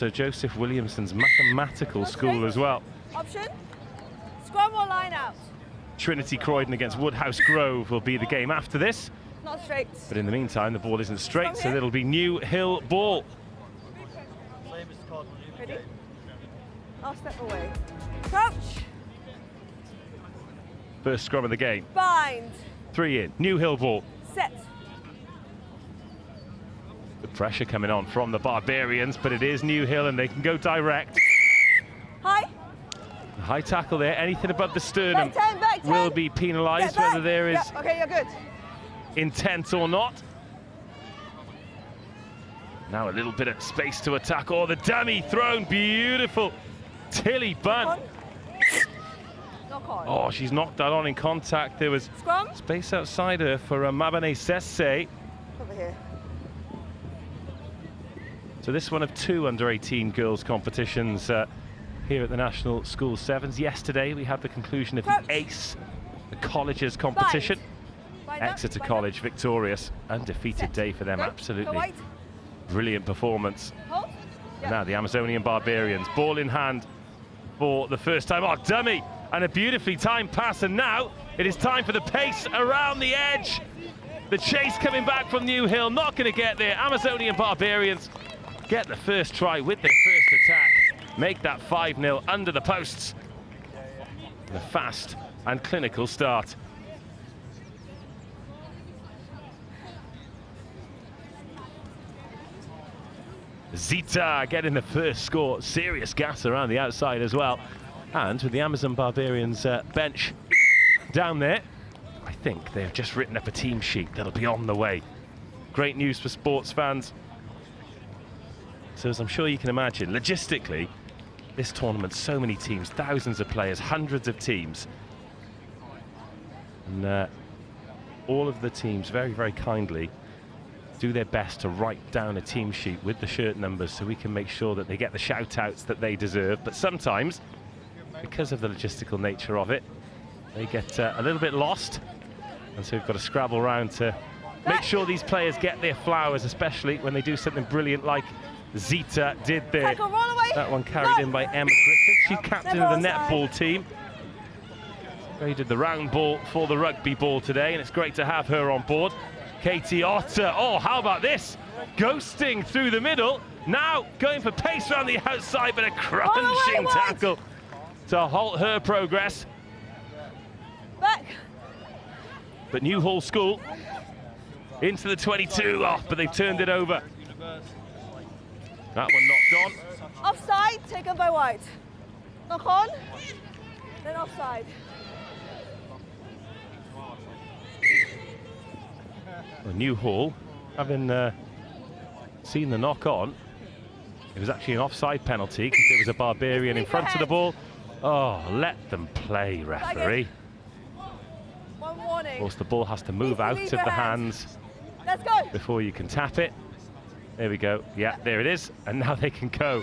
Sir Joseph Williamson's mathematical school as well. Option, scrum or line out. Trinity Croydon against Woodhouse Grove will be the game after this. Not straight. But in the meantime, the ball isn't straight, so it'll be New Hill ball. Ready? I'll step away. Crouch. First scrum of the game. Bind. 3 in. New Hill ball. Set. The pressure coming on from the Barbarians, but it is New Hill and they can go direct. High. High tackle there. Anything above the sternum back 10. will be penalised, whether there is okay, you're good. intent or not. Now a little bit of space to attack. Oh, the dummy thrown, beautiful. Tilly Bunn. Knock on. Oh, she's knocked that on in contact. There was Scrum. space outside her for Mabane Sesse. Over here. So this one of 2 under-18 girls competitions here at the National School Sevens. Yesterday we had the conclusion of the ACE, the colleges competition. Exeter College victorious, undefeated day for them, absolutely brilliant performance. And now the Amazonian Barbarians, ball in hand for the first time. Oh, dummy, and a beautifully timed pass, and now it is time for the pace around the edge. The chase coming back from New Hill, not going to get there. Amazonian Barbarians get the first try with their first attack, make that 5-0 under the posts. And a fast and clinical start. Zita getting the first score, serious gas around the outside as well. And with the Amazon Barbarians bench down there, I think they've just written up a team sheet that'll be on the way. Great news for sports fans. So as I'm sure you can imagine, logistically, this tournament, so many teams, thousands of players, hundreds of teams. And all of the teams very, very kindly do their best to write down a team sheet with the shirt numbers so we can make sure that they get the shout-outs that they deserve. But sometimes, because of the logistical nature of it, they get a little bit lost. And so we've got to scrabble around to make sure these players get their flowers, especially when they do something brilliant like Zita did there. That one carried in by Emma Griffith. She's captain of the netball team. They did the round ball for the rugby ball today, and it's great to have her on board. Katie Otter, oh, how about this? Ghosting through the middle. Now going for pace around the outside, but a crunching tackle to halt her progress. Back. But New Hall School into the 22, oh, but they've turned it over. That one knocked on. Offside, taken by White. Knock on, then offside. Well, New Hall, having seen the knock on, it was actually an offside penalty because there was a Barbarian in front of the ball. Oh, let them play, referee. One warning. Of course, the ball has to move out of the hands before you can tap it. There we go. Yeah, there it is. And now they can go.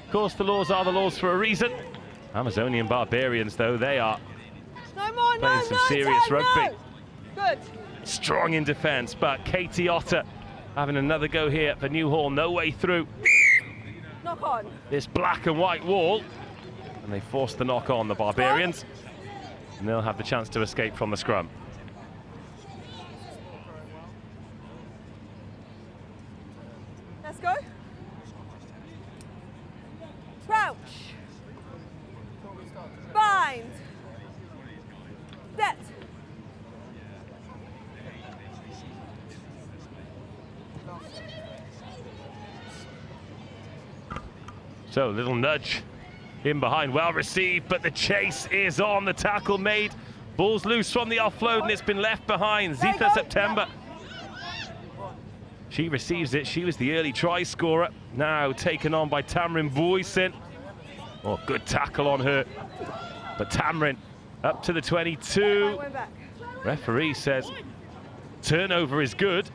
Of course, the laws are the laws for a reason. Amazonian Barbarians, though, they are playing some serious rugby. Good. Strong in defence, but Katie Otter having another go here for New Hall. No way through knock on this black and white wall. And they force the knock on, the Barbarians. And they'll have the chance to escape from the scrum. Let's go. Crouch. Bind. Set. So a little nudge in behind, well received, but the chase is on. The tackle made. Ball's loose from the offload and it's been left behind. Zita September. She receives it. She was the early try scorer. Now taken on by Tamrin Boyson. Oh, good tackle on her. But Tamrin up to the 22. Referee says turnover is good.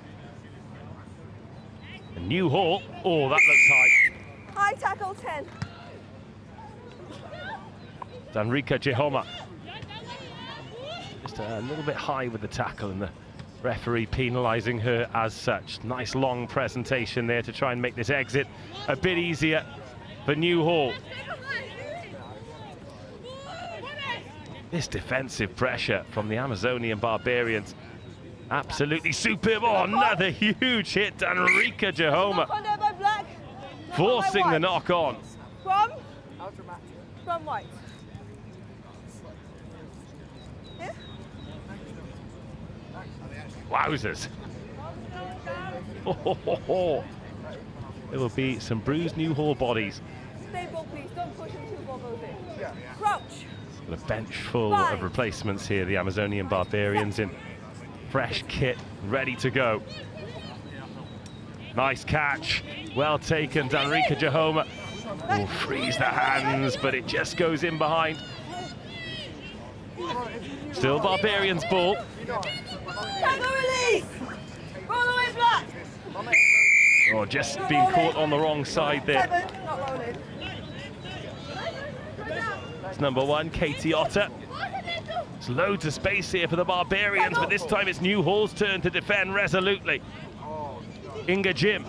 And New Hall. Oh, that looks high. High tackle 10. Danrika Jehoma. Just a little bit high with the tackle, and the Referee penalising her as such. Nice long presentation there to try and make this exit a bit easier for Newhall. This defensive pressure from the Amazonian Barbarians. Absolutely superb. Oh, another huge hit. Enrica Jahoma forcing the knock on. From white. Here? Wowzers. Oh. There will be some bruised Newhall bodies. Stay ball, please. Don't push until the ball goes in. Crouch. A bench full of replacements here. The Amazonian Barbarians in fresh kit, ready to go. Nice catch. Well taken. Enrica Jahoma will freeze the hands, but it just goes in behind. Still Barbarians ball. Tango release! Roll away black! Oh, just being caught on the wrong side there. 7, not rolling. It's number 1, Katie Otter. There's loads of space here for the Barbarians, but this time it's Newhall's turn to defend resolutely. Inga Jim,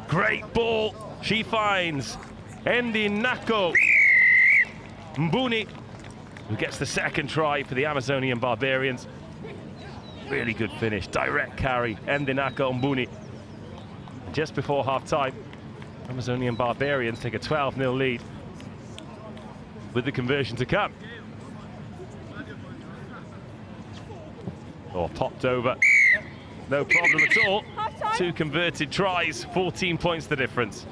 great ball. She finds Endi Nako Mbuni, who gets the second try for the Amazonian Barbarians. Really good finish, direct carry, Endi Nako Mbuni. Just before half-time, Amazonian Barbarians take a 12-0 lead with the conversion to come. Oh, popped over. No problem at all. 2 converted tries, 14 points the difference.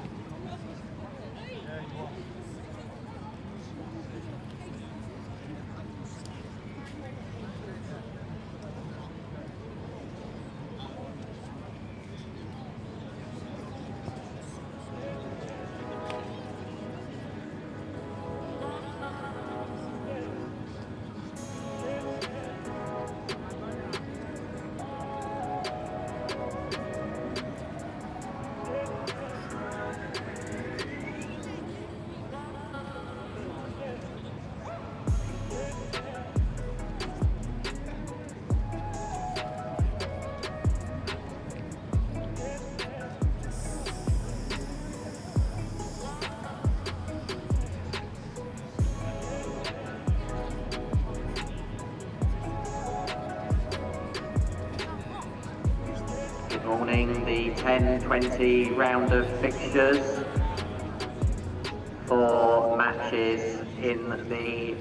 Morning, the 10-20 round of fixtures for matches in the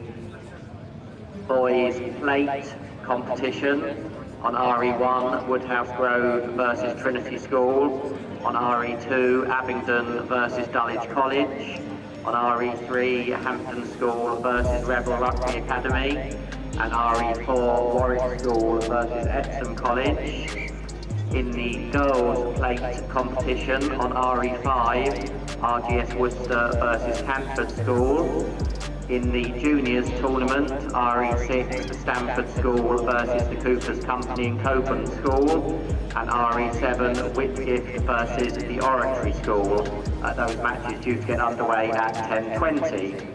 boys plate competition. On RE1, Woodhouse Grove versus Trinity School. On RE2, Abingdon versus Dulwich College. On RE3, Hampton School versus Rebel Rugby Academy. And RE4, Warwick School versus Epsom College. In the girls' plate competition on RE5, RGS Worcester versus Canford School. In the juniors tournament, RE6, Stamford School versus the Coopers Company and Coburn School. And RE7, Whitgift versus the Oratory School. Those matches due to get underway at 10:20.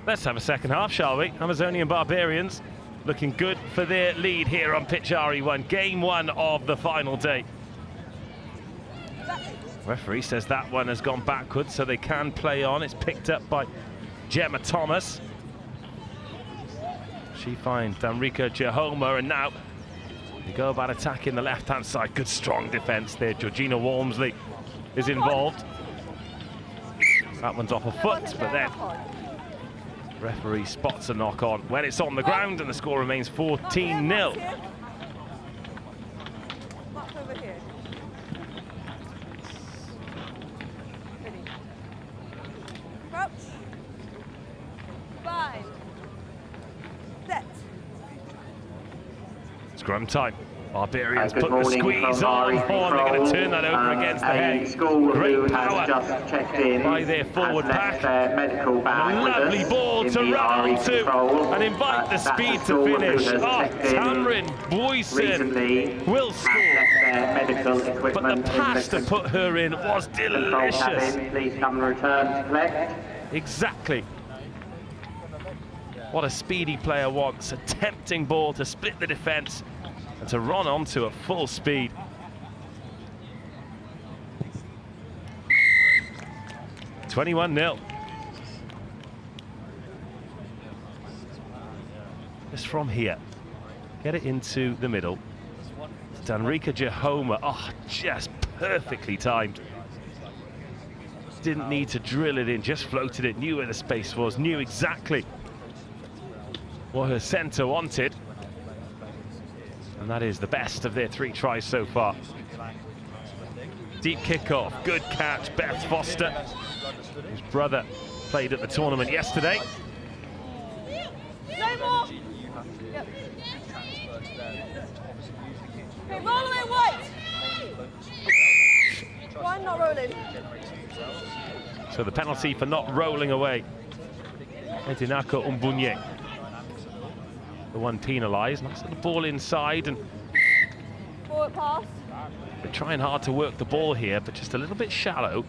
Let's have a second half, shall we? Amazonian Barbarians looking good for their lead here on pitch RE1. Game 1 of the final day. Referee says that one has gone backwards, so they can play on. It's picked up by Gemma Thomas. She finds Enrica Jahoma, and now they go about attacking the left-hand side. Good strong defence there. Georgina Walmsley is involved. That one's off a foot, but then referee spots a knock on when it's on the ground, and the score remains 14-0. Scrum time. Barbarians put the squeeze on. Oh, they're going to turn that over against the head. Great power just checked in by their forward pack. Medical bag a lovely ball to run onto and invite the speed to finish. Oh, Tamrin Boyson will score. But the pass to put her in was delicious. Please come and return to collect. Exactly what a speedy player wants. A tempting ball to split the defence and to run onto at full speed. (21-0). Just from here, get it into the middle. Danrika Jahoma, oh, just perfectly timed. Didn't need to drill it in, just floated it, knew where the space was, knew exactly what her centre wanted. And that is the best of their 3 tries so far. Deep kick-off, good catch, Beth Foster, whose brother played at the tournament yesterday. No more. Yep. Okay, roll away, White. Why not rolling? So the penalty for not rolling away. Edinako Umbunye, the one penalised. Nice little ball inside, and Forward pass. they're trying hard to work the ball here, but just a little bit shallow.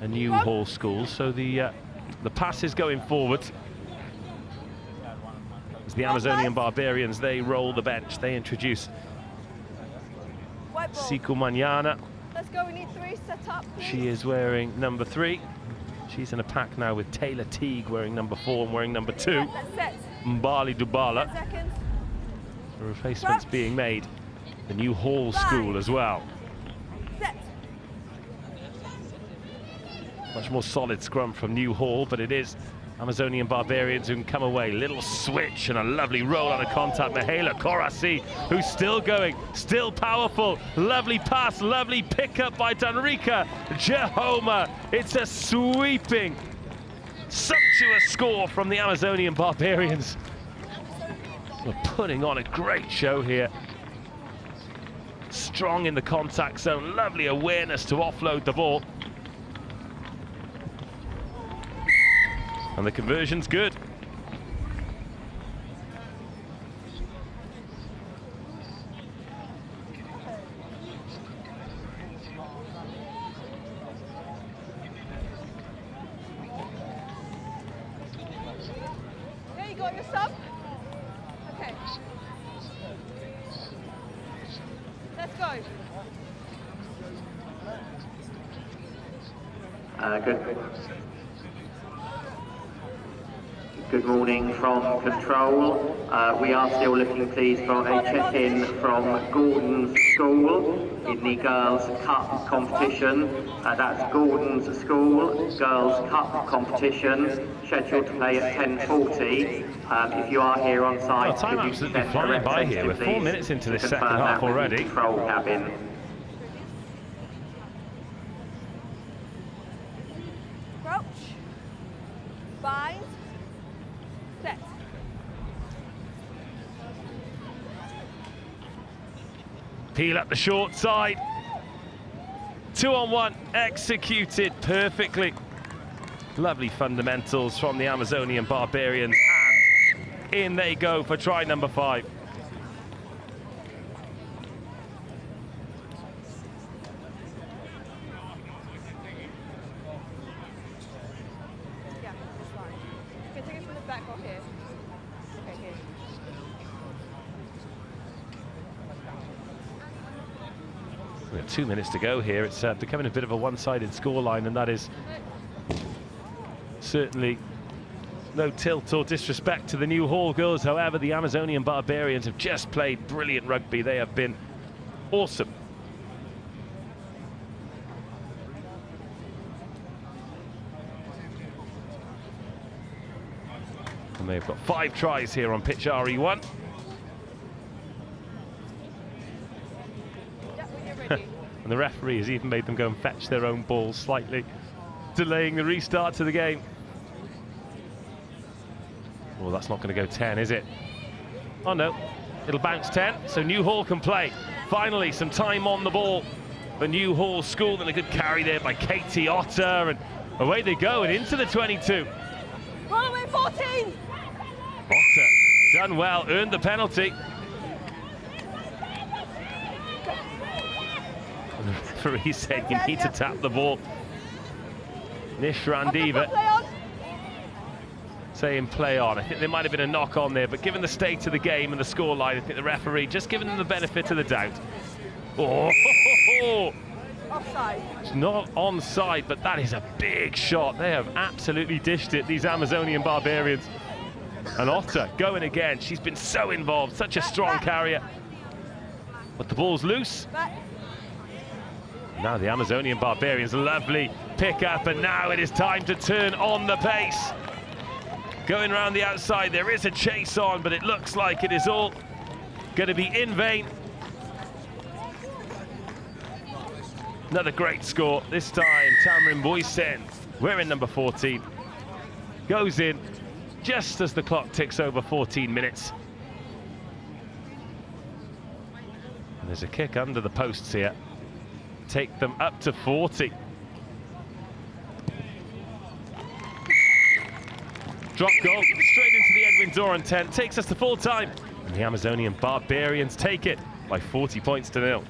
A new Hall school, so the pass is going forward. As the Amazonian Barbarians, they roll the bench. They introduce Siku Manana. Let's go, we need 3, set up, please. She is wearing number 3. She's in a pack now with Taylor Teague wearing number 4 and wearing number 2. Let's set. Mbali Dubala. 10 seconds. The replacements being made. The new Hall school as well. Set. Much more solid scrum from New Hall, but it is Amazonian Barbarians who can come away. Little switch and a lovely roll on a contact. Mihaela Korasi, who's still going, still powerful. Lovely pass, lovely pickup by Danrika Jahoma. It's a sweeping, sumptuous score from the Amazonian Barbarians. We're putting on a great show here. Strong in the contact zone, lovely awareness to offload the ball. And the conversion's good. Yeah, you got your sub? Okay. Let's go. Good morning from control. We are still looking, please, for a check-in from Gordon's School in the Girls' Cup competition. That's Gordon's School Girls' Cup competition, scheduled to play at 10:40. If you are here on site, time absolutely flying by here. We're 4 minutes into this second half already. Control cabin. Crouch. Bind. Set. Peel up the short side. 2-on-1, executed perfectly. Lovely fundamentals from the Amazonian Barbarians, and in they go for try number 5. Yeah, that's fine. Okay, take it from the back or here. Okay, here. We have 2 minutes to go here. It's becoming a bit of a one-sided scoreline, and that is certainly no tilt or disrespect to the New Hall girls. However, the Amazonian Barbarians have just played brilliant rugby. They have been awesome. And they've got 5 tries here on pitch RE1. And the referee has even made them go and fetch their own balls, slightly delaying the restart to the game. Well, that's not going to go 10, is it? Oh no, It'll bounce 10, so Newhall can play. Finally, some time on the ball for Newhall School, and a good carry there by Katie Otter, and away they go and into the 22. Runaway 14! Otter done well, earned the penalty. And the referee said you need to tap the ball. Nish Randiva saying play on. I think there might have been a knock on there, but given the state of the game and the scoreline, I think the referee just giving them the benefit of the doubt. Oh, offside. It's not onside, but that is a big shot. They have absolutely dished it, these Amazonian Barbarians. And Otter going again. She's been so involved, such a strong carrier. But the ball's loose. Now the Amazonian Barbarians, lovely pick up, and now it is time to turn on the pace. Going around the outside, there is a chase on, but it looks like it is all going to be in vain. Another great score, this time Tamarin Boysen, wearing number 14, goes in just as the clock ticks over 14 minutes. And there's a kick under the posts here. Take them up to 40. Drop goal, straight into the Edwin Doran tent, takes us to full time. And the Amazonian Barbarians take it by 40 points to 0.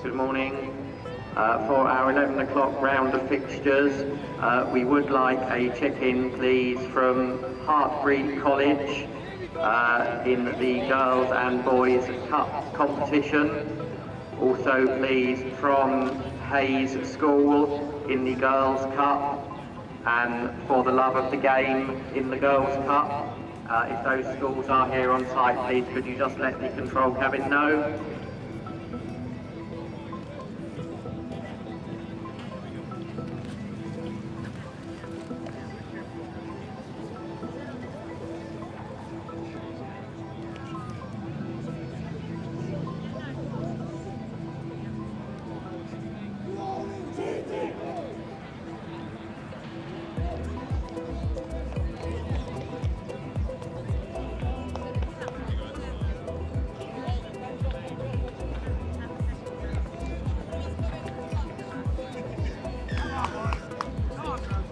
Good morning. For our 11 o'clock round of fixtures, we would like a check-in, please, from Hertford College in the Girls and Boys Cup competition. Also, please, from Hayes School in the Girls Cup, and for the love of the game in the Girls Cup. If those schools are here on site, please, could you just let the control cabin know?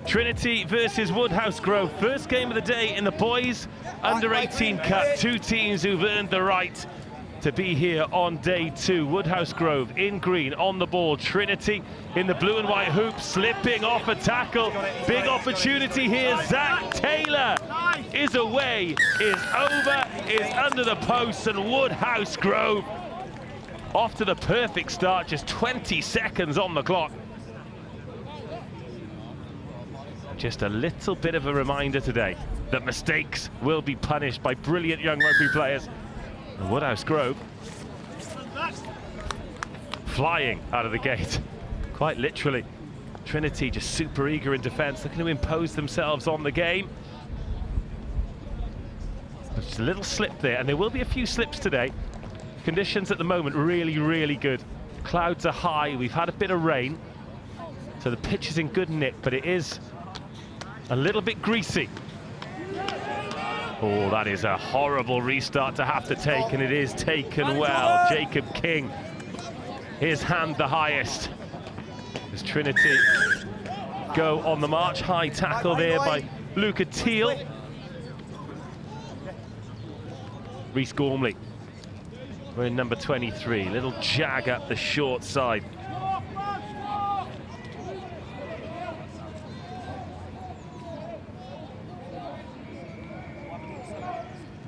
Trinity versus Woodhouse Grove. First game of the day in the boys under-18 cup. Two teams who've earned the right to be here on day two. Woodhouse Grove in green on the ball. Trinity in the blue and white hoop, slipping off a tackle. Big opportunity here. Zach Taylor is away, is over, is under the post, and Woodhouse Grove off to the perfect start. Just 20 seconds on the clock. just a little bit of a reminder today that mistakes will be punished by brilliant young rugby players. And Woodhouse Grove flying out of the gate, quite literally. Trinity just super eager in defence, looking to impose themselves on the game. But just a little slip there, and there will be a few slips today. Conditions at the moment really, really good. Clouds are high, we've had a bit of rain, so the pitch is in good nick, but it is a little bit greasy. Oh, that is a horrible restart to have to take, and it is taken well. Jacob King, his hand the highest. As Trinity go on the march. High tackle there by Luca Teal. Rhys Gormley wearing number 23. Little jag up the short side.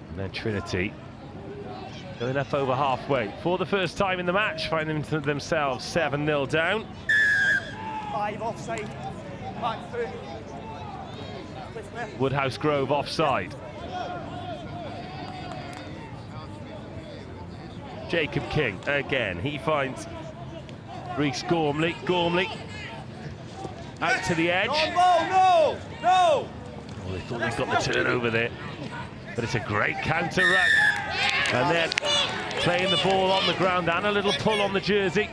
And then Trinity going up over halfway for the first time in the match, finding themselves 7-0 down. 5 offside, back through. Woodhouse Grove offside. Jacob King again, he finds Rhys Gormley. Gormley out to the edge. No! Oh, they thought they got the turnover there, but it's a great counter run. And then playing the ball on the ground and a little pull on the jersey.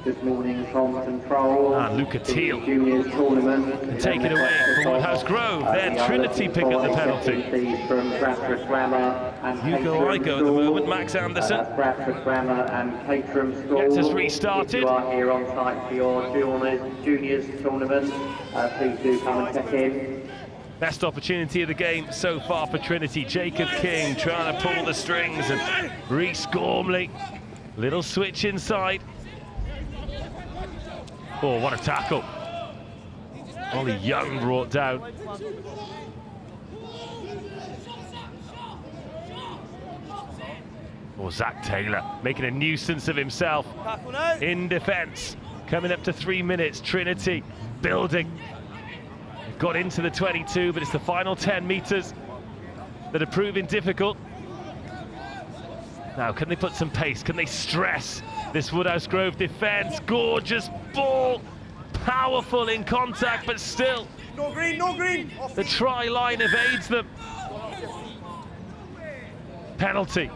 This morning from control. And Luca Teal Juniors tournament. and take it away for Woodhouse Grove. Then Trinity pick up the penalty. From Bradford Grammar and You go, I go at the moment. Max Anderson Bradford Grammar and Caterham School. gets us restarted. If you are here on site for your juniors tournament, please do come and check in. Best opportunity of the game so far for Trinity. Jacob King trying to pull the strings, and Rhys Gormley, little switch inside. Oh, what a tackle. Ollie Young brought down. Oh, Zach Taylor making a nuisance of himself in defence. Coming up to 3 minutes, Trinity building. They've got into the 22, but it's the final 10 metres that are proving difficult. Now, can they put some pace? Can they stress this Woodhouse Grove defence? Gorgeous ball, powerful in contact, but still No green, no green. the try line evades them. Penalty.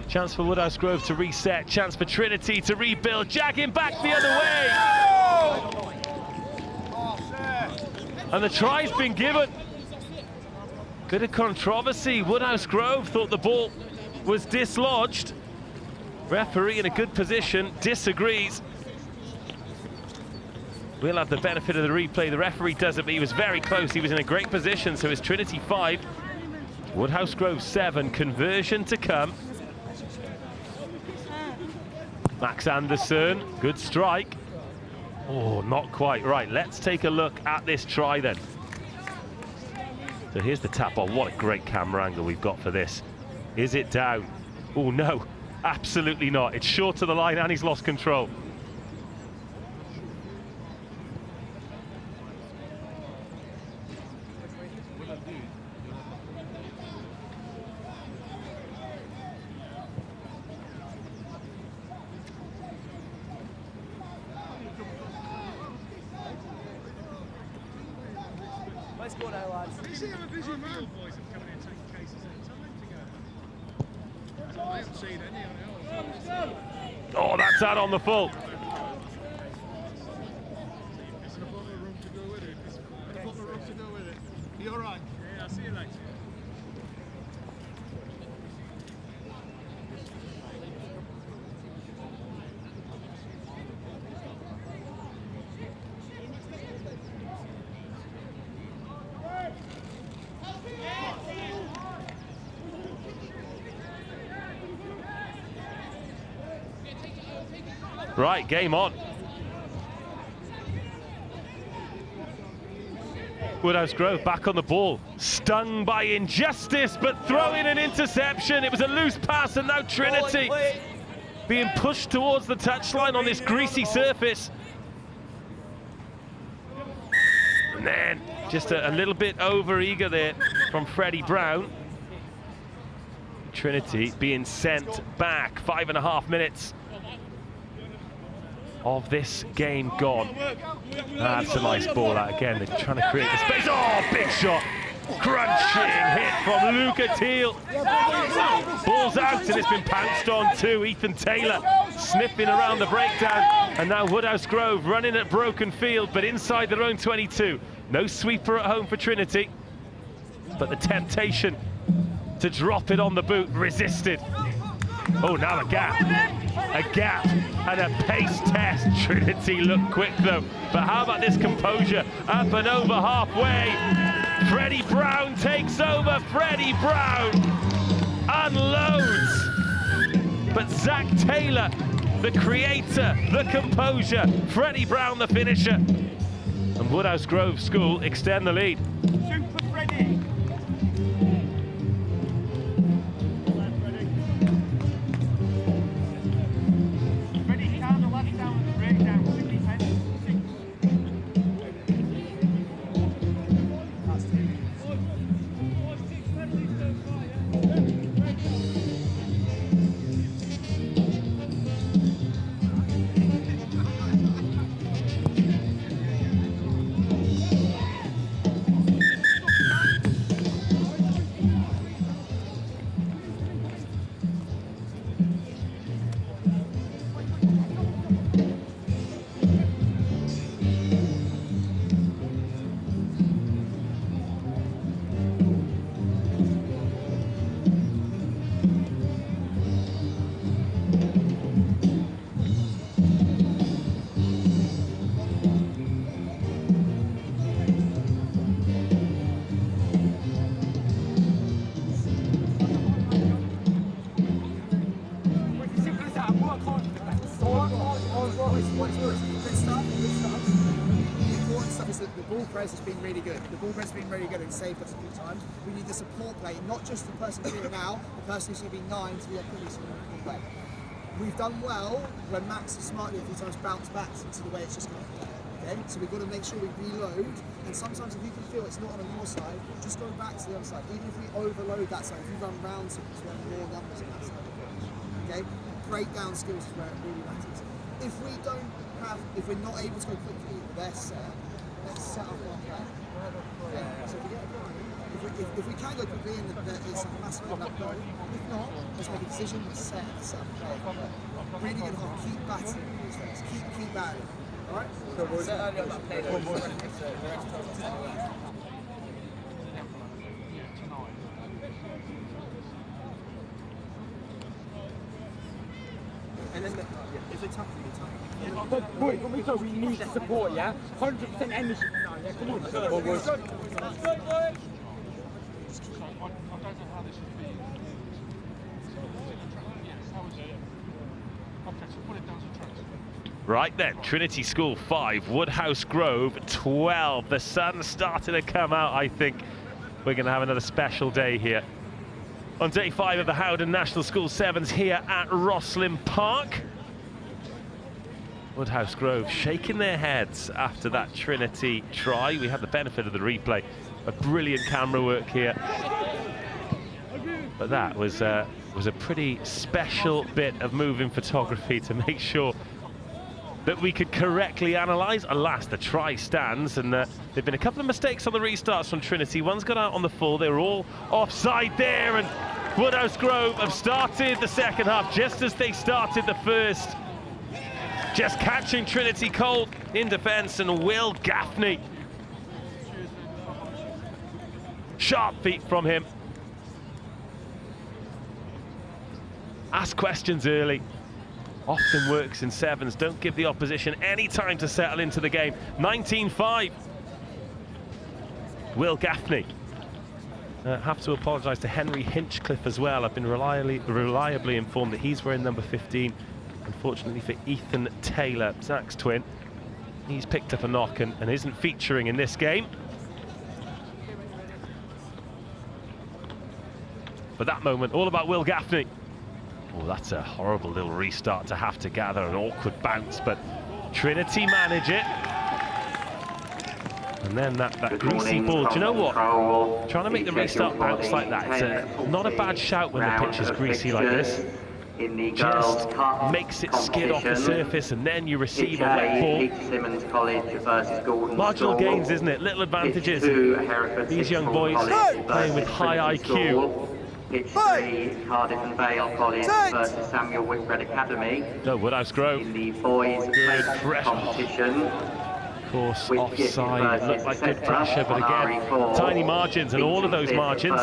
Chance for Woodhouse Grove to reset. Chance for Trinity to rebuild. Jagging back the other way. And the try's been given. Bit of controversy. Woodhouse Grove thought the ball was dislodged. Referee in a good position disagrees. We'll have the benefit of the replay. The referee doesn't, but he was very close. He was in a great position. So it's Trinity 5, Woodhouse Grove 7. Conversion to come. Max Anderson, good strike. Oh, not quite right. Let's take a look at this try then. So here's the tap ball. What a great camera angle we've got for this. Is it down? Oh no, absolutely not. It's short of the line and he's lost control. Let's go now, lads. You see how busy man boys are coming in taking cases at a time to go. I haven't seen any on else. Oh, that's out on the full. There's a bottle of rum to go with it. There's a bottle of rum to go with it. You all right? Yeah, I'll see you later. Right, game on. Woodhouse Grove back on the ball. Stung by injustice, but throwing an interception. It was a loose pass, and now Trinity being pushed towards the touchline on this greasy surface. then just a little bit over-eager there from Freddie Brown. Trinity being sent back. 5.5 minutes of this game gone. That's a nice ball out again. They're trying to create the space. Oh, big shot. Crunching hit from Luca Teal. Ball's out and it's been pounced on too. Ethan Taylor sniffing around the breakdown. And now Woodhouse Grove running at broken field, but inside their own 22. No sweeper at home for Trinity. But the temptation to drop it on the boot resisted. Oh, now a gap and a pace test. Trinity look quick though, but how about this composure? Up and over halfway. Freddie Brown takes over. Freddie Brown unloads. But Zach Taylor, the creator, the composure. Freddie Brown, the finisher. And Woodhouse Grove School extend the lead. Super Freddie. Has been really good. The ball press has been really good and saved us a few times. We need the support play, not just the person clearing out, the person who's going to be 9 to be a police in the way. We've done well when Max has smartly a few times bounced back into the way it's just going to play. Okay? So we've got to make sure we reload, and sometimes if you can feel it's not on your side, just go back to the other side. Even if we overload that side, if you run round to because we have more numbers on that side of the pitch. Okay? Breakdown skills is where it really matters. If we're not able to go quickly with their set, let's set up our play. Okay? So if we can go quickly and it's a massive up goal, if not, let's make a decision, let's set up play. Really good half, keep battering these things, keep battering. Alright? And then if they tackle, they tackle. But boy, we need support, yeah? 100% energy now, yeah? Come on. I don't know how this would be. Okay, so put it down to transfer. Right then, Trinity School 5, Woodhouse Grove 12. The sun's starting to come out, I think. We're going to have another special day here. On day 5 of the Howden National School Sevens here at Rosslyn Park. Woodhouse Grove shaking their heads after that Trinity try. We had the benefit of the replay. A brilliant camera work here. But that was a pretty special bit of moving photography to make sure that we could correctly analyse. Alas, the try stands, and there've been a couple of mistakes on the restarts from Trinity. One's got out on the full. They were all offside there, and Woodhouse Grove have started the second half just as they started the first. Just catching Trinity cold in defence, and Will Gaffney. Sharp feet from him. Ask questions early. Often works in sevens. Don't give the opposition any time to settle into the game. 19-5. Will Gaffney. Have to apologise to Henry Hinchcliffe as well. I've been reliably informed that he's wearing number 15. Unfortunately for Ethan Taylor, Zach's twin, he's picked up a knock and isn't featuring in this game. But that moment, all about Will Gaffney. Oh, that's a horrible little restart to have to gather, an awkward bounce, but Trinity manage it. And then that greasy ball. Do you know what? Trying to make the restart bounce like that, it's not a bad shout when the pitch is greasy like this. Just makes it skid off the surface, and then you receive a wet ball. Symonds College versus Gordon Marginal School. gains, isn't it? Little advantages. These young boys playing with high IQ. Pitch 3, Cardiff and Vale College versus Samuel Whitbread Academy. No, Woodhouse Grove. In the boys' Good play pressure. competition. Of course, offside. Looked like good pressure, but again, tiny margins, and all of those margins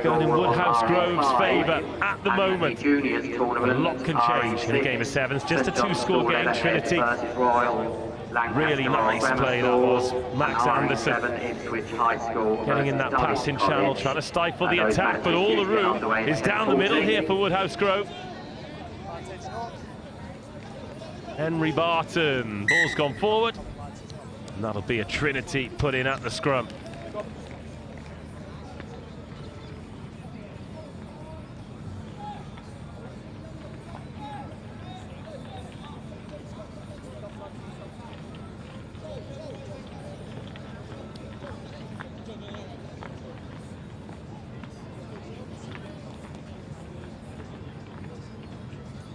going in Woodhouse Grove's favour at the moment. A lot can change in a game of sevens. Just a 2-score game, Trinity. Really nice play that was. Max Anderson getting in that passing channel, trying to stifle the attack, but all the room is down the middle here for Woodhouse Grove. Henry Barton, ball's gone forward, and that'll be a Trinity put in at the scrum.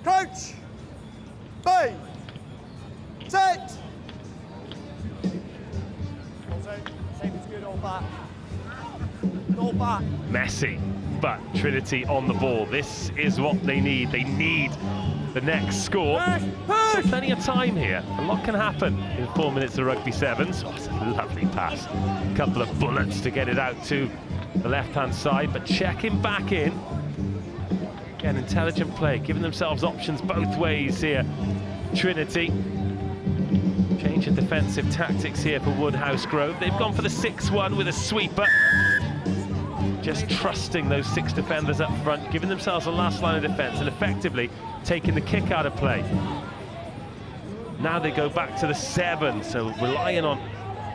Coach! Bay! Set! Same is good, all back. All back. Messy, but Trinity on the ball. This is what they need. They need the next score. So plenty of time here. A lot can happen in 4 minutes of rugby sevens. Oh, it's a lovely pass. A couple of bullets to get it out to the left-hand side, but checking back in. Again, intelligent play, giving themselves options both ways here. Trinity. Change of defensive tactics here for Woodhouse Grove. They've gone for the 6-1 with a sweeper. Just trusting those 6 defenders up front, giving themselves a last line of defence and effectively taking the kick out of play. Now they go back to the 7, so relying on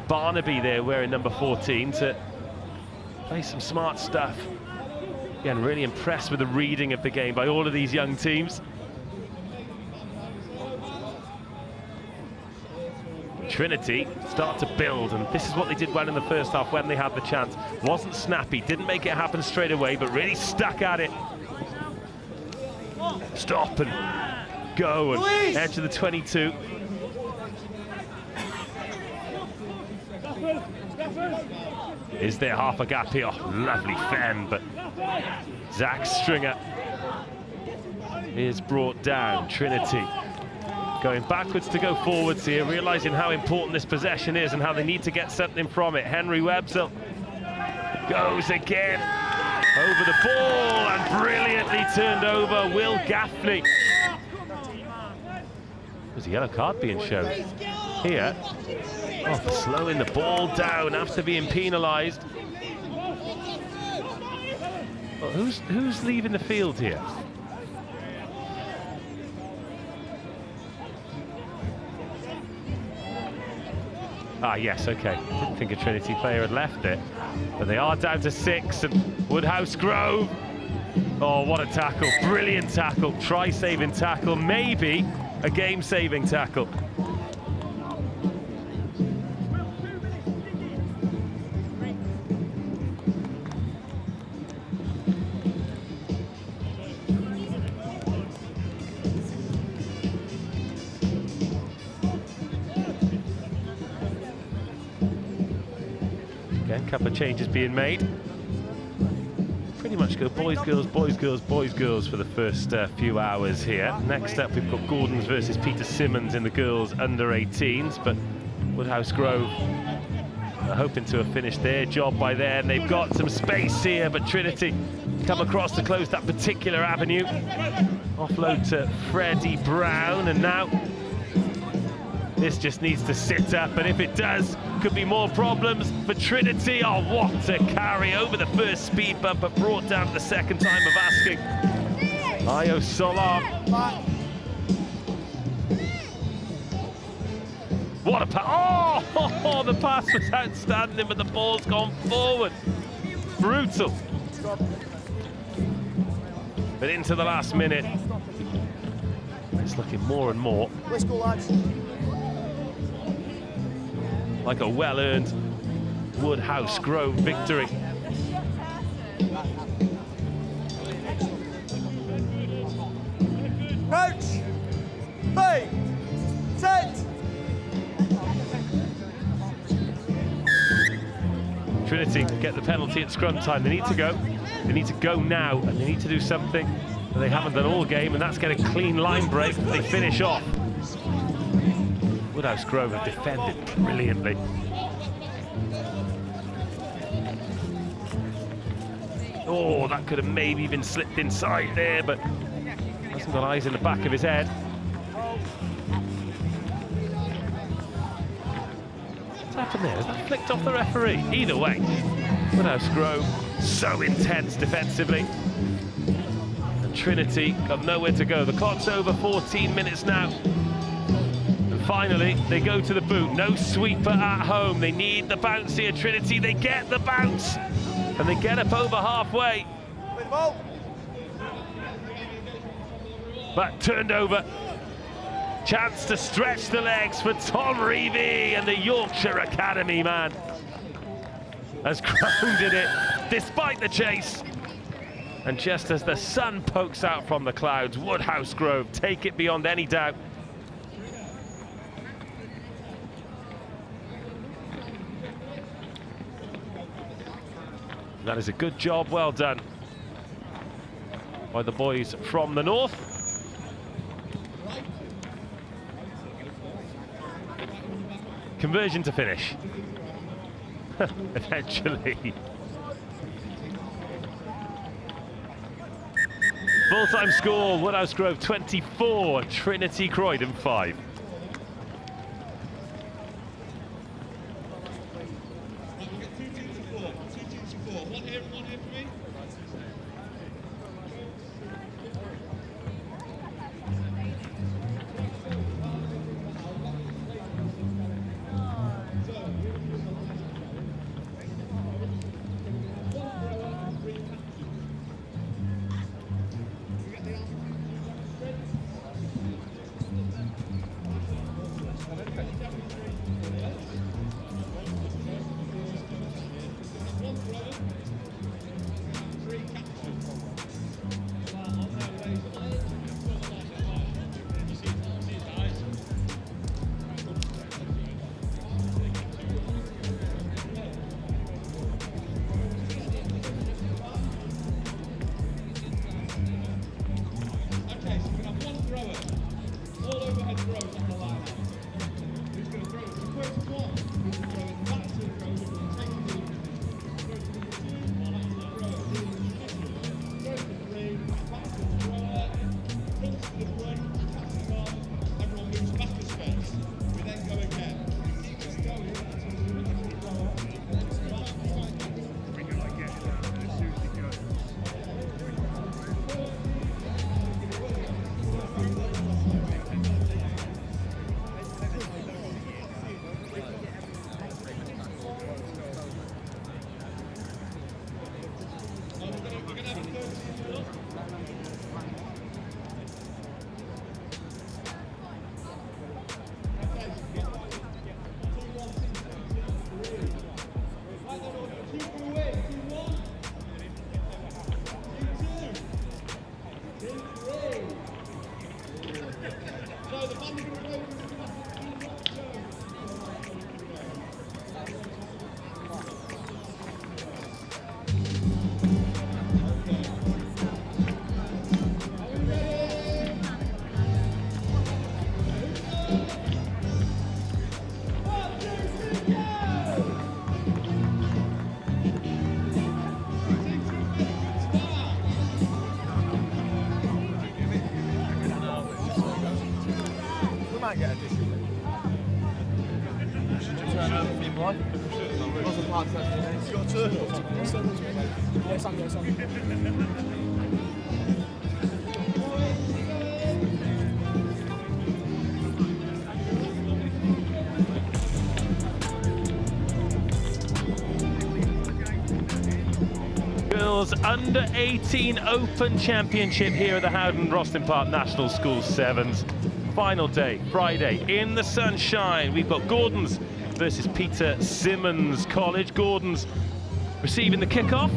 Barnaby there wearing number 14 to play some smart stuff. Again, really impressed with the reading of the game by all of these young teams. Trinity start to build, and this is what they did well in the first half when they had the chance. Wasn't snappy, didn't make it happen straight away, but really stuck at it. Stop and go, and edge of the 22. Is there half a gap here? Oh, lovely fend, but Zach Stringer is brought down. Trinity going backwards to go forwards here, realising how important this possession is and how they need to get something from it. Henry Websell goes again over the ball and brilliantly turned over. Will Gaffney. There's a yellow card being shown here. Oh, slowing the ball down after being penalised. Well, who's leaving the field here? Ah, yes, okay. Didn't think a Trinity player had left it. But they are down to 6, and Woodhouse Grove. Oh, what a tackle. Brilliant tackle. Try-saving tackle. Maybe a game-saving tackle. Again, a couple of changes being made. Pretty much go boys, girls, boys, girls, boys, girls for the first few hours here. Next up, we've got Gordon's versus Peter Simmons in the girls under 18s, but Woodhouse Grove are hoping to have finished their job by then. They've got some space here, but Trinity come across to close that particular avenue. Offload to Freddie Brown, and now this just needs to sit up, and if it does, could be more problems for Trinity. Oh, what a carry over the first speed bump, but brought down the second time of asking. Io Solar. What a pass. Oh, the pass was outstanding, but the ball's gone forward. Brutal. But into the last minute, it's looking more and more. Let's go, lads. like a well-earned Woodhouse Grove victory. Coach! B! Set! Trinity get the penalty at scrum time. They need to go. They need to go now, and they need to do something that they haven't done all game, and that's get a clean line break that they finish off. Woodhouse Grove have defended brilliantly. Oh, that could have maybe been slipped inside there, but hasn't got eyes in the back of his head. What's happened there? Has that flicked off the referee? Either way, Woodhouse Grove so intense defensively. And Trinity got nowhere to go. The clock's over 14 minutes now. And finally, they go to the boot. No sweeper at home. They need the bounce here, Trinity. They get the bounce. And they get up over halfway. But turned over. Chance to stretch the legs for Tom Reevy, and the Yorkshire Academy man has grounded it despite the chase. And just as the sun pokes out from the clouds, Woodhouse Grove take it beyond any doubt. That is a good job, well done by the boys from the north. Conversion to finish. Eventually. Full-time score, Woodhouse Grove 24, Trinity Croydon 5. Under 18 Open Championship here at the Howden Rosslyn Park National School Sevens. Final day, Friday, in the sunshine. We've got Gordon's versus Peter Symonds College. Gordon's receiving the kickoff.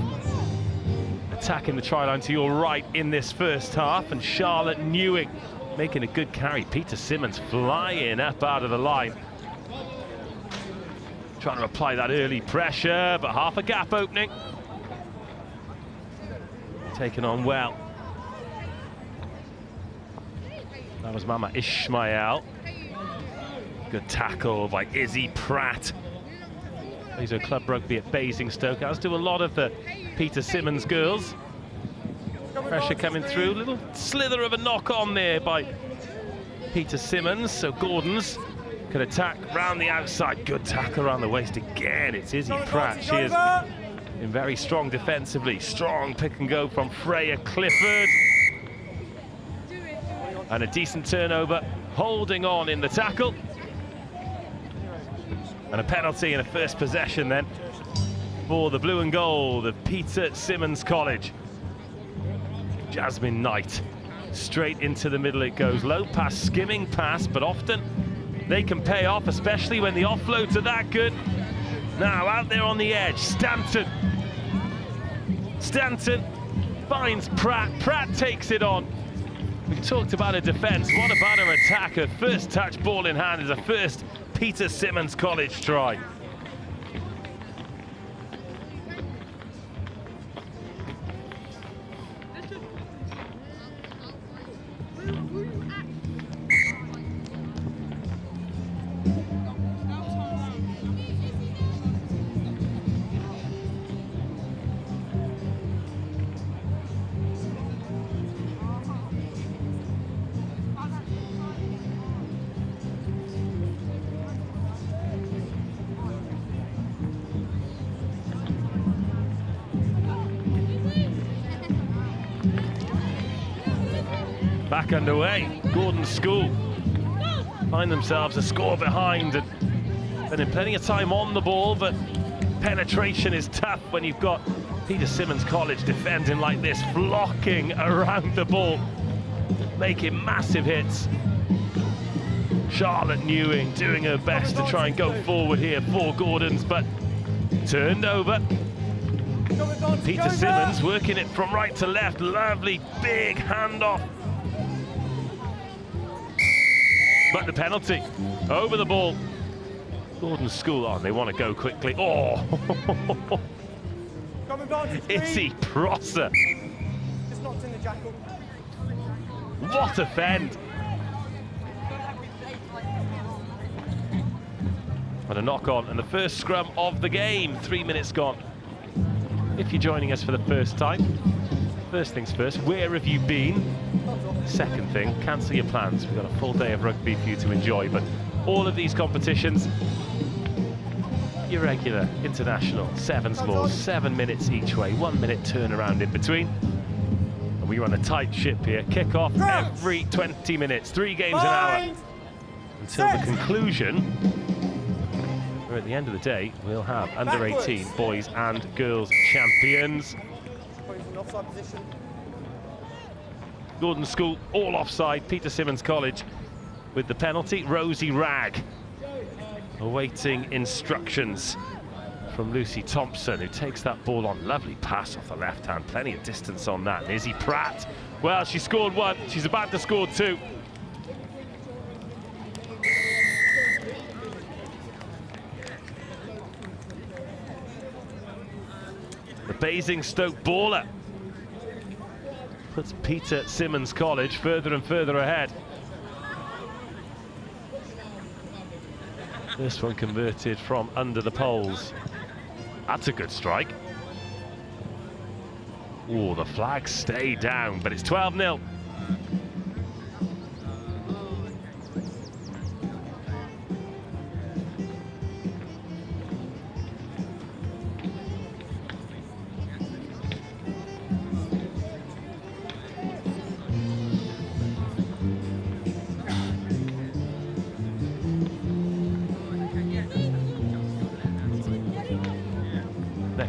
Attacking the try line to your right in this first half, and Charlotte Newing making a good carry. Peter Symonds flying up out of the line. Trying to apply that early pressure, but half a gap opening. Taken on well. That was Mama Ishmael. Good tackle by Izzy Pratt. These are club rugby at Basingstoke, as do a lot of the Peter Symonds girls. Pressure coming through, little slither of a knock on there by Peter Symonds, so Gordon's could attack round the outside. Good tackle around the waist again. It's Izzy Pratt. She is been very strong defensively. Strong pick and go from Freya Clifford. And a decent turnover, holding on in the tackle. And a penalty in a first possession then for the blue and gold of Peter Symonds College. Jasmine Knight, straight into the middle it goes. Low pass, skimming pass, but often they can pay off, especially when the offloads are that good. Now out there on the edge, Stanton. Stanton finds Pratt. Pratt takes it on. We talked about her defence. What about her attack? Her first touch ball in hand is a first Peter Symonds College try. Back underway, Gordon School find themselves a score behind and spending plenty of time on the ball, but penetration is tough when you've got Peter Symonds College defending like this, flocking around the ball, making massive hits. Charlotte Newing doing her best to try and go forward here for Gordons, but turned over. Peter Symonds working it from right to left, lovely big handoff. But the penalty over the ball. Gordon School on, they want to go quickly. Oh! Izzy Prosser. Just knocked in the jackal. What a fend. And a knock on, and the first scrum of the game. 3 minutes gone. If you're joining us for the first time, first things first, where have you been? Second thing, cancel your plans. We've got a full day of rugby for you to enjoy, but all of these competitions, irregular, international, sevens laws, 7 minutes each way, 1 minute turnaround in between. And we run a tight ship here. Kick off every 20 minutes, 3 games an hour until the conclusion, where at the end of the day, we'll have under 18 boys and girls champions. Offside position. Gordon School all offside. Peter Symonds College with the penalty. Rosie Ragg awaiting instructions from Lucy Thompson, who takes that ball on. Lovely pass off the left hand, plenty of distance on that. And Izzy Pratt, well, she scored 1, she's about to score 2. The Basingstoke baller puts Peter Symonds College further and further ahead. This one converted from under the poles. That's a good strike. Oh, the flags stay down, but it's 12-0.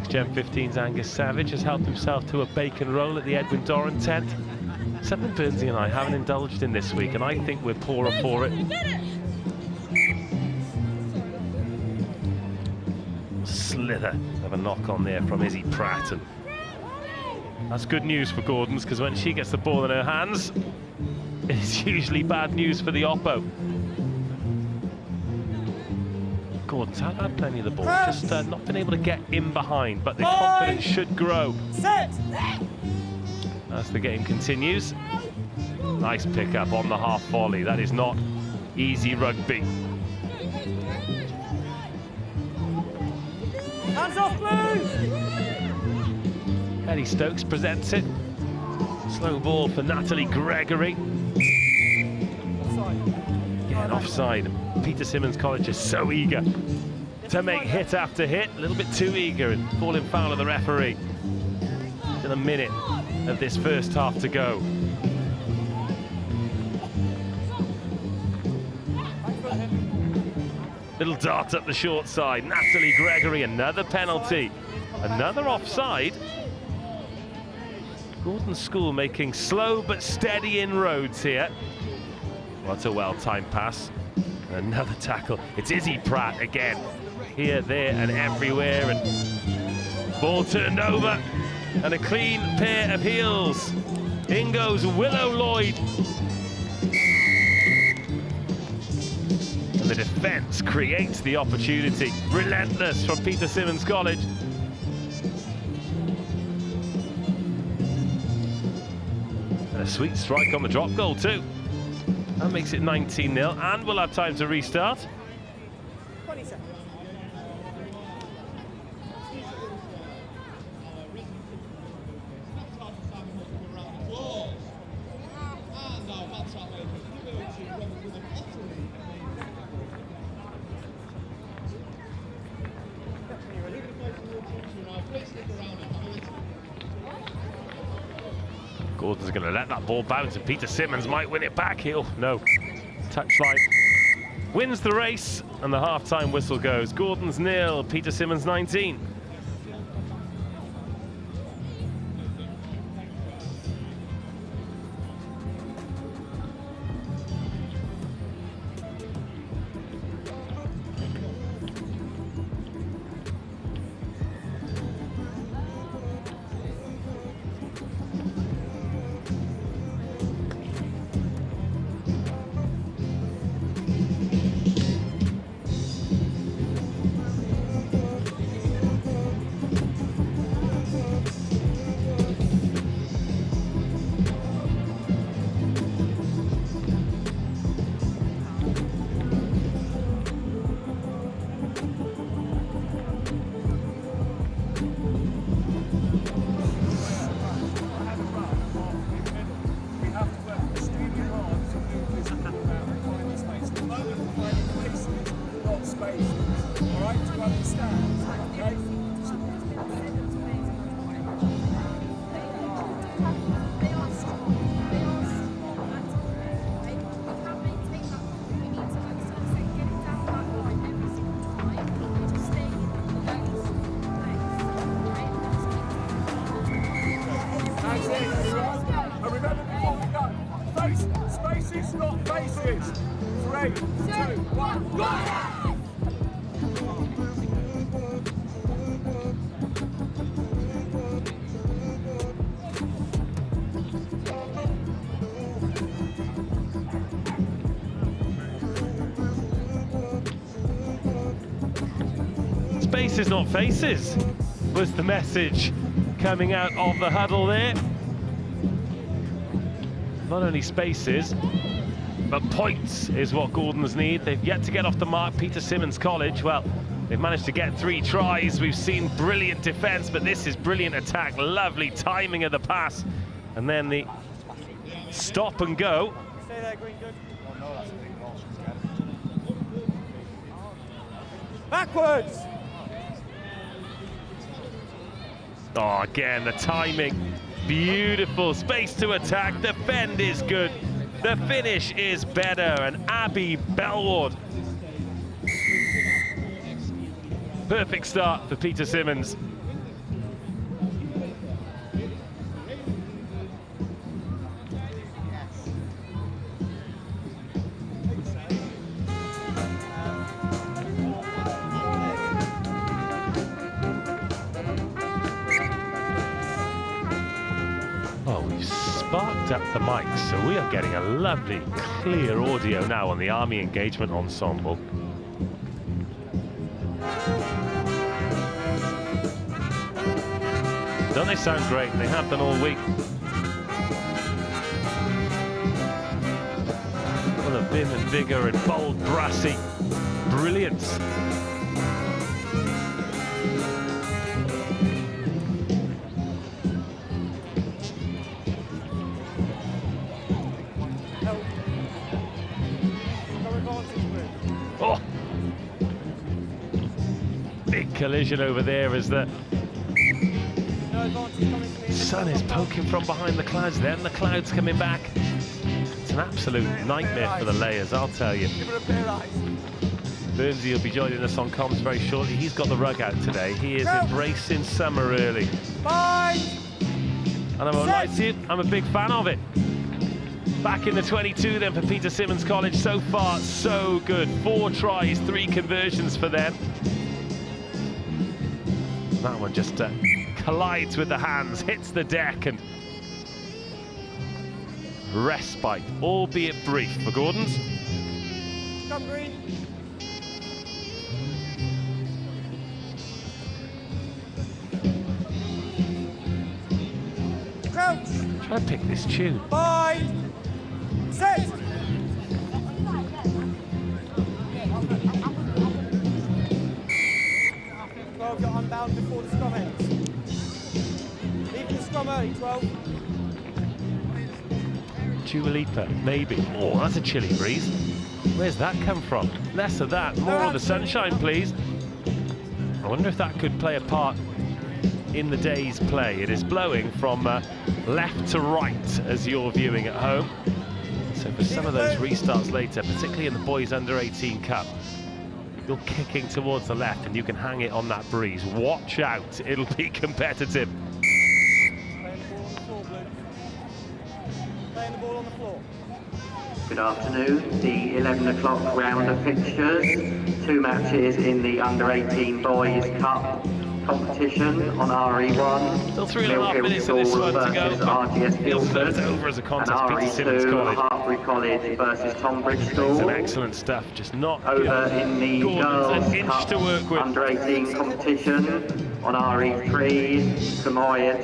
Gen 15's Angus Savage has helped himself to a bacon roll at the Edwin Doran tent. Something Burnsy and I haven't indulged in this week, and I think we're poorer for it. slither of a knock on there from Izzy Pratt. And that's good news for Gordons, because when she gets the ball in her hands, it's usually bad news for the oppo. Gordons have had plenty of the ball, just not been able to get in behind, but their confidence should grow as the game continues. Nice pick-up on the half volley. That is not easy rugby. Hands off, Blue! Eddie Stokes presents it. Slow ball for Natalie Gregory. Again, offside. Peter Symonds College is so eager to make hit after hit. A little bit too eager and falling foul of the referee. Still a minute of this first half to go. Little dart up the short side. Natalie Gregory, another penalty. Another offside. Gordon School making slow but steady inroads here. What a well-timed pass. Another tackle. It's Izzy Pratt again. Here, there, and everywhere. And ball turned over. And a clean pair of heels. In goes Willow Lloyd. And the defence creates the opportunity. Relentless from Peter Symonds College. And a sweet strike on the drop goal too. That makes it 19-0, and we'll have time to restart. 20 seconds. Gordon's going to let that ball bounce, and Peter Symonds might win it back. He'll no touchline. Wins the race, and the half-time whistle goes. Gordon's 0, Peter Symonds 19. Spaces, not faces. 3, 2, 1, go! Spaces, not faces, was the message coming out of the huddle there. Not only spaces, but points is what Gordons need. They've yet to get off the mark. Peter Symonds College, well, they've managed to get 3 tries. We've seen brilliant defence, but this is brilliant attack. Lovely timing of the pass. And then the stop and go. Stay there, Green, good. Oh, no, that's a big ball. Backwards! Oh, again, the timing. Beautiful space to attack. The bend is good. The finish is better. And Abby Bellward. Perfect start for Peter Symonds. sparked up the mics, so we are getting a lovely, clear audio now on the Army Engagement Ensemble. Don't they sound great? They have done all week. Full of vim and vigour and bold, brassy brilliance. Oh! Big collision over there as the sun is poking from behind the clouds, then the clouds coming back. It's an absolute nightmare for the layers, I'll tell you. Burnsy will be joining us on comms very shortly. He's got the rug out today. He is embracing summer early. Bye. And I won't lie to you, I'm a big fan of it. Back in the 22 then for Peter Symonds College. So far, so good. 4 tries, 3 conversions for them. That one just collides with the hands, hits the deck, and respite, albeit brief, for Gordons. Come green. Crouch. Try to pick this tune. Bye. Set. Got unbound before the scrum ends. Leaving the scrum early, 12. Julipa, maybe. Oh, that's a chilly breeze. Where's that come from? Less of that, more of the sunshine, please. I wonder if that could play a part in the day's play. It is blowing from left to right as you're viewing at home. So for some of those restarts later, particularly in the Boys Under 18 Cup, you're kicking towards the left and you can hang it on that breeze. Watch out, it'll be competitive. Playing the ball on the floor. Good afternoon. The 11 o'clock round of fixtures. 2 matches in the Under 18 Boys Cup competition on RE1. Still 3.5 minutes of this one to go. RGS Guildford. Over as a contest. And Peter Symonds RE2 College. College versus Tumbridge School. Some excellent stuff, just not Over in the Gordon's an Girls inch Cup to work with. Under 18 competition on RE3, Camoy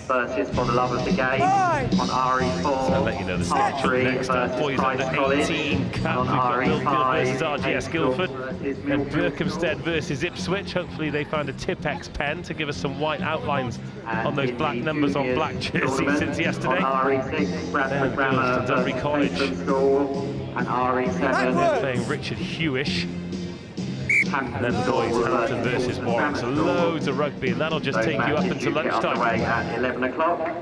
versus For the Love of the Game on RE4. So I'll let you know the schedule next up. Boys Under 18 Cup, we've got Millfield versus RGS Guildford and Berkhamsted versus Ipswich. Hopefully they found a Tipex pen to give us some white outlines on those black numbers on black jerseys since yesterday. On RE6, Bradford Grammar Dulwich versus College. Hampton School, and RE7 They're playing Richard Huish. And then the boys, Hampton versus Warwick. So loads of rugby, and that'll just take you up until lunchtime. At 11 o'clock.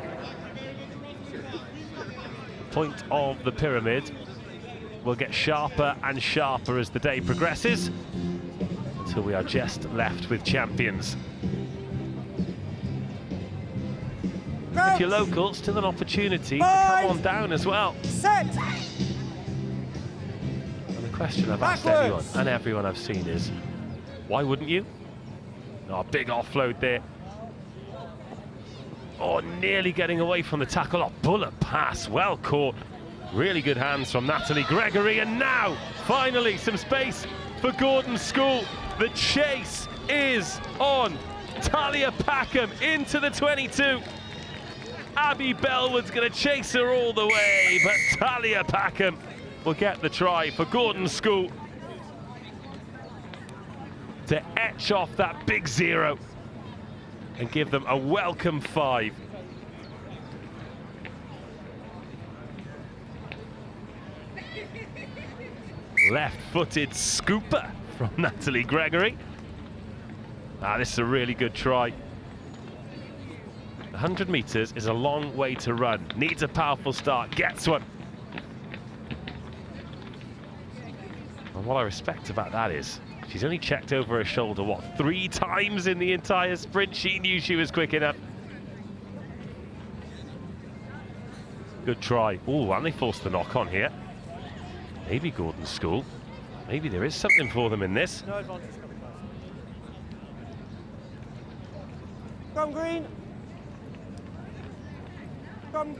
Point of the pyramid will get sharper and sharper as the day progresses, until we are just left with champions. If you're local, still an opportunity to come on down as well. Set. And the question I've asked anyone and everyone I've seen is, why wouldn't you? Oh, big offload there. Oh, nearly getting away from the tackle. Oh, bullet pass, well caught. Really good hands from Natalie Gregory, and now, finally, some space for Gordon School. The chase is on. Talia Packham into the 22. Abby Bellwood's going to chase her all the way, but Talia Packham will get the try for Gordon School to etch off that big 0 and give them a welcome 5. Left-footed scooper from Natalie Gregory. This is a really good try. 100 metres is a long way to run. Needs a powerful start, gets one. And what I respect about that is she's only checked over her shoulder, what, 3 times in the entire sprint. She knew she was quick enough. Good try. Oh, and they forced the knock on here. Maybe Gordon School. Maybe there is something for them in this. No advantage coming close. Come green. Come.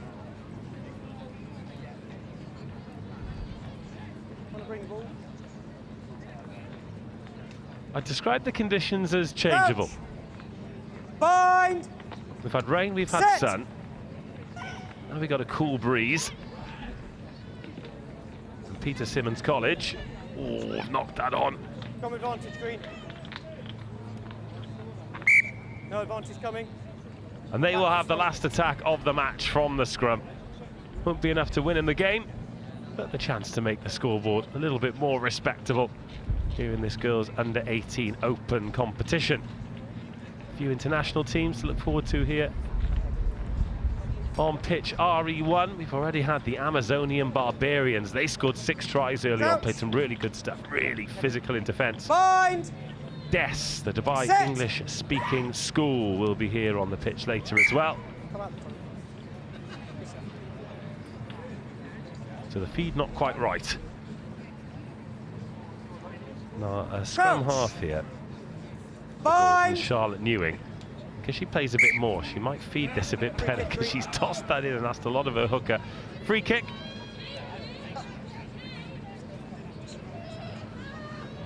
bring the ball. I describe the conditions as changeable. Crouch. Bind. We've had rain, we've had Set. sun. Now we've got a cool breeze. And Peter Symonds College. Oh, knocked that on. Come advantage, Green. No advantage coming. And they will have the last attack of the match from the scrum. Won't be enough to win in the game, but the chance to make the scoreboard a little bit more respectable here in this girls under 18 open competition. A few international teams to look forward to here. On pitch RE1, we've already had the Amazonian Barbarians. They scored 6 tries early on, played some really good stuff, really physical in defence. Bind. Des, the Dubai Set. English-speaking school, will be here on the pitch later as well. Come out. So the feed not quite right. Now a scrum Crouch. half here. Bind. Charlotte Newing, because she plays a bit more, she might feed this a bit better, because she's tossed that in and asked a lot of her hooker. Free kick.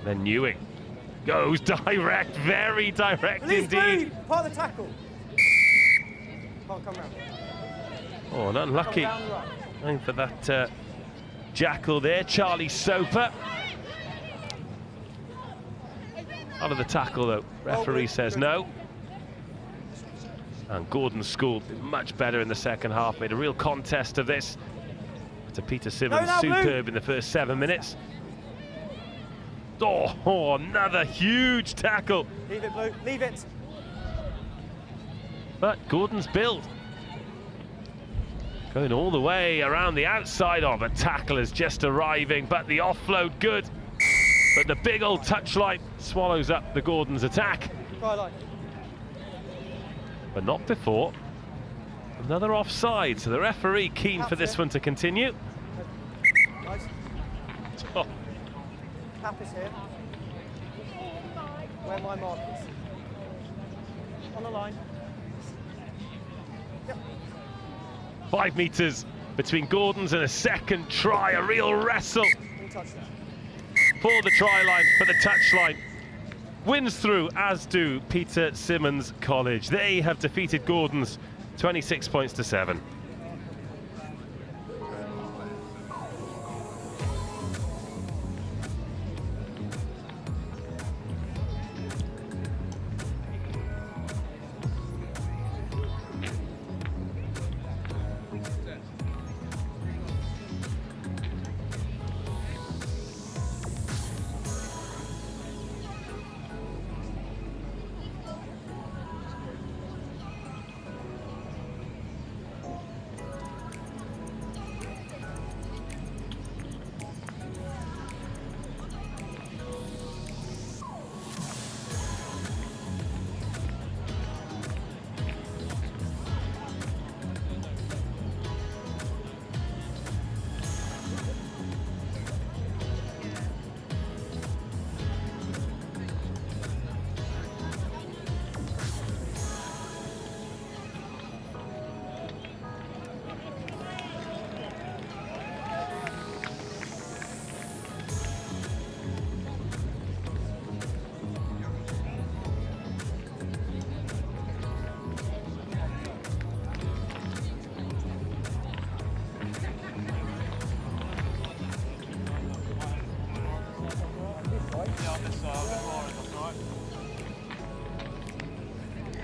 Then Newing goes direct, very direct Release indeed. Green. Part of the tackle. Can't come round. Oh, and unlucky. Come down right. Going for that jackal there, Charlie Soper. Out of the tackle though, referee says no. And Gordon's school did much better in the second half, made a real contest of this. To Peter Symonds, now, superb Blue. in the first 7 minutes. Oh, another huge tackle. Leave it, Blue. Leave it. But Gordon's build. Going all the way around the outside of a tackle is just arriving, but the offload good. But the big old touchline swallows up the Gordon's attack. Try line. But not before. Another offside, so the referee keen for this one to continue. Nice. Oh, Tap is here. Where my mark is. On the line. Yep. 5 metres between Gordon's and a second try, a real wrestle In touch there. for the try line, for the touch line. Wins through, as do Peter Symonds College. They have defeated Gordon's 26 points to 7.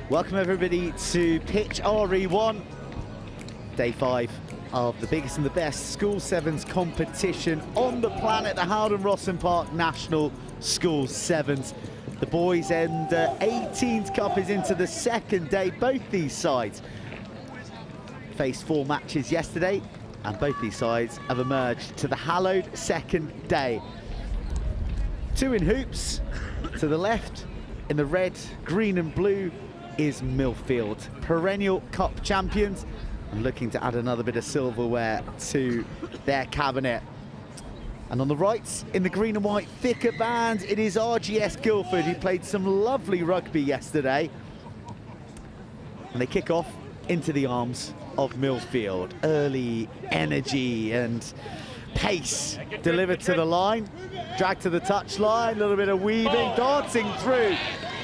Welcome everybody to pitch RE1, day 5 of the biggest and the best School Sevens competition on the planet, the Rosslyn Park National School Sevens. The boys and 18s Cup is into the second day. Both these sides faced 4 matches yesterday, and both these sides have emerged to the hallowed second day. 2 in hoops. To the left, in the red, green and blue, is Millfield, perennial cup champions, and looking to add another bit of silverware to their cabinet. And on the right, in the green and white thicker band, it is RGS Guildford, who played some lovely rugby yesterday. And they kick off into the arms of Millfield. Early energy and pace delivered to the line, dragged to the touchline, a little bit of weaving, dancing through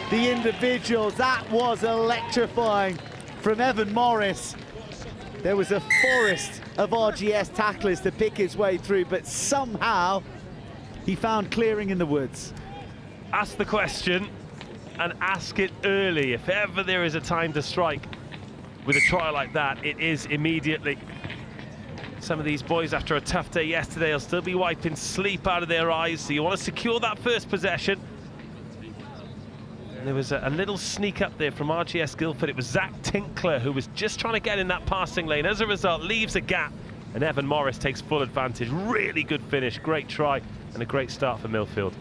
the individuals. That was electrifying from Evan Morris. There was a forest of RGS tacklers to pick his way through, but somehow he found clearing in the woods. Ask the question and ask it early. If ever there is a time to strike with a try like that, it is immediately. Some of these boys, after a tough day yesterday, will still be wiping sleep out of their eyes, so you want to secure that first possession. And there was a little sneak up there from RGS Guildford. It was Zach Tinkler who was just trying to get in that passing lane. As a result, leaves a gap, and Evan Morris takes full advantage. Really good finish, great try, and a great start for Millfield.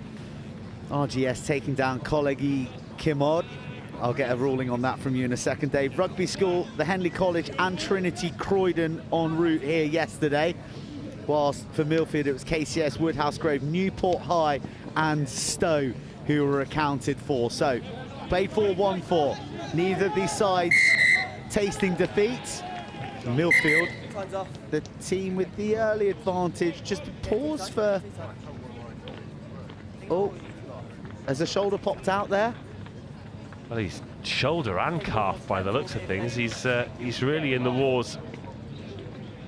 Well, he's shoulder and calf by the looks of things. He's really in the wars.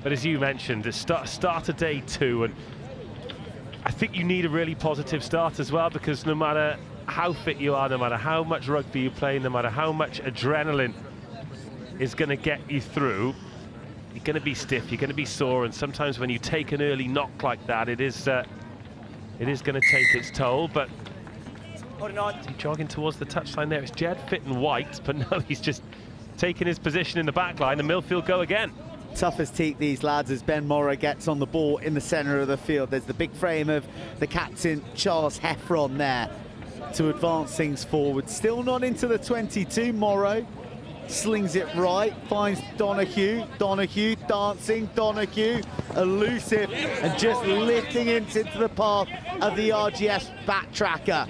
But as you mentioned, the start of day 2, and I think you need a really positive start as well, because no matter how fit you are, no matter how much rugby you play, no matter how much adrenaline is going to get you through, you're going to be stiff, you're going to be sore, and sometimes when you take an early knock like that, it is going to take its toll. But is he jogging towards the touchline there? It's Jed Fitton White, but no, he's just taking his position in the back line, and Millfield go again. Tough as teeth, these lads, as Ben Morrow gets on the ball in the centre of the field. There's the big frame of the captain, Charles Heffron, there to advance things forward. Still not into the 22, Morrow slings it right, finds Donahue, dancing, Donahue, elusive, and just lifting into the path of the RGS backtracker.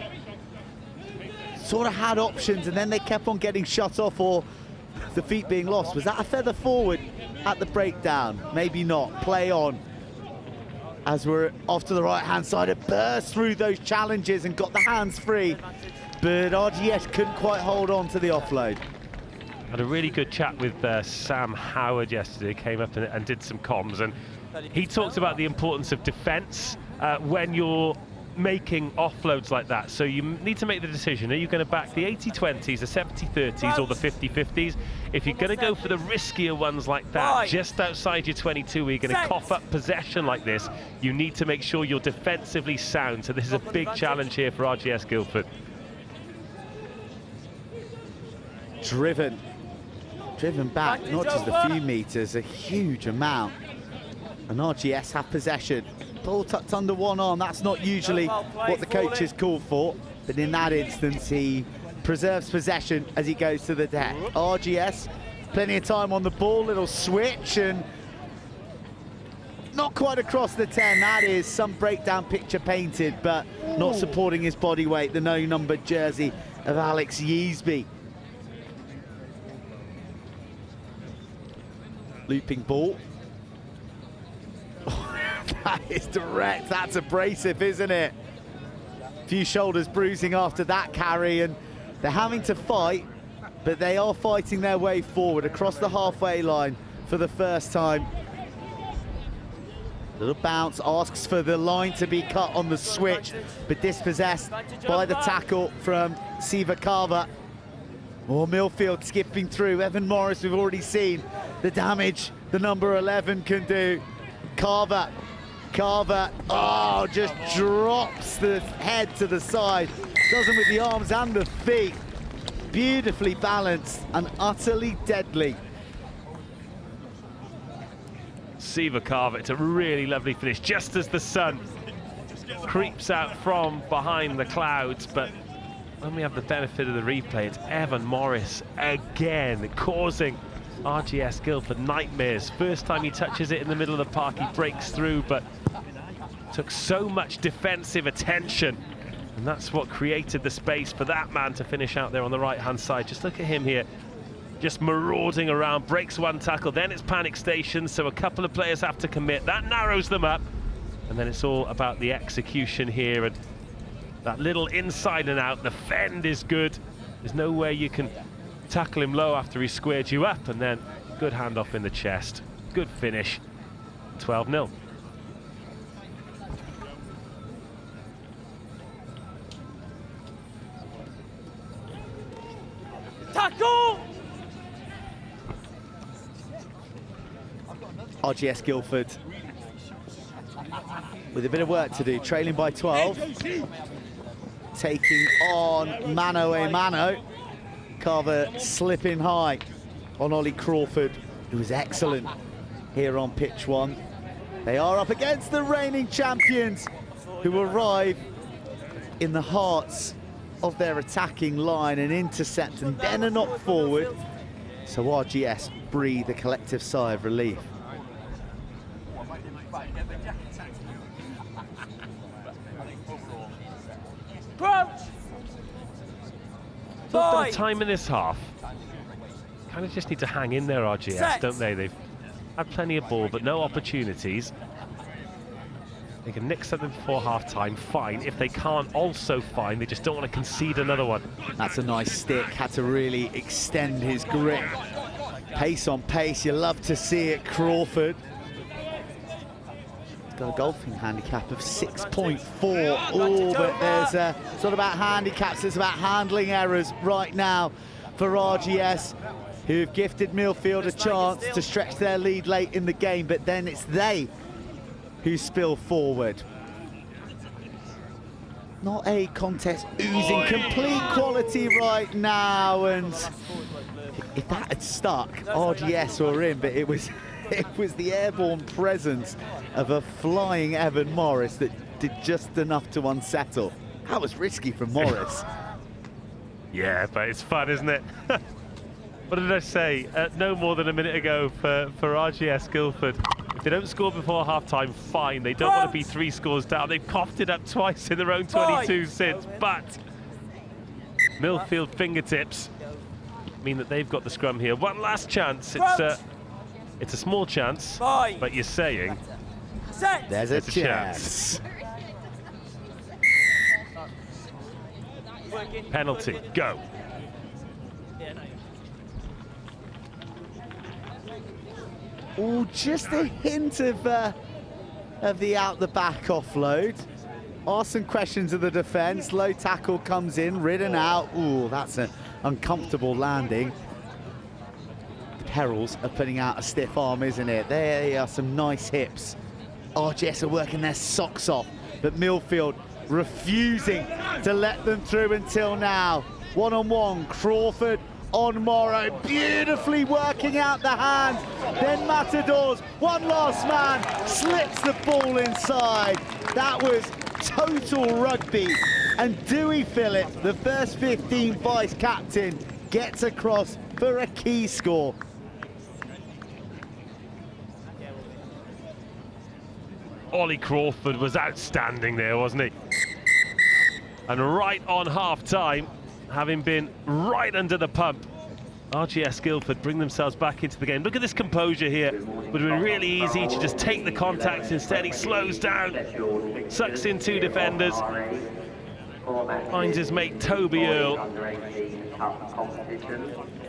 Sort of had options, and then they kept on getting shut off or the feet being lost. Was that a feather forward at the breakdown? Maybe not. Play on. As we're off to the right-hand side, it burst through those challenges and got the hands free, but RGS couldn't quite hold on to the offload. Had a really good chat with Sam Howard yesterday, came up and did some comms, and he talked about the importance of defence when you're making offloads like that. So you need to make the decision, are you going to back the 80-20s, the 70-30s or the 50-50s? If you're going to go for the riskier ones like that, just outside your 22, where you're going to cough up possession like this, you need to make sure you're defensively sound. So this is a big challenge here for RGS Guildford. Driven back, not just a few metres, a huge amount. And RGS have possession. Ball tucked under one arm, that's not usually what the coaches call for, but in that instance he preserves possession as he goes to the deck. RGS, plenty of time on the ball, little switch, and not quite across the 10. That is some breakdown picture painted, but not supporting his body weight, the no-numbered jersey of Alex Yeasby. Looping ball. That is direct, that's abrasive, isn't it? A few shoulders bruising after that carry, and they're having to fight, but they are fighting their way forward across the halfway line for the first time. Little bounce, asks for the line to be cut on the switch, but dispossessed by the tackle from Siva Carver. Or Millfield skipping through. Evan Morris, we've already seen the damage the number 11 can do. Carver, oh, just drops the head to the side. Doesn't with the arms and the feet. Beautifully balanced and utterly deadly. Siva Carver, it's a really lovely finish, just as the sun creeps out from behind the clouds, but when we have the benefit of the replay, it's Evan Morris again, causing RGS Guildford nightmares. First time he touches it in the middle of the park, he breaks through, but took so much defensive attention, and that's what created the space for that man to finish out there on the right-hand side. Just look at him here, just marauding around, breaks one tackle, then it's panic station, so a couple of players have to commit. That narrows them up, And then it's all about the execution here, and that little inside and out. The fend is good. There's no way you can tackle him low after he squared you up, and then good handoff in the chest. Good finish. 12-0. Tackle! RGS Guildford with a bit of work to do, trailing by 12. Taking on mano a mano. Carver slipping high on Ollie Crawford, who was excellent here on pitch 1. They are up against the reigning champions, who arrive in the hearts of their attacking line, and intercept and then a knock forward. So RGS breathe a collective sigh of relief. Crouch! Not got time in this half. Kind of just need to hang in there, RGS, Set. don't they? They've had plenty of ball, but no opportunities. They can nick something before half-time, fine. If they can't, also fine. They just don't want to concede another one. That's a nice stick, had to really extend his grip. Pace on pace, you love to see it, Crawford. He's got a golfing handicap of 6.4. Oh, but there's it's not about handicaps, it's about handling errors right now for RGS, who've gifted Millfield a chance to stretch their lead late in the game, but then it's they who spill forward. Not a contest oozing complete quality right now, and if that had stuck, RGS were in, but it was the airborne presence of a flying Evan Morris that did just enough to unsettle. That was risky from Morris. Yeah, but it's fun, isn't it? What did I say? No more than a minute ago for RGS Guildford. If they don't score before half-time, fine. They don't want to be 3 scores down. They've coughed it up twice in their own 22 since, but Millfield fingertips mean that they've got the scrum here. One last chance. It's a small chance, but you're saying There's a chance. Penalty, go. Oh, just a hint of the out-the-back offload. Ask some questions of the defence. Low tackle comes in, ridden out. Ooh, that's an uncomfortable landing. The perils of putting out a stiff arm, isn't it? There are some nice hips. RGS are working their socks off, but Millfield refusing to let them through until now. One-on-one, Crawford on Morrow, beautifully working out the hands. Then Matadors, one last man, slips the ball inside. That was total rugby. And Dewey Phillip, the first 15 vice captain, gets across for a key score. Ollie Crawford was outstanding there, wasn't he? And right on half-time, having been right under the pump, RGS Guildford bring themselves back into the game. Look at this composure here. Would have been really easy to just take the contacts. Instead, he slows down, sucks in 2 defenders, finds his mate Toby Earl,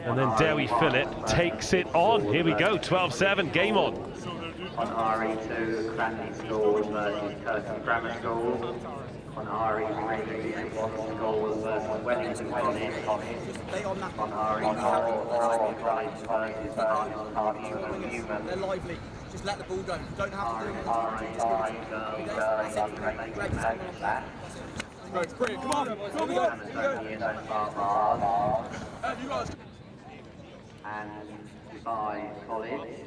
and then Dewey Phillip takes it on. Here we go, 12-7, game on. On RE2, Cranleigh School versus Curtin Grammar School. On RE3, Watson School versus Wellington College. On RE4, College versus Cardiff Newman. They're lively. Just let the ball go. You don't have to do it. RE5, Come on. and Dubai College.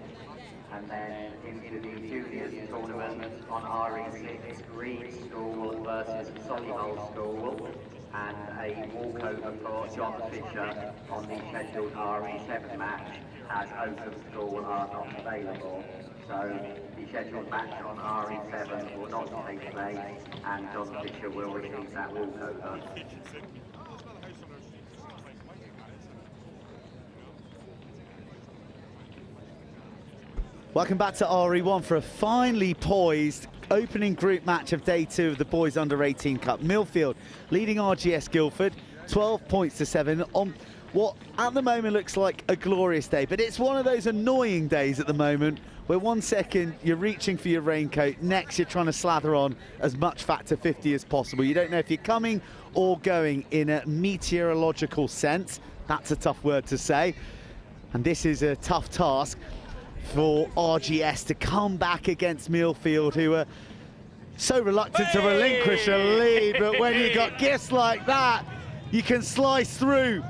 And then into the juniors tournament on RE6, Green School versus Solihull School, and a walkover for John Fisher on the scheduled RE7 match, as Oakham School are not available. So the scheduled match on RE7 will not take place, and John Fisher will receive that walkover. Welcome back to RE1 for a finely poised, opening group match of day 2 of the Boys Under-18 Cup. Millfield leading RGS Guildford 12 points to 7 on what at the moment looks like a glorious day, but it's one of those annoying days at the moment where 1 second you're reaching for your raincoat, next you're trying to slather on as much Factor 50 as possible. You don't know if you're coming or going in a meteorological sense. That's a tough word to say, and this is a tough task for RGS to come back against Millfield, who are so reluctant to relinquish a lead, but when you got gifts like that, you can slice through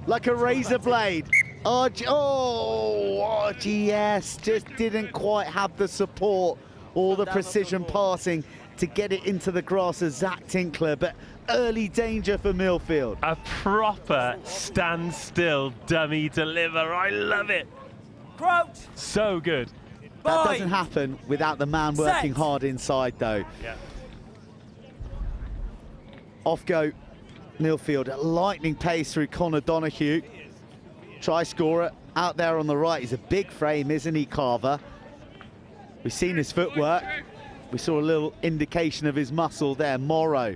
like a razor blade. RGS just didn't quite have the support or the precision passing to get it into the grass of Zach Tinkler, but early danger for Millfield. A proper standstill dummy deliver. I love it. Crouch. So good. That doesn't happen without the man working hard inside, though. Yeah. Off go Millfield at lightning pace through Connor Donoghue. Try scorer out there on the right. He's a big frame, isn't he, Carver? We've seen his footwork. We saw a little indication of his muscle there. Morrow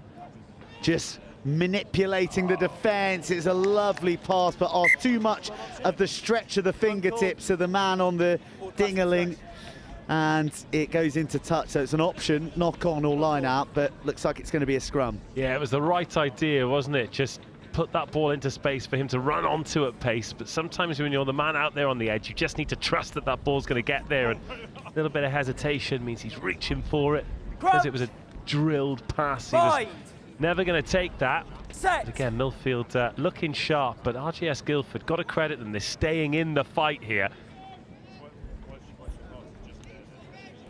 just manipulating the defence. It's a lovely pass, but too much of the stretch of the fingertips of the man on the ding-a-ling, and it goes into touch. So it's an option, knock on or line out, but looks like it's going to be a scrum. Yeah, it was the right idea, wasn't it? Just put that ball into space for him to run onto at pace, but sometimes when you're the man out there on the edge, you just need to trust that that ball's going to get there, and a little bit of hesitation means he's reaching for it because it was a drilled pass. He was never going to take that. But again, Millfield looking sharp, but RGS Guildford, got to credit them, they're staying in the fight here.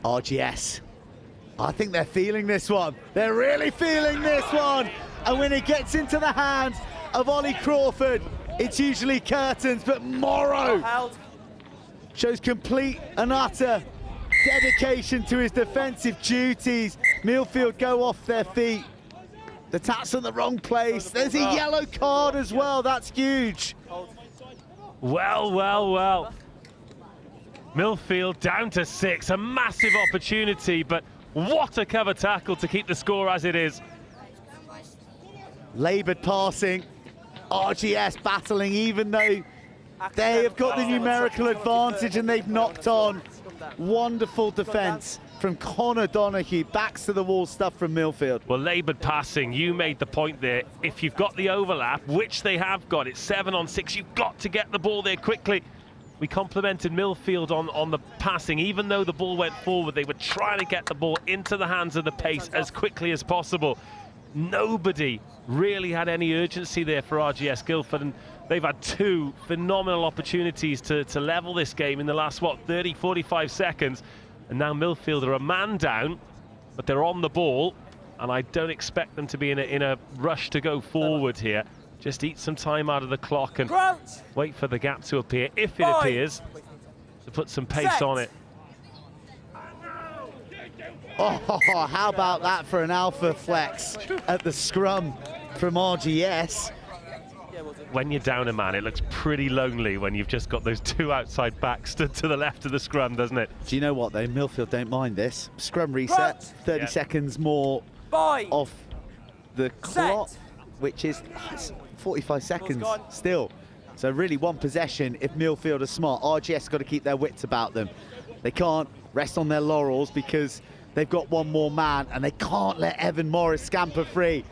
RGS, I think they're feeling this one. They're really feeling this one. And when it gets into the hands of Ollie Crawford, it's usually curtains, but Morrow shows complete and utter dedication to his defensive duties. Millfield go off their feet. The tap's in the wrong place. There's a yellow card as well. That's huge. Well. Millfield down to 6. A massive opportunity, but what a cover tackle to keep the score as it is. Laboured passing. RGS battling, even though they have got the numerical advantage and they've knocked on. Wonderful defence from Connor Donoghue. Backs to the wall stuff from Millfield. Well, laboured passing, you made the point there. If you've got the overlap, which they have got, it's 7 on 6, you've got to get the ball there quickly. We complimented Millfield on the passing. Even though the ball went forward, they were trying to get the ball into the hands of the pace as quickly as possible. Nobody really had any urgency there for RGS Guildford, and they've had 2 phenomenal opportunities to level this game in the last, 30, 45 seconds. And now Millfield are a man down, but they're on the ball, and I don't expect them to be in a rush to go forward here. Just eat some time out of the clock and wait for the gap to appear, if it appears, to put some pace on it. Oh, how about that for an alpha flex at the scrum from RGS? When you're down a man, it looks pretty lonely when you've just got those 2 outside backs stood to the left of the scrum, doesn't it? Do you know what, though? Millfield don't mind this. Scrum reset, 30 seconds more off the clock, which is 45 seconds still. So really one possession if Millfield are smart. RGS got to keep their wits about them. They can't rest on their laurels because they've got one more man, and they can't let Evan Morris scamper free.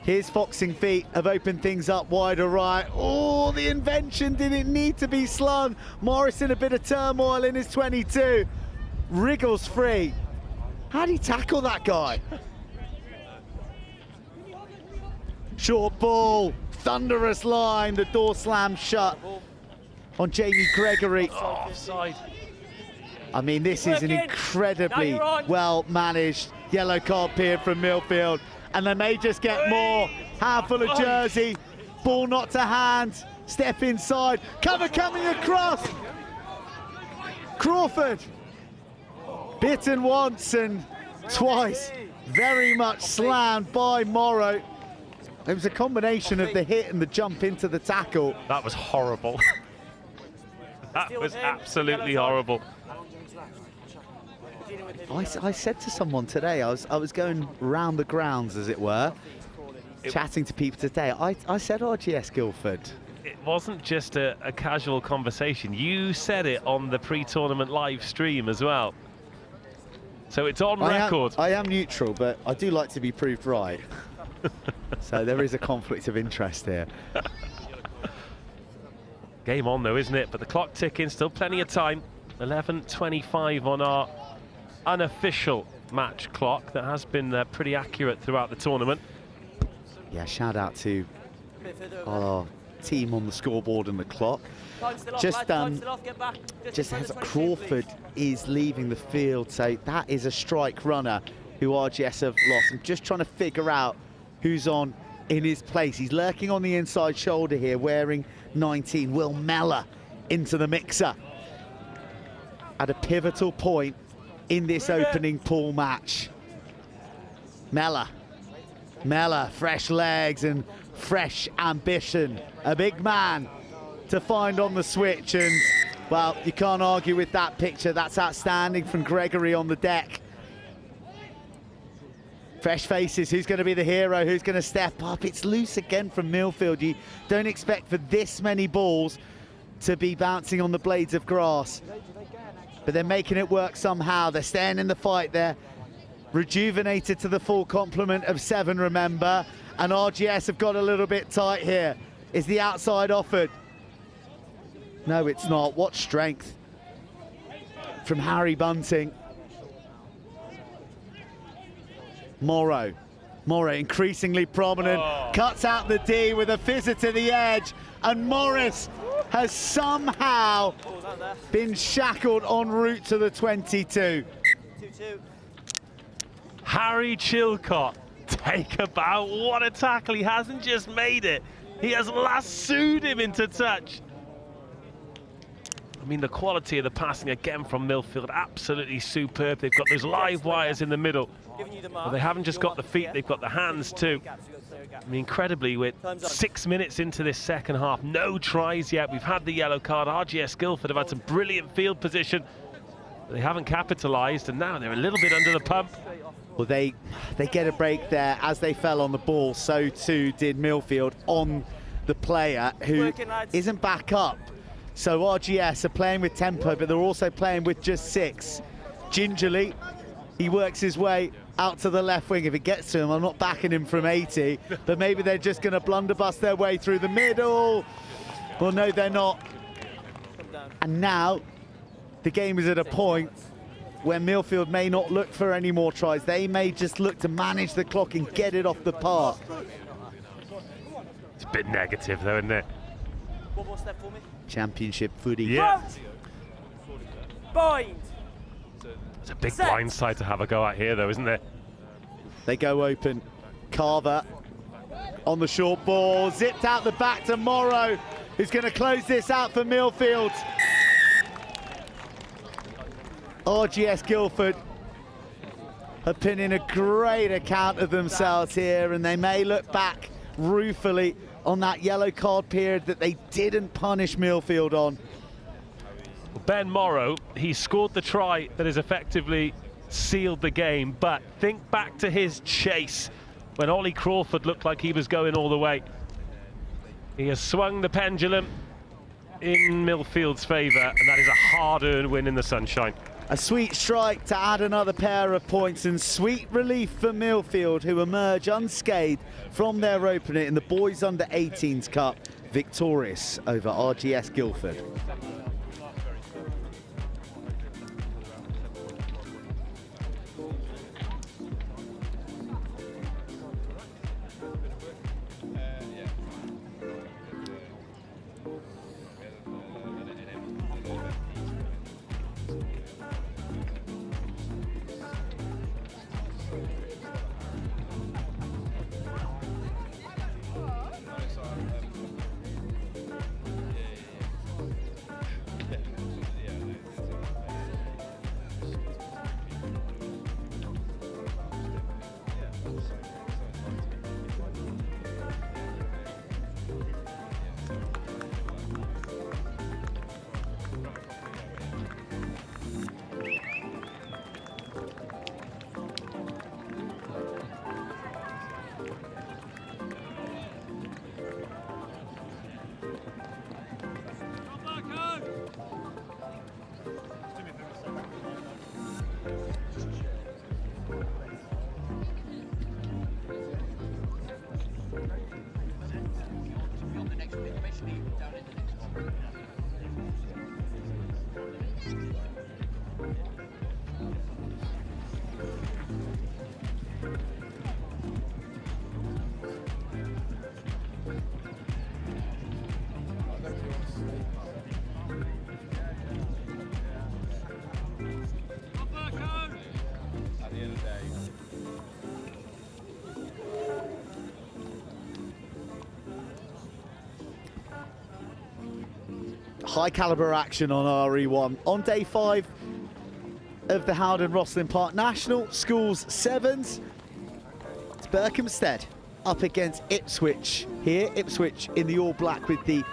His foxing feet have opened things up wider right. Oh, the invention didn't need to be slung. Morris in a bit of turmoil in his 22. Wriggles free. How did he tackle that guy? Short ball, thunderous line, the door slammed shut on Jamie Gregory. Offside. I mean, this is an incredibly well-managed yellow card period from Millfield, and they may just get more. Handful of jersey, ball not to hand, step inside, cover coming across. Crawford, bitten once and twice, very much slammed by Morrow. It was a combination of the hit and the jump into the tackle. That was horrible. That was absolutely horrible. I said to someone today, I was going round the grounds, as it were, chatting to people today. I said RGS Guildford. It wasn't just a casual conversation. You said it on the pre-tournament live stream as well. So it's on record. I am neutral, but I do like to be proved right. So there is a conflict of interest here. Game on though, isn't it? But the clock ticking, still plenty of time. 11:25 on our unofficial match clock that has been pretty accurate throughout the tournament. Yeah, shout out to our team on the scoreboard and the clock. Just as Crawford is leaving the field, so that is a strike runner who RGS have lost. I'm just trying to figure out who's on in his place. He's lurking on the inside shoulder here, wearing 19. Will Mellor into the mixer at a pivotal point in this opening pool match. Mellor, fresh legs and fresh ambition. A big man to find on the switch, and well, you can't argue with that picture. That's outstanding from Gregory on the deck. Fresh faces, who's going to be the hero, who's going to step up? It's loose again from Millfield. You don't expect for this many balls to be bouncing on the blades of grass, but they're making it work somehow. They're staying in the fight. They're rejuvenated to the full complement of 7, remember, and RGS have got a little bit tight here. Is the outside offered? No, it's not. What strength from Harry Bunting. Morrow increasingly prominent, cuts out the D with a fizzer to the edge, and Morris has somehow been shackled en route to the 22. 2-2. Harry Chilcott, take a bow. What a tackle. He hasn't just made it, he has lassoed him into touch. I mean, the quality of the passing again from Millfield, absolutely superb. They've got those live wires in the middle. But they haven't just got the feet, they've got the hands too. I mean, incredibly, we're 6 minutes into this second half, no tries yet. We've had the yellow card. RGS Guildford have had some brilliant field position. But they haven't capitalised, and now they're a little bit under the pump. Well, they get a break there as they fell on the ball. So too did Millfield on the player who isn't back up. So RGS are playing with tempo, but they're also playing with just 6. Gingerly, he works his way out to the left wing. If it gets to him, I'm not backing him from 80, but maybe they're just going to blunderbuss their way through the middle. Well, no, they're not. And now the game is at a point where Millfield may not look for any more tries. They may just look to manage the clock and get it off the park. It's a bit negative though, isn't it? One more step for me. Championship footy. Yeah. Bind. It's a big blind side to have a go at here though, isn't it? They go open. Carver on the short ball, zipped out the back to Morrow, who's going to close this out for Millfield. RGS Guildford have put in a great account of themselves here, and they may look back ruefully on that yellow card period that they didn't punish Millfield on. Ben Morrow, he scored the try that has effectively sealed the game, but think back to his chase when Ollie Crawford looked like he was going all the way. He has swung the pendulum in Millfield's favour, and that is a hard-earned win in the sunshine. A sweet strike to add another pair of points, and sweet relief for Millfield, who emerge unscathed from their opener in the Boys Under 18s Cup, victorious over RGS Guildford. high caliber action on RE1. On day 5 of the Howden Rosslyn Park National, Schools 7s. It's Berkhamsted up against Ipswich here. Ipswich in the all black with the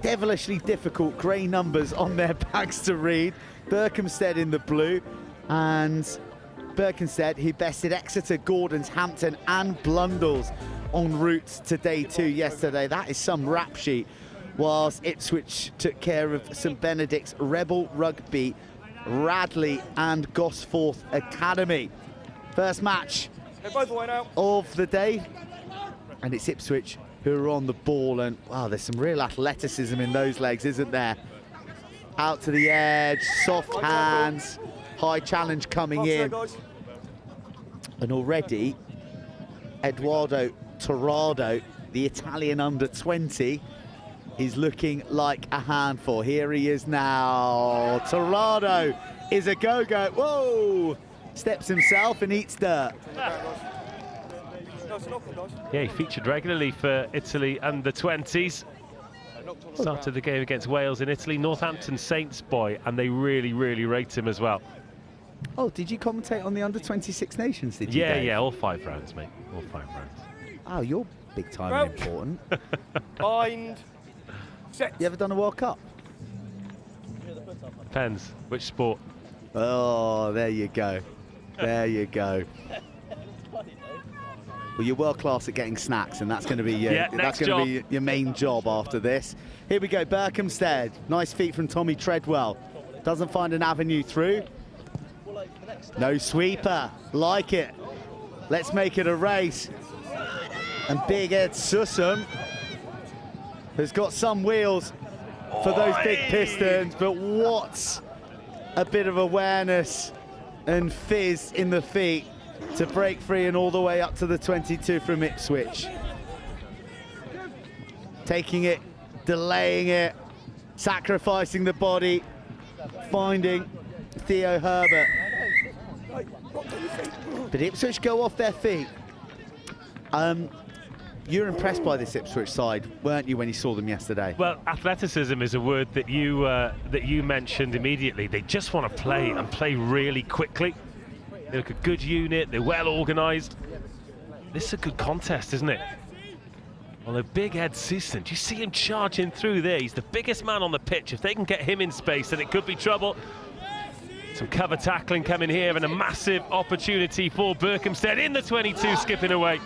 devilishly difficult grey numbers on their bags to read. Berkhamsted in the blue, and Berkhamsted who bested Exeter, Gordons, Hampton and Blundell's en route to day 2 yesterday. That is some rap sheet, whilst Ipswich took care of St Benedict's, Rebel Rugby, Radley and Gosforth Academy. First match of the day, and it's Ipswich who are on the ball, and wow, there's some real athleticism in those legs, isn't there? Out to the edge, soft hands, high challenge coming in. And already, Eduardo Torrado, the Italian under-20, is looking like a handful. Here he is now. Torrado is a go-go. Whoa! Steps himself and eats dirt. Yeah, he featured regularly for Italy under 20s. Started the game against Wales in Italy, Northampton Saints boy, and they really, really rate him as well. Oh, did you commentate on the under 26 nations, did you, Yeah, Dave? yeah, all 5 rounds, mate. All 5 rounds. Oh, you're big time and important. Bind. Set. You ever done a World Cup? Depends which sport. Oh, there you go. There you go. Well, you're world class at getting snacks, and that's going to be your main job after this. Here we go, Berkhamsted. Nice feet from Tommy Treadwell. Doesn't find an avenue through. No sweeper. Like it. Let's make it a race. And Big Ed Sussum has got some wheels for those big pistons, but what's a bit of awareness and fizz in the feet to break free and all the way up to the 22 from Ipswich. Taking it, delaying it, sacrificing the body, finding Theo Herbert. But Ipswich go off their feet. You were impressed by this Ipswich side, weren't you, when you saw them yesterday? Well, athleticism is a word that you mentioned immediately. They just want to play and play really quickly. They look a good unit, they're well organised. This is a good contest, isn't it? Although Big Ed Susan, do you see him charging through there? He's the biggest man on the pitch. If they can get him in space, then it could be trouble. Some cover tackling coming here, and a massive opportunity for Berkhamsted in the 22, skipping away.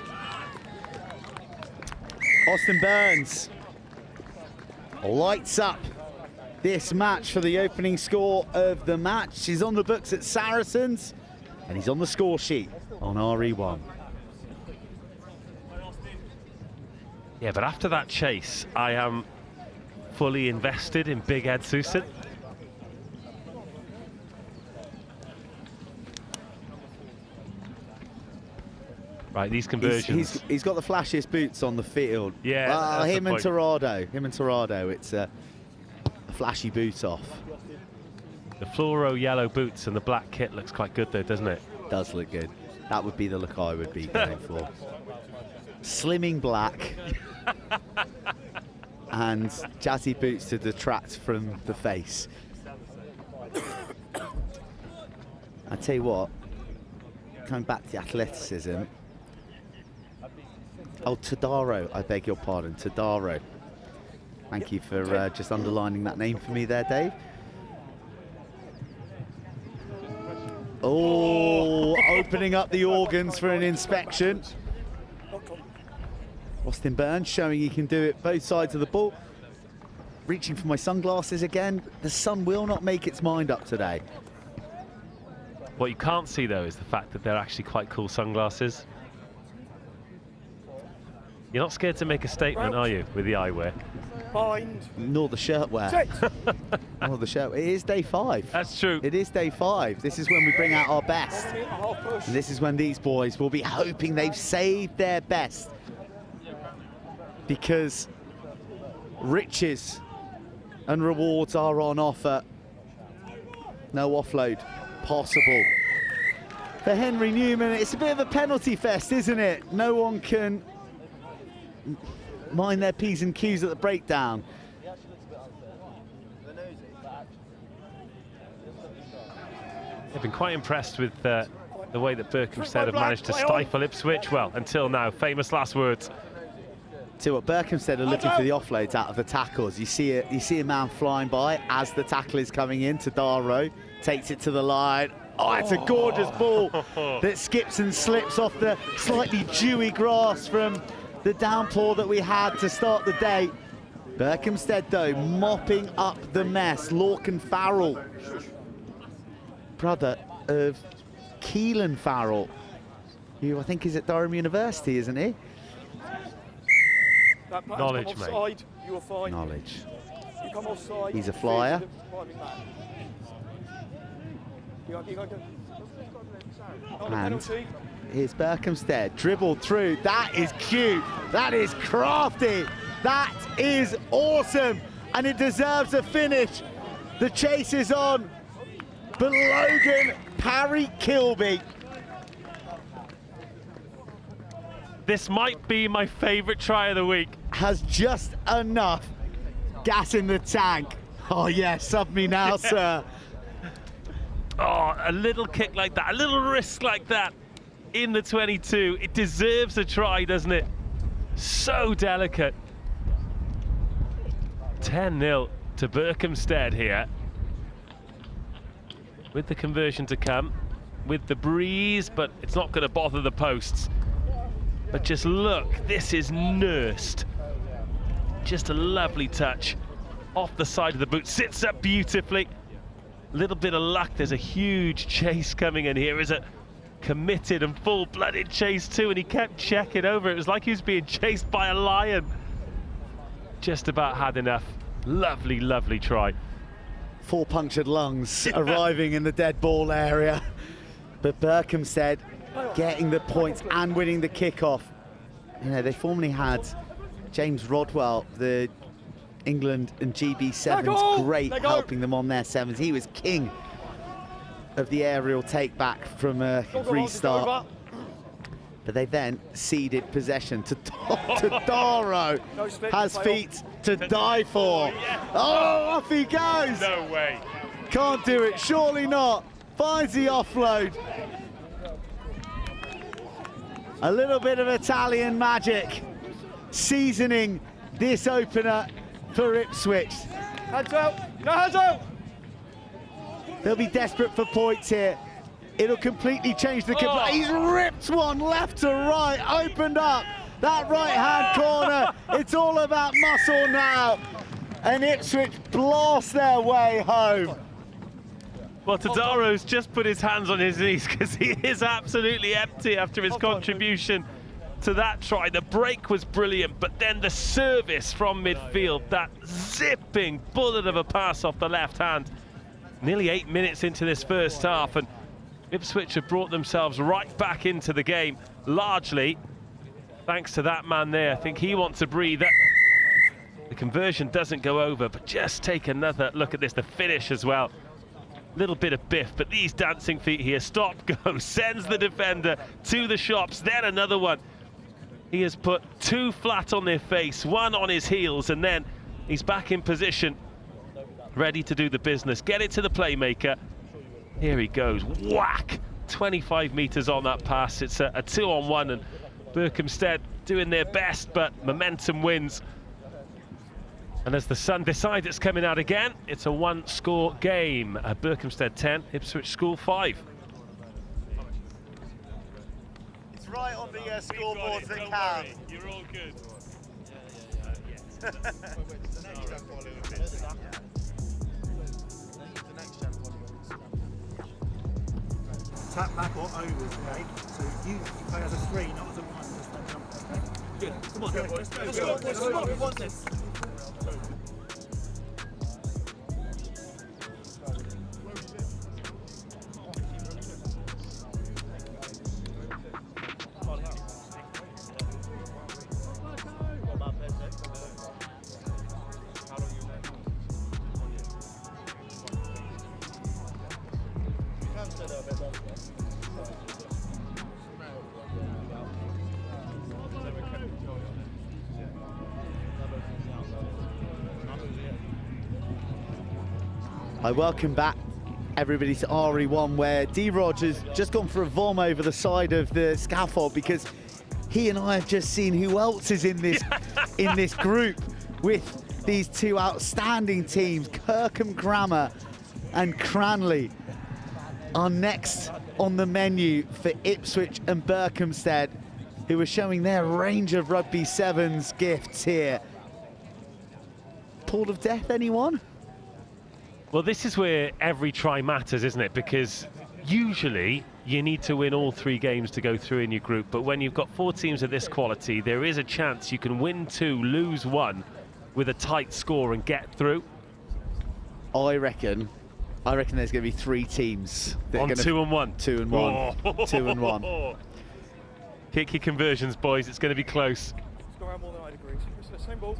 Austin Burns lights up this match for the opening score of the match. He's on the books at Saracens, and he's on the score sheet on RE1. Yeah, but after that chase, I am fully invested in Big Ed Susan. Right, these conversions. He's got the flashiest boots on the field. Yeah, him and Torrado. It's a flashy boot off. The fluoro yellow boots and the black kit looks quite good though, doesn't it? Does look good. That would be the look I would be going for. Slimming black and jazzy boots to detract from the face. I tell you what, coming back to the athleticism. Oh, Tadaro, I beg your pardon, Tadaro. Thank you for just underlining that name for me there, Dave. Oh, opening up the organs for an inspection. Austin Burns showing he can do it both sides of the ball. Reaching for my sunglasses again. The sun will not make its mind up today. What you can't see though is the fact that they're actually quite cool sunglasses. You're not scared to make a statement, are you, with the eyewear? Bind. Nor the shirt wear. Nor the shirt. It is day 5. That's true. It is day 5. This is when we bring out our best. And this is when these boys will be hoping they've saved their best. Because riches and rewards are on offer. No offload possible. For Henry Newman, it's a bit of a penalty fest, isn't it? No one can mind their P's and Q's at the breakdown. I've been quite impressed with the way that Berkhamsted have managed to stifle Ipswich. Well, until now, famous last words. See what Berkhamsted are looking for the offloads out of the tackles. You see a man flying by as the tackle is coming in. Tadaro takes it to the line. Oh, it's a gorgeous ball that skips and slips off the slightly dewy grass from the downpour that we had to start the day. Berkhamsted, though, mopping up the mess. Lorcan Farrell, brother of Keelan Farrell, who I think is at Durham University, isn't he? Knowledge, mate. You are fine. Knowledge. You come offside. He's a flyer. And here's Berkhamsted, dribbled through. That is cute. That is crafty. That is awesome. And it deserves a finish. The chase is on. But Logan Parry Kilby. This might be my favourite try of the week. Has just enough gas in the tank. Oh yeah, sub me now, sir. Oh, a little kick like that, a little risk like that in the 22. It deserves a try, doesn't it? So delicate. 10-0 to Berkhamsted here. With the conversion to come, with the breeze, but it's not going to bother the posts. But just look, this is nursed. Just a lovely touch off the side of the boot, sits up beautifully. Little bit of luck, there's a huge chase coming in here. Is a committed and full-blooded chase too, and he kept checking over. It was like he was being chased by a lion. Just about had enough. Lovely, lovely try. 4 punctured lungs arriving in the dead ball area. But Berkhamsted getting the points and winning the kickoff. You know, they formerly had James Rodwell, the England and GB Sevens, great helping them on their sevens. He was king of the aerial take back from a restart. But they then ceded possession to Tadaro. Has feet to die for. Oh, off he goes. No way. Can't do it, surely not. Finds the offload. A little bit of Italian magic seasoning this opener for Ipswich. Hands out! No, hands out! They'll be desperate for points here. It'll completely change the... He's ripped one left to right, opened up that right-hand corner. It's all about muscle now. And Ipswich blast their way home. Well, Tadaro's just put his hands on his knees because he is absolutely empty after his contribution to that try. The break was brilliant, but then the service from midfield, that zipping bullet of a pass off the left hand. Nearly 8 minutes into this first half, and Ipswich have brought themselves right back into the game, largely thanks to that man there. I think he wants to breathe. The conversion doesn't go over, but just take another look at this, the finish as well. Little bit of biff, but these dancing feet here, stop, go, sends the defender to the shops, then another one. He has put 2 flat on their face, 1 on his heels, and then he's back in position, ready to do the business. Get it to the playmaker. Here he goes, whack! 25 metres on that pass. It's a 2-on-1, and Berkhamsted doing their best, but momentum wins. And as the sun decides it's coming out again, it's a 1-score game. Berkhamsted 10, Ipswich School 5. It's right on the scoreboards that count. You're all good. Tap back or overs, okay? So you play as a 3, not as a 1. Just don't jump, okay? Good. Come on, boys. Let's go, boys. Come on, we want this. I welcome back everybody to RE1, where D-Rog has just gone for a vom over the side of the scaffold, because he and I have just seen who else is in this group with these two outstanding teams. Kirkham Grammar and Cranleigh are next on the menu for Ipswich and Berkhamsted, who are showing their range of Rugby Sevens gifts here. Pool of death, anyone? Well, this is where every try matters, isn't it? Because usually you need to win all 3 games to go through in your group, but when you've got 4 teams of this quality, there is a chance you can win 2, lose 1 with a tight score and get through. I reckon there's going to be 3 teams that on are going 2 and 1. 2 and 1. Oh. 2 and 1. Kick your conversions, boys. It's going to be close. It's gone around more than 90 degrees. Same ball.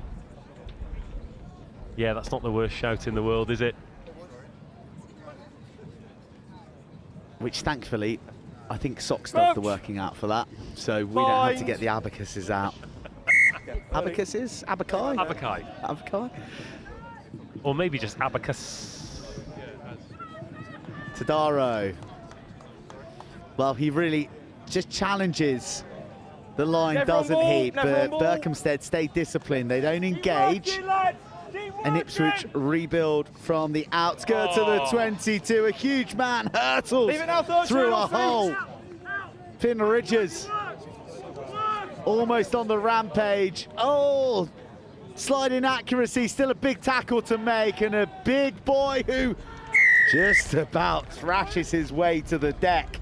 Yeah, that's not the worst shout in the world, is it? Which, thankfully, I think Socks does the working out for that, so we don't have to get the abacuses out. Abacuses? Abaci? Abaci. Abaci? Or maybe just abacus. Tadaro. Well, he really just challenges the line, doesn't he? But Berkhamsted stay disciplined. They don't engage. And Ipswich rebuild from the outskirts of the 22. A huge man hurtles through a hole. Finn Ridges almost on the rampage. Oh, sliding accuracy, still a big tackle to make, and a big boy who just about thrashes his way to the deck.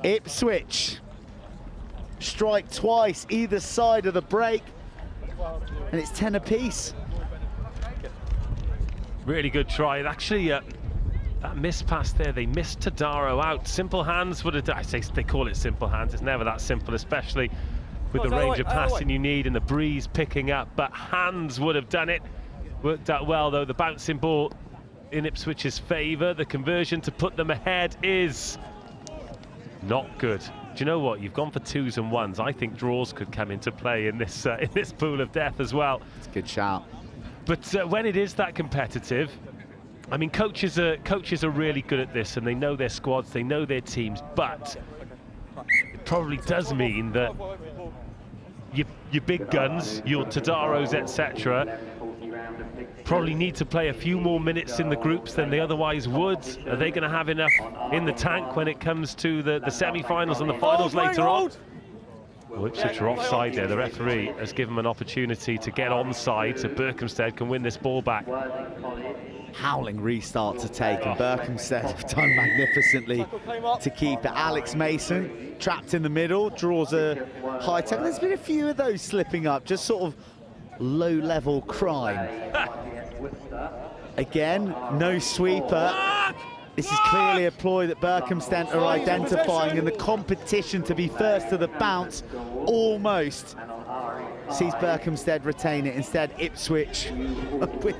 Ipswich strike twice either side of the break, and it's 10 apiece. Really good try. Actually, that missed pass there, they missed Tadaro out. Simple hands would have done. I say they call it simple hands. It's never that simple, especially with the range of passing you need and the breeze picking up. But hands would have done it. Worked out well, though. The bouncing ball in Ipswich's favour. The conversion to put them ahead is not good. Do you know what? You've gone for 2s and 1s. I think draws could come into play in this pool of death as well. It's a good shout. But when it is that competitive, I mean, coaches are really good at this, and they know their squads, they know their teams, but it probably does mean that your big guns, your Tadaros, etc., probably need to play a few more minutes in the groups than they otherwise would. Are they going to have enough in the tank when it comes to the semi-finals and the finals later on? Well, Ipswich are offside there. The referee has given them an opportunity to get onside, so Berkhamsted can win this ball back. Howling restart to take, and Berkhamsted have done magnificently to keep it. Alex Mason trapped in the middle, draws a high tackle. There's been a few of those slipping up, just sort of low-level crime. Again, no sweeper. This is clearly a ploy that Berkhamsted are identifying, and the competition to be first to the bounce almost sees Berkhamsted retain it. Instead, Ipswich, with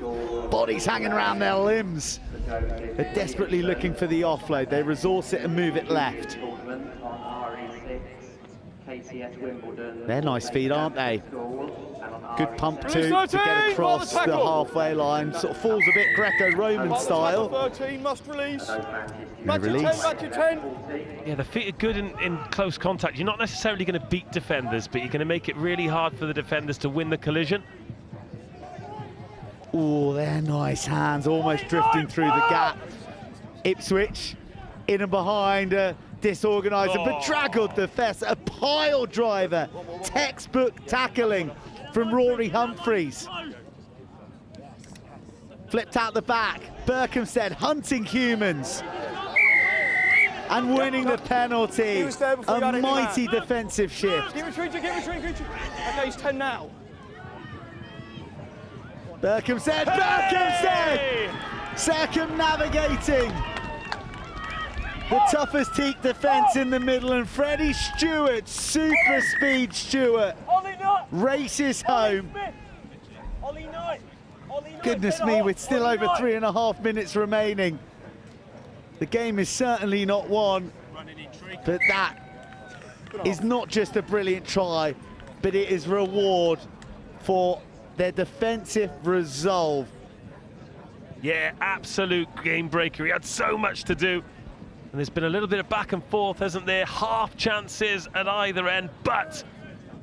bodies hanging around their limbs, they're desperately looking for the offload. They resource it and move it left. They're nice feet, aren't they? Good pump too, to get across the halfway line. Sort of falls a bit Greco-Roman style. 13 must release. No release. Back to 10. Yeah, the feet are good in close contact. You're not necessarily going to beat defenders, but you're going to make it really hard for the defenders to win the collision. Oh, they're nice hands, almost drifting through the gap. Ipswich in and behind, disorganised and bedraggled the fest. A pile driver, textbook tackling from Rory Humphreys. Flipped out the back. Berkhamsted hunting humans and winning the penalty. A mighty defensive shift. Keep retreating. Okay, he's 10 now. Berkhamsted, circumnavigating the toughest teak defence in the middle, and Freddie Stewart, super speed Stewart, races home. Goodness me, with still over 3.5 minutes remaining. The game is certainly not won, but that is not just a brilliant try, but it is reward for their defensive resolve. Yeah, absolute game breaker. He had so much to do. And there's been a little bit of back and forth, hasn't there? Half chances at either end. But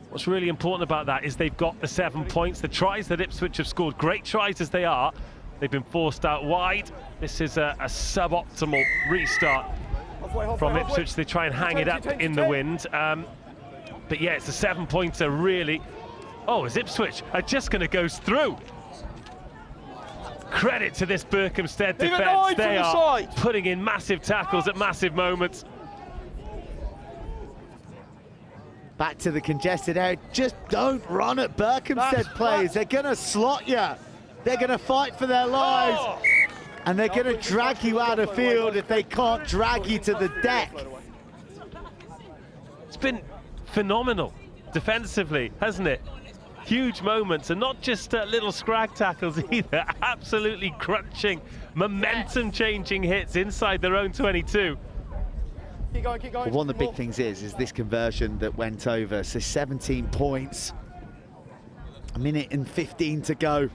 what's really important about that is they've got the 7 points. The tries that Ipswich have scored, great tries as they are, they've been forced out wide. This is a suboptimal restart from Ipswich. They try and hang it up in the wind. But yeah, it's a 7-pointer really. Oh, as Ipswich are just going to go through. Credit to this Berkhamsted defence. They are putting in massive tackles at massive moments. Back to the congested area. Just don't run at Berkhamsted players. They're going to slot you. They're going to fight for their lives. And they're going to drag you out of field if they can't drag you to the deck. It's been phenomenal defensively, hasn't it? Huge moments, and not just little scrag tackles either. Absolutely crunching, momentum-changing hits inside their own 22. Keep going, keep going. Well, one of the big things is this conversion that went over. So 17 points, 1:15 to go.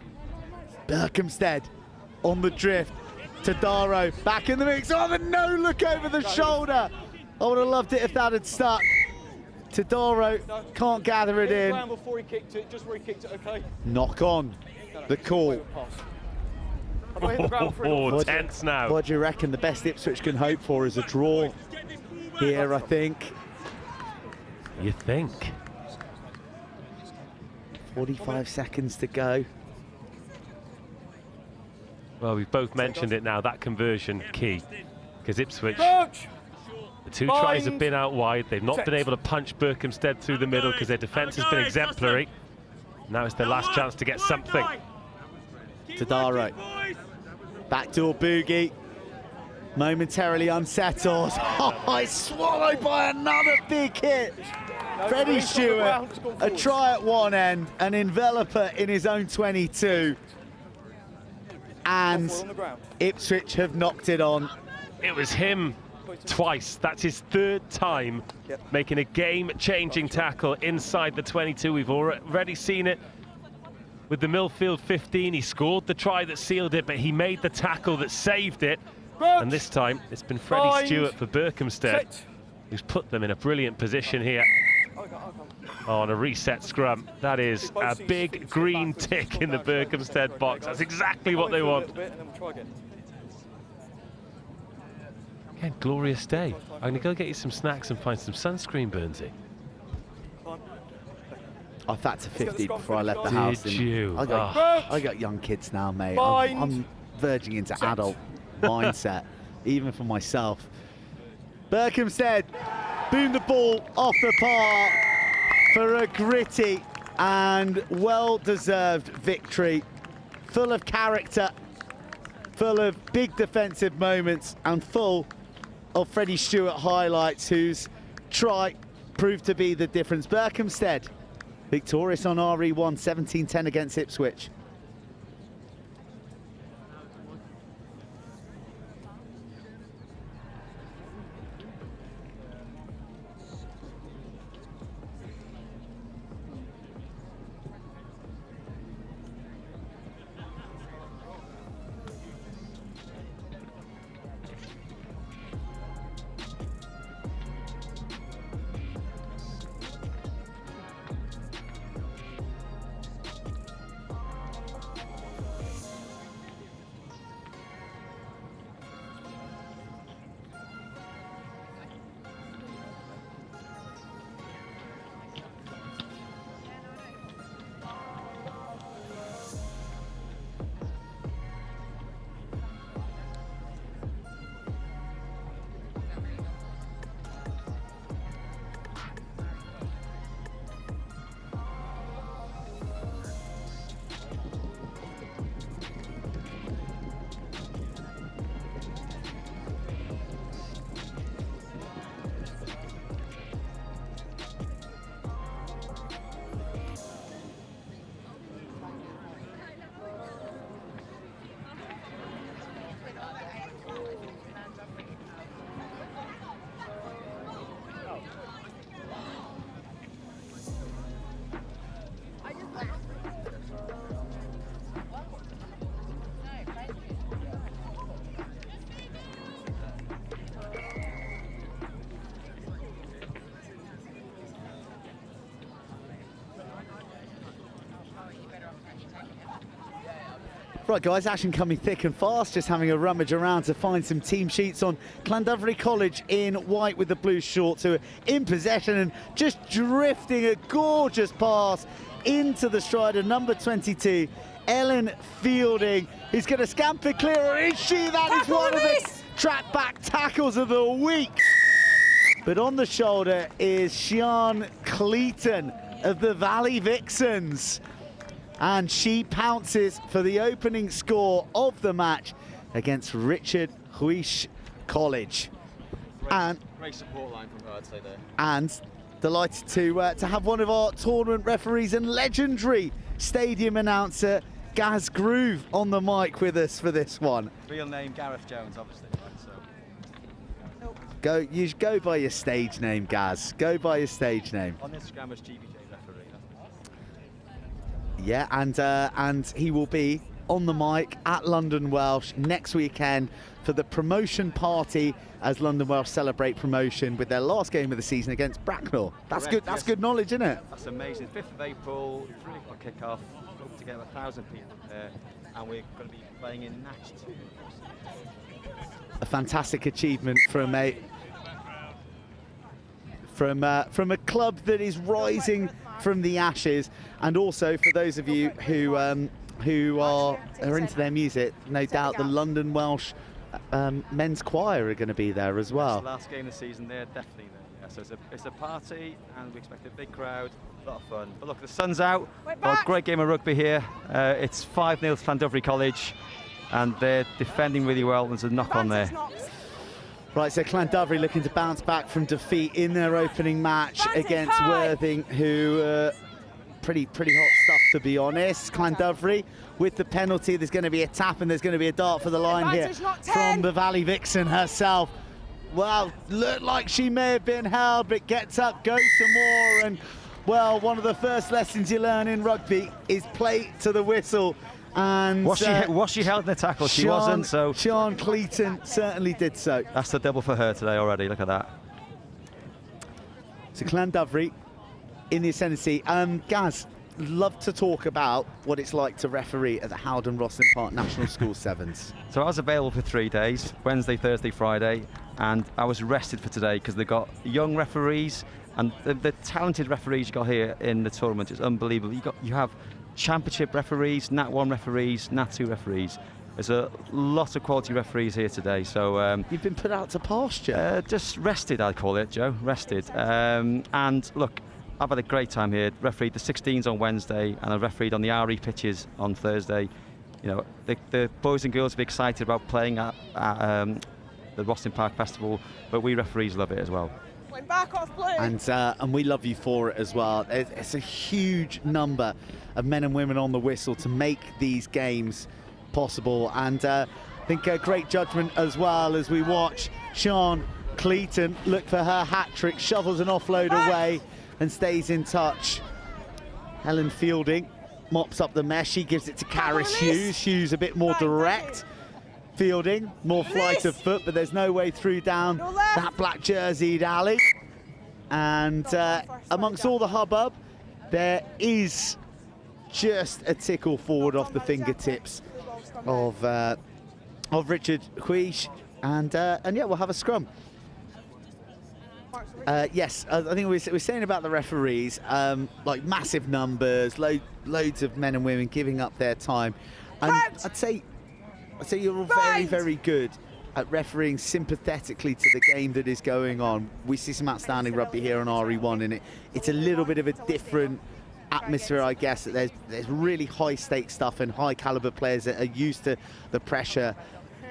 Berkhamsted on the drift. Tadaro back in the mix. Oh, the no look over the shoulder. I would have loved it if that had stuck. Tadaro can't gather it in. Before he kicked it, just where he kicked it, okay? Knock on the call. Oh, tense now. What do you reckon the best Ipswich can hope for is a draw here, I think? You think? 45 seconds to go. Well, we've both mentioned it now, that conversion key. Because Ipswich, the two tries have been out wide. They've not been able to punch Berkhamsted through the middle because their defence has been exemplary. Now it's their last chance to get something. Tadaro. Backdoor boogie. Momentarily unsettled. Oh, it's swallowed by another big hit. Freddie Stewart, a try at one end, an enveloper in his own 22. And Ipswich have knocked it on. It was him twice. That's his third time making a game-changing tackle inside the 22. We've already seen it with the Millfield 15. He scored the try that sealed it, but he made the tackle that saved it. And this time, it's been Freddie Stewart for Berkhamsted, who's put them in a brilliant position here on a reset scrum. That is a big green tick in the Berkhamsted box. That's exactly what they want. Again, glorious day. I'm going to go get you some snacks and find some sunscreen, Burnsy. I've had to 50 before I left the house. Did you? I got young kids now, mate. I'm verging into adult mindset, even for myself. Berkhamsted boom the ball off the park for a gritty and well-deserved victory. Full of character, full of big defensive moments, and full of Freddie Stewart highlights, whose try proved to be the difference. Berkhamsted victorious on RE1, 17-10 against Ipswich. Right, guys, action coming thick and fast. Just having a rummage around to find some team sheets on Clandary College in white with the blue shorts, who are in possession and just drifting a gorgeous pass into the stride of number 22, Ellen Fielding, who's going to scamper clear. Is she? That is one of the track back tackles of the week. But on the shoulder is Sian Cleaton of the Valley Vixens. And she pounces for the opening score of the match against Richard Huish College. Great support line from her, I'd say there. And delighted to have one of our tournament referees and legendary stadium announcer, Gaz Groove, on the mic with us for this one. Real name Gareth Jones, obviously. So. You go by your stage name, Gaz. Go by your stage name. On Instagram as GBJ referee. Yeah, and he will be on the mic at London Welsh next weekend for the promotion party as London Welsh celebrate promotion with their last game of the season against Bracknell. That's Correct, good. That's good knowledge, isn't it? That's amazing. 5th of April, 3 o'clock kickoff. Hope to get 1,000 people and we're going to be playing in Natch 2. A fantastic achievement from a club that is rising from the ashes, and also for those of you who are into their music, no doubt the London Welsh men's choir are going to be there as well. It's the last game of the season, they're definitely there. Yeah, so it's a party, and we expect a big crowd, a lot of fun. But look, the sun's out. Well, great game of rugby here. It's 5-0 to Clandary College, and they're defending really well. There's a knock on there. Right, so Clandary looking to bounce back from defeat in their opening match against Worthing, who pretty hot stuff, to be honest. Clandary with the penalty. There's going to be a tap and there's going to be a dart for the line here from the Valley Vixen herself. Well, looked like she may have been held, but gets up, goes to more, and well, one of the first lessons you learn in rugby is play to the whistle. And was she held in the tackle? She wasn't. So Sian Cleaton certainly did so. That's the double for her today already. Look at that. So Clandary in the ascendancy. Gaz, love to talk about what it's like to referee at the Rosslyn Park National School Sevens. So I was available for 3 days, Wednesday, Thursday, Friday, and I was rested for today because they've got young referees, and the talented referees you got here in the tournament is unbelievable. You have Championship referees, Nat 1 referees, Nat 2 referees. There's a lot of quality referees here today. So you've been put out to pasture. Just rested, I'd call it, Joe. Rested. And look, I've had a great time here. Refereed the 16s on Wednesday, and I refereed on the RE pitches on Thursday. You know, the boys and girls will be excited about playing at the Rosslyn Park Festival, but we referees love it as well. Back off, and we love you for it as well. It's a huge number of men and women on the whistle to make these games possible, and I think a great judgment as well as we watch Sian Cleaton look for her hat-trick, shovels an offload away and stays in touch. Ellen Fielding mops up the mess, she gives it to Caris Hughes. Hughes a bit more direct. Fielding, more flight of foot, but there's no way through down that black jerseyed alley. And amongst all the hubbub, there is just a tickle forward off the fingertips of Richard Huish, and yeah, we'll have a scrum. Yes, I think we're saying about the referees, like massive numbers, loads of men and women giving up their time, and I'd say you're all very good at refereeing sympathetically to the game that is going on. We see some outstanding rugby here on RE1, and it's a little bit of a different atmosphere, I guess. That there's really high stakes stuff and high caliber players that are used to the pressure.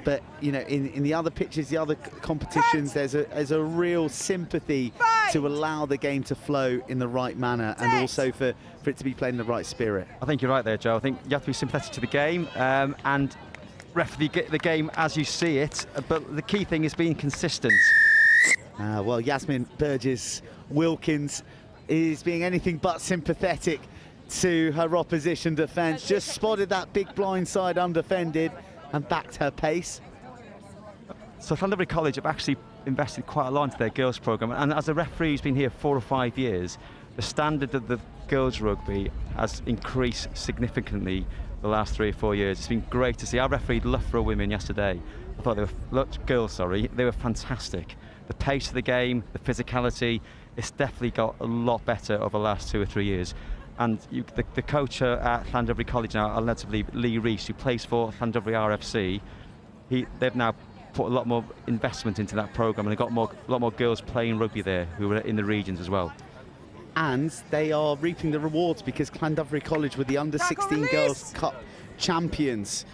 But you know, in the other pitches, the other competitions, there's a real sympathy to allow the game to flow in the right manner, and also for it to be played in the right spirit. I think you're right there, Joe. I think you have to be sympathetic to the game and ref the game as you see it, but the key thing is being consistent. Well, Yasmin Burgess-Wilkins is being anything but sympathetic to her opposition defence. Just spotted that big blind side undefended and backed her pace. So Clandary College have actually invested quite a lot into their girls programme, and as a referee who's been here 4 or 5 years, the standard of the girls rugby has increased significantly. the last 3 or 4 years. It's been great to see. Our referee Loughborough women yesterday, I thought they were, girls, sorry, they were fantastic. The pace of the game, the physicality, it's definitely got a lot better over the last 2 or 3 years. And the coach at Clandary College now, I'll let believe, Lee Rees, who plays for Clandary RFC, they've now put a lot more investment into that programme, and they've got a lot more girls playing rugby there who are in the regions as well. And they are reaping the rewards, because Clandary College were the Under-16 Girls Cup champions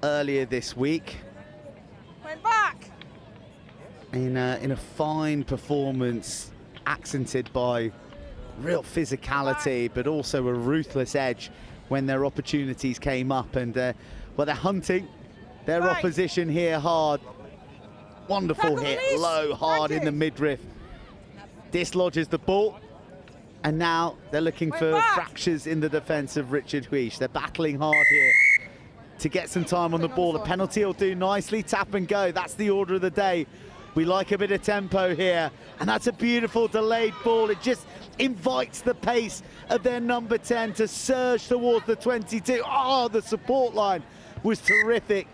earlier this week. Went back. In a fine performance, accented by real physicality, but also a ruthless edge when their opportunities came up. And well, they're hunting their opposition here hard. Wonderful hit, low, hard in the midriff. Dislodges the ball. And now they're looking for fractures in the defence of Richard Huish. They're battling hard here to get some time on the ball. The penalty will do nicely. Tap and go. That's the order of the day. We like a bit of tempo here. And that's a beautiful delayed ball. It just invites the pace of their number 10 to surge towards the 22. Oh, the support line was terrific.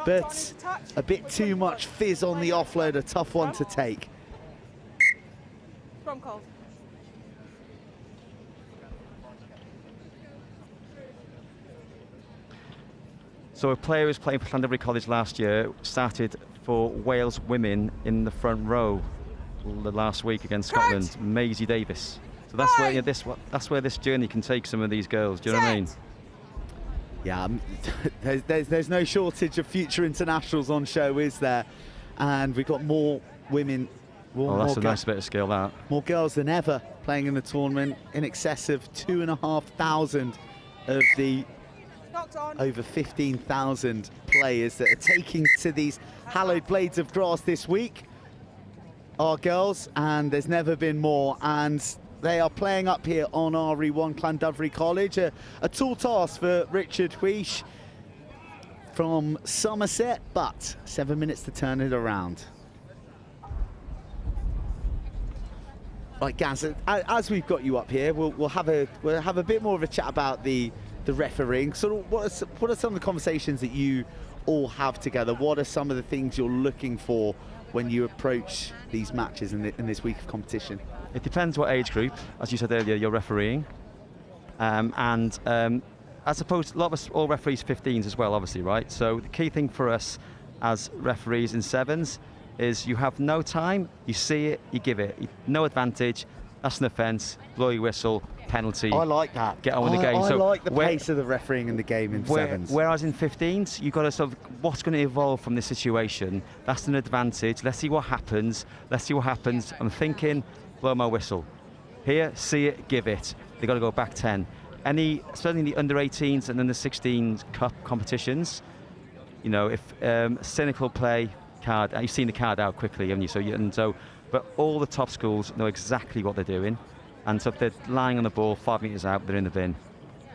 But a bit too much fizz on the offload. A tough one to take. From Cole. So a player who was playing for Clandary College last year started for Wales women in the front row the last week against Scotland, Maisie Davis. So that's where that's where this journey can take some of these girls. Do you know what I mean? Yeah, there's no shortage of future internationals on show, is there? And we've got more women. Oh, that's a nice bit of skill, that. More girls than ever playing in the tournament, in excess of 2,500 of the over 15,000 players that are taking to these hallowed blades of grass this week are girls, and there's never been more. And they are playing up here on RE1 Clandary College. A tall task for Richard Huish from Somerset, but 7 minutes to turn it around. Right, Gaz, as we've got you up here, we'll have a bit more of a chat about the refereeing. So what are some of the conversations that you all have together? What are some of the things you're looking for when you approach these matches in this week of competition? It depends what age group, as you said earlier, you're refereeing. I suppose a lot of us, all referees 15s as well, obviously, right? So the key thing for us as referees in sevens is you have no time, you see it, you give it. No advantage, that's an offence, blow your whistle, penalty. I like that. Get on with the game. I like the pace of the refereeing in the game in sevens. Whereas in 15s, you've got to sort of, what's going to evolve from this situation? That's an advantage. Let's see what happens. I'm thinking, blow my whistle. Here, see it, give it. They've got to go back 10. Certainly the under 18s and under 16s cup competitions, you know, if cynical play, card, you've seen the card out quickly, haven't you? But all the top schools know exactly what they're doing, and so if they're lying on the ball 5 metres out, they're in the bin.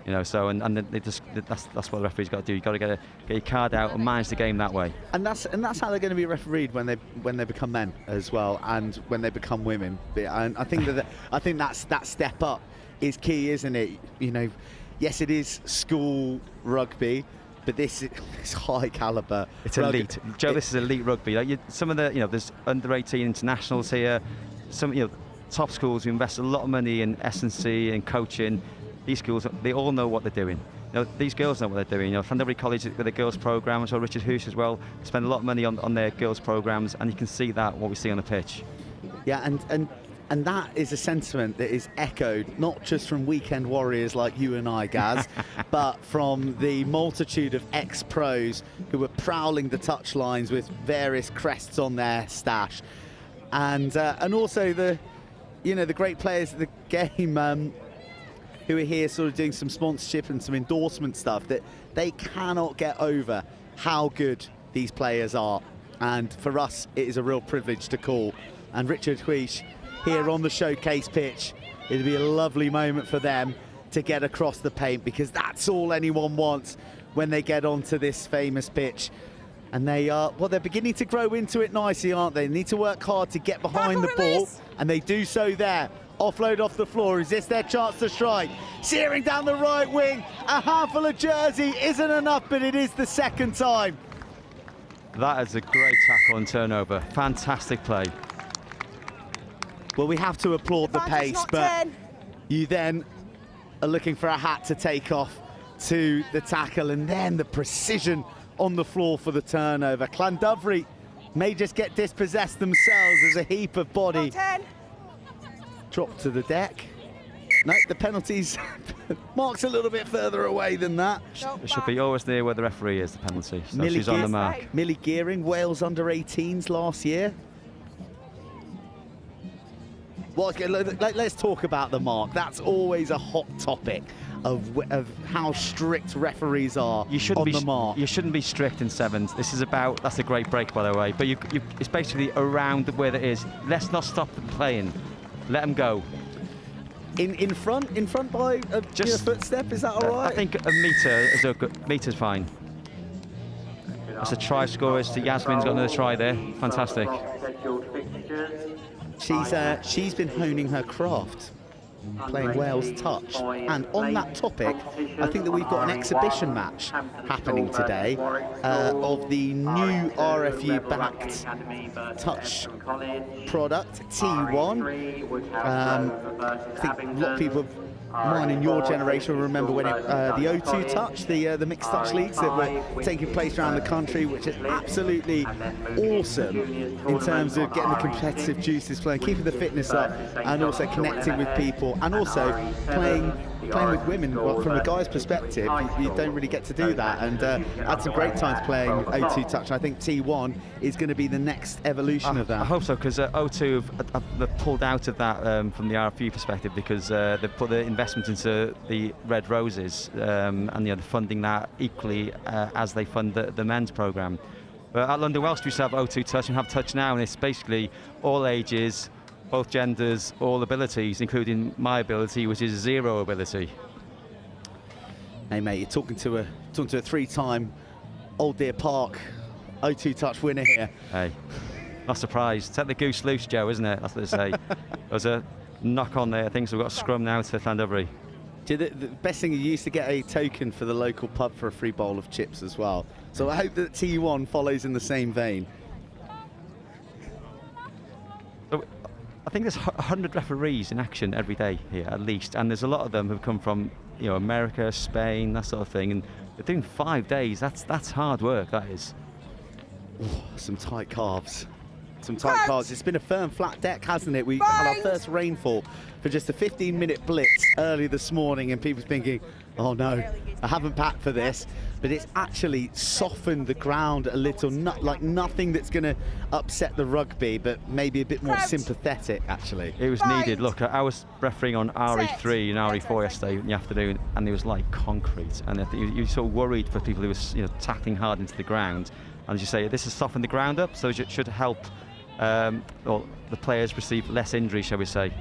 You know, so and that's what the referee's got to do. You've got to get your card out and manage the game that way. And that's how they're going to be refereed when they become men as well, and when they become women. And I think that step up is key, isn't it? You know, yes, it is school rugby, but this is high caliber. It's elite, Joe. This is elite rugby. Like some of the, you know, there's under 18 internationals here. Some, you know, top schools who invest a lot of money in S&C and coaching. These schools, they all know what they're doing. You know, these girls know what they're doing. You know, Clandary College with their girls' program, so Richard Huish as well, spend a lot of money on their girls' programs, and you can see that what we see on the pitch. Yeah, and that is a sentiment that is echoed not just from weekend warriors like you and I, Gaz, but from the multitude of ex-pros who are prowling the touchlines with various crests on their stash, and also the great players of the game who are here sort of doing some sponsorship and some endorsement stuff, that they cannot get over how good these players are. And for us, it is a real privilege to call. And Richard Huish here on the showcase pitch, it'll be a lovely moment for them to get across the paint, because that's all anyone wants when they get onto this famous pitch. And they're beginning to grow into it nicely, aren't they? They need to work hard to get behind the ball, and they do so there Offload off the floor. Is this their chance to strike? Searing down the right wing. A handful of jersey isn't enough, but it is the second time. That is a great tackle and turnover. Fantastic play. Well, we have to applaud the pace, but you then are looking for a hat to take off to the tackle, and then the precision on the floor for the turnover. Clandary may just get dispossessed themselves as a heap of body drop to the deck. No, the penalties. Mark's a little bit further away than that. It should be always near where the referee is, the penalty. So she's on the mark. Millie Gearing, Wales under-18s last year. Well, let's talk about the mark. That's always a hot topic of how strict referees are on the mark. You shouldn't be strict in sevens. This is about, that's a great break, by the way, but it's basically around where it is. Let's not stop them playing. Let them go. In front by a footstep, is that all right? I think a metre is a good, meter's fine. That's a try scorer. So Yasmin's got another try there. Fantastic. She's been honing her craft, playing Wales touch, and on that topic I think that we've got an exhibition match happening today of the new RFU backed touch product T1. I think a lot of people, mine in your generation, will remember when the O2 touch, the mixed touch leagues that were taking place around the country, which is absolutely awesome in terms of getting the competitive juices flowing, keeping the fitness up, and also connecting with people, and also playing with women. Well, from a guy's perspective, you don't really get to do that, and had some great times playing O2 touch. I think T1 is going to be the next evolution of that. I hope so, because O2 have pulled out of that from the RFU perspective, because they've put the investment into the Red Roses, and they're funding that equally as they fund the men's programme. But at London Welsh we used to have O2 touch and have touch now, and it's basically all ages, both genders, all abilities, including my ability, which is zero ability. Hey mate, you're talking to a three-time Old Deer Park O2 touch winner here. Hey, not surprised. Set the goose loose, Joe, isn't it? That's what they say. There was a knock on there. I think so. We've got a scrum now to Clandary. The best thing, you used to get a token for the local pub for a free bowl of chips as well. So I hope that T1 follows in the same vein. I think there's 100 referees in action every day here, at least, and there's a lot of them who've come from, America, Spain, that sort of thing, and they're doing 5 days. That's hard work, that is. Oh, some tight calves. Some tight calves. It's been a firm, flat deck, hasn't it? We had our first rainfall for just a 15-minute blitz early this morning, and people thinking, oh no, I haven't packed for this. But it's actually softened the ground a little, like nothing that's going to upset the rugby, but maybe a bit more sympathetic, actually. It was needed. Look, I was refereeing on RE3 and RE4 yesterday in the afternoon, and it was like concrete. And you're sort of worried for people who were tackling hard into the ground. And as you say, this has softened the ground up, so it should help the players receive less injury, shall we say.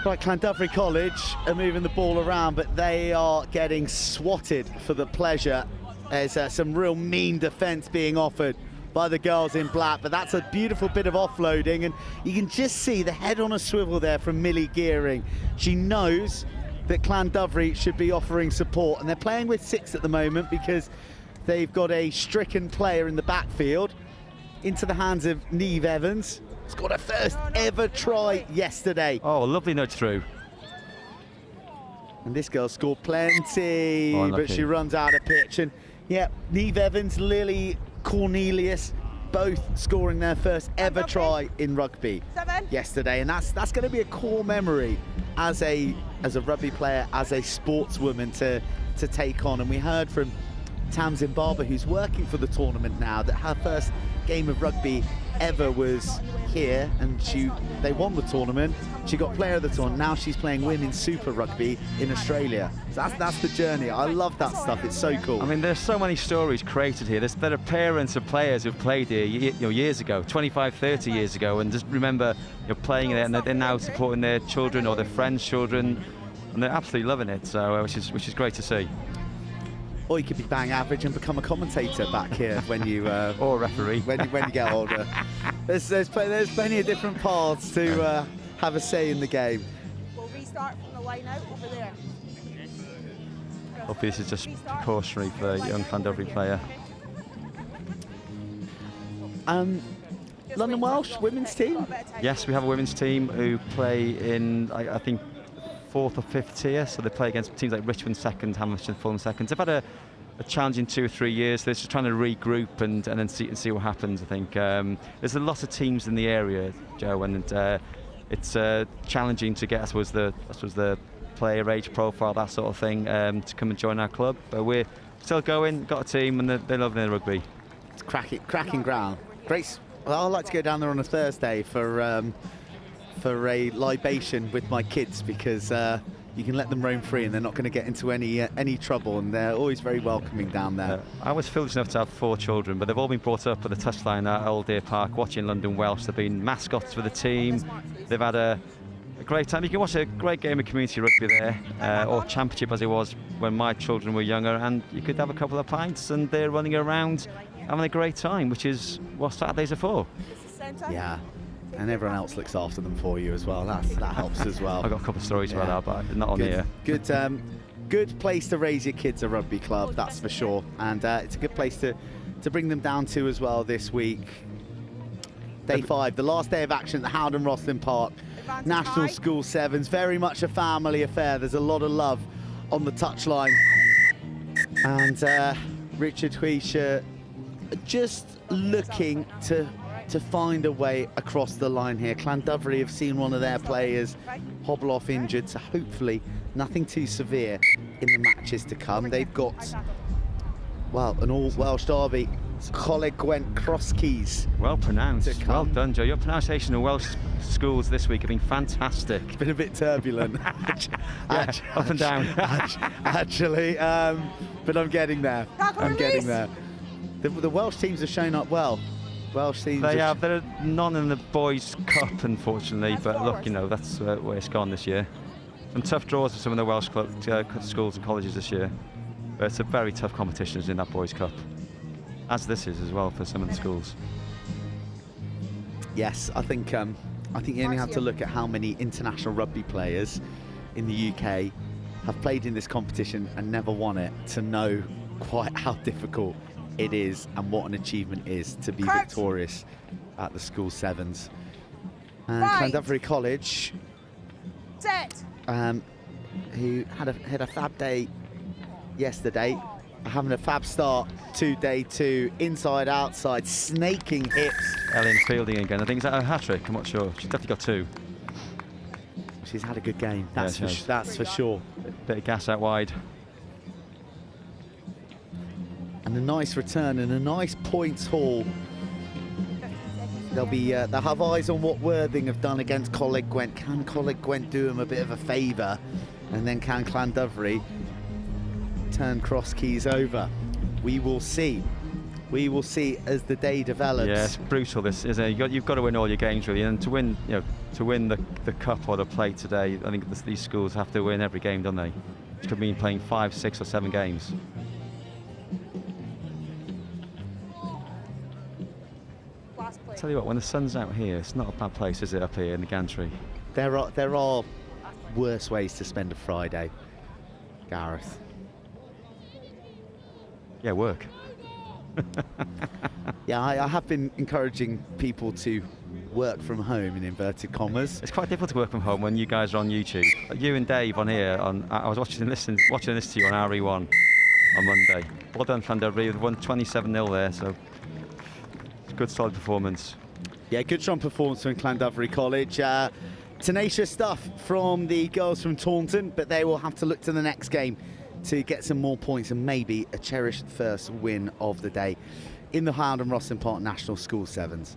Right, Clandary College are moving the ball around, but they are getting swatted for the pleasure. There's some real mean defence being offered by the girls in black, but that's a beautiful bit of offloading, and you can just see the head on a swivel there from Millie Gearing. She knows that Clandary should be offering support, and they're playing with 6 at the moment because they've got a stricken player in the backfield into the hands of Neve Evans. Scored her first ever try yesterday. Oh, a lovely nudge through. And this girl scored plenty, but she runs out of pitch. And yeah, Neve Evans, Lily Cornelius, both scoring their first ever try in rugby yesterday. And that's going to be a core memory as a rugby player, as a sportswoman to take on. And we heard from Tamsin Barber, who's working for the tournament now, that her first game of rugby ever was here, and they won the tournament. She got player of the tournament. Now she's playing women's super rugby in Australia. So that's the journey. I love that stuff. It's so cool. I mean, there's so many stories created here. There are parents of players who've played here years ago, 25, 30 years ago, and just remember playing it, and they're now supporting their children or their friends' children, and they're absolutely loving it. So which is great to see. Or you could be bang average and become a commentator back here when you or a referee when you get older. There's plenty of different paths to have a say in the game. We'll restart from the line out over there. Hopefully this is just precautionary for a young Clandary player. London Welsh women's team? Yes, we have a women's team who play in, I think, 4th or 5th tier, so they play against teams like Richmond second, Hamilton, Fulham second. They've had a challenging 2 or 3 years. They're just trying to regroup and then see what happens. I think there's a lot of teams in the area, Joe, and it's challenging to get, I suppose, the player age profile, that sort of thing, to come and join our club. But we're still going, got a team, and they love their rugby. It's cracking ground. Great. Well, I'd like to go down there on a Thursday for a libation with my kids, because you can let them roam free and they're not going to get into any trouble, and they're always very welcoming down there. I was fortunate enough to have 4 children, but they've all been brought up at the touchline at Old Deer Park watching London Welsh. They've been mascots for the team. They've had a great time. You can watch a great game of community rugby there, or championship as it was when my children were younger, and you could have a couple of pints and they're running around having a great time, which is what Saturdays are for. Yeah, and everyone else looks after them for you as well. That helps as well. I've got a couple of stories about that, but not on here. Good place to raise your kids, a rugby club, that's for sure. And it's a good place to bring them down to as well this week. Day 5, the last day of action at the Rosslyn Park. National School Sevens, very much a family affair. There's a lot of love on the touchline. And Richard Huish just looking to find a way across the line here. Clandary have seen one of their players hobble off injured, so hopefully nothing too severe in the matches to come. They've got, well, an all-Welsh derby, Coleg Gwent Crosskeys. Well pronounced. Well done, Joe. Your pronunciation of Welsh schools this week have been fantastic. It's been a bit turbulent. Up and down. Actually, but I'm getting there. I'm getting there. The Welsh teams have shown up well. Welsh teams. They have. There are none in the Boys' Cup, unfortunately, but look, you know, that's where it's gone this year. Some tough draws for some of the Welsh schools and colleges this year, but it's a very tough competition in that Boys' Cup, as this is as well for some of the schools. Yes, I think you only have to look at how many international rugby players in the UK have played in this competition and never won it to know quite how difficult it is and what an achievement is to be victorious at the School Sevens. And Clandary College, who had a fab day yesterday, having a fab start to day 2, inside, outside, snaking hips. Ellen fielding again. I think, is that a hat-trick? I'm not sure. She's definitely got 2. She's had a good game, that's for sure. Bit of gas out wide. And a nice return and a nice points haul. They'll have eyes on what Worthing have done against Coleg Gwent. Can Coleg Gwent do them a bit of a favour? And then can Clandary turn Crosskeys over? We will see. We will see as the day develops. Yeah, it's brutal. This is you've got to win all your games really, and to win, the cup or the plate today, I think these schools have to win every game, don't they? It could mean playing 5, 6, or 7 games. Tell you what, when the sun's out here, it's not a bad place, is it, up here in the gantry? There are worse ways to spend a Friday, Gareth. Yeah, work. Yeah, I have been encouraging people to work from home, in inverted commas. It's quite difficult to work from home when you guys are on YouTube. You and Dave on here, I was watching this to you on RE1 on Monday. Well done, Clandary. We've won 27-0 there, so good solid performance. Yeah, good strong performance from Clandary College. Tenacious stuff from the girls from Taunton, but they will have to look to the next game to get some more points and maybe a cherished first win of the day in the Rosslyn Park National School Sevens.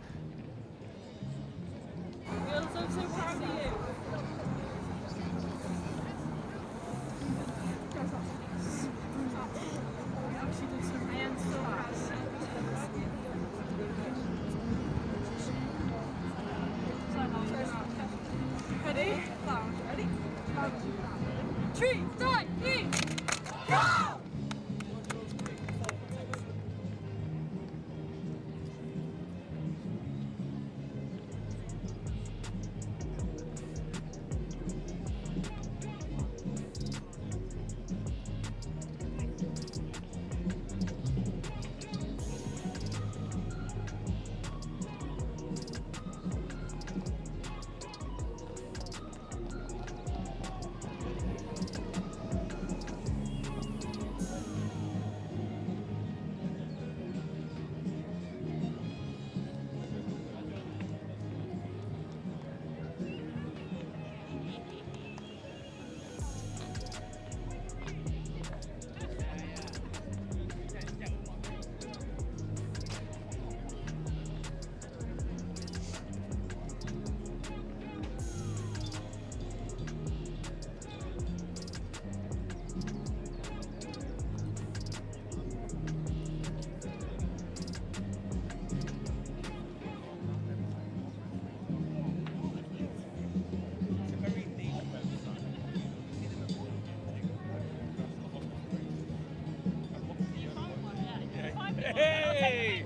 Hey!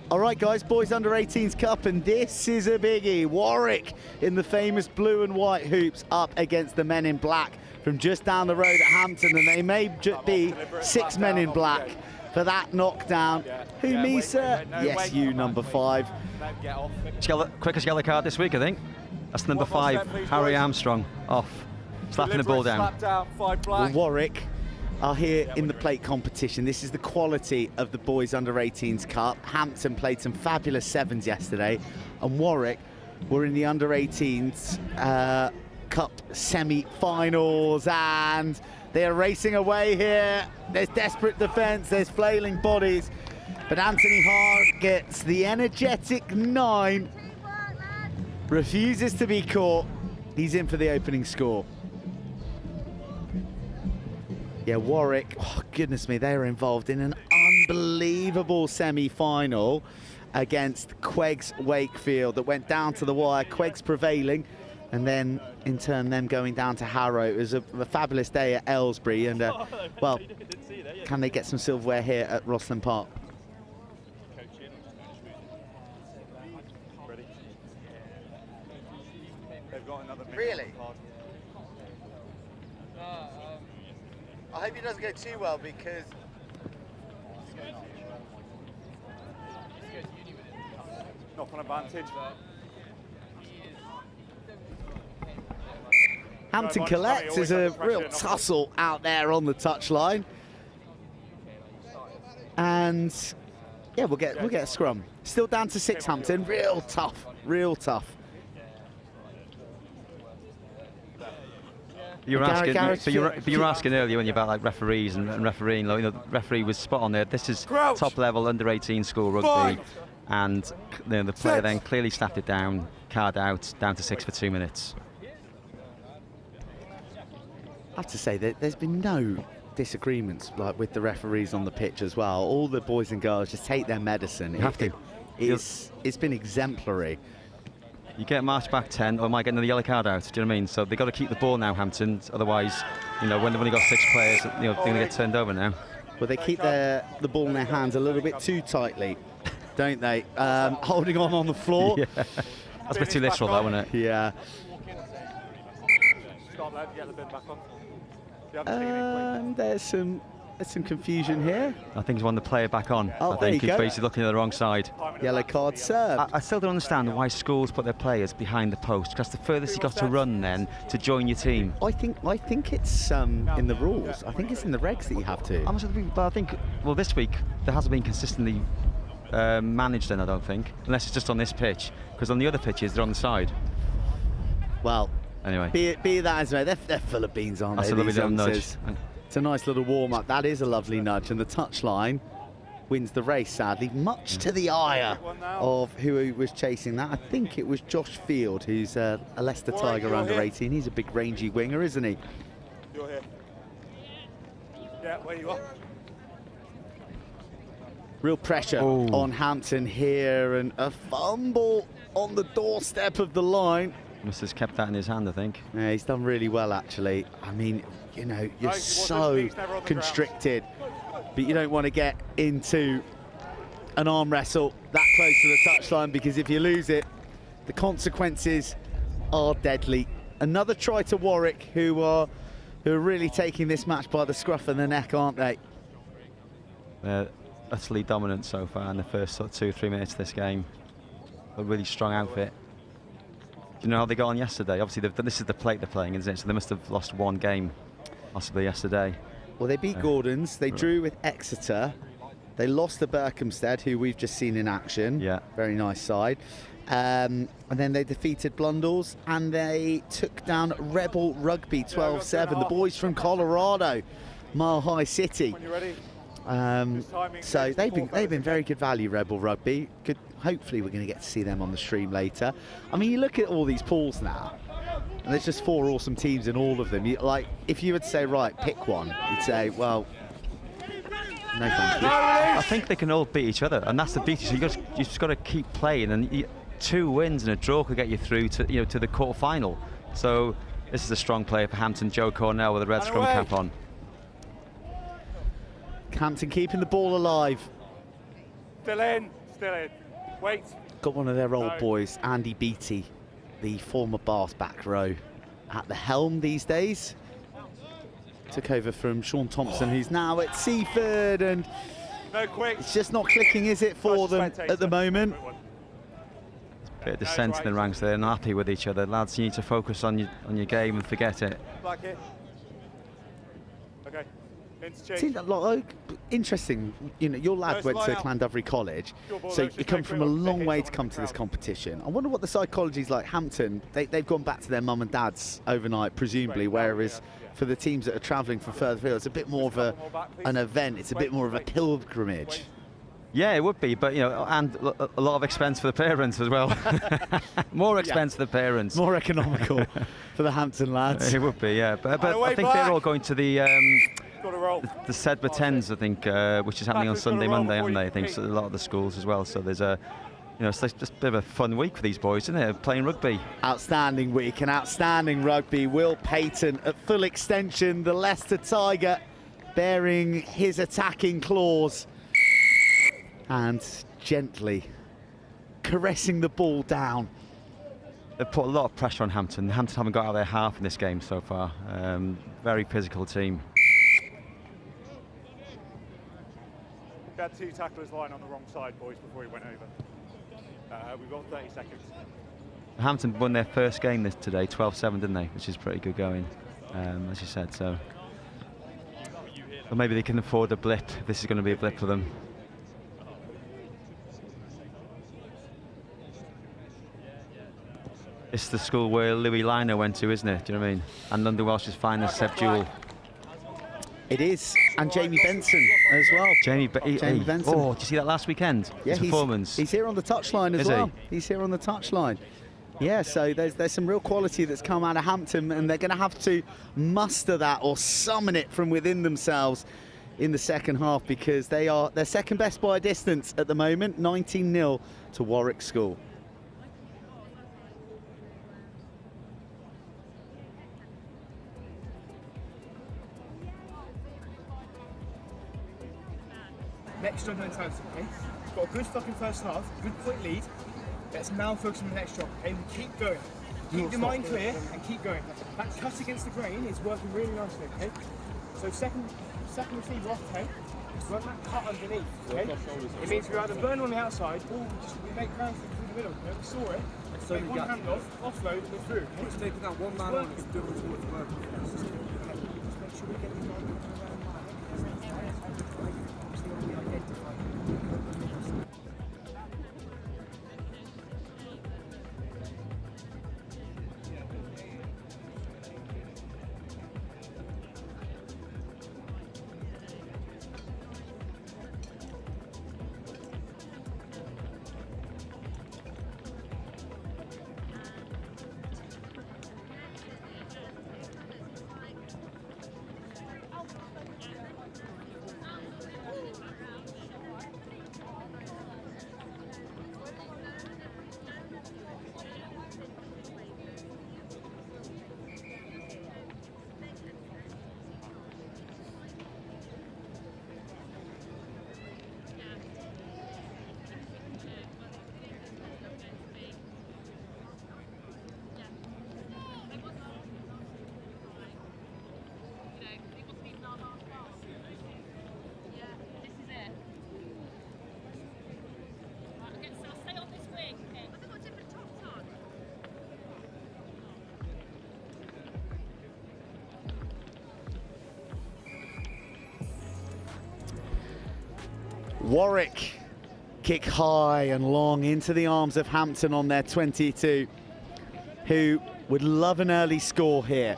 All right, guys, boys under 18s cup, and this is a biggie. Warwick in the famous blue and white hoops up against the men in black from just down the road at Hampton, and they may be 6 men in black for that knockdown. Who, me, sir? Yes, you, number 5. Quickest yellow card this week, I think. That's number 5, Harry Armstrong, off, slapping the ball down. Well, Warwick are here in the plate competition. This is the quality of the boys under 18s cup. Hampton played some fabulous 7s yesterday, and Warwick were in the under 18s cup semi-finals, and they are racing away here. There's desperate defense, there's flailing bodies, but Anthony Hart gets the energetic 9, refuses to be caught. He's in for the opening score. Yeah, Warwick, oh goodness me, they were involved in an unbelievable semi-final against Queggs Wakefield that went down to the wire, Queggs prevailing, and then in turn them going down to Harrow. It was a fabulous day at Aylesbury, and well, can they get some silverware here at Rosslyn Park? Really? I hope it doesn't go too well, because knock on advantage. Hampton collects. There's a real tussle out there on the touchline, and yeah, we'll get a scrum. Still down to 6, Hampton. Real tough, real tough. You were asking earlier when you about like referees and refereeing. Like, you know, the referee was spot on there. This is top level under 18 school rugby, and you know, the player then clearly slapped it down, card out, down to 6 for 2 minutes. I have to say that there's been no disagreements like with the referees on the pitch as well. All the boys and girls just take their medicine. You have to. It's been exemplary. You get marched back 10, or might get another yellow card out. Do you know what I mean? So they've got to keep the ball now, Hampton. Otherwise, you know, when they've only got 6 players, you know, they're going to get turned over now. Well, they keep the ball in their hands a little bit too tightly, don't they? Holding on the floor. Yeah. That's a bit too literal, that, wasn't it? Yeah. There's some confusion here. I think he's won the player back on. Oh, I think he's basically looking at the wrong side. Yellow card served. I still don't understand why schools put their players behind the post, because the furthest you got to run then to join your team. I think it's in the rules. I think it's in the regs that you have to. But I think, well, this week there hasn't been consistently managed then, I don't think, unless it's just on this pitch, because on the other pitches they're on the side. Well, anyway, be that as may, they're full of beans, aren't they? That's a lovely little nudge. It's a nice little warm-up. That is a lovely nudge, and the touchline wins the race, sadly, much to the ire of who was chasing that. I think it was Josh Field, who's a Leicester Tiger under 18. He's a big rangy winger, isn't he? You're here. Yeah, where you are. Real pressure on Hampton here, and a fumble on the doorstep of the line. Must have kept that in his hand, I think. Yeah, he's done really well, actually. I mean, you know, you're so constricted, but you don't want to get into an arm wrestle that close to the touchline, because if you lose it, the consequences are deadly. Another try to Warwick, who are really taking this match by the scruff of the neck, aren't they? They're utterly dominant so far in the first sort of 2 or 3 minutes of this game. A really strong outfit. Do you know how they got on yesterday? Obviously, this is the plate they're playing, isn't it? So they must have lost 1 game, possibly yesterday. Well, they beat Gordon's. They drew with Exeter. They lost to Berkhamsted, who we've just seen in action. Yeah. Very nice side. And then they defeated Blundell's, and they took down Rebel Rugby 12-7. The boys from Colorado, Mile High City. So they've been very good value, Rebel Rugby. Good. Hopefully we're going to get to see them on the stream later. I mean, you look at all these pools now, and there's just 4 awesome teams in all of them. Like, if you would say, right, pick one, you'd say, well, No, thank you. I think they can all beat each other, and that's the beauty. So you just got to keep playing, and 2 wins and a draw could get you through to to the quarter final. So this is a strong player for Hampton, Joe Cornell with a red scrum cap on. Hampton keeping the ball alive. Still in. Wait. Got one of their old boys, Andy Beattie, the former Bath back row, at the helm these days. Took over from Sean Thompson, who's now at Seaford, and it's just not clicking, is it, for them at the moment? Bit of dissent in the ranks there, not happy with each other. Lads, you need to focus on your game and forget it. Okay. Seems like interesting. Your lad went to Clandary College, so you come from a long way to come to this competition. I wonder what the psychology's like. Hampton, they've gone back to their mum and dad's overnight, presumably, whereas for the teams that are travelling from further afield, it's a bit more of an event. It's a bit more of a pilgrimage. Yeah, it would be, but and a lot of expense for the parents as well. More expense for the parents. More economical for the Hampton lads. It would be, yeah. But I think they're all going to the Sedbergh 10s, I think, which is happening on Sunday, Monday, haven't they? I think so, a lot of the schools as well. So there's it's just a bit of a fun week for these boys, isn't it? Playing rugby. Outstanding week and outstanding rugby. Will Payton at full extension, the Leicester Tiger, bearing his attacking claws and gently caressing the ball down. They've put a lot of pressure on Hampton. Hampton haven't got out of their half in this game so far. Very physical team. We had 2 tacklers lying on the wrong side, boys, before he went over. We've got 30 seconds. Hampton won their first game today, 12-7, didn't they? Which is pretty good going, as you said. So maybe they can afford a blip. This is going to be a blip for them. It's the school where Louis Liner went to, isn't it? Do you know what I mean? And London Welsh's finest, Seb Jewell. It is, and Jamie Benson as well. Jamie Benson. Oh, did you see that last weekend? Yeah, his performance. He's here on the touchline as well. He's here on the touchline. Yeah, so there's some real quality that's come out of Hampton, and they're going to have to muster that or summon it from within themselves in the second half, because they're second best by a distance at the moment, 19-0 to Warwick School. Next job mentality, okay? We've got a good fucking first half, good point lead. Let's now focus on the next job, okay? And keep going. Keep your mind clear and keep going. That cut against the grain is working really nicely, okay? So second receiver off 10, work that cut underneath, okay? It means we either burn on the outside or we make ground through the middle, okay? We saw it. So make one hand off, offload, and we're through, okay? It's taking that one man on and doing towards the work. Just make sure we get the line around Warwick kick high and long into the arms of Hampton on their 22, who would love an early score here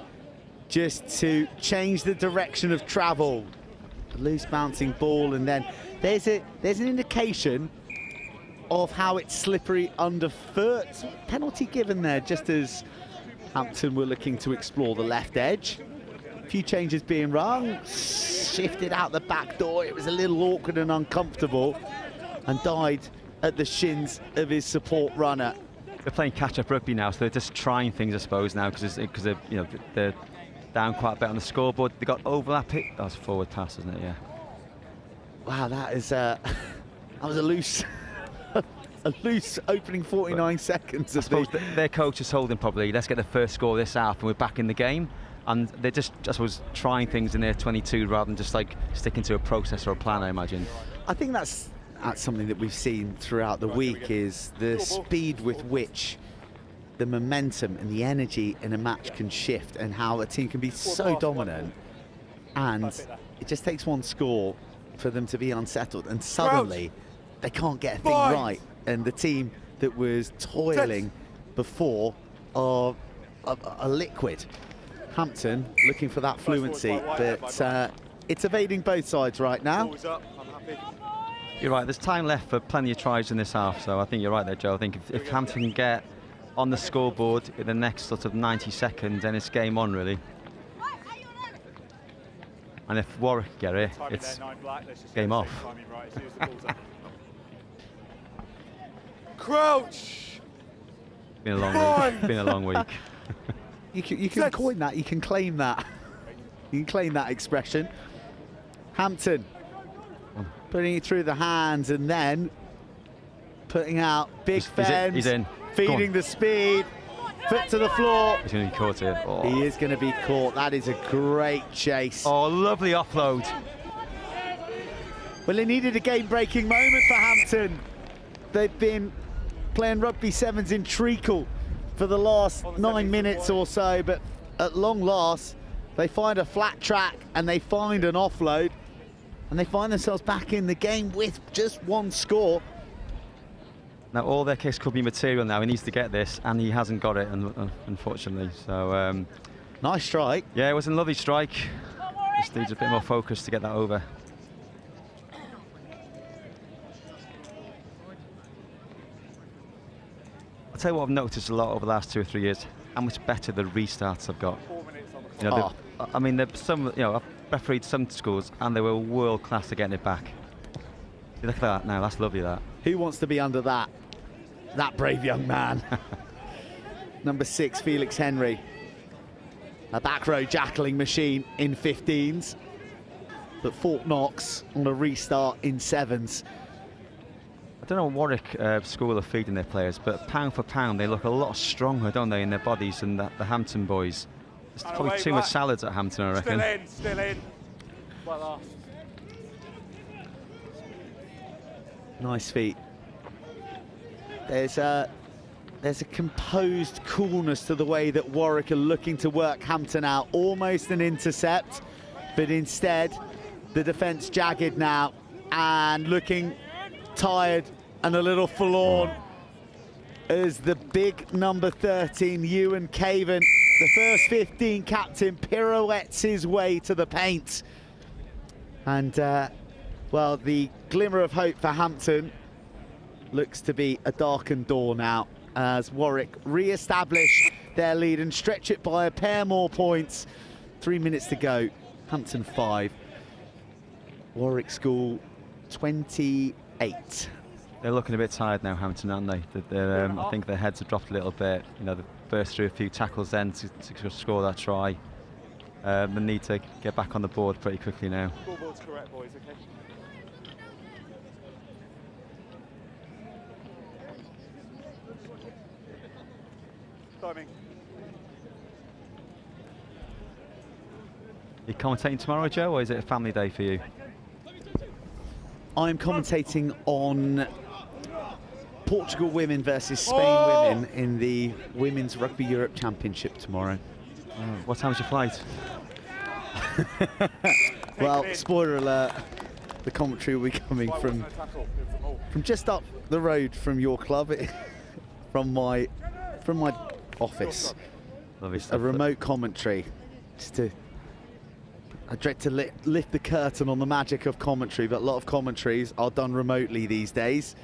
just to change the direction of travel. A loose bouncing ball, and then there's an indication of how it's slippery underfoot. Penalty given there just as Hampton were looking to explore the left edge. A few changes being rung, shifted out the back door. It was a little awkward and uncomfortable, and died at the shins of his support runner. They're playing catch-up rugby now, so they're just trying things, I suppose, now, because you know, they're down quite a bit on the scoreboard. They got overlap. That was forward pass, isn't it? Yeah. Wow, that is that was a loose, a loose opening 49 seconds. I suppose their coach is holding probably. Let's get the first score of this half, and we're back in the game. And they're just, I suppose, trying things in their 22 rather than just like sticking to a process or a plan, I imagine. I think that's something that we've seen throughout the week, is the speed with which the momentum and the energy in a match can shift, and how a team can be so dominant, and it just takes one score for them to be unsettled, and suddenly they can't get a thing right. And the team that was toiling before are liquid. Hampton looking for that fluency, but it's evading both sides right now. You're right, there's time left for plenty of tries in this half, so I think you're right there, Joe. I think if Hampton can get on the scoreboard in the next sort of 90 seconds, then it's game on, really. And if Warwick get it, it's game off. Crouch! Been a long week. Been a long week. You can coin that. You can claim that. You can claim that expression. Hampton putting it through the hands and then putting out big fence. He's in. Feeding the speed. Foot to the floor. He's going to be caught here. Oh. He is going to be caught. That is a great chase. Oh, lovely offload. Well, it needed a game-breaking moment for Hampton. They've been playing rugby sevens in treacle for the last 9 minutes or so, but at long last, they find a flat track and they find an offload, and they find themselves back in the game with just one score. Now, all their kicks could be material now. He needs to get this, and he hasn't got it, unfortunately. So, nice strike. Yeah, it was a lovely strike. Just needs a bit more focus to get that over. I'll tell you what I've noticed a lot over the last 2 or 3 years, how much better the restarts have got. You know, I mean, some, you know, I've refereed some schools, and they were world class at getting it back. You look at that now. That's lovely. That. Who wants to be under that brave young man? Number 6, Felix Henry. A back row jackling machine in 15s, but Fort Knox on a restart in 7s. I don't know what Warwick school are feeding their players, but pound for pound, they look a lot stronger, don't they, in their bodies than the Hampton boys. There's probably too much salads at Hampton, I reckon. Still in. Well last. Nice feet. There's a composed coolness to the way that Warwick are looking to work Hampton out. Almost an intercept, but instead the defence jagged now and looking tired and a little forlorn as the big number 13, Ewan Caven, the first 15 captain, pirouettes his way to the paint. And well, the glimmer of hope for Hampton looks to be a darkened door now as Warwick re-establish their lead and stretch it by a pair more points. 3 minutes to go. Hampton 5, Warwick School 28. They're looking a bit tired now, Hampton, aren't they? I think their heads have dropped a little bit. You know, they burst through a few tackles then to score that try. They need to get back on the board pretty quickly now. Scoreboard's correct, boys, okay? Timing. You commentating tomorrow, Joe, or is it a family day for you? I'm commentating on Portugal women versus Spain women in the Women's Rugby Europe Championship tomorrow. What time's your flight? Well, spoiler alert, the commentary will be coming from just up the road from your club, from my office. Lovely stuff. A remote commentary. I dread to lift the curtain on the magic of commentary, but a lot of commentaries are done remotely these days.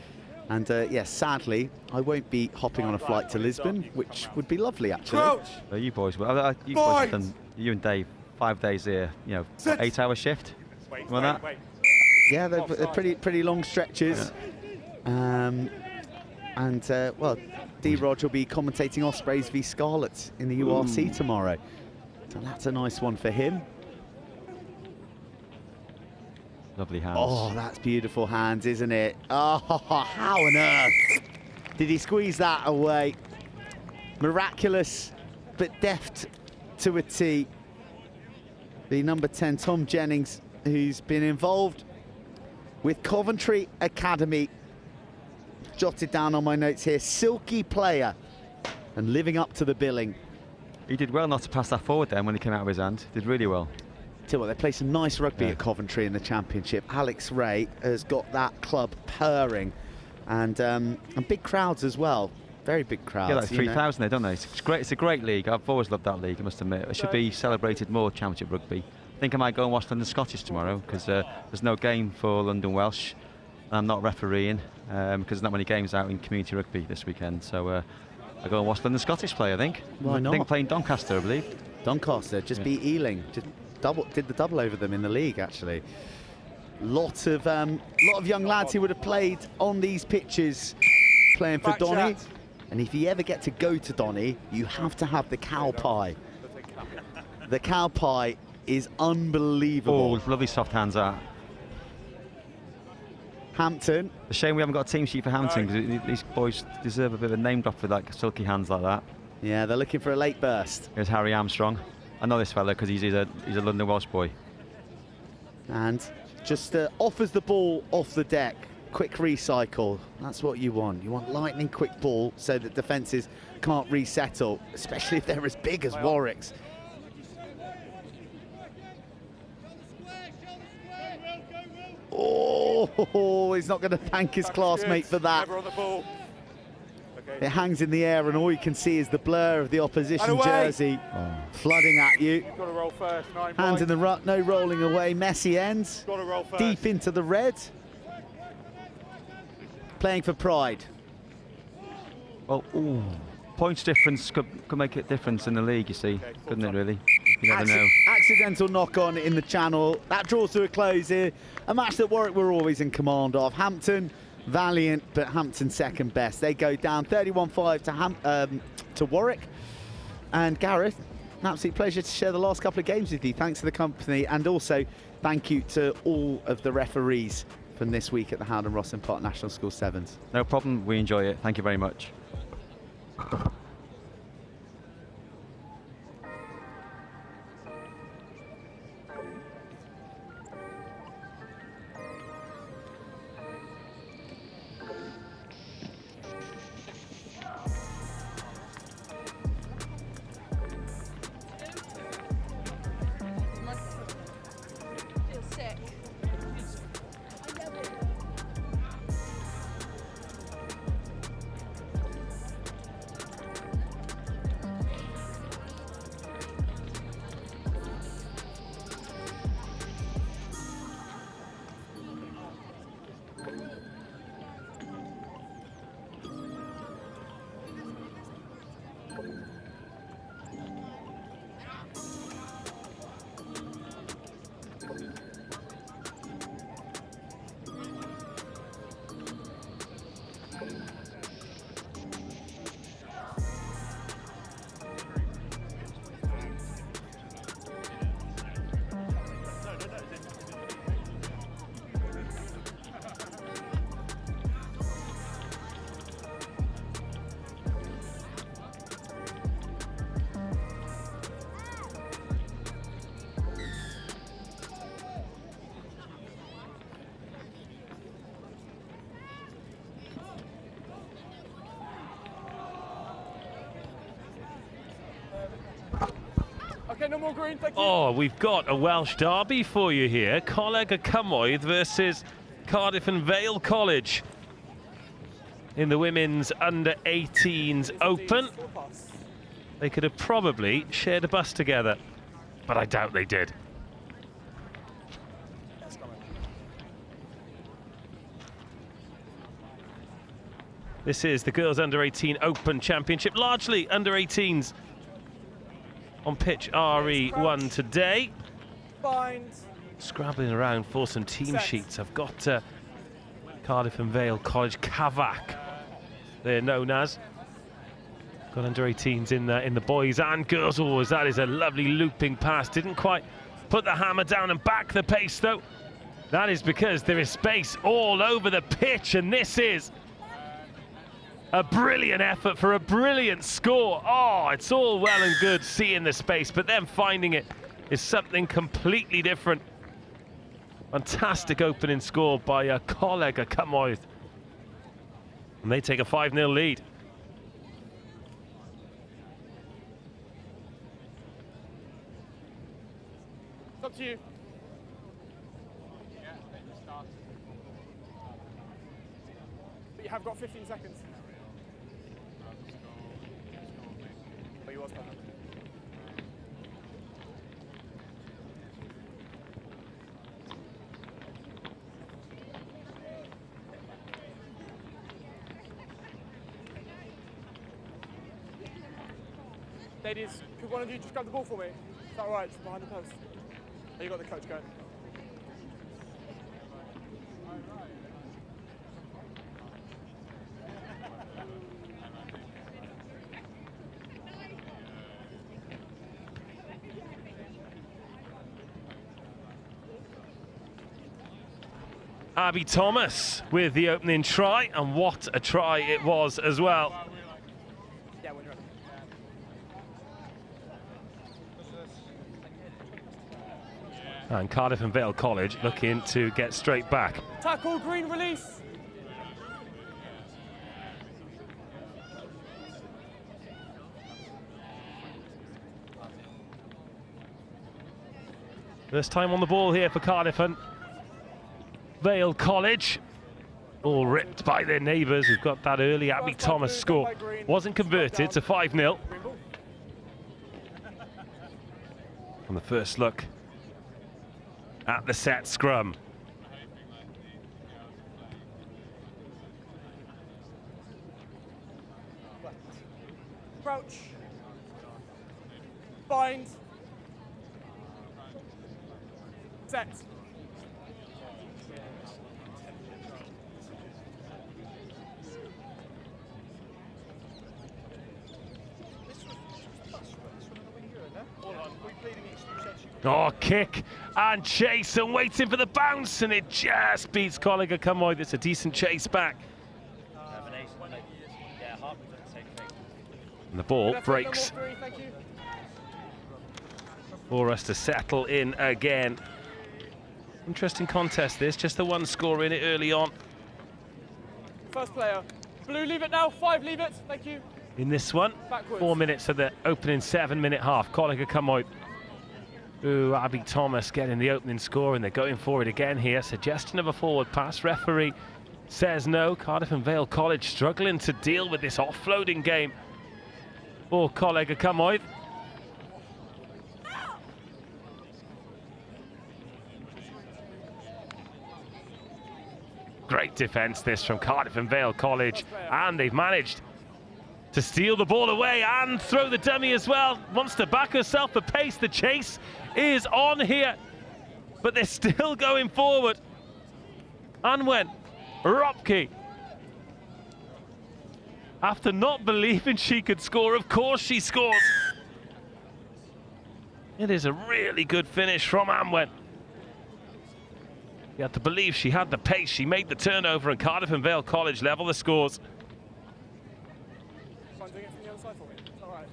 And yes, sadly, I won't be hopping on a flight to Lisbon, which would be lovely, actually. You boys, you boys have done, you and Dave, 5 days here, you know, 8-hour shift. Wait, that? wait. Yeah, they're pretty long stretches. Well, D-Rog will be commentating Ospreys v Scarlets in the URC tomorrow. So that's a nice one for him. Lovely hands. Oh, that's beautiful hands, isn't it? Oh, how on earth did he squeeze that away? Miraculous, but deft to a T. The number 10, Tom Jennings, who's been involved with Coventry Academy. Jotted down on my notes here, silky player and living up to the billing. He did well not to pass that forward then when he came out of his hand. Did really well. Tell you what, they play some nice rugby at Coventry in the Championship. Alex Ray has got that club purring, and big crowds as well. Very big crowds. Yeah, like 3,000 there, don't they? It's great. It's a great league. I've always loved that league, I must admit. It should be celebrated more, Championship rugby. I think I might go and watch London Scottish tomorrow, because there's no game for London Welsh. I'm not refereeing, because there's not many games out in community rugby this weekend. So I go and watch London Scottish play, I think. Why not? I think playing Doncaster, I believe. Doncaster just beat Ealing. Just did the double over them in the league, actually. Lot of young lads who would have played on these pitches playing for Donny. And if you ever get to go to Donny, you have to have the cow pie. The cow pie is unbelievable. Oh, lovely soft hands out. Hampton. A shame we haven't got a team sheet for Hampton, because these boys deserve a bit of a name drop with like silky hands like that. Yeah, they're looking for a late burst. Here's Harry Armstrong. I know this fella because he's a London Welsh boy. And just offers the ball off the deck. Quick recycle. That's what you want. You want lightning quick ball so that defences can't resettle, especially if they're as big as Warwick's. Oh, he's not going to thank his classmate for that. Never on the ball. Okay. It hangs in the air and all you can see is the blur of the opposition jersey flooding at you. You've got to roll first, 9 Hands in the rut, no rolling away, messy ends. Got to roll first. Deep into the red. Playing for pride. Well, points difference could make a difference in the league, you see, couldn't it really? You never know. Accidental knock on in the channel. That draws to a close here. A match that Warwick were always in command of. Hampton, valiant, but Hampton second best. They go down 31-5 to Warwick. And Gareth, an absolute pleasure to share the last couple of games with you. Thanks for the company, and also thank you to all of the referees from this week at the Hampton Rosslyn Park National School Sevens. No problem, we enjoy it. Thank you very much. No more green, thank you. Oh, we've got a Welsh derby for you here. Coleg a Camoy versus Cardiff and Vale College in the women's under-18s Open. They could have probably shared a bus together, but I doubt they did. This is the Girls Under-18 Open Championship, largely under-18s. on pitch RE1 today. Bind. Scrabbling around for some team sheets. I've got Cardiff and Vale College Cavac, they're known as. Got under 18s in the boys and girls. Oh, that is a lovely looping pass. Didn't quite put the hammer down and back the pace though. That is because there is space all over the pitch, and this is a brilliant effort for a brilliant score. Oh, it's all well and good seeing the space, but then finding it is something completely different. Fantastic opening score by a colleague, Camoy. And they take a 5-0 lead. It's up to you. But you have got 15 seconds. But you was perfect. Ladies, could one of you just grab the ball for me? Is that all right? Just behind the post. Oh, you got the coach going. Abby Thomas with the opening try, and what a try it was as well. Yeah, when you're ready. And Cardiff and Vale College looking to get straight back. Tackle, green release. First time on the ball here for Cardiff and Vale College. All ripped by their neighbours. We've got that early Abby Thomas score. Wasn't converted to 5-0. On the first look at the set scrum. Crouch. Bind. Set. Oh, kick and chase and waiting for the bounce, and it just beats colleague Camoy. That's a decent chase back. And the ball breaks for us to settle in again. Interesting contest this, just the one score in it early on. First player. Blue, leave it now. 5, leave it. Thank you. In this one, Backwards. 4 minutes of the opening 7-minute half. Colleague Camoy. Ooh, Abby Thomas getting the opening score, and they're going for it again here. Suggestion of a forward pass. Referee says no. Cardiff and Vale College struggling to deal with this offloading game for colleague Camoy. Great defence this from Cardiff and Vale College, and they've managed to steal the ball away and throw the dummy as well. Wants to back herself for pace. The chase is on here, but they're still going forward. Anwen Ropke, after not believing she could score, of course she scores. It is a really good finish from Anwen. You had to believe she had the pace. She made the turnover, and Cardiff and Vale College level the scores. Doing it from the other side for me. It's all right.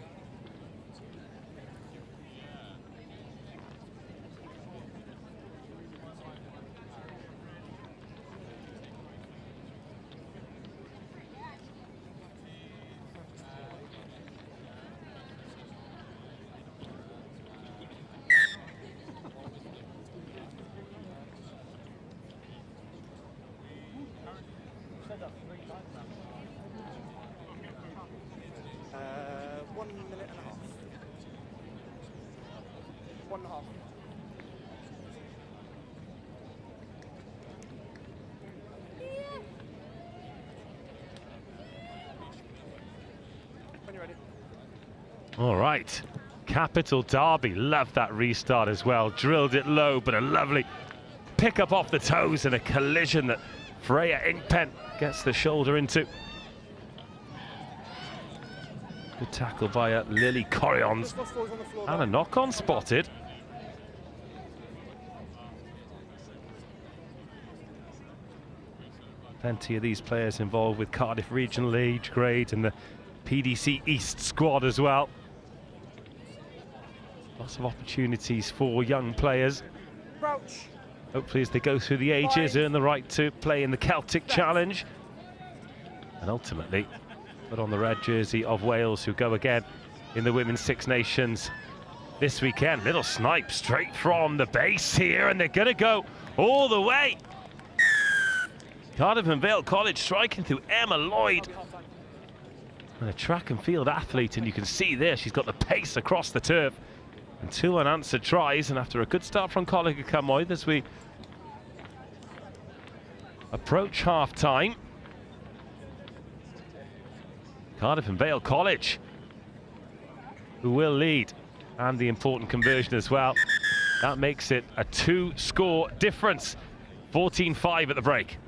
All right, Capital Derby, loved that restart as well. Drilled it low, but a lovely pick up off the toes and a collision that Freya Inkpen gets the shoulder into. Good tackle by Lily Corrions. And a knock-on spotted. Plenty of these players involved with Cardiff Regional age grade and the PDC East squad as well. Lots of opportunities for young players. Crouch. Hopefully as they go through the ages, earn the right to play in the Celtic Challenge. And ultimately, put on the red jersey of Wales, who go again in the Women's Six Nations this weekend. Little snipe straight from the base here, and they're going to go all the way. Cardiff and Vale College striking through Emma Lloyd. And a track and field athlete, and you can see there she's got the pace across the turf. And 2 unanswered tries, and after a good start from Cranleigh Camoy as we approach half-time. Cardiff and Vale College, who will lead, and the important conversion as well. That makes it a 2-score difference. 14-5 at the break.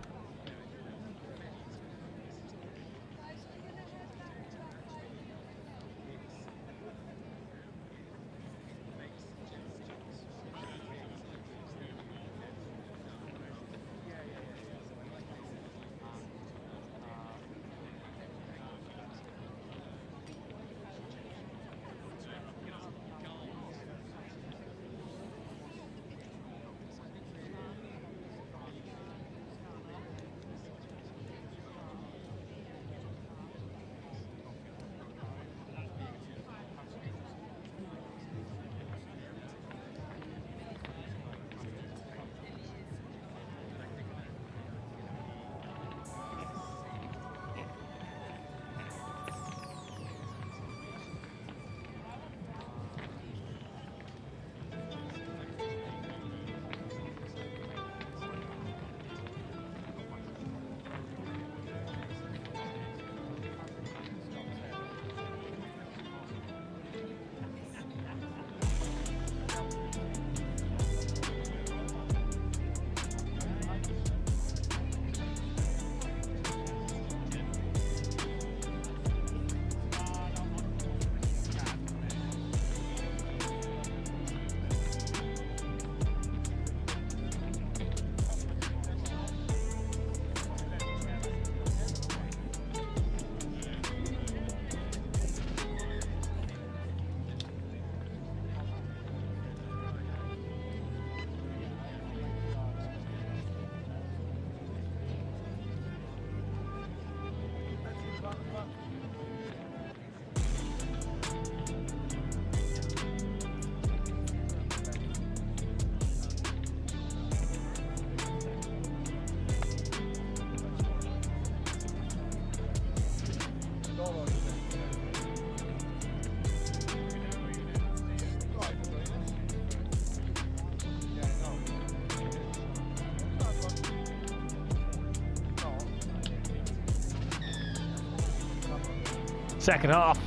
Second half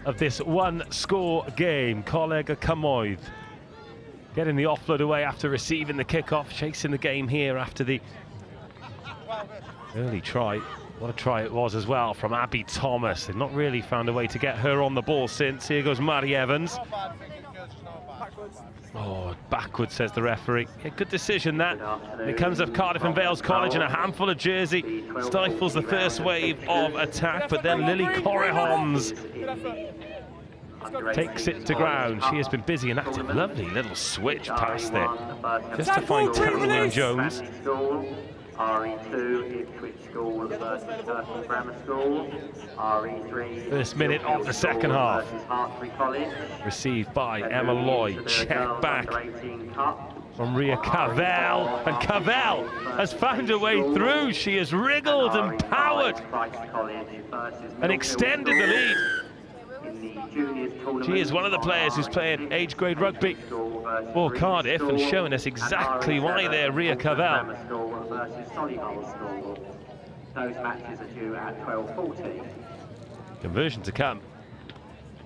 of this 1-score game. Cranleigh Camoy getting the offload away after receiving the kickoff, chasing the game here after the early try. What a try it was as well from Abby Thomas. They've not really found a way to get her on the ball since. Here goes Maddie Evans. Oh, backwards, says the referee. Yeah, good decision that. And it comes up Cardiff and Vale College, and a handful of jersey stifles the first wave of attack, but then Lily Corrions takes it to ground. She has been busy and active. Lovely little switch past there, just to find Caroline Jones. RE2, Ipswich School versus Hereford Grammar School. RE3. First minute of the second half. Received by Emma Lloyd. Check back from Ria Cavell. And Cavell has found her way through. She has wriggled and powered and extended the lead. She is one of the players who's playing age grade rugby for Cardiff and showing us exactly why they're Ria Cavell. Those matches are due at 12:40. Conversion to come.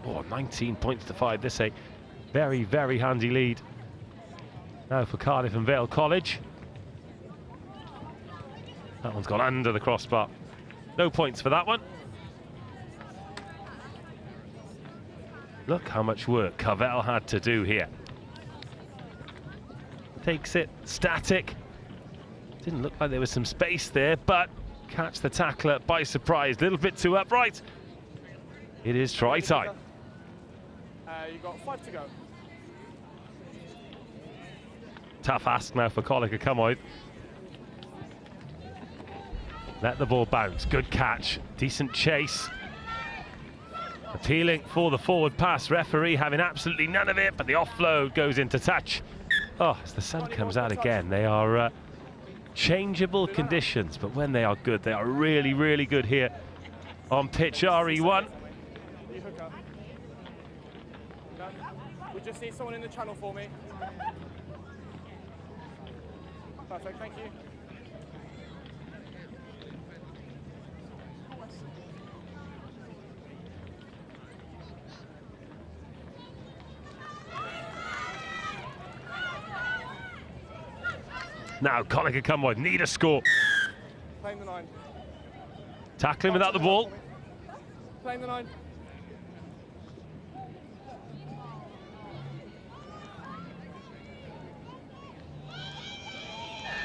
Oh, 19 points to 5. This a very, very handy lead. Now for Cardiff and Vale College. That one's gone under the crossbar. No points for that one. Look how much work Cavell had to do here. Takes it, static. Didn't look like there was some space there, but catch the tackler by surprise. A little bit too upright. It is try time. You've got 5 to go. Tough ask now for Colac Camoy. Let the ball bounce. Good catch. Decent chase. Appealing for the forward pass. Referee having absolutely none of it, but the offload goes into touch. Oh, as the sun comes out again, they are changeable conditions, but when they are good, they are really, really good here on pitch RE1. We just need someone in the channel for me. Perfect, thank you. Now, Colac Camoy need a score. Playing the 9. Tackling without the ball. Playing the 9.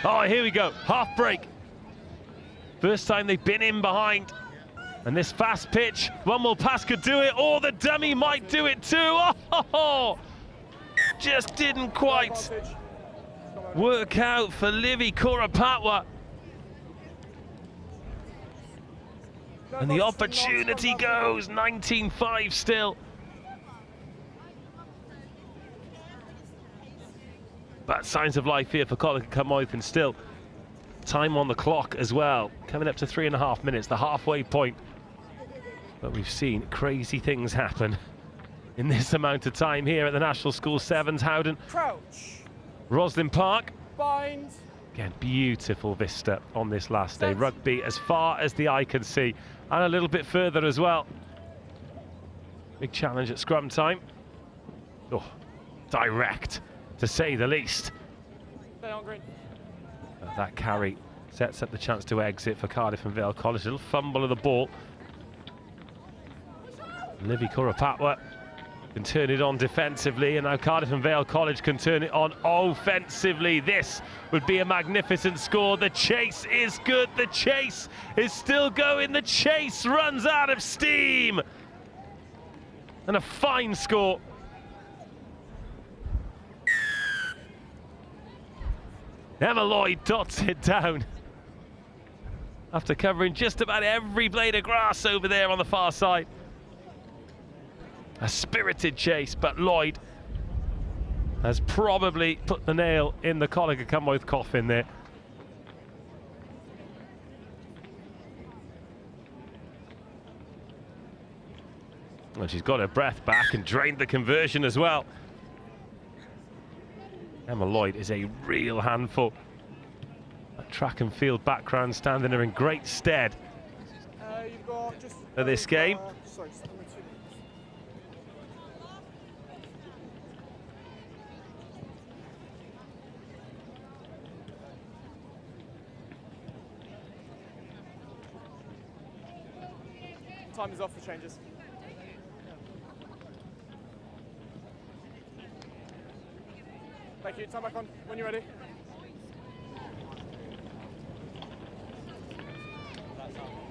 Oh, here we go. Half break. First time they've been in behind. And this fast pitch, one more pass could do it, or the dummy might do it too. Oh, just didn't quite work out for Livy Kurapatwa. And the opportunity goes, 19-5 still. But signs of life here for Colac Camoy, and still time on the clock as well. Coming up to 3.5 minutes, the halfway point. But we've seen crazy things happen in this amount of time here at the National School Sevens. Howden. Crouch. Rosslyn Park. Bind. Again, beautiful vista on this last day. Rugby as far as the eye can see, and a little bit further as well. Big challenge at scrum time. Oh, direct, to say the least. Stay on green. That carry sets up the chance to exit for Cardiff and Vale College. A little fumble of the ball. Livy Kurapatwa can turn it on defensively, and now Cardiff and Vale College can turn it on offensively. This would be a magnificent score. The chase is good. The chase is still going. The chase runs out of steam. And a fine score. Emma Lloyd dots it down after covering just about every blade of grass over there on the far side. A spirited chase, but Lloyd has probably put the nail in the Colac Camoy coffin there. Well, she's got her breath back and drained the conversion as well. Emma Lloyd is a real handful. That track and field background standing her in great stead You've got just for this game. Sorry, time is off for changes. Thank you. Time back on when you're ready.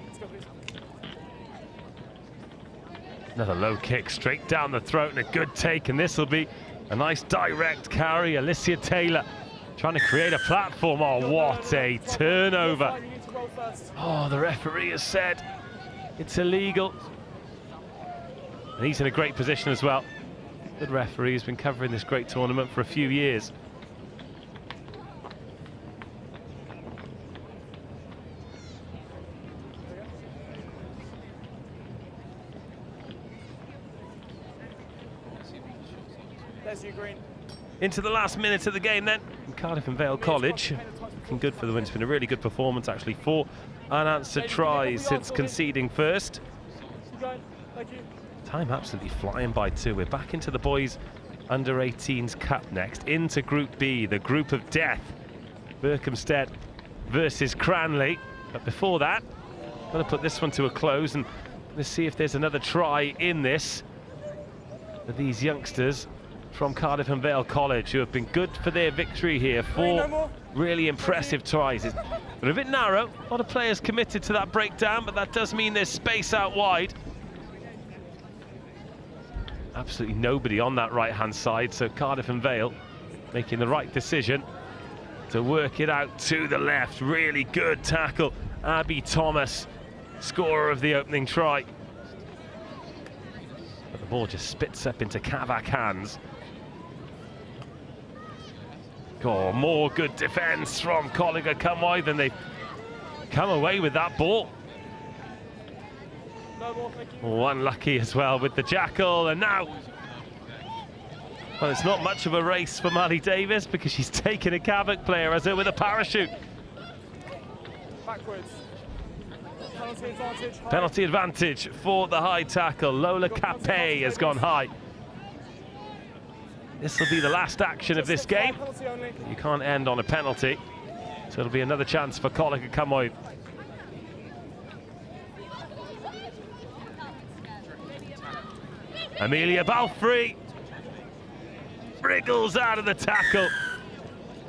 Let's go, please. Another low kick straight down the throat and a good take, and this will be a nice direct carry. Alicia Taylor trying to create a platform. Oh, what a turnover. Oh, the referee has said it's illegal. And he's in a great position as well. Good referee, has been covering this great tournament for a few years. There's you, Green. Into the last minute of the game then. Cardiff and Vale College looking good for the win. It's been a really good performance, actually. 4 unanswered tries since conceding first. Thank you. Time absolutely flying by too. We're back into the boys under 18s cup next, into Group B, the group of death. Berkhamsted versus Cranleigh. But before that, I'm going to put this one to a close and let's see if there's another try in this for these youngsters from Cardiff and Vale College, who have been good for their victory here. 4 really impressive tries. It's a bit narrow, a lot of players committed to that breakdown, but that does mean there's space out wide. Absolutely nobody on that right-hand side, so Cardiff and Vale making the right decision to work it out to the left. Really good tackle. Abby Thomas, scorer of the opening try. But the ball just spits up into Kavak hands. Oh, more good defence from Colleague Camoy than they've come away with that ball. Unlucky as well with the jackal, and now, well, it's not much of a race for Mally Davis because she's taken a Kavak player as her with a parachute. Backwards. Penalty advantage. Penalty advantage for the high tackle. Lola Capet has gone high. This will be the last action of this game. You can't end on a penalty, so it'll be another chance for Colleague Camoy. Amelia Balfrey wriggles out of the tackle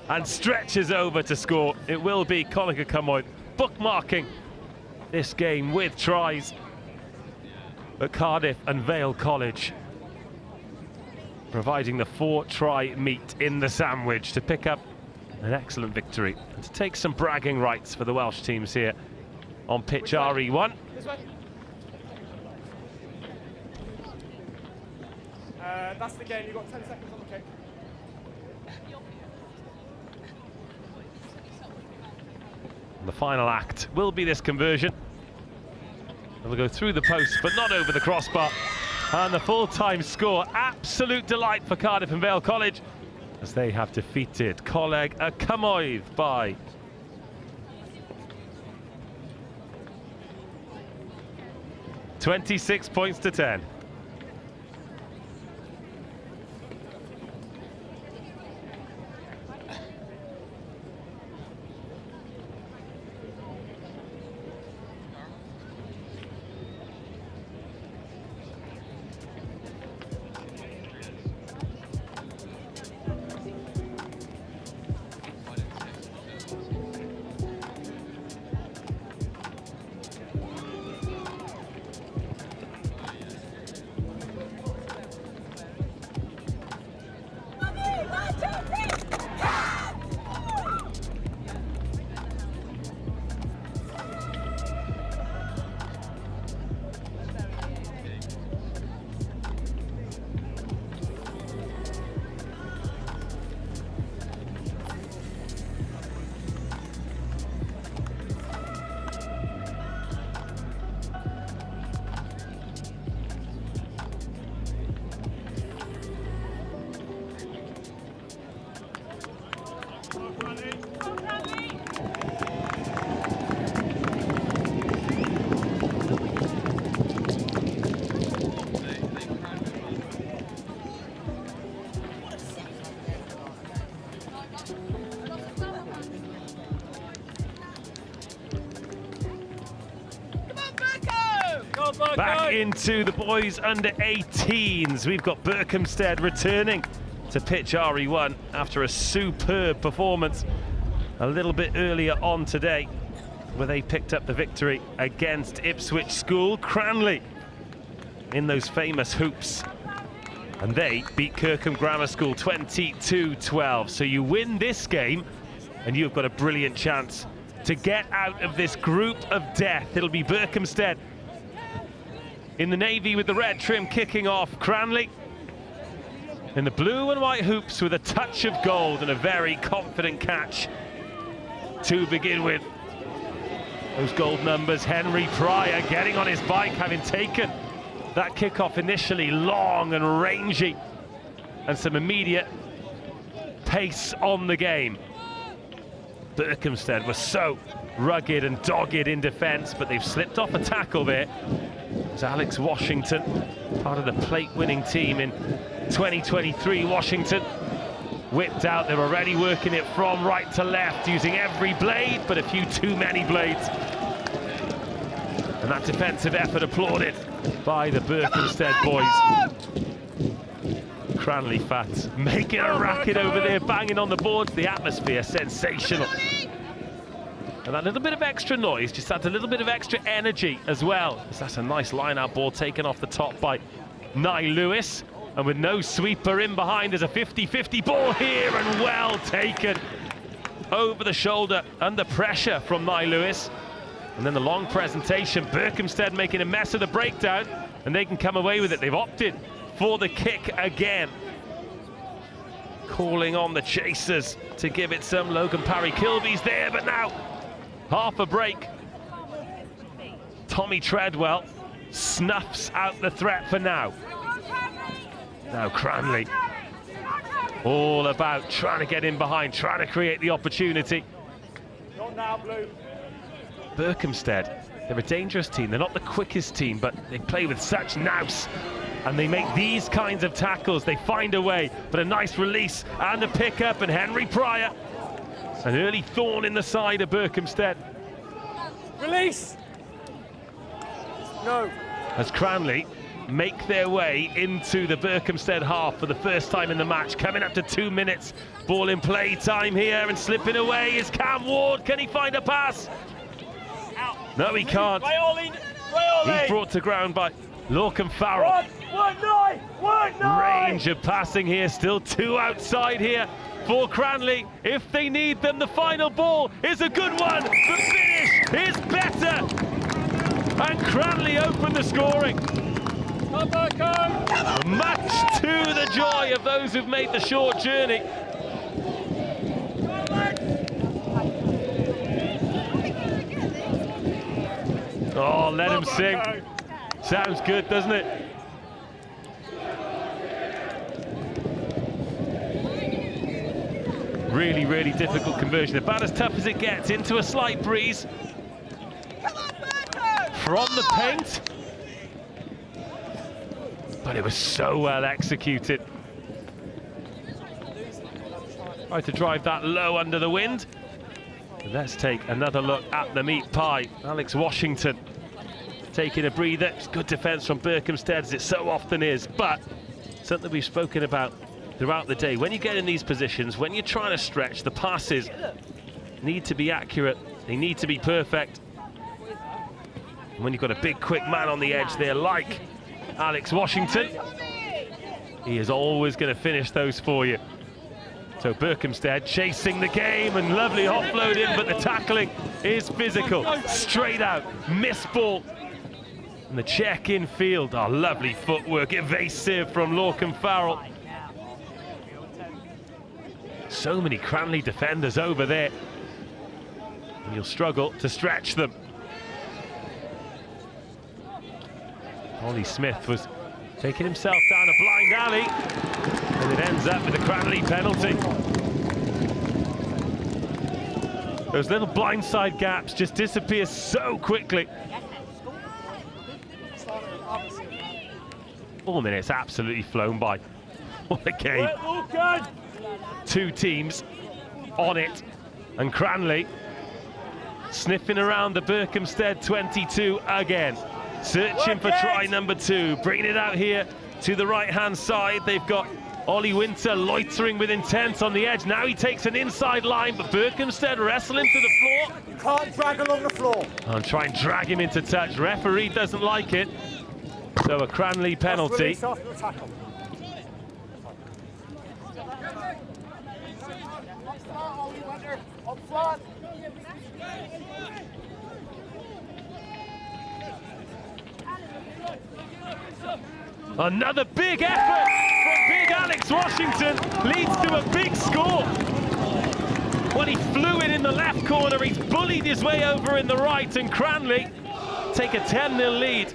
and stretches over to score. It will be Colleague Camoy bookmarking this game with tries at Cardiff and Vale College, providing the 4-try meat in the sandwich to pick up an excellent victory and to take some bragging rights for the Welsh teams here on pitch RE1. That's the game. You've got 10 seconds on the kick. The final act will be this conversion. It'll go through the post, but not over the crossbar. And the full-time score, absolute delight for Cardiff and Vale College, as they have defeated Colleague Camoy by 26 points to 10. Back into the boys under 18s. We've got Berkhamsted returning to pitch RE1 after a superb performance a little bit earlier on today, where they picked up the victory against Ipswich School. Cranleigh in those famous hoops, and they beat Kirkham Grammar School 22-12. So you win this game and you've got a brilliant chance to get out of this group of death. It'll be Berkhamsted in the navy with the red trim kicking off. Cranleigh in the blue and white hoops with a touch of gold and a very confident catch to begin with. Those gold numbers, Henry Pryor getting on his bike, having taken that kickoff initially long and rangy, and some immediate pace on the game. Berkhamsted was so rugged and dogged in defence, but they've slipped off a tackle there It's Alex Washington, part of the plate-winning team in 2023. Washington whipped out. They're already working it from right to left, using every blade, but a few too many blades. And that defensive effort applauded by the Berkhamsted boys. Cranleigh Fats making a racket over there, banging on the boards. The atmosphere sensational. And that little bit of extra noise just adds a little bit of extra energy as well. That's a nice line-out ball taken off the top by Nye Lewis. And with no sweeper in behind, there's a 50-50 ball here, and well taken over the shoulder under pressure from Nye Lewis. And then the long presentation, Berkhamsted making a mess of the breakdown, and they can come away with it. They've opted for the kick again. Calling on the chasers to give it some. Logan Parry-Kilby's there, but now half a break. Tommy Treadwell snuffs out the threat for now. Now Cranleigh, all about trying to get in behind, trying to create the opportunity. Not now, Blue. Berkhamsted, they're a dangerous team. They're not the quickest team, but they play with such nous. And they make these kinds of tackles. They find a way, but a nice release and a pick-up, and Henry Pryor. An early thorn in the side of Berkhamsted. Release! No. As Cranleigh make their way into the Berkhamsted half for the first time in the match. Coming up to 2 minutes. Ball in play time here, and slipping away is Cam Ward. Can he find a pass? No, he can't. He's brought to ground by Lorcan Farrell. Range of passing here, still two outside here for Cranleigh. If they need them, the final ball is a good one. The finish is better. And Cranleigh open the scoring. Much to the joy of those who've made the short journey. Oh, let him sing. Sounds good, doesn't it? Really, really difficult conversion. About as tough as it gets, into a slight breeze. From the paint. But it was so well executed. Tried to drive that low under the wind. Let's take another look at the meat pie. Alex Washington taking a breather. It's good defence from Berkhamsted, as it so often is, but something we've spoken about throughout the day. When you get in these positions, when you're trying to stretch, the passes need to be accurate. They need to be perfect. And when you've got a big, quick man on the edge there, like Alex Washington, he is always going to finish those for you. So Berkhamsted chasing the game, and lovely offload in, but the tackling is physical. Straight out, miss ball. And the check in field, oh, lovely footwork, evasive from Lorcan Farrell. So many Cranleigh defenders over there. And you'll struggle to stretch them. Ollie Smith was taking himself down a blind alley, and it ends up with a Cranleigh penalty. Those little blindside gaps just disappear so quickly. 4 minutes absolutely flown by. What a game. Two teams on it, and Cranleigh sniffing around the Berkhamsted 22 again. Searching for try number 2, bringing it out here to the right-hand side. They've got Ollie Winter loitering with intent on the edge. Now he takes an inside line, but Berkhamsted wrestling to the floor. You can't drag along the floor. And try and drag him into touch. Referee doesn't like it. So a Cranleigh penalty. Another big effort from big Alex Washington leads to a big score. When he flew it in the left corner, he's bullied his way over in the right, and Cranleigh take a 10-0 lead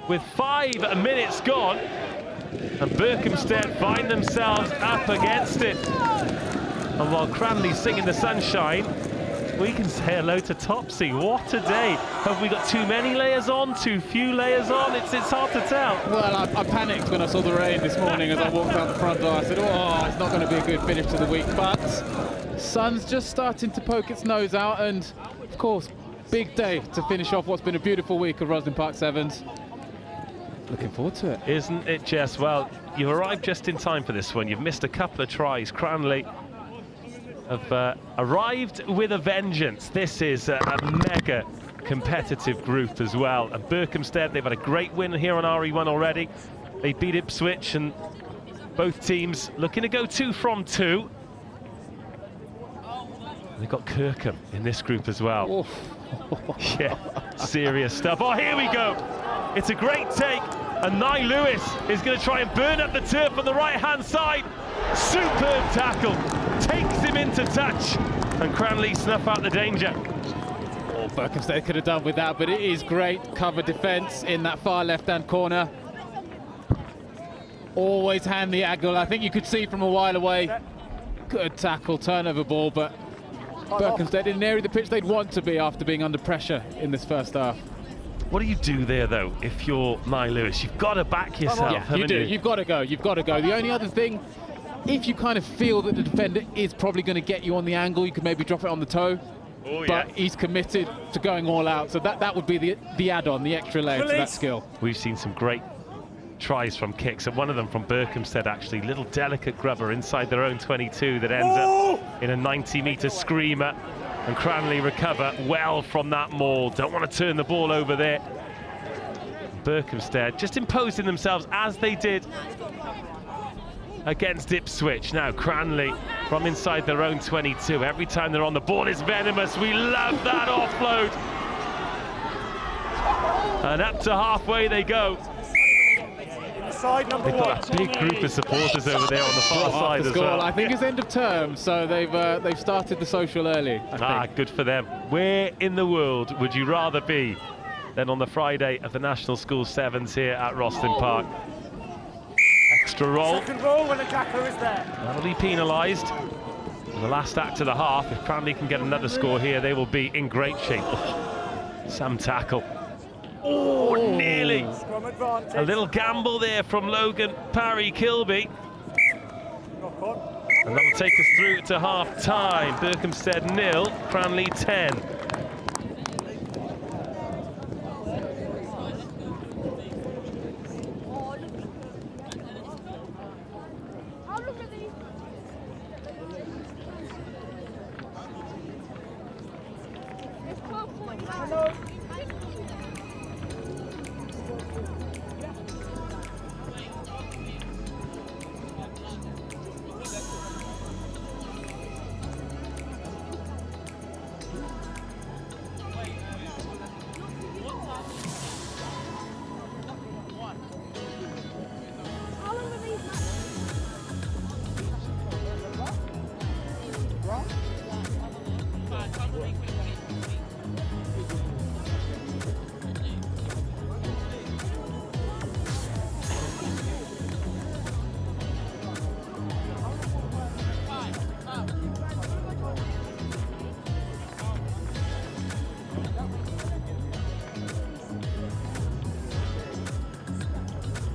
with 5 minutes gone, and Berkhamsted find themselves up against it. And while Cranleigh's singing the sunshine, We can say hello to Topsy. What a day. Have we got too many layers on, too few layers on? It's hard to tell. Well, I panicked when I saw the rain this morning as I walked out the front door. I said, oh, it's not going to be a good finish to the week. But sun's just starting to poke its nose out. And, of course, big day to finish off what's been a beautiful week of Rosslyn Park Sevens. Looking forward to it. Isn't it, Jess? Well, you've arrived just in time for this one. You've missed a couple of tries. Cranleigh have arrived with a vengeance. This is a mega competitive group as well. And Berkhamsted, they've had a great win here on RE1 already. They beat Ipswich, and both teams looking to go 2 from 2. They've got Kirkham in this group as well. Yeah, serious stuff. Oh, here we go. It's a great take, and Nye Lewis is going to try and burn up the turf on the right-hand side. Superb tackle, takes him into touch, and Cranleigh snuff out the danger. Oh, Berkhamsted could have done with that, but it is great cover defence in that far left-hand corner. Always hand the angle. I think you could see from a while away. Good tackle, turnover ball, but Berkhamsted in an area of the pitch they'd want to be after being under pressure in this first half. What do you do there, though, if you're Nye Lewis? You've got to back yourself, yeah, you do. You've got to go. You've got to go. The only other thing, if you kind of feel that the defender is probably going to get you on the angle, you could maybe drop it on the toe. Oh, but he's committed to going all out, so that would be the add-on, the extra layer to that skill. We've seen some great tries from kicks, and one of them from Berkhamsted, actually. Little delicate grubber inside their own 22 that ends up in a 90-metre screamer. And Cranleigh recover well from that maul. Don't want to turn the ball over there. Berkhamsted just imposing themselves as they did against Ipswich. Now Cranleigh from inside their own 22. Every time they're on the ball is venomous. We love that offload. And up to halfway they go. Side number They've got a big group of supporters over there on the far side as well. I think it's end of term, so they've started the social early. Good for them. Where in the world would you rather be than on the Friday of the National School Sevens here at Rosslyn Park? Extra roll. Second roll when the tackler is there. That'll be penalised. In the last act of the half, if Cranleigh can get another score here, they will be in great shape. Some tackle. Oh, nearly. A little gamble there from Logan Parry Kilby. And that'll take us through to half-time. Berkhamsted 0, Cranleigh 10.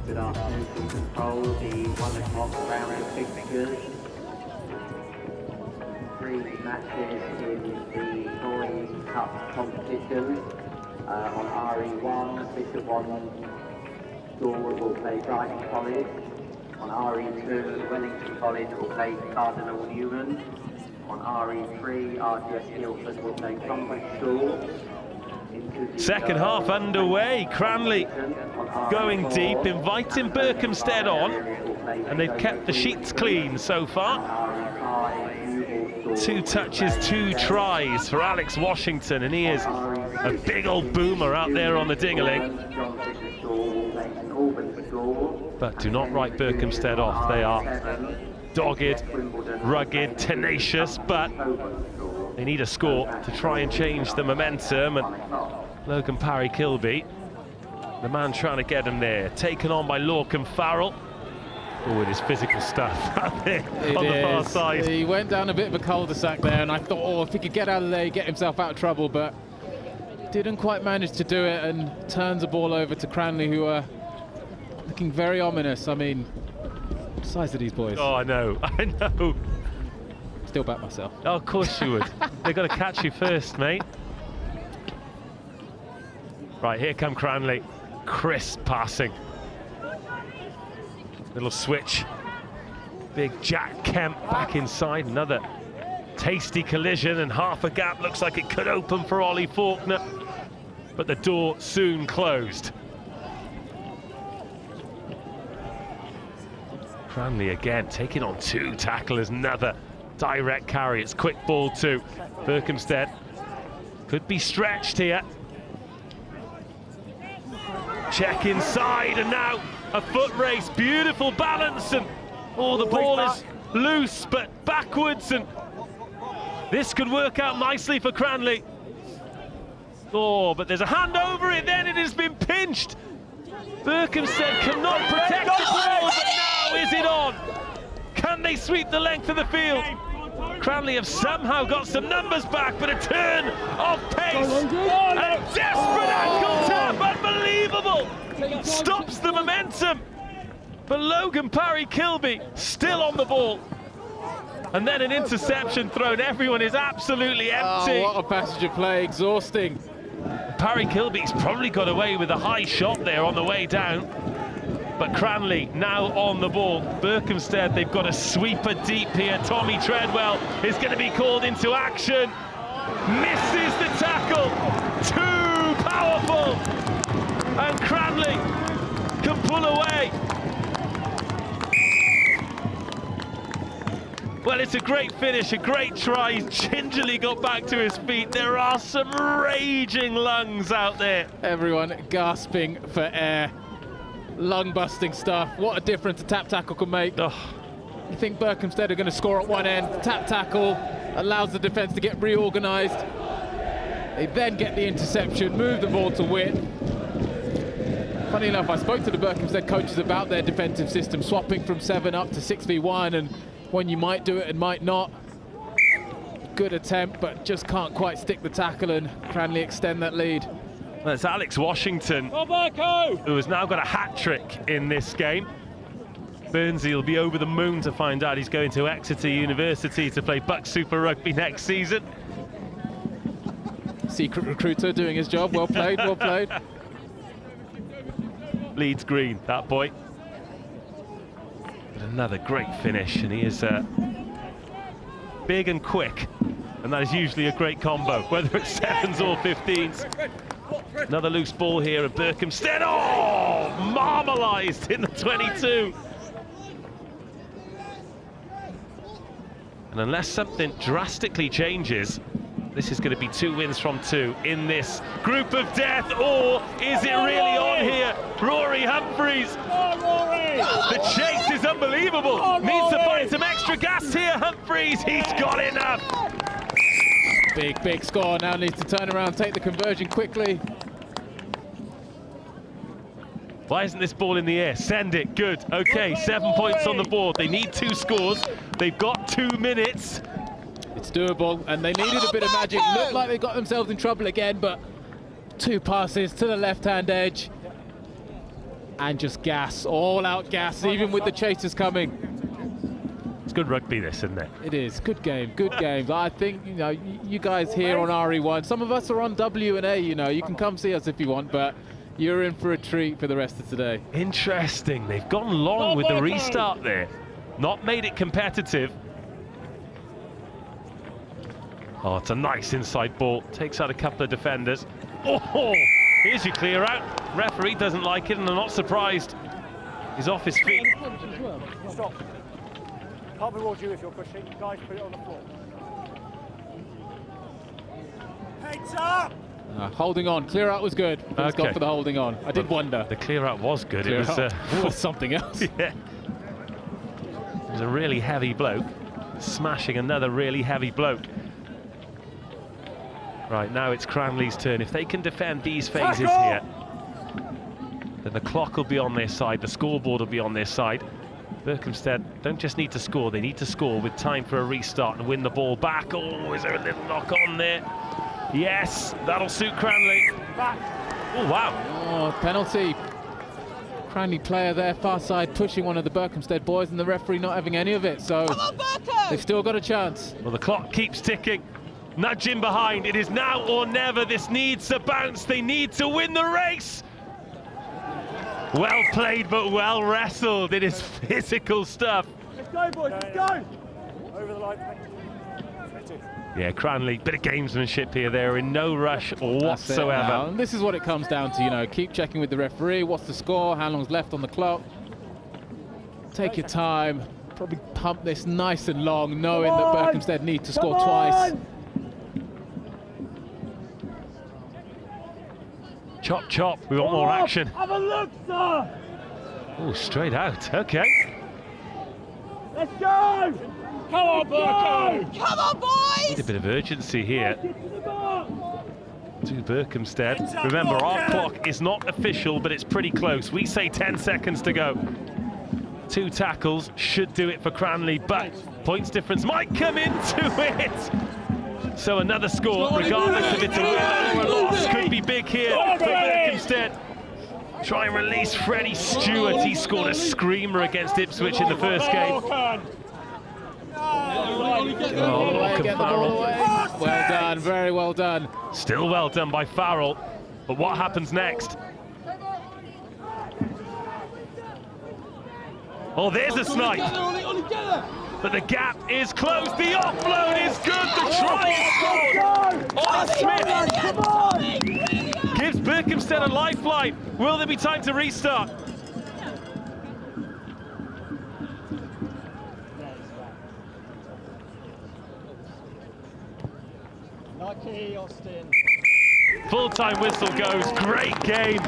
Good afternoon to control the 1 o'clock round of fixtures. 3 matches in the Boys Cup competition. On RE1, Bishop 1 School will play Brighton College. On RE2, Wellington College will play Cardinal Newman. On RE3, RGS Guildford will play Tumbridge School. Second half underway. Cranleigh going deep, inviting Berkhamsted on, and they've kept the sheets clean so far. 2 touches, 2 tries for Alex Washington, and he is a big old boomer out there on the ding-a-ling. But do not write Berkhamsted off. They are dogged, rugged, tenacious, but they need a score to try and change the momentum. And Logan Parry Kilby, the man trying to get him there, taken on by Lorcan Farrell. Oh, with his physical stuff out there on the far side. He went down a bit of a cul-de-sac there, and I thought, oh, if he could get out of there, he'd get himself out of trouble, but didn't quite manage to do it, and turns the ball over to Cranleigh, who are looking very ominous. I mean, the size of these boys. Oh, I know. Still back myself. Oh, of course you would. They've got to catch you first, mate. Right, here come Cranleigh. Crisp passing. Little switch. Big Jack Kemp back inside. Another tasty collision, and half a gap looks like it could open for Ollie Faulkner, but the door soon closed. Cranleigh again taking on 2 tacklers. Another direct carry. It's quick ball to Berkhamsted. Could be stretched here. Check inside, and now a foot race. Beautiful balance, and the ball is loose but backwards, and this could work out nicely for Cranleigh. Oh, but there's a hand over it, then it has been pinched. Berkhamsted cannot protect the ball, but now is it on? Can they sweep the length of the field? Cranleigh have somehow got some numbers back, but a turn of pace, a desperate ankle tap, unbelievable, stops the momentum. But Logan Parry-Kilby still on the ball. And then an interception thrown. Everyone is absolutely empty. Oh, what a passage of play, exhausting. Parry-Kilby's probably got away with a high shot there on the way down. But Cranleigh now on the ball. Berkhamsted, they've got a sweeper deep here. Tommy Treadwell is going to be called into action. Misses the tackle. Too powerful. And Cranleigh can pull away. Well, it's a great finish, a great try. He's gingerly got back to his feet. There are some raging lungs out there. Everyone gasping for air. Lung-busting stuff. What a difference a tap tackle can make. Oh. You think Berkhamsted are going to score at one end. Tap tackle allows the defence to get reorganised. They then get the interception, move the ball to width. Funny enough, I spoke to the Berkhamsted coaches about their defensive system, swapping from 7 up to 6v1, and when you might do it and might not. Good attempt, but just can't quite stick the tackle, and Cranleigh extend that lead. Well, it's Alex Washington, who has now got a hat-trick in this game. Burnsy will be over the moon to find out he's going to Exeter University to play Buck Super Rugby next season. Secret recruiter doing his job. Well played, well played. Leeds green, that boy. But another great finish, and he is big and quick, and that is usually a great combo, whether it's 7s or 15s. Another loose ball here, and Berkhamsted, marmalised in the 22. And unless something drastically changes, this is going to be 2 wins from 2 in this group of death, or is it really on here? Rory Humphreys. The chase is unbelievable. Needs to find some extra gas here, Humphreys. He's got enough. Big score. Now needs to turn around, take the conversion quickly. Why isn't this ball in the air? Send it. Good. Okay, 7 points on the board. They need 2 scores. They've got 2 minutes. It's doable, and they needed a bit of magic. Looked like they got themselves in trouble again, but 2 passes to the left-hand edge. And just gas, all-out gas, even with the chasers coming. It's good rugby, this, isn't it? It is. Good game, good game. I think, you know, you guys here on RE1, some of us are on W&A, you know. You can come see us if you want, but you're in for a treat for the rest of today. Interesting. They've gone long with the restart there. Not made it competitive. Oh, it's a nice inside ball. Takes out a couple of defenders. Oh, here's your clear out. Referee doesn't like it, and I'm not surprised. He's off his feet. Stop. Can't reward you if you're pushing. Guys, put it on the floor. Heads up! Holding on. Clear out was good. He's gone for the holding on. I did wonder. The clear out was good. Clear it was something else. Yeah. It was a really heavy bloke smashing another really heavy bloke. Right, now it's Cranleigh's turn. If they can defend these phases here, then the clock will be on their side, the scoreboard will be on their side. Berkhamsted don't just need to score, they need to score with time for a restart and win the ball back. Oh, is there a little knock on there? Yes, that'll suit Cranleigh. Oh, wow. Oh, penalty. Cranleigh player there, far side, pushing one of the Berkhamsted boys, and the referee not having any of it, so they've still got a chance. Well, the clock keeps ticking. Nudge in behind. It is now or never. This needs to bounce. They need to win the race. Well played, but well wrestled. It is physical stuff. Let's go, boys, let's go! Over the line. Yeah, Cranleigh, bit of gamesmanship here. They're in no rush whatsoever. And this is what it comes down to, you know, keep checking with the referee. What's the score? How long's left on the clock? Take your time. Probably pump this nice and long, knowing that Berkhamsted need to score twice. Chop, chop. We want more action. Have a look, sir! Oh, straight out. Okay. Let's go! Come on, Berko! Come on, boys! Need a bit of urgency here. To Berkhamsted. Remember, our clock is not official, but it's pretty close. We say 10 seconds to go. 2 tackles should do it for Cranleigh, but points difference might come into it. So another score, regardless if it's a win or a loss, could be big here for Berkhamsted. Try and release Freddie Stewart. He scored a screamer against Ipswich in the first game. Get the ball away. Well done, very well done. Still well done by Farrell, but what happens next? Oh, there's a snipe. But the gap is closed. The offload is good. The try is scored. Oh, Smith gives Berkhamsted a lifeline. Will there be time to restart? Full-time whistle goes. Great game.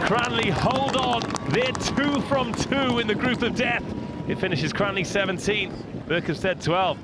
Cranleigh hold on. They're 2 from 2 in the group of death. It finishes Cranleigh 17, Berkhamsted 12.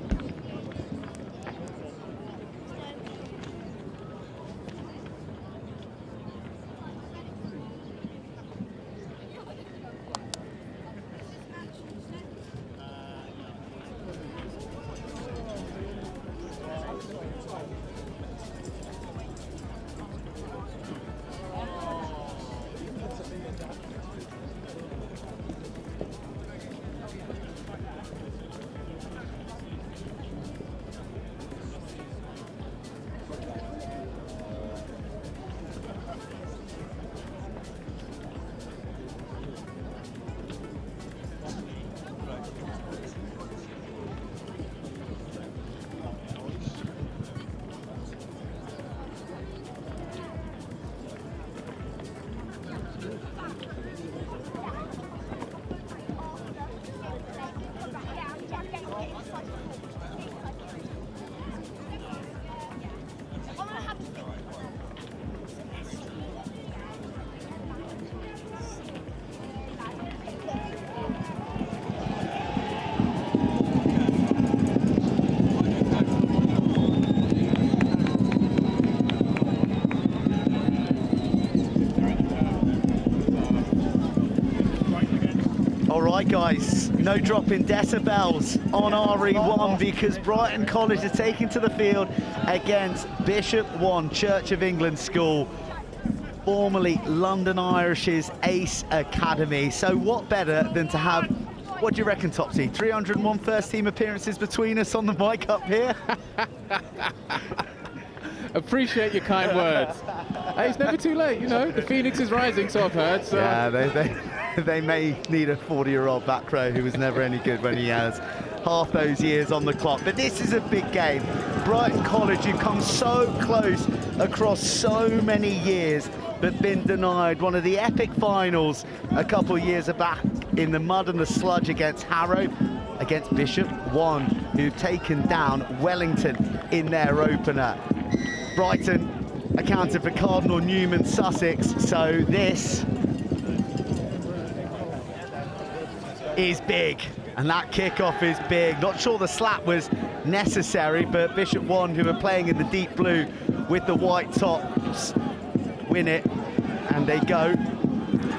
Right, guys, no drop in decibels on RE1 because Brighton College are taking to the field against Bishop 1 Church of England School, formerly London Irish's Ace Academy. So what better than to have, what do you reckon, Topsy, 301 first team appearances between us on the mic up here? Appreciate your kind words. Hey, it's never too late, you know, the Phoenix is rising, so I've heard. So. Yeah, they may need a 40-year-old back row who was never any good when he has half those years on the clock. But this is a big game. Brighton College, who've come so close across so many years, but been denied one of the epic finals a couple of years back in the mud and the sludge against Harrow, against Bishop 1, who've taken down Wellington in their opener. Brighton accounted for Cardinal Newman, Sussex, so this is big, and that kickoff is big. Not sure the slap was necessary, but Bishop 1, who are playing in the deep blue with the white tops, win it, and they go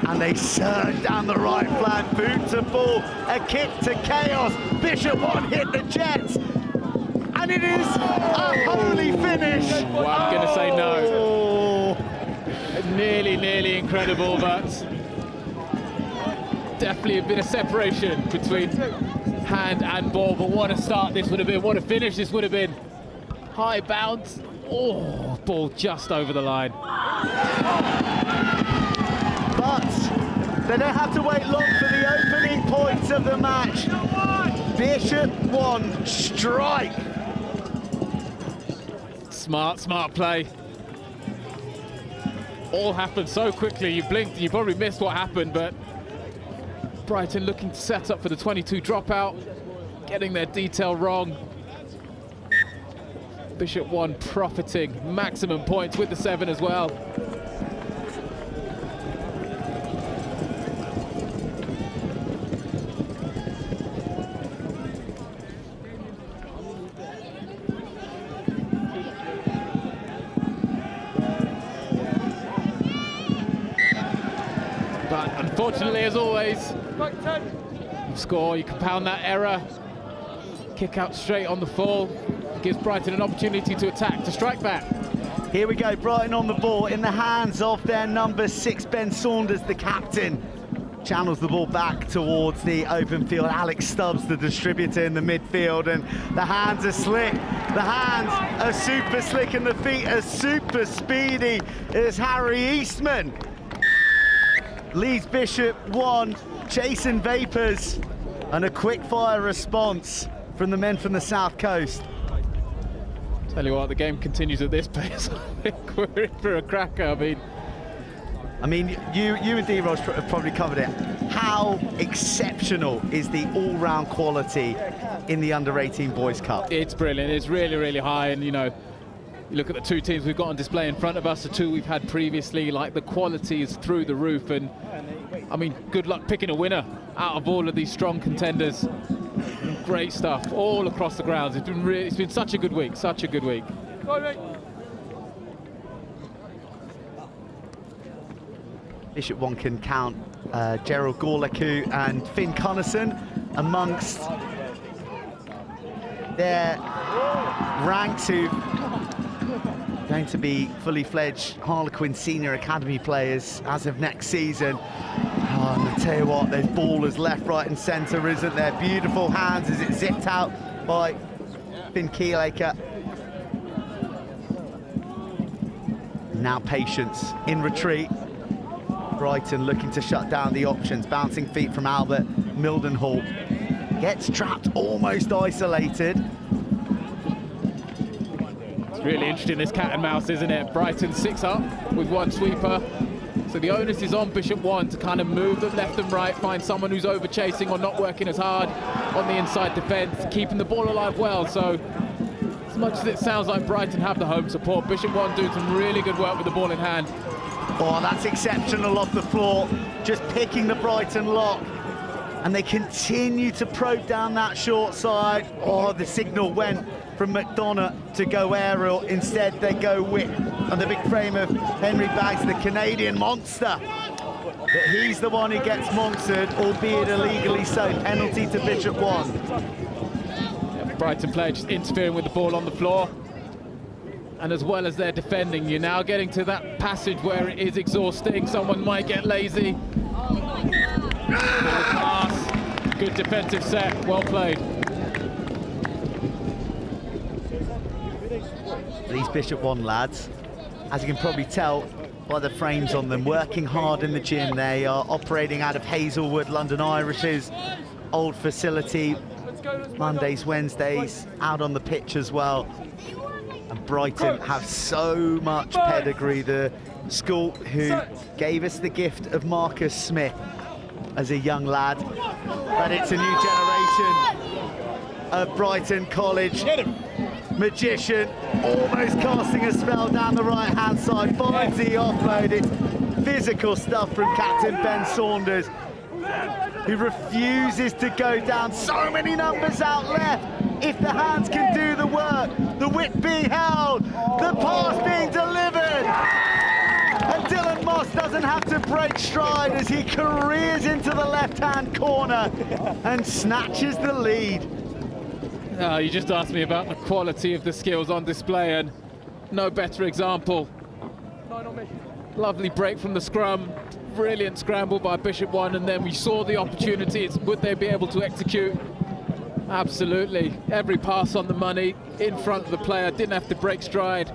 and they surge down the right flank, boot to ball, a kick to chaos. Bishop 1 hit the Jets, and it is a holy finish. Well, I'm going to say no. Nearly incredible, but definitely a bit of separation between hand and ball. But what a start this would have been, what a finish this would have been. High bounce, oh, ball just over the line. But they don't have to wait long for the opening points of the match. Bishop 1 strike. Smart play. All happened so quickly, you blinked, you probably missed what happened, but Brighton looking to set up for the 22 dropout, getting their detail wrong. Bishop 1 profiting, maximum points with the 7 as well. But unfortunately, as always, you score, you compound that error, kick out straight on the fall, gives Brighton an opportunity to attack, to strike back. Here we go, Brighton on the ball in the hands of their number 6, Ben Saunders, the captain. Channels the ball back towards the open field. Alex Stubbs, the distributor in the midfield, and the hands are slick. The hands are super slick and the feet are super speedy. It's Harry Eastman. Leeds Bishop 1, chasing vapours, and a quick fire response from the men from the south coast. Tell you what, the game continues at this pace. I think we're in for a cracker. I mean, you and D-Rod have probably covered it. How exceptional is the all-round quality in the Under-18 Boys Cup? It's brilliant. It's really high, and you know, you look at the two teams we've got on display in front of us, the two we've had previously, like the quality is through the roof, and I mean, good luck picking a winner out of all of these strong contenders. Great stuff all across the grounds. It's been such a good week, such a good week. Bishop 1 can count Gerald Gorlaku and Finn Connison amongst their ranks, who going to be fully fledged Harlequin Senior Academy players as of next season. Oh, and I tell you what, there's ballers left, right and centre, isn't there? Beautiful hands as it zipped out by Finn Keelaker. Now Patience in retreat. Brighton looking to shut down the options. Bouncing feet from Albert Mildenhall. Gets trapped, almost isolated. It's really interesting, this cat and mouse, isn't it? Brighton 6 up with 1 sweeper. So the onus is on Bishop 1 to kind of move them left and right, find someone who's over chasing or not working as hard on the inside defence, keeping the ball alive well. So as much as it sounds like Brighton have the home support, Bishop 1 doing some really good work with the ball in hand. Oh, that's exceptional off the floor, just picking the Brighton lock. And they continue to probe down that short side. Oh, the signal went from McDonough to go aerial. Instead, they go whip on the big frame of Henry Baggs, the Canadian monster. But he's the one who gets monstered, albeit illegally so. Penalty to Bishop 1. Yeah, Brighton player just interfering with the ball on the floor. And as well as they're defending, you're now getting to that passage where it is exhausting. Someone might get lazy. Pass. Good defensive set, well played. These Bishop 1 lads, as you can probably tell by the frames on them, working hard in the gym. They are operating out of Hazelwood, London Irish's old facility. Mondays, Wednesdays, out on the pitch as well. And Brighton have so much pedigree. The school who gave us the gift of Marcus Smith as a young lad. But it's a new generation of Brighton College. Magician, almost casting a spell down the right-hand side, finds the offload. It's physical stuff from Captain Ben Saunders, who refuses to go down. So many numbers out left. If the hands can do the work, the whip being held, the pass being delivered. And Dylan Moss almost doesn't have to break stride as he careers into the left-hand corner and snatches the lead. Oh, you just asked me about the quality of the skills on display, and no better example. Lovely break from the scrum, brilliant scramble by Bishop One, and then we saw the opportunities. Would they be able to execute? Absolutely. Every pass on the money, in front of the player, didn't have to break stride.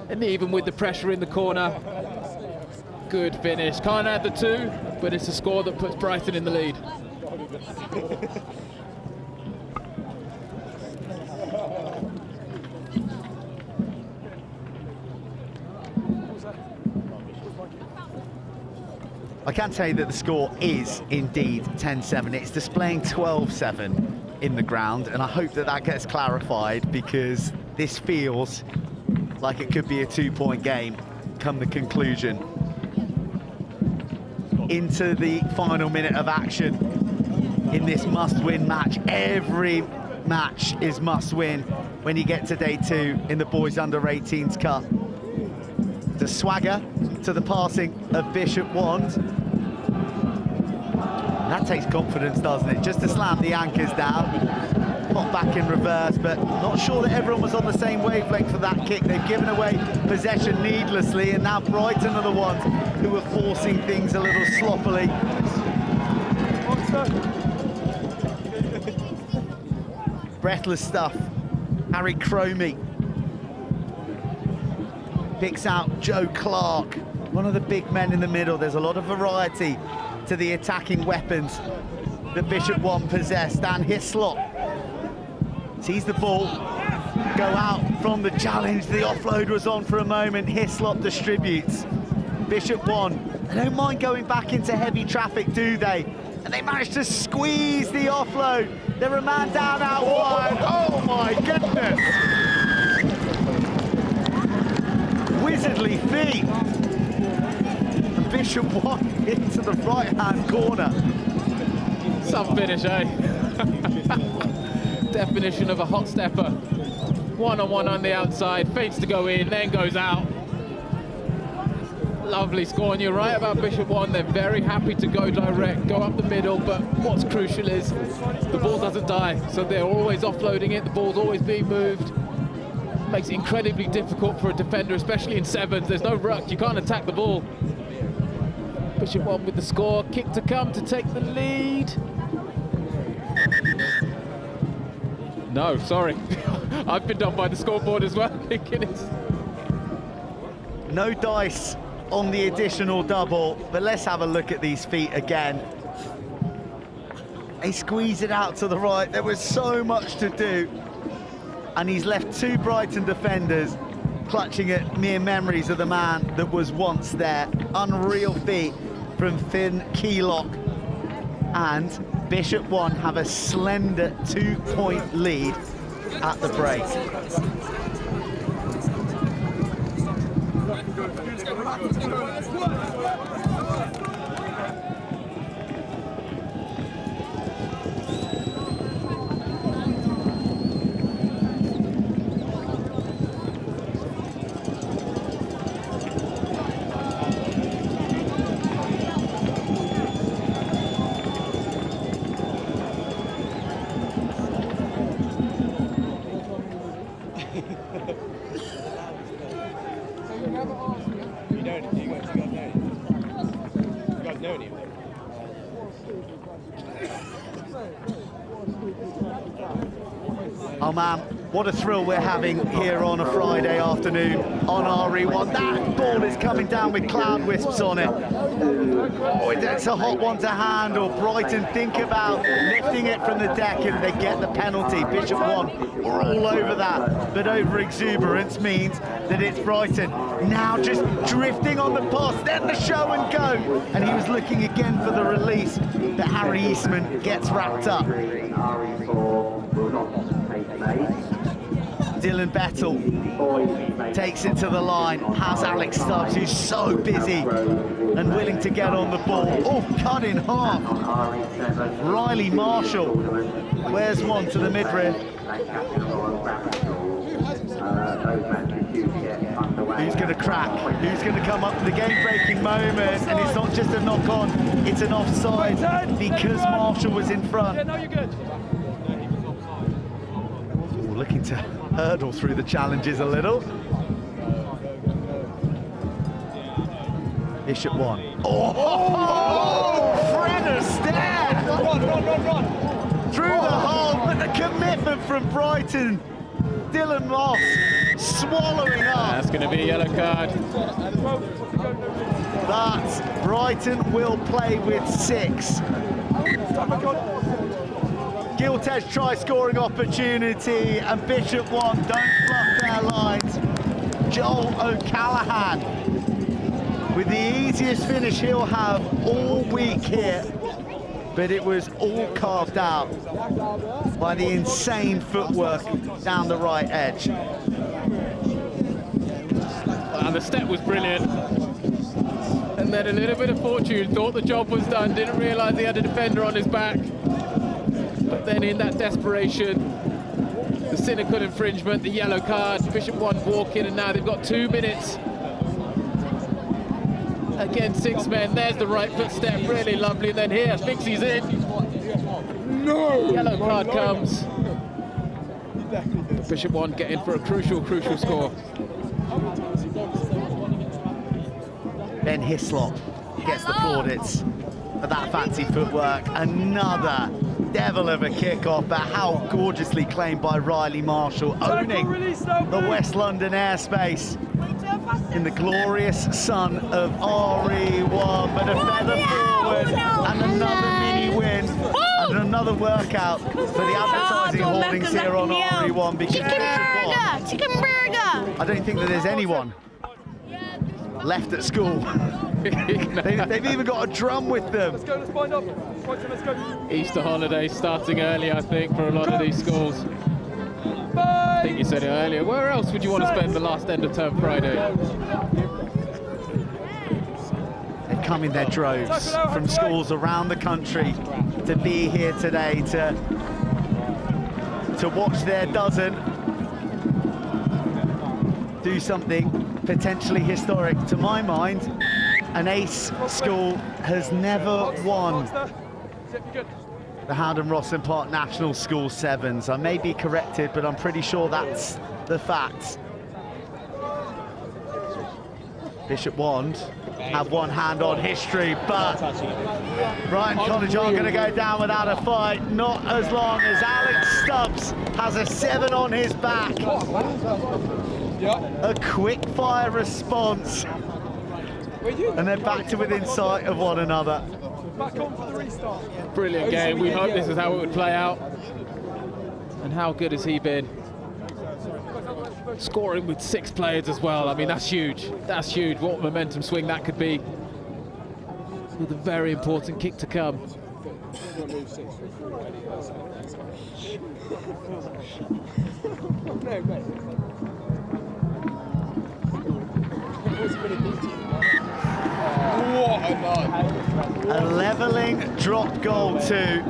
And even with the pressure in the corner, good finish. Can't add the 2, but it's a score that puts Brighton in the lead. I can tell you that the score is indeed 10-7. It's displaying 12-7 in the ground, and I hope that that gets clarified, because this feels like it could be a 2-point game come the conclusion. Into the final minute of action in this must-win match. Every match is must-win when you get to day 2 in the Boys Under-18s Cup. The swagger to the passing of Bishop Wand. That takes confidence, doesn't it? Just to slam the anchors down. Pop back in reverse, but not sure that everyone was on the same wavelength for that kick. They've given away possession needlessly, and now Brighton are the ones who are forcing things a little sloppily. Breathless stuff. Harry Cromie picks out Joe Clark, one of the big men in the middle. There's a lot of variety to the attacking weapons that Bishop One possessed. Dan Hislop sees the ball go out from the challenge. The offload was on for a moment. Hislop distributes. Bishop One, they don't mind going back into heavy traffic, do they? And they managed to squeeze the offload. They're a man down out wide. Oh my goodness! Wizardly feet. And Bishop One into the right-hand corner. Some finish, eh? Definition of a hot stepper. One-on-one on the outside, feints to go in, then goes out. Lovely score, and you're right about Bishop One. They're very happy to go direct, go up the middle, but what's crucial is the ball doesn't die, so they're always offloading it, the ball's always being moved. Makes it incredibly difficult for a defender, especially in sevens. There's no ruck, you can't attack the ball. Bishop One with the score, kick to come to take the lead. No, sorry. I've been done by the scoreboard as well, thinking it's... No dice on the additional double, but let's have a look at these feet again. They squeeze it out to the right. There was so much to do, and he's left 2 Brighton defenders clutching at mere memories of the man that was once there. Unreal feat from Finn Keylock, and Bishop One have a slender 2-point lead at the break. Oh man, what a thrill we're having here on a Friday afternoon on RE1. That ball is coming down with cloud wisps on it. Oh, it's a hot one to handle. Brighton think about lifting it from the deck and they get the penalty. Bishop One are all over that, but over exuberance means that it's Brighton now just drifting on the pass, then the show and go. And he was looking again for the release, but Harry Eastman gets wrapped up. Dylan Bettle takes it to the line, has Alex Stubbs, who's so busy and willing to get on the ball. Oh, cut in half. Riley Marshall, where's one to the midriff? Who's going to crack? Who's going to come up with the game-breaking moment? And it's not just a knock-on, it's an offside because Marshall was in front. Yeah, no, you're good. Ooh, looking to hurdle through the challenges a little. Bishop 1. Oh! Fred Astaire! Run! Through the hole, but the commitment from Brighton. Dylan Moss swallowing up. That's going to be a yellow card. But Brighton will play with 6. Guildford try scoring opportunity, and Bishop 1 don't fluff their lines. Joel O'Callaghan with the easiest finish he'll have all week here, but it was all carved out by the insane footwork down the right edge. And the step was brilliant. And then a little bit of fortune, thought the job was done, didn't realise he had a defender on his back. But then in that desperation, the cynical infringement, the yellow card, Bishop 1 walk in, and now they've got 2 minutes. Again, 6 men, there's the right foot step, really lovely, and then here, Bixie's in. No! Yellow card comes. Bishop 1 getting for a crucial score. Ben Hislop gets the plaudits for that fancy footwork. Another devil of a kickoff, but how gorgeously claimed by Riley Marshall, owning the West London airspace in the glorious sun of RE1. But a feather forward and another mini win and another workout for the advertising holdings here on RE1. Because Chicken burger! I don't think that there's anyone left at school. They've even got a drum with them. Let's go, let's wind up. Let's go. Easter holiday starting early, I think, for a lot of these schools. I think you said it earlier. Where else would you want to spend the last end of term Friday? They've come in their droves from schools around the country to be here today to watch their dozen do something potentially historic. To my mind, an ace school has never won the Rosslyn Park National School Sevens. I may be corrected, but I'm pretty sure that's the fact. Bishop Wand have one hand on history, but Brighton College aren't going to go down without a fight, not as long as Alex Stubbs has a 7 on his back. A quick fire response, and they're back to within sight of one another. Back on for the restart. Brilliant game. We hope this is how it would play out. And how good has he been? Scoring with 6 players as well. I mean, that's huge. That's huge. What momentum swing that could be. With a very important kick to come. A levelling drop goal too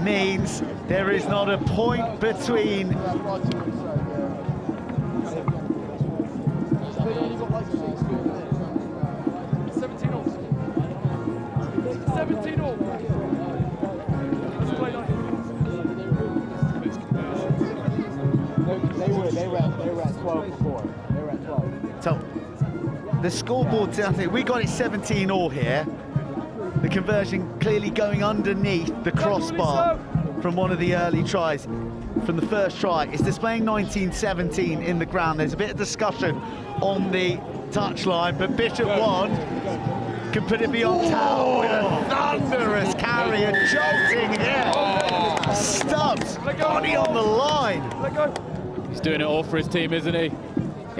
means there is not a point between They were at 12 before. They were at 12. So the scoreboard, I think we got it 17-all here. The conversion clearly going underneath the crossbar from one of the early tries. From the first try, it's displaying 19-17 in the ground. There's a bit of discussion on the touchline, but Bishop Wand can put it beyond towel with a thunderous carry, and jolting here. Stubbs, body on the line. He's doing it all for his team, isn't he?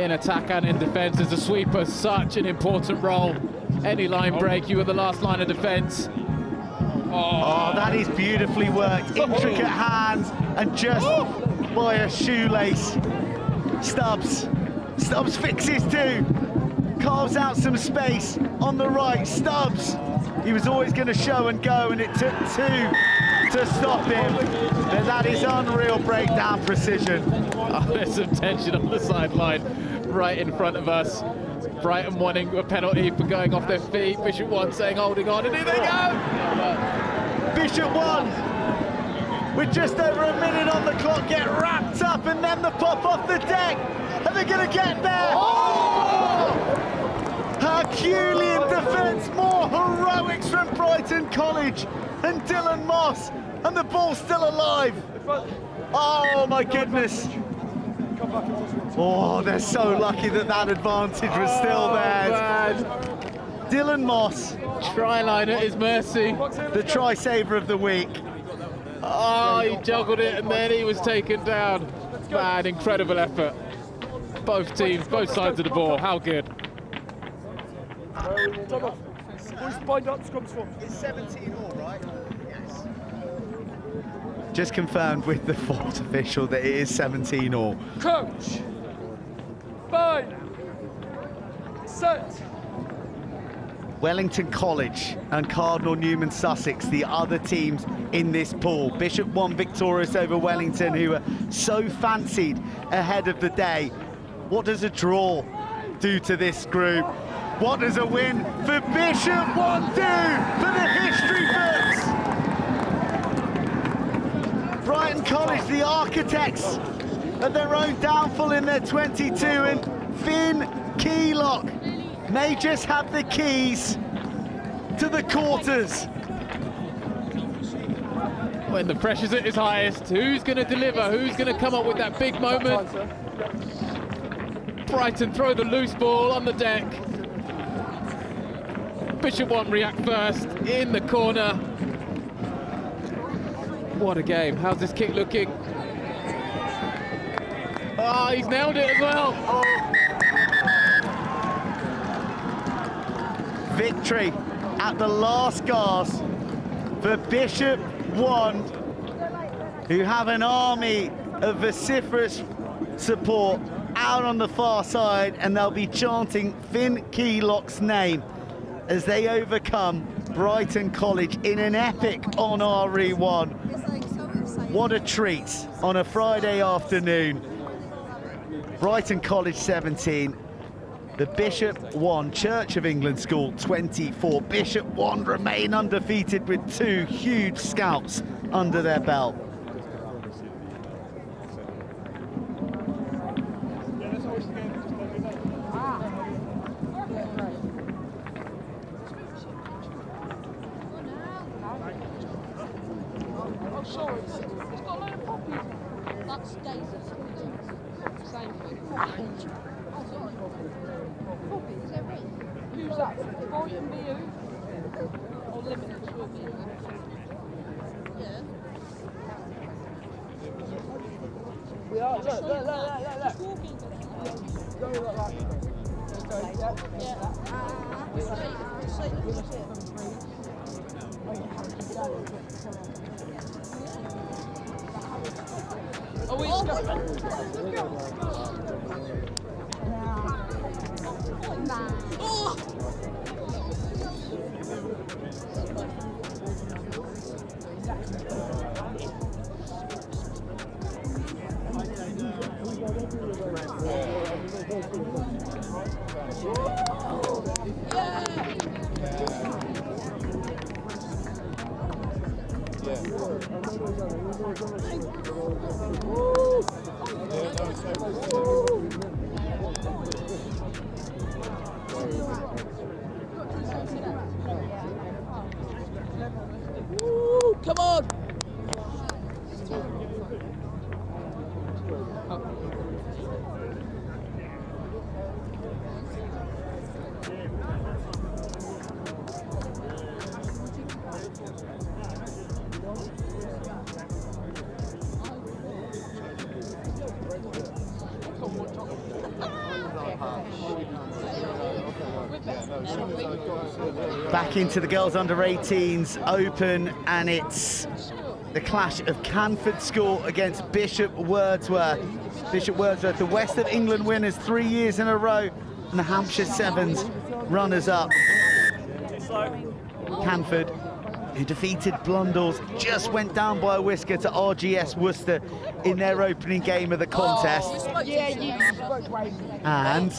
In attack and in defence, as a sweeper, such an important role. Any line break, you were the last line of defence. Oh, that is beautifully worked. Intricate hands, and just by a shoelace. Stubbs fixes 2. Carves out some space on the right. Stubbs, he was always going to show and go, and it took 2 to stop him. And that is unreal breakdown precision. Oh, there's some tension on the sideline right in front of us. Brighton wanting a penalty for going off their feet. Bishop 1 saying holding on, and here they go! Bishop 1, with just over a minute on the clock, get wrapped up, and then the pop off the deck. Are they going to get there? Oh! Herculean defence, more heroics from Brighton College and Dylan Moss, and the ball's still alive. Oh my goodness. Oh, they're so lucky that that advantage was still theirs. Dylan Moss. Try line at his mercy. The try saver of the week. Oh, he juggled it and then he was taken down. Man, incredible effort. Both teams, both sides of the ball. How good. It's 17 all, right? Yes. Just confirmed with the fourth official that it is 17 all. Coach, 5, set. Wellington College and Cardinal Newman Sussex, the other teams in this pool. Bishop 1 victorious over Wellington, who were so fancied ahead of the day. What does a draw do to this group? What does a win for Bishop 1 do for the history books? Brighton College, the architects of their own downfall in their 22, and Finn Keylock may just have the keys to the quarters. When the pressure's at its highest, who's going to deliver? Who's going to come up with that big moment? Brighton throw the loose ball on the deck. Bishop 1 react first in the corner. What a game. How's this kick looking? Oh, he's nailed it as well. Victory at the last gasp for Bishop 1, who have an army of vociferous support out on the far side, and they'll be chanting Finn Keylock's name as they overcome Brighton College in an epic on RE1. What a treat on a Friday afternoon. Brighton College 17, the Bishop 1 Church of England School 24. Bishop 1 remain undefeated with 2 huge scalps under their belt. Who's that? Boy and me who? Or limited to me? Yeah. We are, look. Go like that. Oh, we just come on! Back into the girls under 18s open, and it's the clash of Canford School against Bishop Wordsworth. Bishop Wordsworth, the West of England winners 3 years in a row, and the Hampshire Sevens runners-up. Canford who defeated Blundell's, just went down by a whisker to RGS Worcester in their opening game of the contest. And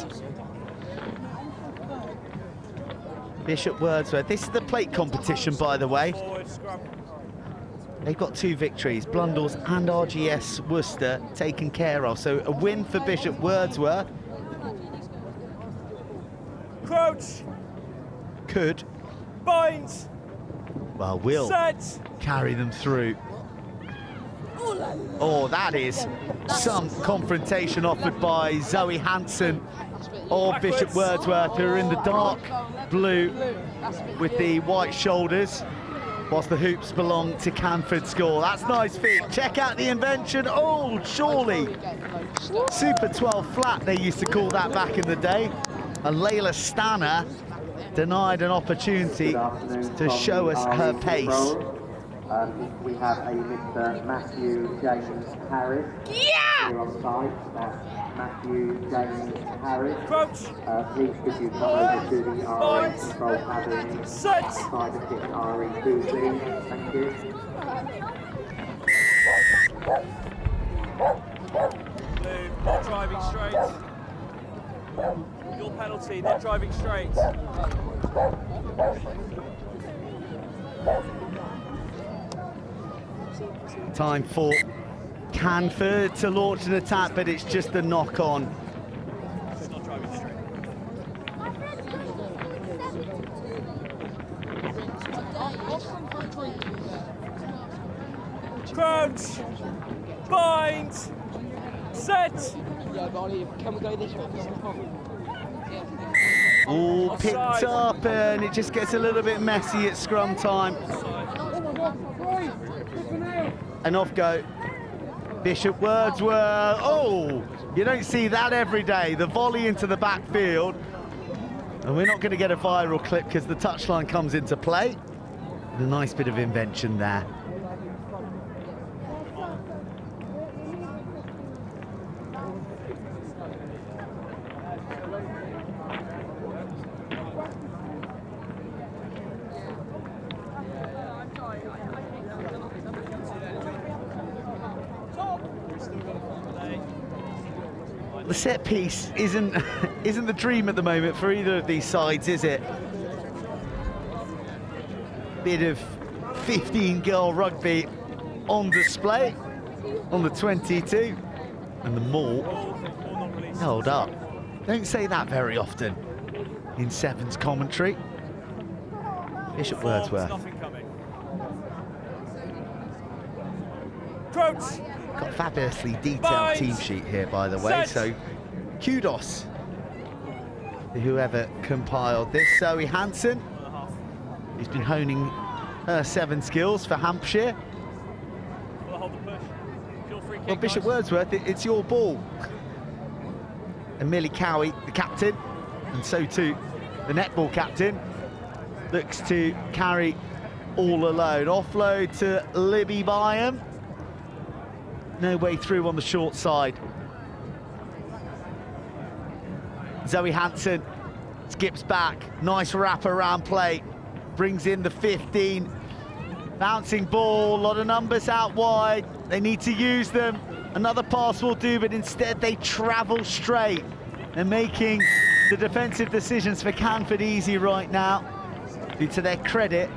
Bishop Wordsworth, this is the plate competition, by the way. They've got 2 victories, Blundell's and RGS Worcester taken care of. So a win for Bishop Wordsworth. Crouch. Could. Binds. Well, will Set. carry them through. Oh, that is some confrontation offered by Zoe Hanson of Bishop Wordsworth, who are in the dark blue with the white shoulders, whilst the hoops belong to Canford School. That's nice feet. Check out the invention. Oh, surely. Super 12 flat, they used to call that back in the day. And Layla Stanner denied an opportunity to show us her pace. We have a Mr. Matthew James Harris. Yeah! Here on site. Matthew James Harris. Crouch. Please could you come over to the RE control cabin Set. side of pitch RE2, please. Thank you. Blue, not driving straight. Your penalty, not driving straight. Time for Canford to launch an attack, but it's just a knock-on. Not driving straight. Crouch. Bind. Set. Yeah, but Ollie, can we go this way? All picked up, and it just gets a little bit messy at scrum time. And off go Bishop Wordsworth. Oh, you don't see that every day. The volley into the backfield. And we're not going to get a viral clip because the touchline comes into play. And a nice bit of invention there. The set piece isn't the dream at the moment for either of these sides, is it? Bit of 15-girl rugby on display on the 22, and the maul held up. Don't say that very often in Sevens commentary. Bishop Wordsworth. Crouch. Got a fabulously detailed team sheet here, by the way, so kudos to whoever compiled this. Zoe Hanson, who's been honing her 7 skills for Hampshire. Well, Bishop Wordsworth, it's your ball. And Millie Cowie, the captain, and so too the netball captain, looks to carry all alone. Offload to Libby Byam. No way through on the short side. Zoe Hanson skips back. Nice wrap around play. Brings in the 15. Bouncing ball, a lot of numbers out wide. They need to use them. Another pass will do, but instead they travel straight. They're making the defensive decisions for Canford easy right now, who, to their credit,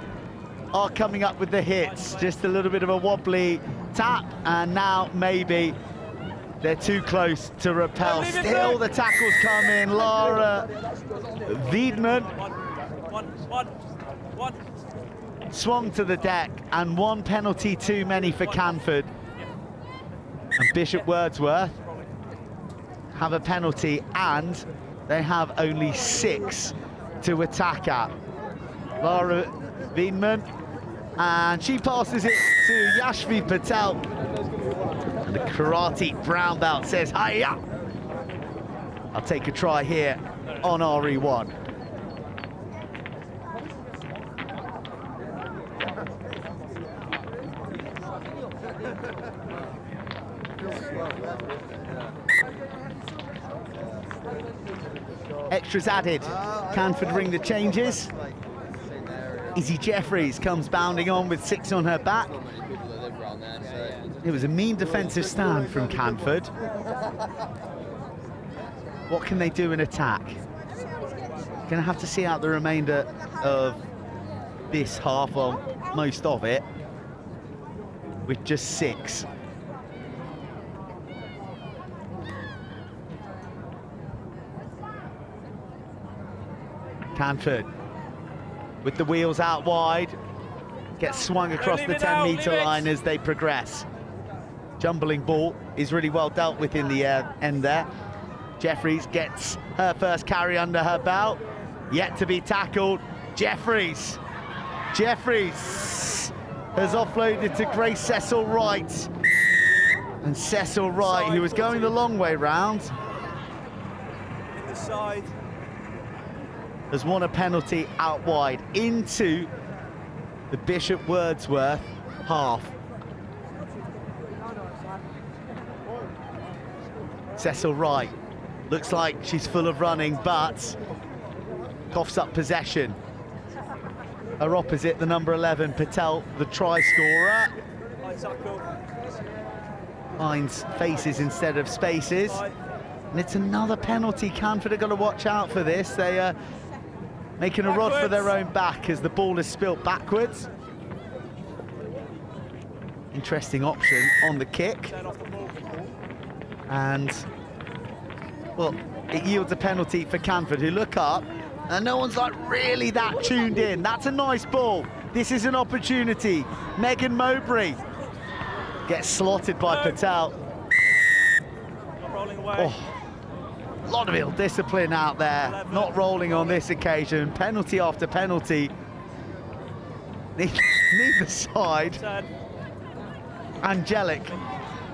are coming up with the hits. Just a little bit of a wobbly tap, and now maybe they're too close to repel. Still the tackles come in. Lara Wiedman swung to the deck, and 1 penalty too many for Canford. And Bishop Wordsworth have a penalty, and they have only 6 to attack at. Lara Wiedman, and she passes it to Yashvi Patel. And the karate brown belt says, hiya! I'll take a try here on RE1. Extras added. Canford ring the changes. Izzy Jeffries comes bounding on with 6 on her back. It was a mean defensive stand from Canford. What can they do in attack? Gonna have to see out the remainder of this half, well, most of it, with just 6. Canford with the wheels out wide, gets swung across the 10-metre line as they progress. Jumbling ball is really well dealt with in the end there. Jeffries gets her first carry under her belt, yet to be tackled. Jeffries has offloaded to Grace Cecil Wright. And Cecil Wright, who was going the long way round, In the side. has won a penalty out wide into the Bishop Wordsworth half. Cecil Wright looks like she's full of running, but coughs up possession. Her opposite, the number 11, Patel, the try scorer. Finds faces instead of spaces. And it's another penalty. Canford are going to watch out for this. They are making a rod for their own back as the ball is spilt backwards. Interesting option on the kick. And, well, it yields a penalty for Canford, who look up, and no one's like really that tuned in. That's a nice ball. This is an opportunity. Megan Mowbray gets slotted by Patel. Oh, a lot of ill discipline out there. Not rolling on this occasion. Penalty after penalty. Neither side angelic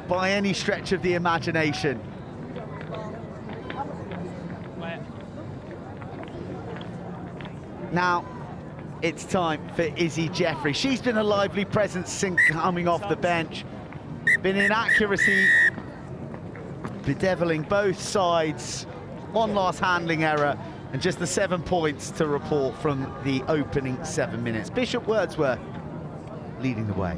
by any stretch of the imagination. Now, it's time for Izzy Jeffrey. She's been a lively presence since coming off the bench. Been inaccuracy, bedeviling both sides. One last handling error, and just the 7 points to report from the opening 7 minutes. Bishop Wordsworth leading the way.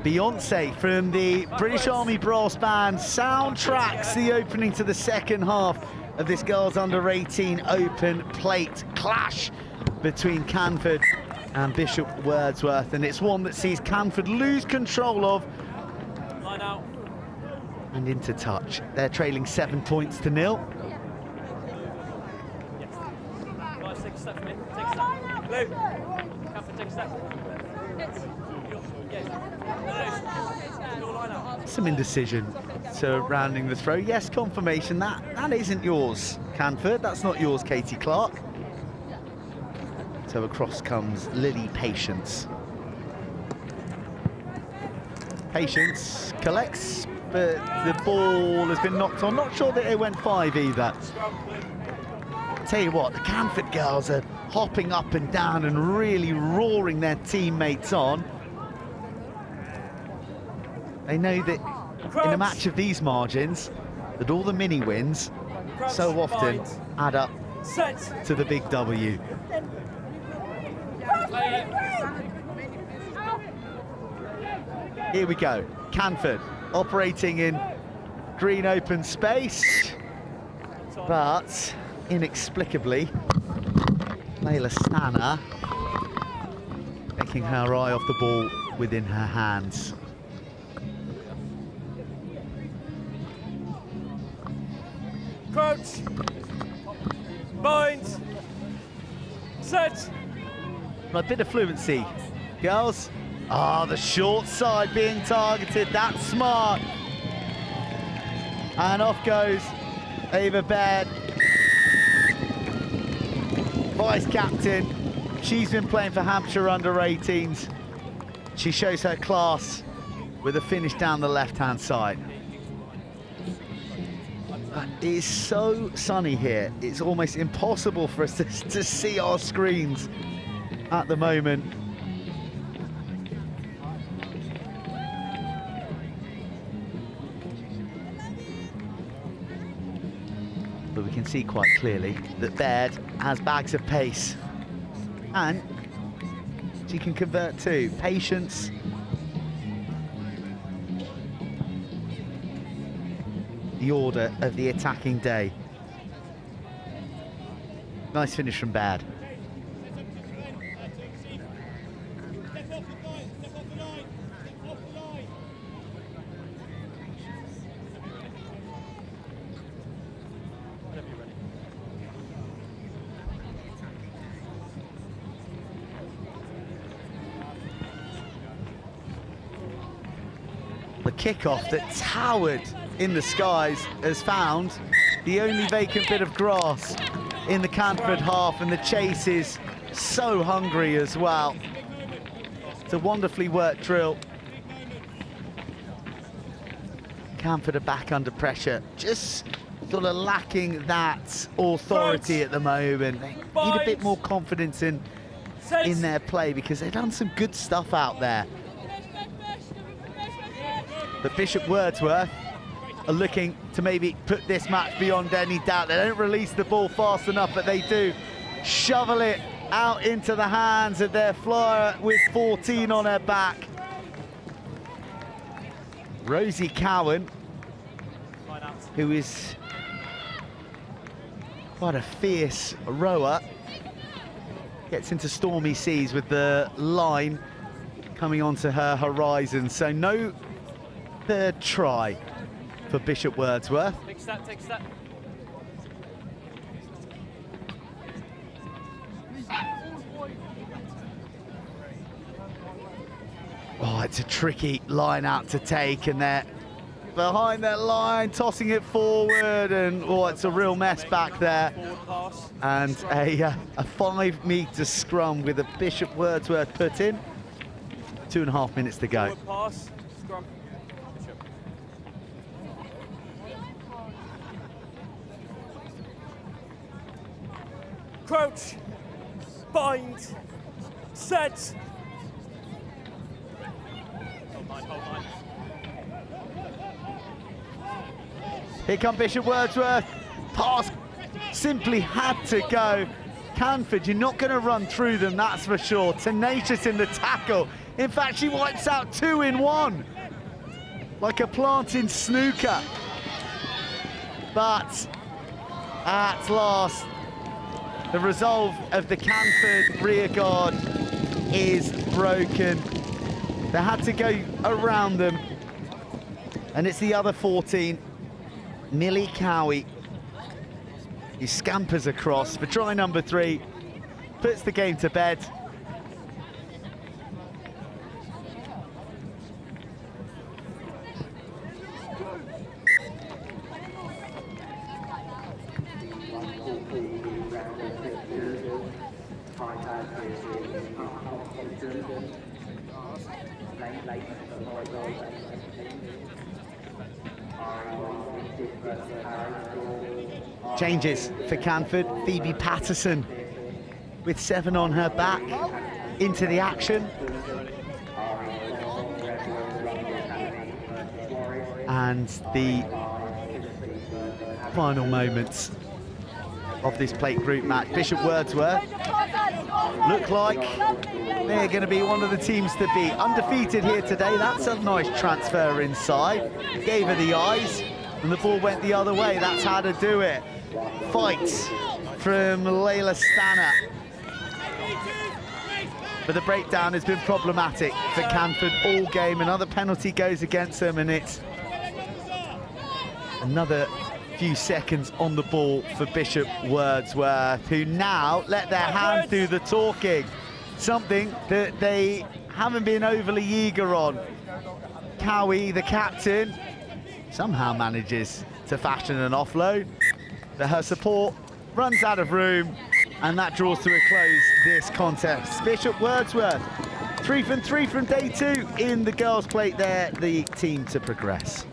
Beyonce from the British Army Brass Band soundtracks the opening to the second half of this girls under 18 open plate clash between Canford and Bishop Wordsworth, and it's one that sees Canford lose control of and into touch. They're trailing 7 points to 0. Guys, take a step for me. Take a step. Blue. Canford, take a step. Yes. some indecision surrounding the throw. Yes, confirmation, that isn't yours, Canford. That's not yours, Katie Clark. So across comes Lily Patience. Patience collects, but the ball has been knocked on. Not sure that it went 5 either. Tell you what, the Canford girls are hopping up and down and really roaring their teammates on. They know that in a match of these margins, that all the mini wins so often add up to the big W. Here we go, Canford operating in green open space, but inexplicably, Layla Stanner taking her eye off the ball within her hands. Crouch, bind, set. A bit of fluency, girls. Ah, the short side being targeted, that's smart. And off goes Ava Baird, vice captain. She's been playing for Hampshire under-18s. She shows her class with a finish down the left-hand side. It is so sunny here, it's almost impossible for us to see our screens at the moment. But we can see quite clearly that Baird has bags of pace, and she can convert too. Patience. The order of the attacking day. Nice finish from Baird. The kickoff that towered in the skies has found the only vacant bit of grass in the Canford half, and the chase is so hungry as well. It's a wonderfully worked drill. Canford are back under pressure, just sort of lacking that authority at the moment. They need a bit more confidence in their play, because they've done some good stuff out there. But Bishop Wordsworth are looking to maybe put this match beyond any doubt. They don't release the ball fast enough, but they do shovel it out into the hands of their flyer with 14 on her back. Rosie Cowan, who is quite a fierce rower, gets into stormy seas with the line coming onto her horizon. So no third try for Bishop Wordsworth. Take a step, take a step. Oh, it's a tricky line out to take, and they're behind that line, tossing it forward, and oh, it's a real mess back there. And a 5 metre scrum with a Bishop Wordsworth put in. 2.5 minutes to go. Pass, scrum. Crouch, bind, set. Here come Bishop Wordsworth. Pass simply had to go. Canford, you're not going to run through them, that's for sure. Tenacious in the tackle. In fact, she wipes out 2 in 1. Like a plant in snooker. But at last, the resolve of the Canford rearguard is broken. They had to go around them. And it's the other 14. Millie Cowie, he scampers across for try number 3, puts the game to bed. Changes for Canford. Phoebe Patterson with 7 on her back into the action. And the final moments of this plate group match. Bishop Wordsworth look like they're going to be one of the teams to be undefeated here today. That's a nice transfer inside. Gave her the eyes, and the ball went the other way. That's how to do it. Fights from Layla Stanner. But the breakdown has been problematic for Canford all game. Another penalty goes against them, and it's another few seconds on the ball for Bishop Wordsworth, who now let their hands do the talking. Something that they haven't been overly eager on. Camoy, the captain, somehow manages to fashion an offload, but her support runs out of room, and that draws to a close this contest. Bishop Wordsworth, 3 from 3 from day 2 in the girls' plate. They're the team to progress.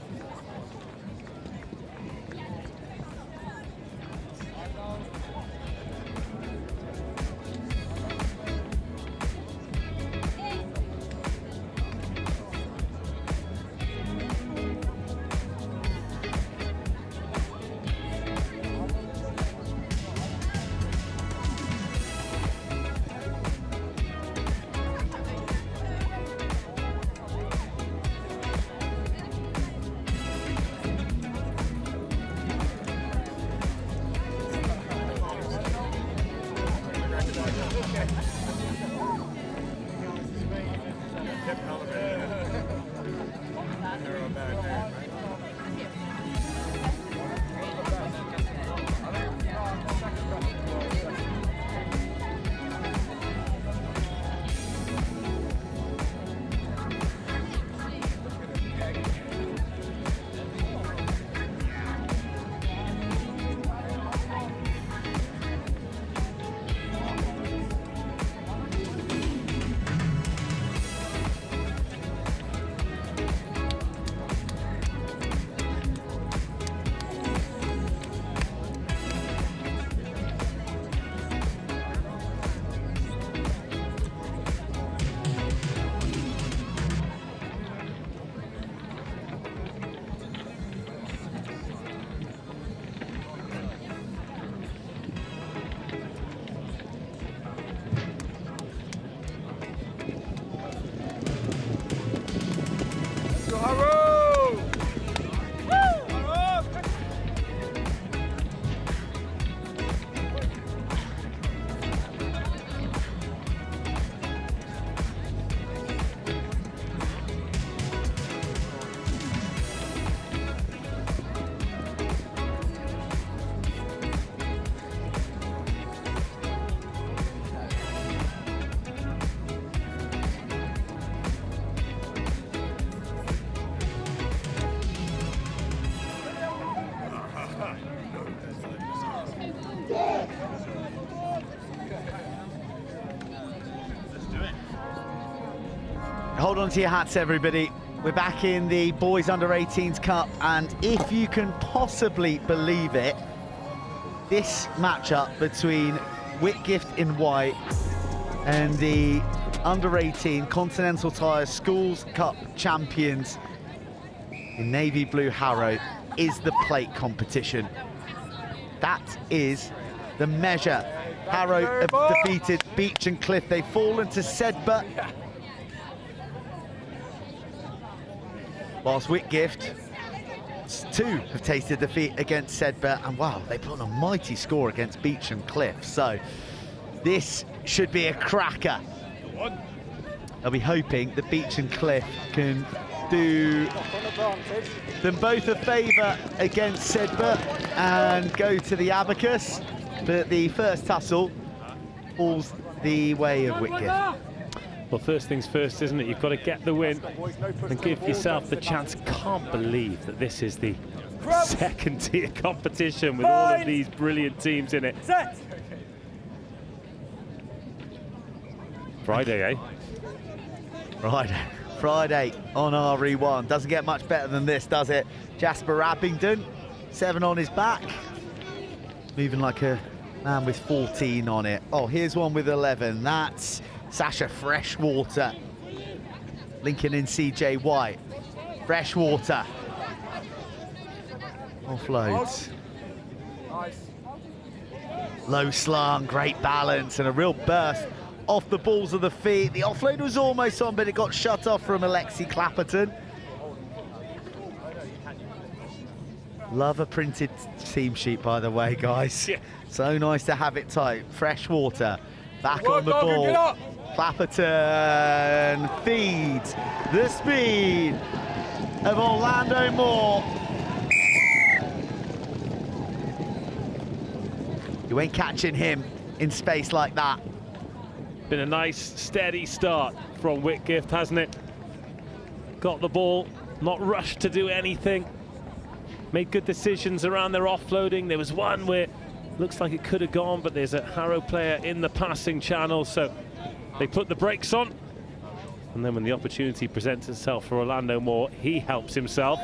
Hold on to your hats, everybody. We're back in the Boys Under-18s Cup, and if you can possibly believe it, this matchup between Whitgift in white and the Under-18 Continental Tire Schools Cup champions in navy blue Harrow is the plate competition. That is the measure. Harrow have defeated Beach and Cliff. They've fallen to Sedbergh. Whilst Whitgift, too, have tasted defeat against Sedbergh, and wow, they put on a mighty score against Beach and Cliff. So this should be a cracker. I'll be hoping that Beach and Cliff can do them both a favour against Sedbergh and go to the abacus, but the first tussle falls the way of Whitgift. Well, first things first, isn't it? You've got to get the win and give yourself the chance. Can't believe that this is the second-tier competition with all of these brilliant teams in it. Friday, eh? Friday on RE1. Doesn't get much better than this, does it? Jasper Abingdon, 7 on his back. moving like a man with 14 on it. Oh, here's one with 11. That's Sasha Freshwater. Linking in CJ White. Freshwater. Offloads. Nice. Low slant, great balance, and a real burst off the balls of the feet. The offload was almost on, but it got shut off from Alexi Clapperton. Love a printed team sheet, by the way, guys. Yeah. So nice to have it tight. Freshwater back on the ball. Clapperton feeds the speed of Orlando Moore. You ain't catching him in space like that. Been a nice, steady start from Whitgift, hasn't it? Got the ball, not rushed to do anything. Made good decisions around their offloading. There was one where looks like it could have gone, but there's a Harrow player in the passing channel, so they put the brakes on. And then when the opportunity presents itself for Orlando Moore, he helps himself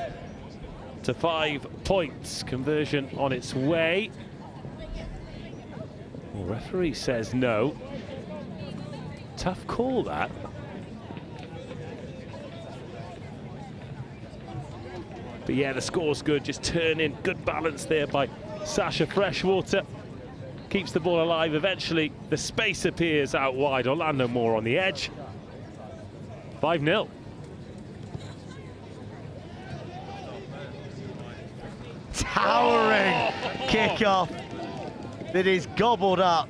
to 5 points. Conversion on its way. Well, referee says no. Tough call, that. But yeah, the score's good. Just turn in. Good balance there by Sasha Freshwater. Keeps the ball alive. Eventually, the space appears out wide. Orlando Moore on the edge. 5-0. Towering kickoff that is gobbled up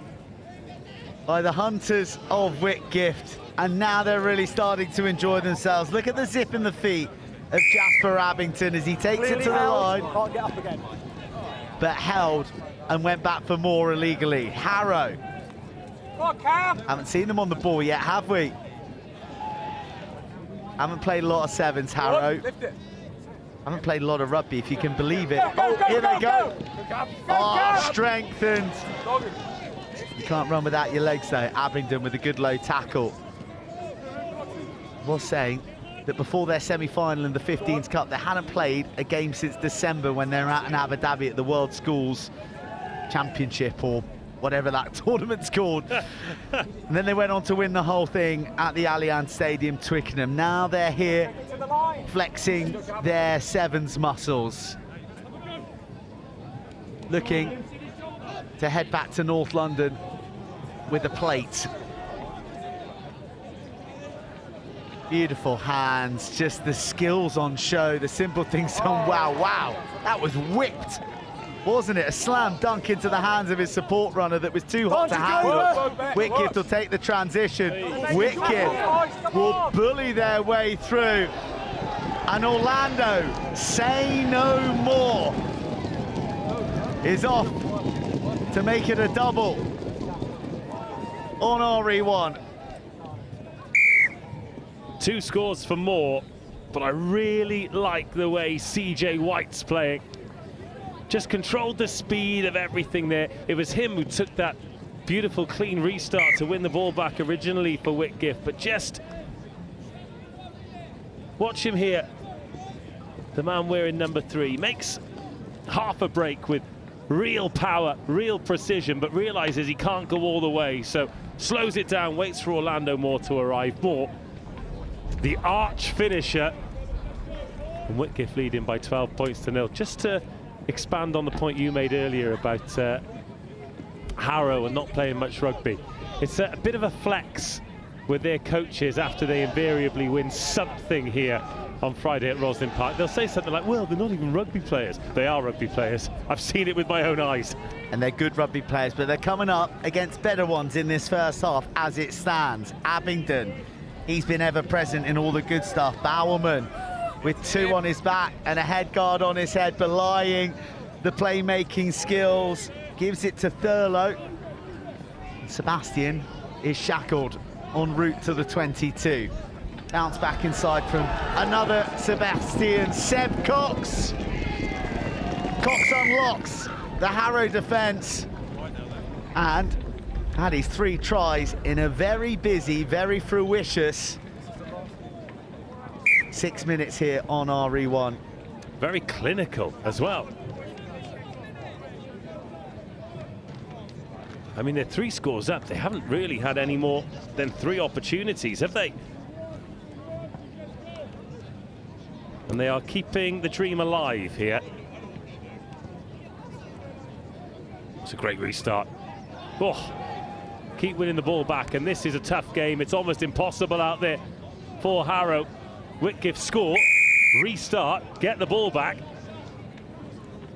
by the Hunters of Whitgift, and now they're really starting to enjoy themselves. Look at the zip in the feet of Jasper Abington as he takes it to the line. Can't get up again. But held and went back for more illegally. Harrow. Come on, Cam. Haven't seen them on the ball yet, have we? Haven't played a lot of sevens, Harrow. Lift it. Haven't played a lot of rugby, if you can believe it. Go, go, Here go, they go. Go, Strengthened. You can't run without your legs, though. Abingdon with a good low tackle. Was saying that before their semi-final in the 15s Cup, they hadn't played a game since December when they were out in Abu Dhabi at the World Schools Championship, or whatever that tournament's called. And then they went on to win the whole thing at the Allianz Stadium, Twickenham. Now they're here flexing their sevens muscles, looking to head back to North London with a plate. Beautiful hands, just the skills on show, the simple things on. Wow, that was whipped, wasn't it? A slam dunk into the hands of his support runner that was too hot to handle. Whitgift will take the transition. Whitgift will bully their way through. And Orlando, say no more, is off to make it a double on RE1. 2 scores for Moore, but I really like the way CJ White's playing. Just controlled the speed of everything there. It was him who took that beautiful clean restart to win the ball back originally for Whitgift, but just watch him here. The man wearing number 3 makes half a break with real power, real precision, but realizes he can't go all the way, so slows it down, waits for Orlando Moore to arrive. Moore, the arch finisher, and Whitgift leading by 12 points to 0. Just to expand on the point you made earlier about Harrow and not playing much rugby, it's a bit of a flex with their coaches after they invariably win something here on Friday at Rosslyn Park. They'll say something like, well, they're not even rugby players. They are rugby players. I've seen it with my own eyes. And they're good rugby players, but they're coming up against better ones in this first half as it stands. Abingdon, he's been ever present in all the good stuff. Bowerman with 2 on his back and a head guard on his head, belying the playmaking skills. Gives it to Thurlow. Sebastian is shackled en route to the 22. Bounce back inside from another Sebastian. Seb Cox. Cox unlocks the Harrow defence and had his 3 tries in a very busy, very fruitious 6 minutes here on RE1. Very clinical as well. I mean, they're 3 scores up. They haven't really had any more than 3 opportunities, have they? And they are keeping the dream alive here. It's a great restart. Oh, keep winning the ball back, and this is a tough game. It's almost impossible out there for Harrow. Whitgift score, restart, get the ball back.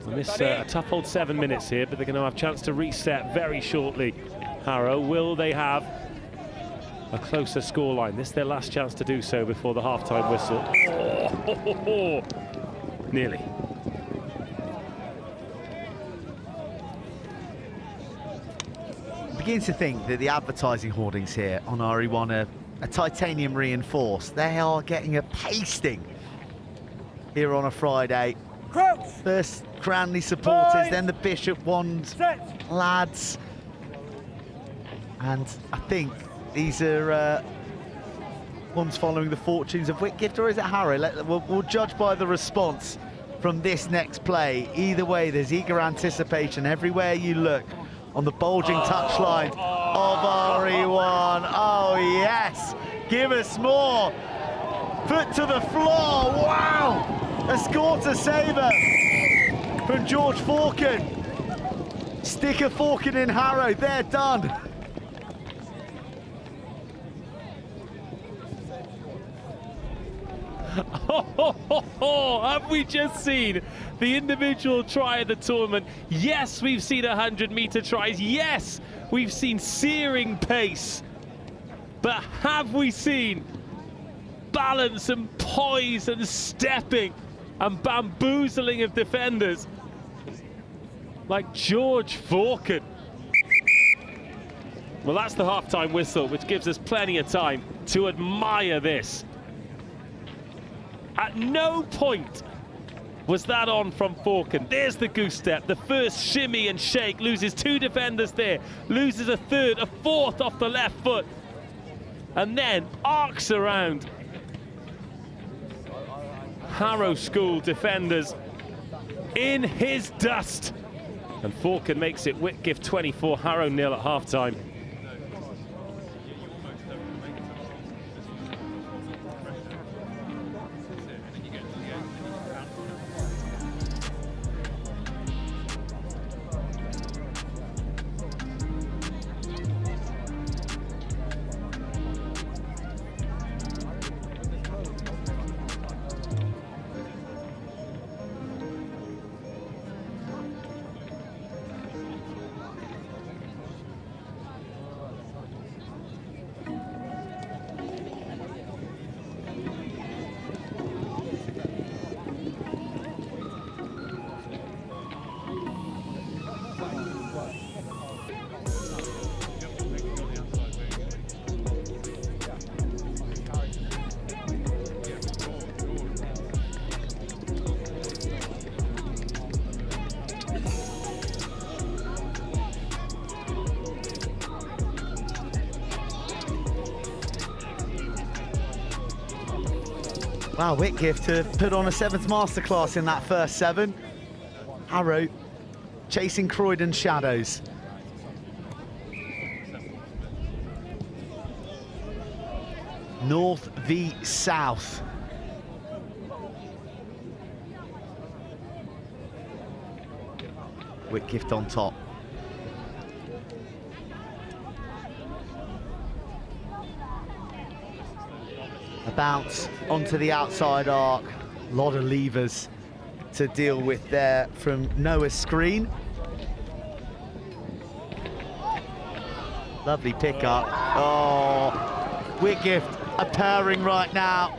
And this a tough old 7 minutes here, but they're going to have a chance to reset very shortly. Harrow, will they have a closer scoreline? This is their last chance to do so before the half-time whistle. Oh, nearly. I begin to think that the advertising hoardings here on RE1 are titanium reinforced. They are getting a pasting here on a Friday. First Cranleigh supporters, then the Bishop Wand lads. And I think these are ones following the fortunes of Whitgift, or is it Harrow? We'll judge by the response from this next play. Either way, there's eager anticipation everywhere you look on the bulging touchline of RE1. Oh yes, give us more. Foot to the floor, wow! A score to savour from George Forkin. Sticker Forkin in Harrow, they're done. Have we just seen the individual try of the tournament? Yes, we've seen 100-metre tries. Yes, we've seen searing pace. But have we seen balance and poise and stepping and bamboozling of defenders like George Forkin? Well, that's the half-time whistle, which gives us plenty of time to admire this. At no point was that on from Forkin. There's the goose step, the first shimmy and shake, loses 2 defenders there, loses a third, a fourth off the left foot, and then arcs around Harrow School defenders in his dust. And Forkin makes it Whitgift 24, Harrow 0 at half-time. Wow, Whitgift have put on a 7th masterclass in that first 7. Harrow chasing Croydon shadows. North v South. Whitgift on top. A bounce onto the outside arc. A lot of levers to deal with there from Noah's screen. Lovely pickup. Oh, Whitgift are pairing right now.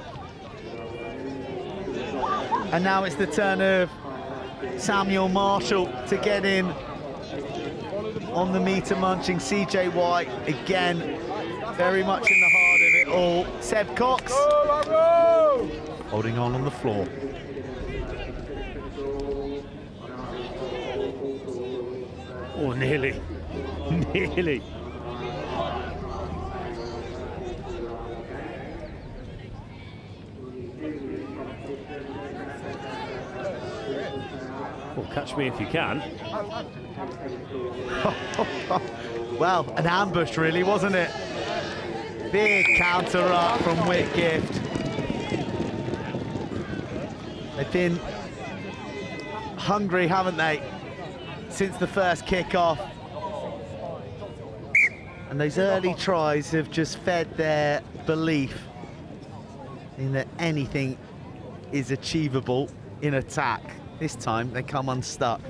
And now it's the turn of Samuel Marshall to get in on the meter munching. CJ White again, very much in the heart of it all. Seb Cox holding on the floor. Oh, nearly. Nearly. Well, catch me if you can. Well, an ambush really, wasn't it? Big counter up from Whitgift. They've been hungry, haven't they, since the first kick-off. And those early tries have just fed their belief in that anything is achievable in attack. This time they come unstuck.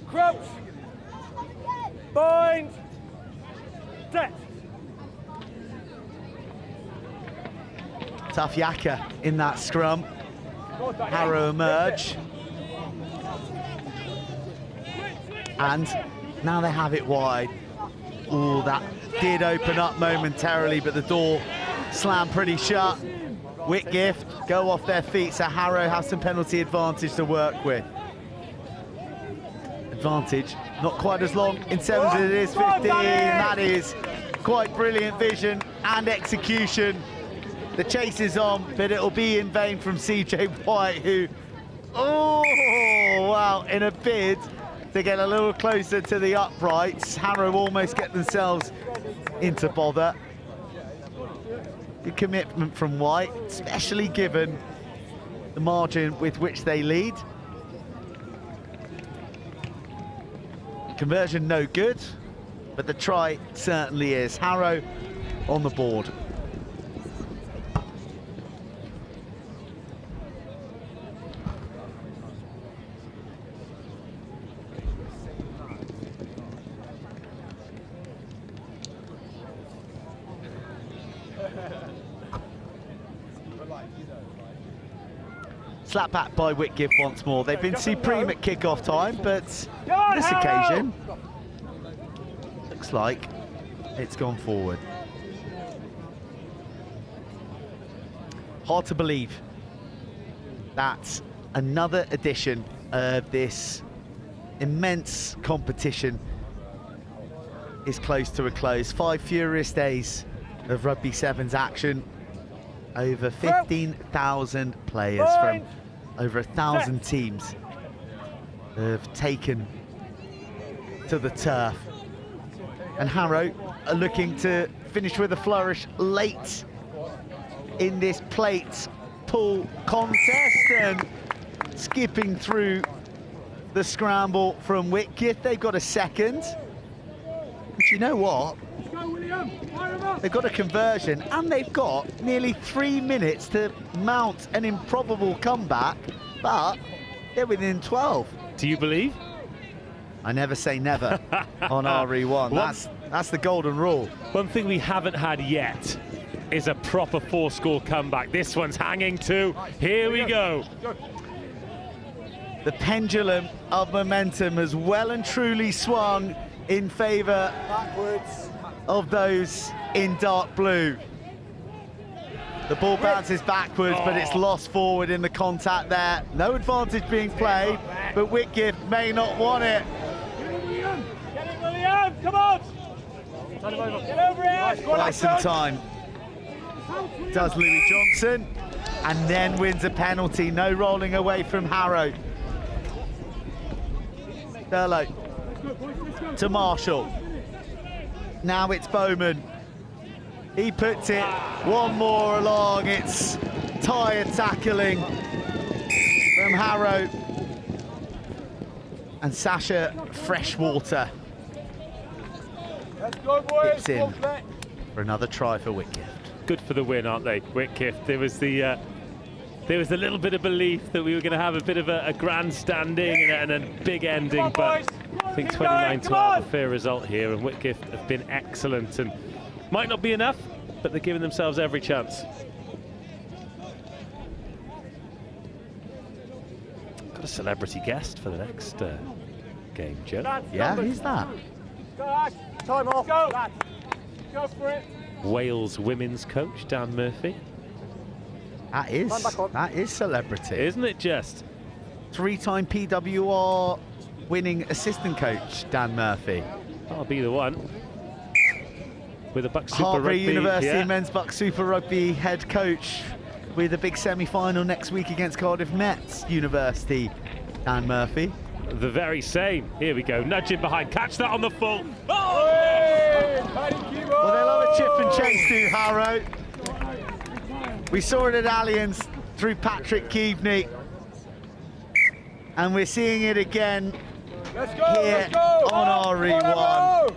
Crouch. Bind. Set. Tough yakka in that scrum. Harrow emerge. And now they have it wide. Oh, that did open up momentarily, but the door slammed pretty shut. Whitgift go off their feet, so Harrow has some penalty advantage to work with. Advantage, not quite as long in sevens as it is 15. That is quite brilliant vision and execution. The chase is on, but it'll be in vain from CJ White, who, oh, wow, in a bid to get a little closer to the uprights. Harrow almost get themselves into bother. Good commitment from White, especially given the margin with which they lead. Conversion no good, but the try certainly is. Harrow on the board. Slap back by Whitgift once more. They've been supreme at kick-off time, but on this occasion, looks like it's gone forward. Hard to believe that another edition of this immense competition is close to a close. 5 furious days of Rugby Sevens action. Over 15,000 players from over 1,000 teams have taken to the turf. And Harrow are looking to finish with a flourish late in this plate pool contest, and skipping through the scramble from Whitgift. They've got a second. But you know what? They've got a conversion, and they've got nearly 3 minutes to mount an improbable comeback, but they're within 12. Do you believe? I never say never on RE1. That's the golden rule. One thing we haven't had yet is a proper 4-score comeback. This one's hanging too. Here we go. The pendulum of momentum has well and truly swung in favour of those in dark blue. The ball bounces backwards, but it's lost forward in the contact there. No advantage being played, but Whitgift may not want it. Get it, William! Come on! Get over here! Buy some time. Does Louis Johnson, and then wins a penalty. No rolling away from Harrow. Durlow to Marshall. Now it's Bowman. He puts it one more along. It's tired tackling from Harrow. And Sasha Freshwater dips in for another try for Whitgift. Good for the win, aren't they, Whitgift? There was a little bit of belief that we were going to have a bit of a grandstanding and a big ending, but I think 29-12, a fair result here, and Whitgift have been excellent, and might not be enough, but they're giving themselves every chance. Got a celebrity guest for the next game, Joe. Yeah, who's that? Time off. Go. Go for it. Wales women's coach, Dan Murphy. That is celebrity. Isn't it just? 3-time PWR winning assistant coach, Dan Murphy. I'll be the one. With a Buck Super Hartbury Rugby. University yeah. Men's Buck Super Rugby head coach with a big semi-final next week against Cardiff Mets University, Dan Murphy. The very same. Here we go. Nudging behind. Catch that on the full. Oh! Well, they love a chip and chase too, Harrow. We saw it at Allianz through Patrick Keaveney. And we're seeing it again here on RE1.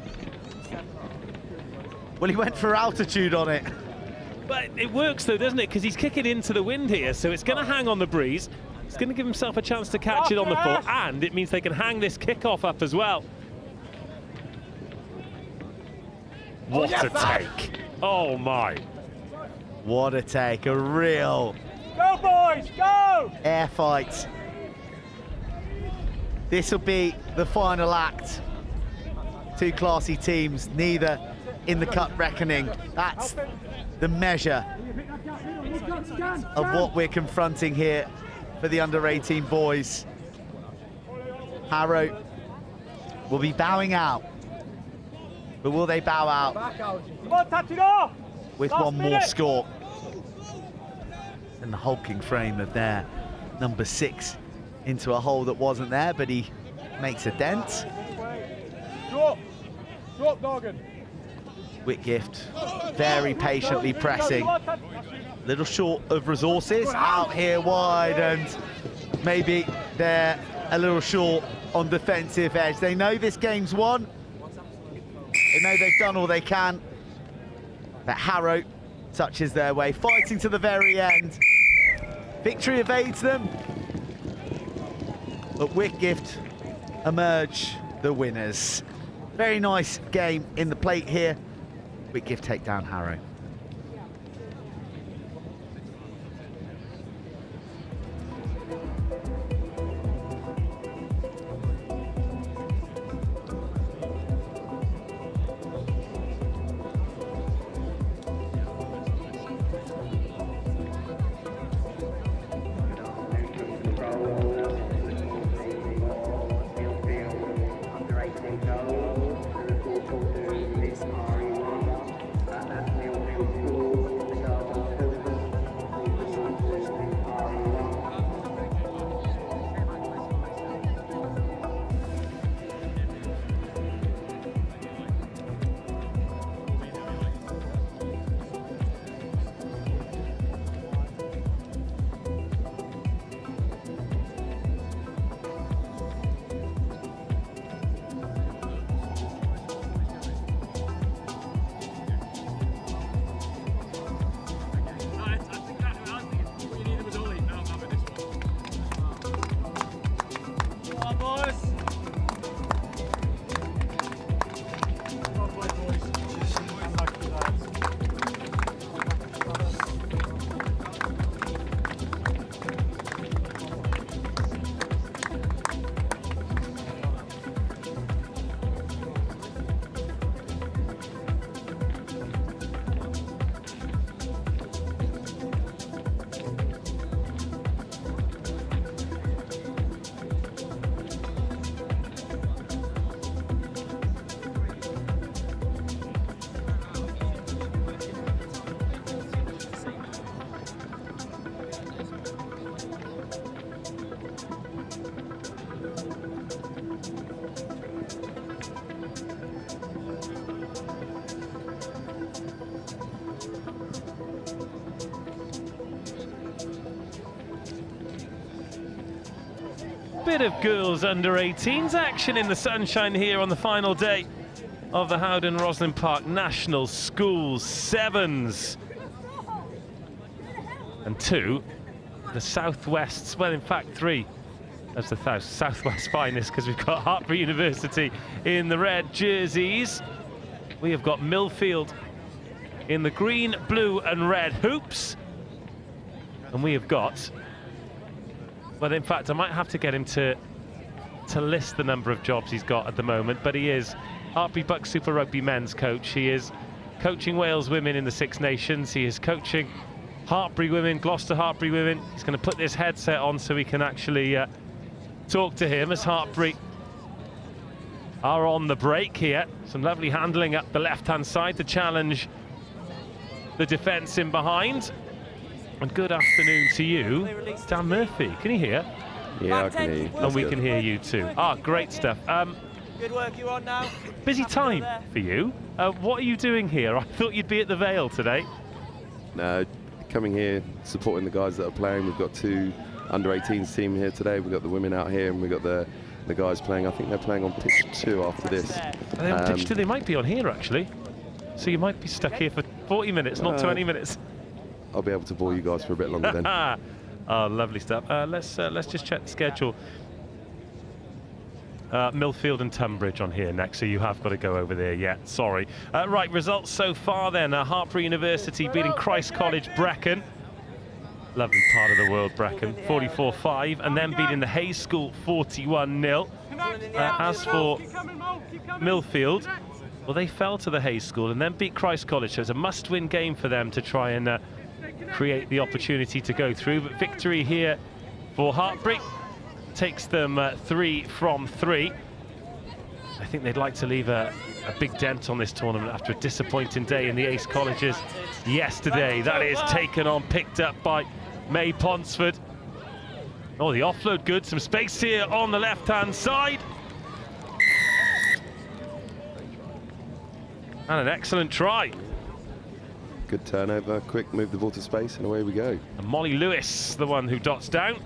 Well, he went for altitude on it. But it works though, doesn't it? Because he's kicking into the wind here, so it's going to hang on the breeze. It's going to give himself a chance to catch it on the full, and it means they can hang this kickoff up as well. What a take. Oh my. What a take, a real Go, boys, go! air fight. This will be the final act. Two classy teams, neither in the cup reckoning. That's the measure of what we're confronting here for the under-18 boys. Harrow will be bowing out, but will they bow out Come on, tap it off! with Last one more minute. score? And the hulking frame of their number 6 into a hole that wasn't there, but he makes a dent. Drop! Drop, Dorgan! Whitgift very patiently pressing. Little short of resources out here wide, and maybe they're a little short on defensive edge. They know this game's won. They know they've done all they can. But Harrow touches their way, fighting to the very end. Victory evades them. But Whitgift emerge the winners. Very nice game in the plate here. Whitgift take down Harrow. Bit of girls under 18s action in the sunshine here on the final day of the Howden Rosslyn Park National Schools Sevens. And 2, the Southwest's, well in fact 3, as the Southwest finest, because we've got Hartbury University in the red jerseys. We have got Millfield in the green, blue and red hoops. And we have got, well, in fact, I might have to get him to list the number of jobs he's got at the moment, but he is Hartbury Buck Super Rugby men's coach. He is coaching Wales women in the Six Nations. He is coaching Hartbury women, Gloucester Hartbury women. He's going to put this headset on so we can actually talk to him as Hartbury are on the break here. Some lovely handling up the left-hand side to challenge the defence in behind. And good afternoon to you, Dan Murphy. Can you hear? Yeah, I can hear you. And we can hear you too. Ah, great stuff. Good work, you're on now. Busy time for you. What are you doing here? I thought you'd be at the Vale today. No, coming here, supporting the guys that are playing. We've got 2 under-18s team here today. We've got the women out here, and we've got the guys playing. I think they're playing on pitch 2 after this. Are they on pitch 2? They might be on here actually. So you might be stuck here for 40 minutes, not 20 minutes. I'll be able to bore you guys for a bit longer then. Oh, lovely stuff. Let's just check the schedule. Millfield and Tumbridge on here next, so you have got to go over there. Yeah, sorry. Right, results so far then. Hartpury University beating Christ College Brecon. Lovely part of the world, Brecon. 44-5, and then beating the Hayes School 41-0. As for Millfield, well, they fell to the Hayes School and then beat Christ College, so it's a must-win game for them to try and create the opportunity to go through. But victory here for Hartpury takes them 3 from 3. I think they'd like to leave a big dent on this tournament after a disappointing day in the Ace Colleges yesterday. That is taken on, picked up by May Ponsford. Oh, the offload good. Some space here on the left-hand side. And an excellent try. Good turnover, quick, move the ball to space, and away we go. And Molly Lewis, the one who dots down.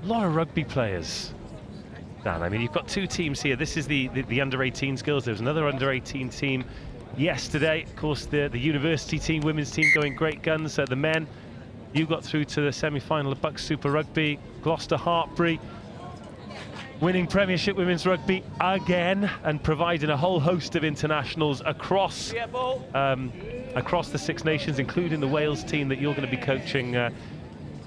A lot of rugby players, Dan. I mean, you've got 2 teams here. This is the under-18s girls. There was another under-18 team yesterday. Of course, the university team, women's team, going great guns. The men, you got through to the semi-final of Bucks Super Rugby. Gloucester Hartpury winning Premiership Women's Rugby again, and providing a whole host of internationals across the 6 nations, including the Wales team that you're going to be coaching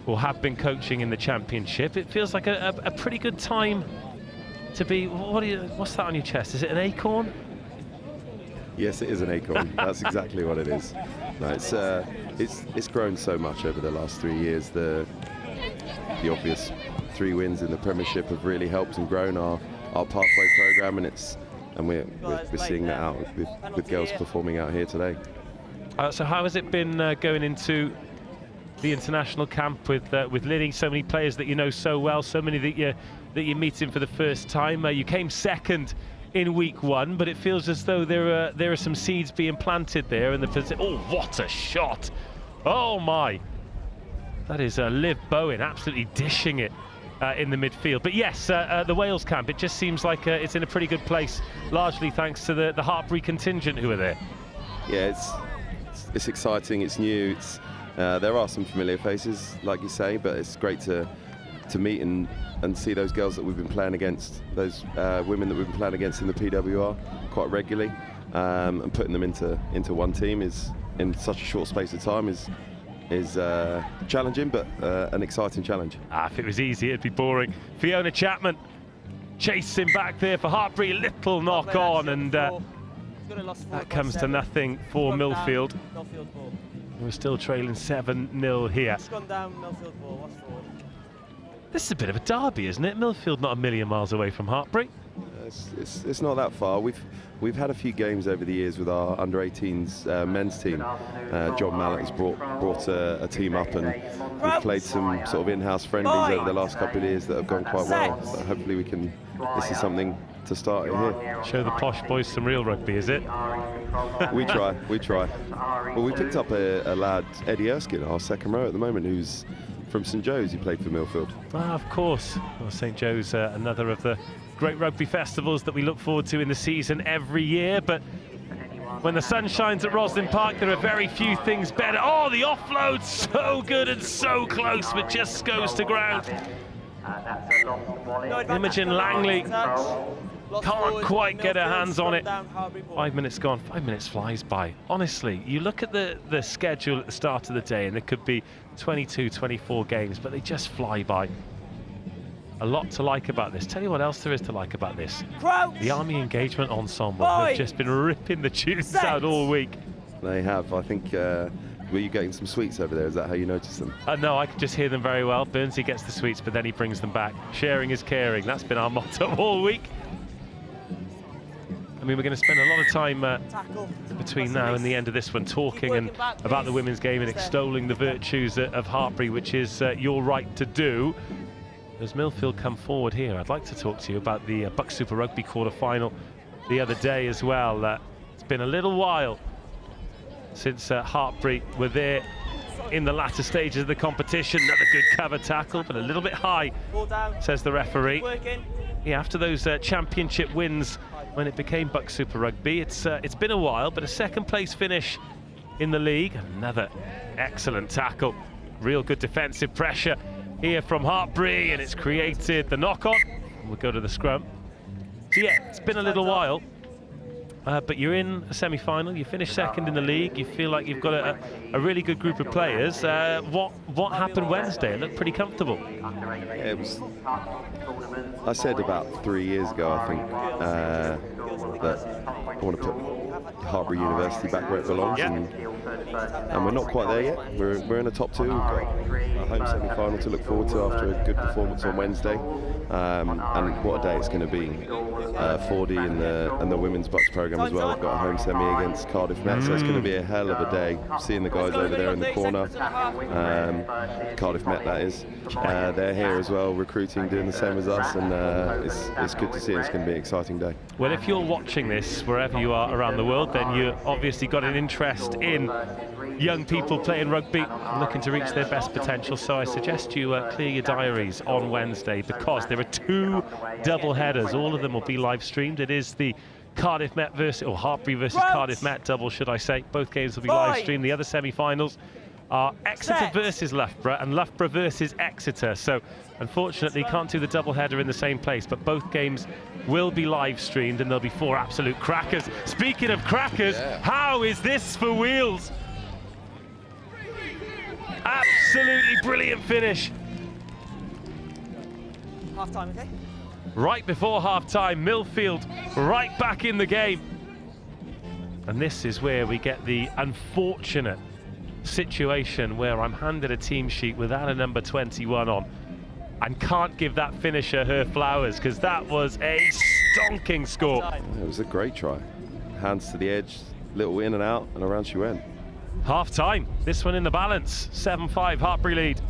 or have been coaching in the Championship. It feels like a pretty good time to be. What's that on your chest? Is it an acorn? Yes, it is an acorn. That's exactly what it is. No, it's grown so much over the last 3 years. The obvious 3 wins in the Premiership have really helped and grown our pathway program, and we're seeing that out with girls performing out here today. So how has it been going into the international camp with Lily? So many players that you know so well, so many that you're meeting for the first time. You came second in week 1, but it feels as though there are some seeds being planted there. And oh, what a shot! Oh my, that is Liv Bowen absolutely dishing it in the midfield. But yes, the Wales camp, it just seems like it's in a pretty good place, largely thanks to the Hartpury contingent who are there. Yeah, it's exciting. It's new. There are some familiar faces, like you say, but it's great to meet and see those girls that we've been playing against, those women that we've been playing against in the PWR quite regularly, and putting them into one team is, in such a short space of time, is challenging, but an exciting challenge. If it was easy, it'd be boring. Fiona Chapman chasing back there for Hartpury, little knock on, and that comes to nothing for Millfield. We're still trailing 7-0 here. It's gone down, Millfield ball, what's forward? This is a bit of a derby, isn't it? Millfield not a million miles away from Hartpury. It's not that far. We've had a few games over the years with our under-18s men's team. John Mallett has brought a team up, and we've played some sort of in-house friendlies over the last couple of years that have gone quite well. So hopefully this is something to start here. Show the posh boys some real rugby, is it? We try. Well, we picked up a lad, Eddie Erskine, our second row at the moment, who's from St Joe's. He played for Millfield. Of course. Well, St Joe's, another of the great rugby festivals that we look forward to in the season every year. But when the sun shines at Rosslyn Park, there are very few things better. Oh, the offload, so good and so close, but just goes to ground. Imogen Langley can't quite get her hands on it. 5 minutes gone. 5 minutes flies by. Honestly, you look at the schedule at the start of the day, and there could be 22, 24 games, but they just fly by. A lot to like about this. Tell you what else there is to like about this. The Army Engagement Ensemble have just been ripping the tunes out all week. They have. I think Were you getting some sweets over there? Is that how you noticed them? No, I could just hear them very well. Burnsy gets the sweets, but then he brings them back. Sharing is caring. That's been our motto all week. I mean, we're going to spend a lot of time between now and the end of this one talking and about the women's game and extolling the virtues of Hartpury, which is your right to do. As Millfield come forward here, I'd like to talk to you about the Buck Super Rugby quarter-final the other day as well. It's been a little while since Hartpury were there in the latter stages of the competition. Another good cover tackle, but a little bit high, says the referee. Yeah, after those championship wins when it became Buck Super Rugby, it's been a while, but a second place finish in the league. Another excellent tackle. Real good defensive pressure here from Hartpury, and it's created the knock-on. We'll go to the scrum. So yeah, it's been a little while, but you're in a semi-final. You finished second in the league. You feel like you've got a really good group of players. What happened Wednesday? It looked pretty comfortable. Yeah, it was. I said about 3 years ago, I think, that I want to put Hartpury University back where it belongs, and we're not quite there yet. We're in the top two. We've got a home semi-final to look forward to after a good performance on Wednesday, and what a day it's going to be. 4D and the women's Bucks program as well. We've got a home semi against Cardiff Met, so it's going to be a hell of a day. Seeing the guys over there in the corner, Cardiff Met that is, they're here as well, recruiting, doing the same as us, and it's good to see. It's going to be an exciting day. Well, if you're watching this wherever you are around the world, then you obviously got an interest in young people playing rugby, looking to reach their best potential. So I suggest you clear your diaries on Wednesday, because there are 2 double headers. All of them will be live streamed. It is the Cardiff Met versus, or Hartpury versus Cardiff Met double, should I say. Both games will be live streamed. The other semi-finals are Exeter versus Loughborough and Loughborough versus Exeter. So unfortunately can't do the double header in the same place, but both games will be live streamed, and there'll be 4 absolute crackers. Speaking of crackers, how is this for Wheels? Absolutely brilliant finish. Half-time, okay? Right before half-time, Millfield right back in the game. And this is where we get the unfortunate situation where I'm handed a team sheet without a number 21 on and can't give that finisher her flowers, because that was a stonking score. It was a great try. Hands to the edge, little in and out, and around she went. Half-time, this one in the balance, 7-5 Hartpury lead.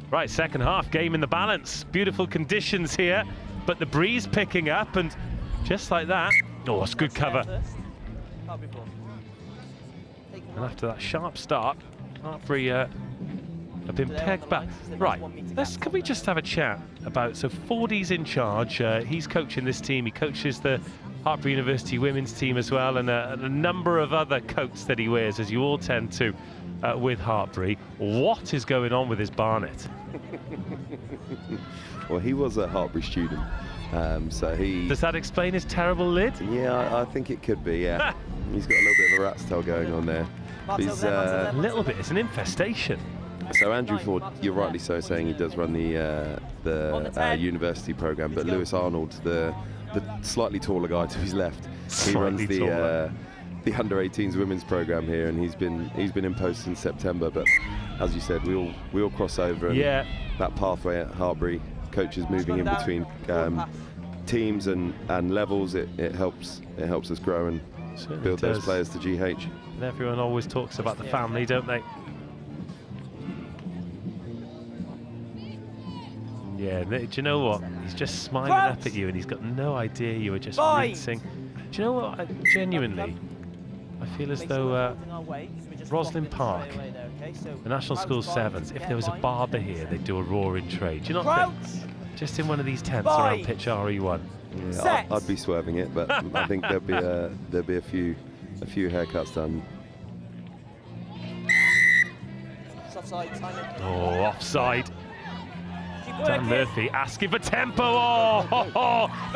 Right, second half, game in the balance. Beautiful conditions here, but the breeze picking up, and just like that, oh, it's good cover. And after that sharp start, Hartbury have been pegged back. Right, can we just have a chat about, so Fordy's in charge, he's coaching this team, he coaches the Hartbury University women's team as well, and a number of other coats that he wears, as you all tend to with Hartbury. What is going on with his Barnet? Well, he was a Hartbury student, so he... Does that explain his terrible lid? Yeah, I think it could be, yeah. He's got a little bit of a rat's tail going on there. He's, a little bit, it's an infestation. So Andrew Ford, you're rightly so saying he does run the university program, but Lewis Arnold, the slightly taller guy to his left, he runs the under-18s women's program here, and he's been in post since September. But as you said, we all cross over, and that pathway at Hartbury, coaches moving in between teams and levels, it helps us grow and build those players to GH. And everyone always talks about the family, don't they? Yeah, do you know what? He's just smiling up at you, and he's got no idea you were just rinsing. Do you know what? Genuinely, I feel as though Rosslyn Park, the National School Sevens, if there was a barber here, they'd do a roaring trade. Do you not think? Just in one of these tents around pitch RE1. Yeah, I'd be swerving it, but I think there'd be a few haircuts done. Oh, offside. Dan Murphy asking for tempo.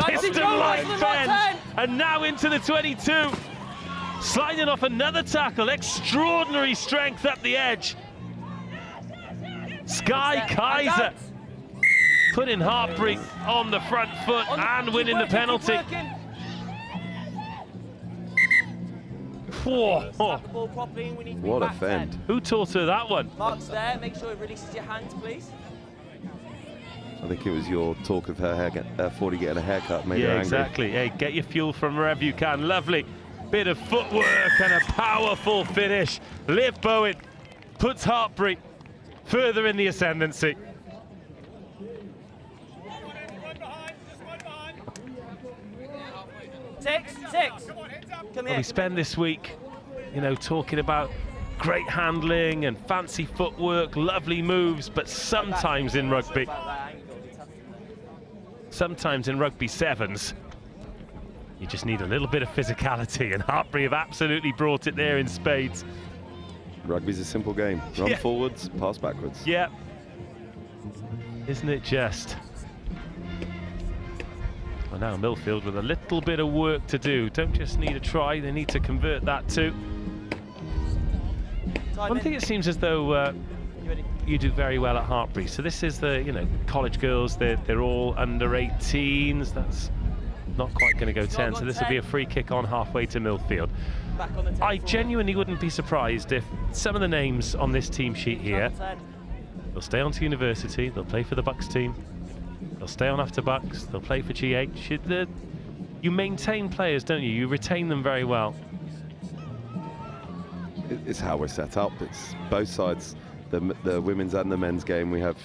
Piston-like bend, and now into the 22. Sliding off another tackle. Extraordinary strength up the edge. Sky Kaiser putting Hartbury on the front foot and winning the penalty. What a fend. Who taught her that one? Mark's there, make sure it releases your hands, please. I think it was your talk of her 40 getting a haircut made her angry. Exactly. Hey, get your fuel from wherever you can. Lovely bit of footwork and a powerful finish. Liv Bowen puts Hartbury further in the ascendancy. Six. Come here. We spend this week, talking about great handling and fancy footwork, lovely moves, but sometimes in rugby, sevens, you just need a little bit of physicality, and Hartbury have absolutely brought it there in spades. Rugby's a simple game. Run forwards, pass backwards. Yeah. Isn't it just? Well, now Millfield with a little bit of work to do. Don't just need a try, they need to convert that too. One thing it seems as though you do very well at Hartbury. So this is the, college girls, they're all under 18s. That's not quite going to go 10. So this will be a free kick on halfway to Millfield. I genuinely wouldn't be surprised if some of the names on this team sheet here, they'll stay on to university, they'll play for the Bucks team, they'll stay on after Bucks, they'll play for GH. You maintain players, don't you? You retain them very well. It's how we're set up. It's both sides, the women's and the men's game. We have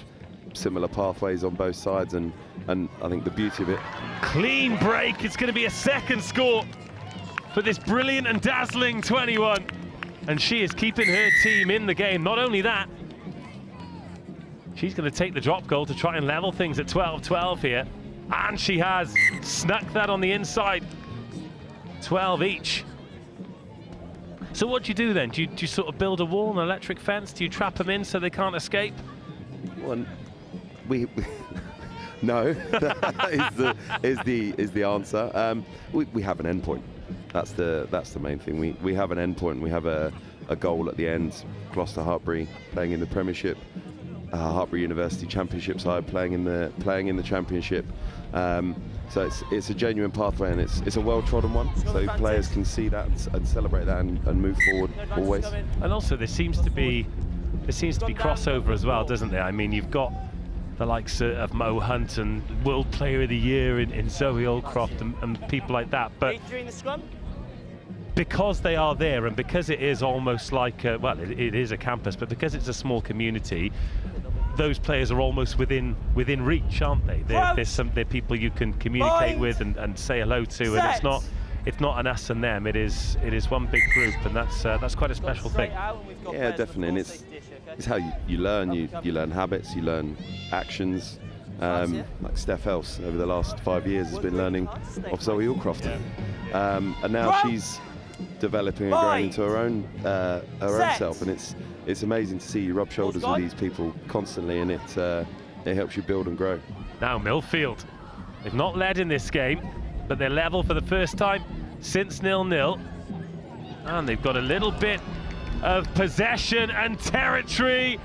similar pathways on both sides, and I think the beauty of it. Clean break. It's going to be a second score for this brilliant and dazzling 21, and she is keeping her team in the game. Not only that, she's going to take the drop goal to try and level things at 12-12 here, and she has snuck that on the inside. 12 each. So what do you do then? Do you sort of build a wall, an electric fence? Do you trap them in so they can't escape? Well, no, that is the answer. We have an end point. That's the main thing. We have an end point. We have a goal at the end. Gloucester Hartbury playing in the Premiership, Hartbury University Championship side playing in the Championship. So it's a genuine pathway, and it's a well-trodden one. So players can see that and celebrate that and move forward always. And also there seems to be crossover as well, doesn't there? I mean, you've got the likes of Mo Hunt and World Player of the Year in Zoe Aldcroft and people like that. But because they are there, and because it is almost like it is a campus, but because it's a small community, those players are almost within reach, aren't they? They're people you can communicate with and say hello to, and it's not an us and them. It is one big group, and that's quite a special thing. Yeah, definitely, and it's how you learn. You learn habits, you learn actions. Like Steph Else over the last 5 years has been learning of Zoe Allcroft, and now she's developing and growing into her own self, and it's amazing to see you rub shoulders with these people constantly, and it helps you build and grow. Now Millfield, they've not led in this game, but they're level for the first time since 0-0, and they've got a little bit of possession and territory,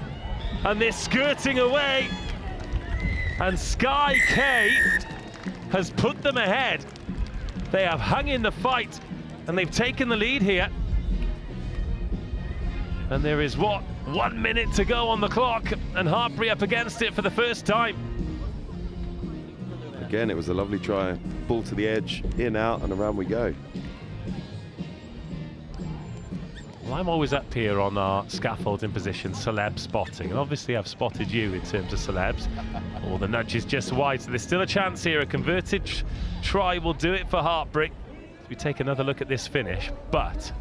and they're skirting away, and Sky K has put them ahead. They have hung in the fight, and they've taken the lead here. And there is, 1 minute to go on the clock, and Hartpury up against it for the first time. Again, it was a lovely try. Ball to the edge, in, out, and around we go. Well, I'm always up here on our scaffolding position, celeb spotting, and obviously I've spotted you in terms of celebs. All the nudges just wide, so there's still a chance here. A converted try will do it for Hartpury. We take another look at this finish, but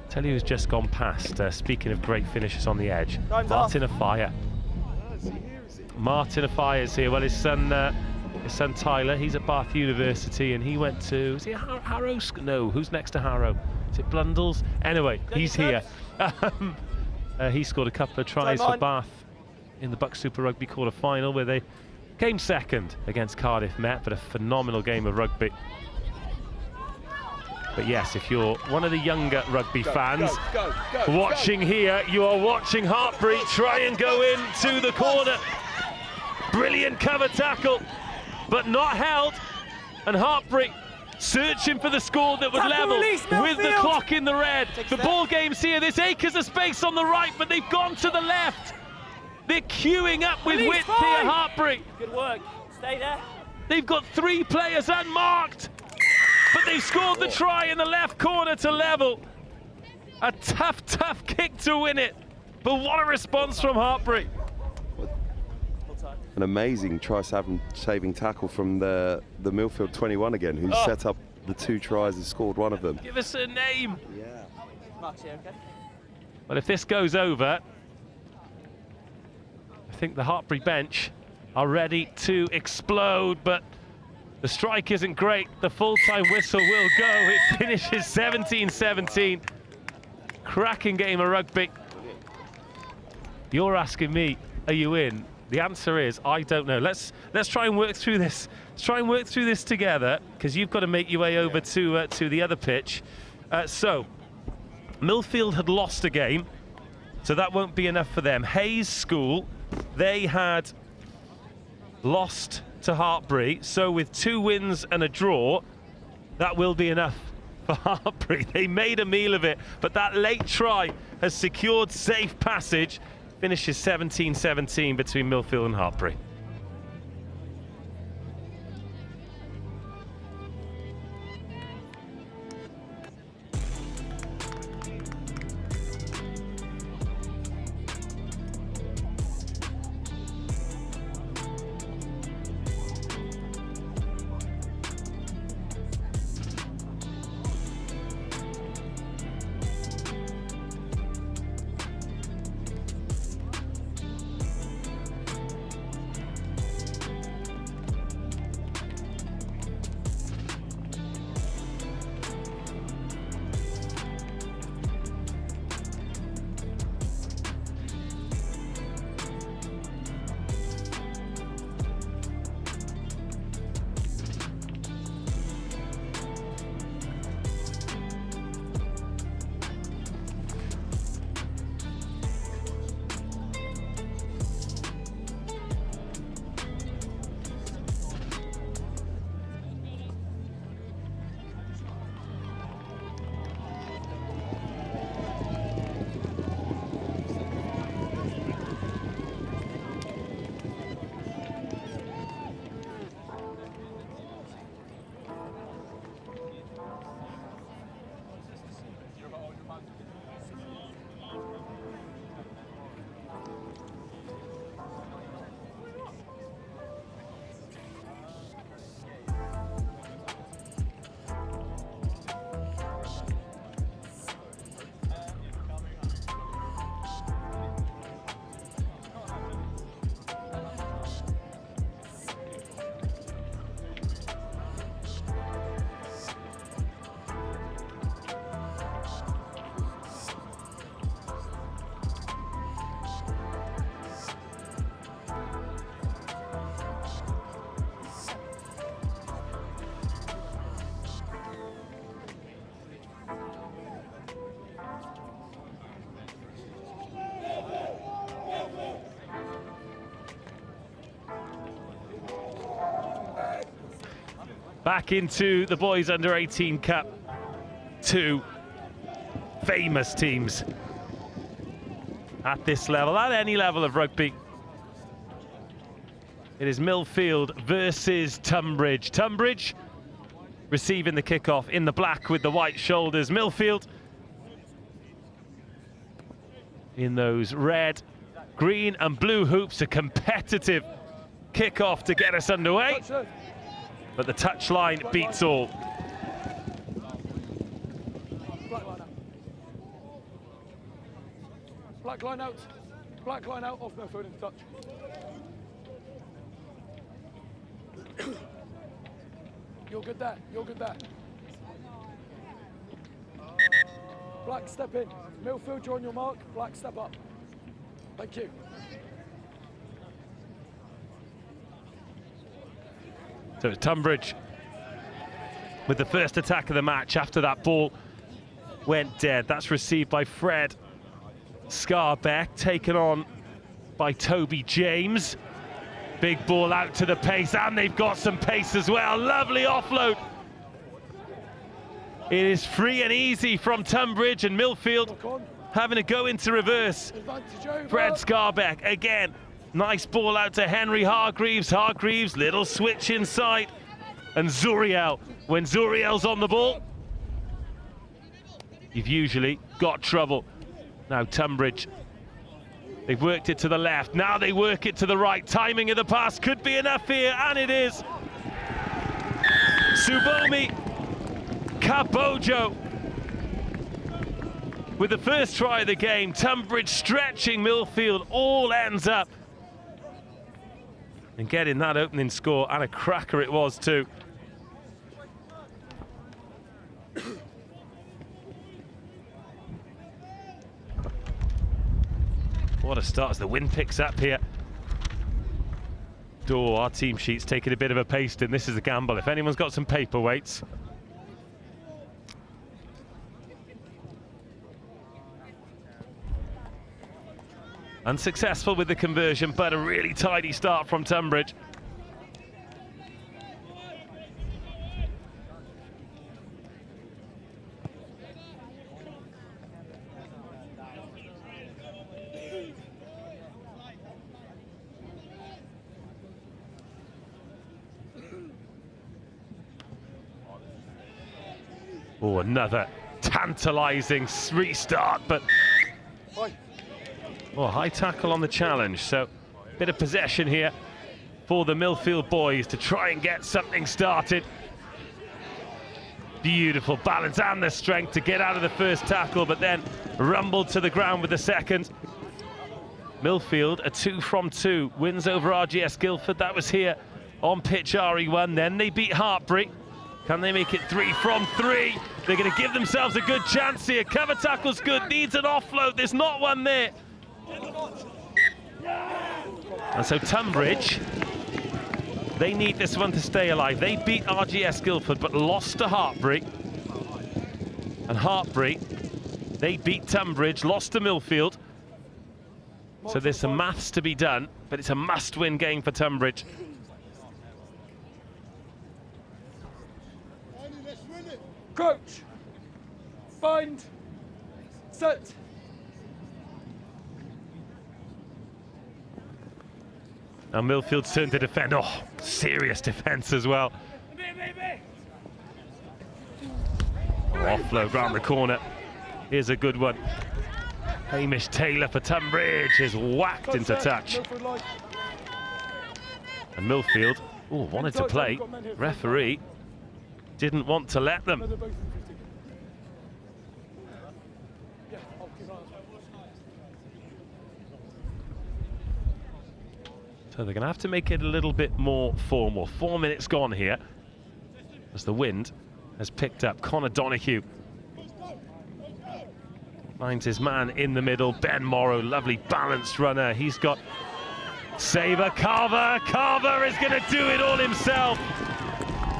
tell you who's just gone past. Speaking of great finishes on the edge, Martin Afire. Martin Afire is here. Well, his son Tyler, he's at Bath University, and he went to, is he Harrow? No, who's next to Harrow? Is it Blundell's? Anyway, he's here. He scored a couple of tries for Bath in the Bucks Super Rugby quarter-final, where they came second against Cardiff Met, but a phenomenal game of rugby. But yes, if you're one of the younger rugby fans watching here, you are watching Hartpury try and go into the corner. Brilliant cover tackle, but not held, and Hartpury searching for the score that would level with the clock in the red. The ball game's here. There's acres of space on the right, but they've gone to the left. They're queuing up with width here, Hartpury. Good work. Stay there. They've got 3 players unmarked, but they've scored the try in the left corner to level. A tough kick to win it, but what a response from Hartpury. An amazing try-saving tackle from the Millfield 21 again, who set up the 2 tries and scored one of them. Give us a name. Yeah. Mark's here, okay? Well, if this goes over, I think the Hartpury bench are ready to explode, but the strike isn't great. The full-time whistle will go. It finishes 17-17. Cracking game of rugby. You're asking me, are you in? The answer is, I don't know. Let's try and work through this. Let's try and work through this together, because you've got to make your way over to the other pitch. So, Millfield had lost a game, so that won't be enough for them. Hayes School, they had lost to Hartpury, so with 2 wins and a draw, that will be enough for Hartpury. They made a meal of it, but that late try has secured safe passage. Finishes 17-17 between Millfield and Hartpury. Back into the boys under 18 cup. Two famous teams at this level, at any level of rugby. It is Millfield versus Tumbridge. Tumbridge receiving the kickoff in the black with the white shoulders. Millfield in those red, green and blue hoops. A competitive kickoff to get us underway. But the touchline beats all. Black line out. Black line out, off Millfield into touch. You're good there, you're good there. Black, step in. Millfield, you're on your mark. Black, step up. Thank you. So it's Tumbridge with the first attack of the match after that ball went dead. That's received by Fred Scarbeck, taken on by Toby James. Big ball out to the pace, and they've got some pace as well. Lovely offload. It is free and easy from Tumbridge, and Millfield having to go into reverse. Fred Scarbeck again. Nice ball out to Henry Hargreaves. Hargreaves, little switch inside. And Zuriel. When Zuriel's on the ball, you've usually got trouble. Now Tumbridge, they've worked it to the left. Now they work it to the right. Timing of the pass could be enough here, and it is. Subomi Kabojo with the first try of the game. Tumbridge stretching Millfield, all ends up and getting that opening score, and a cracker it was too. What a start as the wind picks up here. Oh, our team sheet's taking a bit of a pasting. This is a gamble. If anyone's got some paperweights. Unsuccessful with the conversion, but a really tidy start from Tumbridge. Oh, another tantalising restart, but oh, high tackle on the challenge. So a bit of possession here for the Millfield boys to try and get something started. Beautiful balance and the strength to get out of the first tackle, but then rumbled to the ground with the second. Millfield, a 2 from 2, wins over RGS Guildford. That was here on pitch RE1. Then they beat Hartbury. Can they make it 3 from 3? They're going to give themselves a good chance here. Cover tackle's good, needs an offload. There's not one there. And so Tumbridge, they need this one to stay alive. They beat RGS Guildford but lost to Hartbury. And Hartbury, they beat Tumbridge, lost to Millfield. So there's some maths to be done, but it's a must-win game for Tumbridge. Crouch, bind, set. Now Millfield's turn to defend. Oh, serious defence as well. Oh, offload round the corner. Here's a good one. Hamish Taylor for Tumbridge is whacked into touch. And Millfield, oh, wanted to play. Referee didn't want to let them. So they're going to have to make it a little bit more formal. 4 minutes gone here as the wind has picked up. Connor Donoghue finds his man in the middle. Ben Morrow, lovely balanced runner. He's got Saber Carver. Carver is going to do it all himself.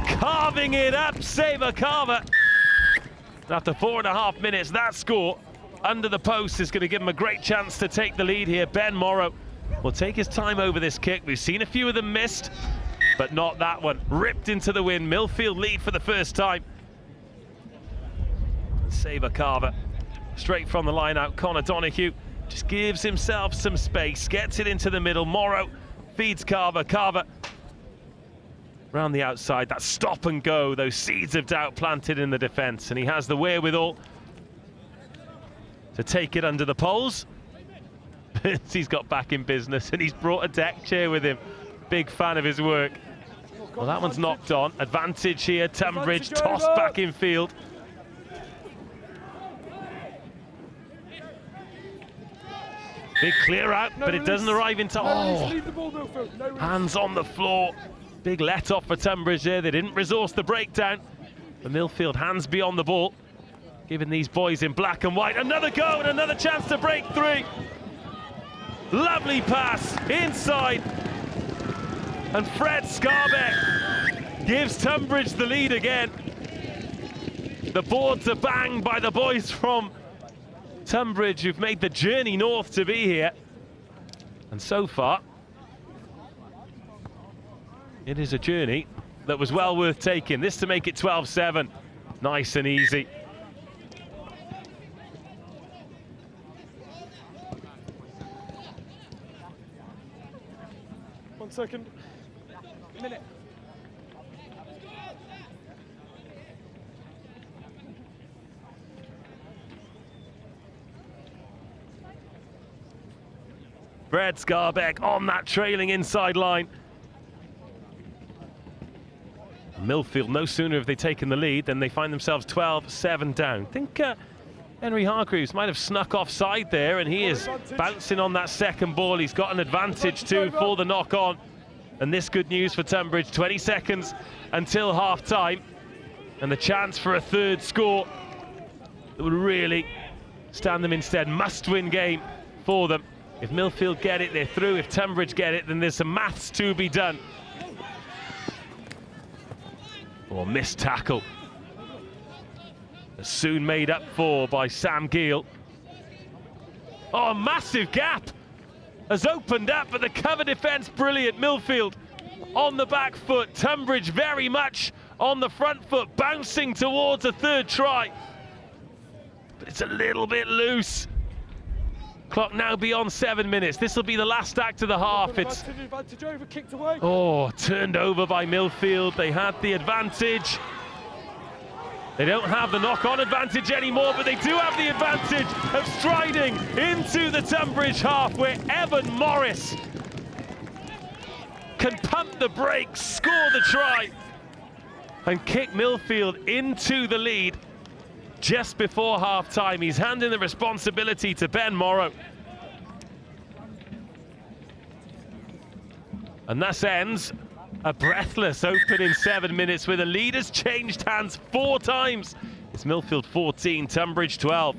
Carving it up, Saber Carver. After 4.5 minutes, that score under the post is going to give him a great chance to take the lead here. Ben Morrow will take his time over this kick. We've seen a few of them missed. but not that one. Ripped into the wind. Millfield lead for the first time. Saver Carver, straight from the line out. Connor Donoghue just gives himself some space, gets it into the middle. Morrow feeds Carver. Carver round the outside. That stop and go, those seeds of doubt planted in the defence, and he has the wherewithal to take it under the poles. He's got back in business, and he's brought a deck chair with him. Big fan of his work. Well, that one's knocked on. Advantage here. Tumbridge tossed back in field. Big clear out, but it doesn't arrive into... Oh, hands on the floor. Big let off for Tumbridge there. They didn't resource the breakdown. The Millfield hands beyond the ball, giving these boys in black and white another go and another chance to break through. Lovely pass inside. And Fred Scarbeck gives Tumbridge the lead again. The boards are banged by the boys from Tumbridge, who've made the journey north to be here. And so far, it is a journey that was well worth taking. This to make it 12-7. Nice and easy. One second. Minute. Fred Scarbeck on that trailing inside line. Millfield, no sooner have they taken the lead than they find themselves 12-7 down. I think Henry Hargreaves might have snuck offside there, and he is bouncing on that second ball. He's got an advantage too for the knock-on. And this good news for Tumbridge, 20 seconds until half-time, and the chance for a third score that would really stand them instead. Must-win game for them. If Millfield get it, they're through. If Tumbridge get it, then there's some maths to be done. Or missed tackle. Soon made up for by Sam Gill. Oh, a massive gap has opened up, but the cover defence brilliant. Millfield on the back foot. Tumbridge very much on the front foot, bouncing towards a third try. But it's a little bit loose. Clock now beyond 7 minutes. This will be the last act of the half. It's turned over by Millfield. They had the advantage. They don't have the knock-on advantage anymore, but they do have the advantage of striding into the Tumbridge half, where Evan Morris can pump the brakes, score the try, and kick Millfield into the lead just before half-time. He's handing the responsibility to Ben Morrow. And thus ends a breathless opening 7 minutes, where the leaders changed hands 4 times. It's Millfield 14, Tumbridge 12.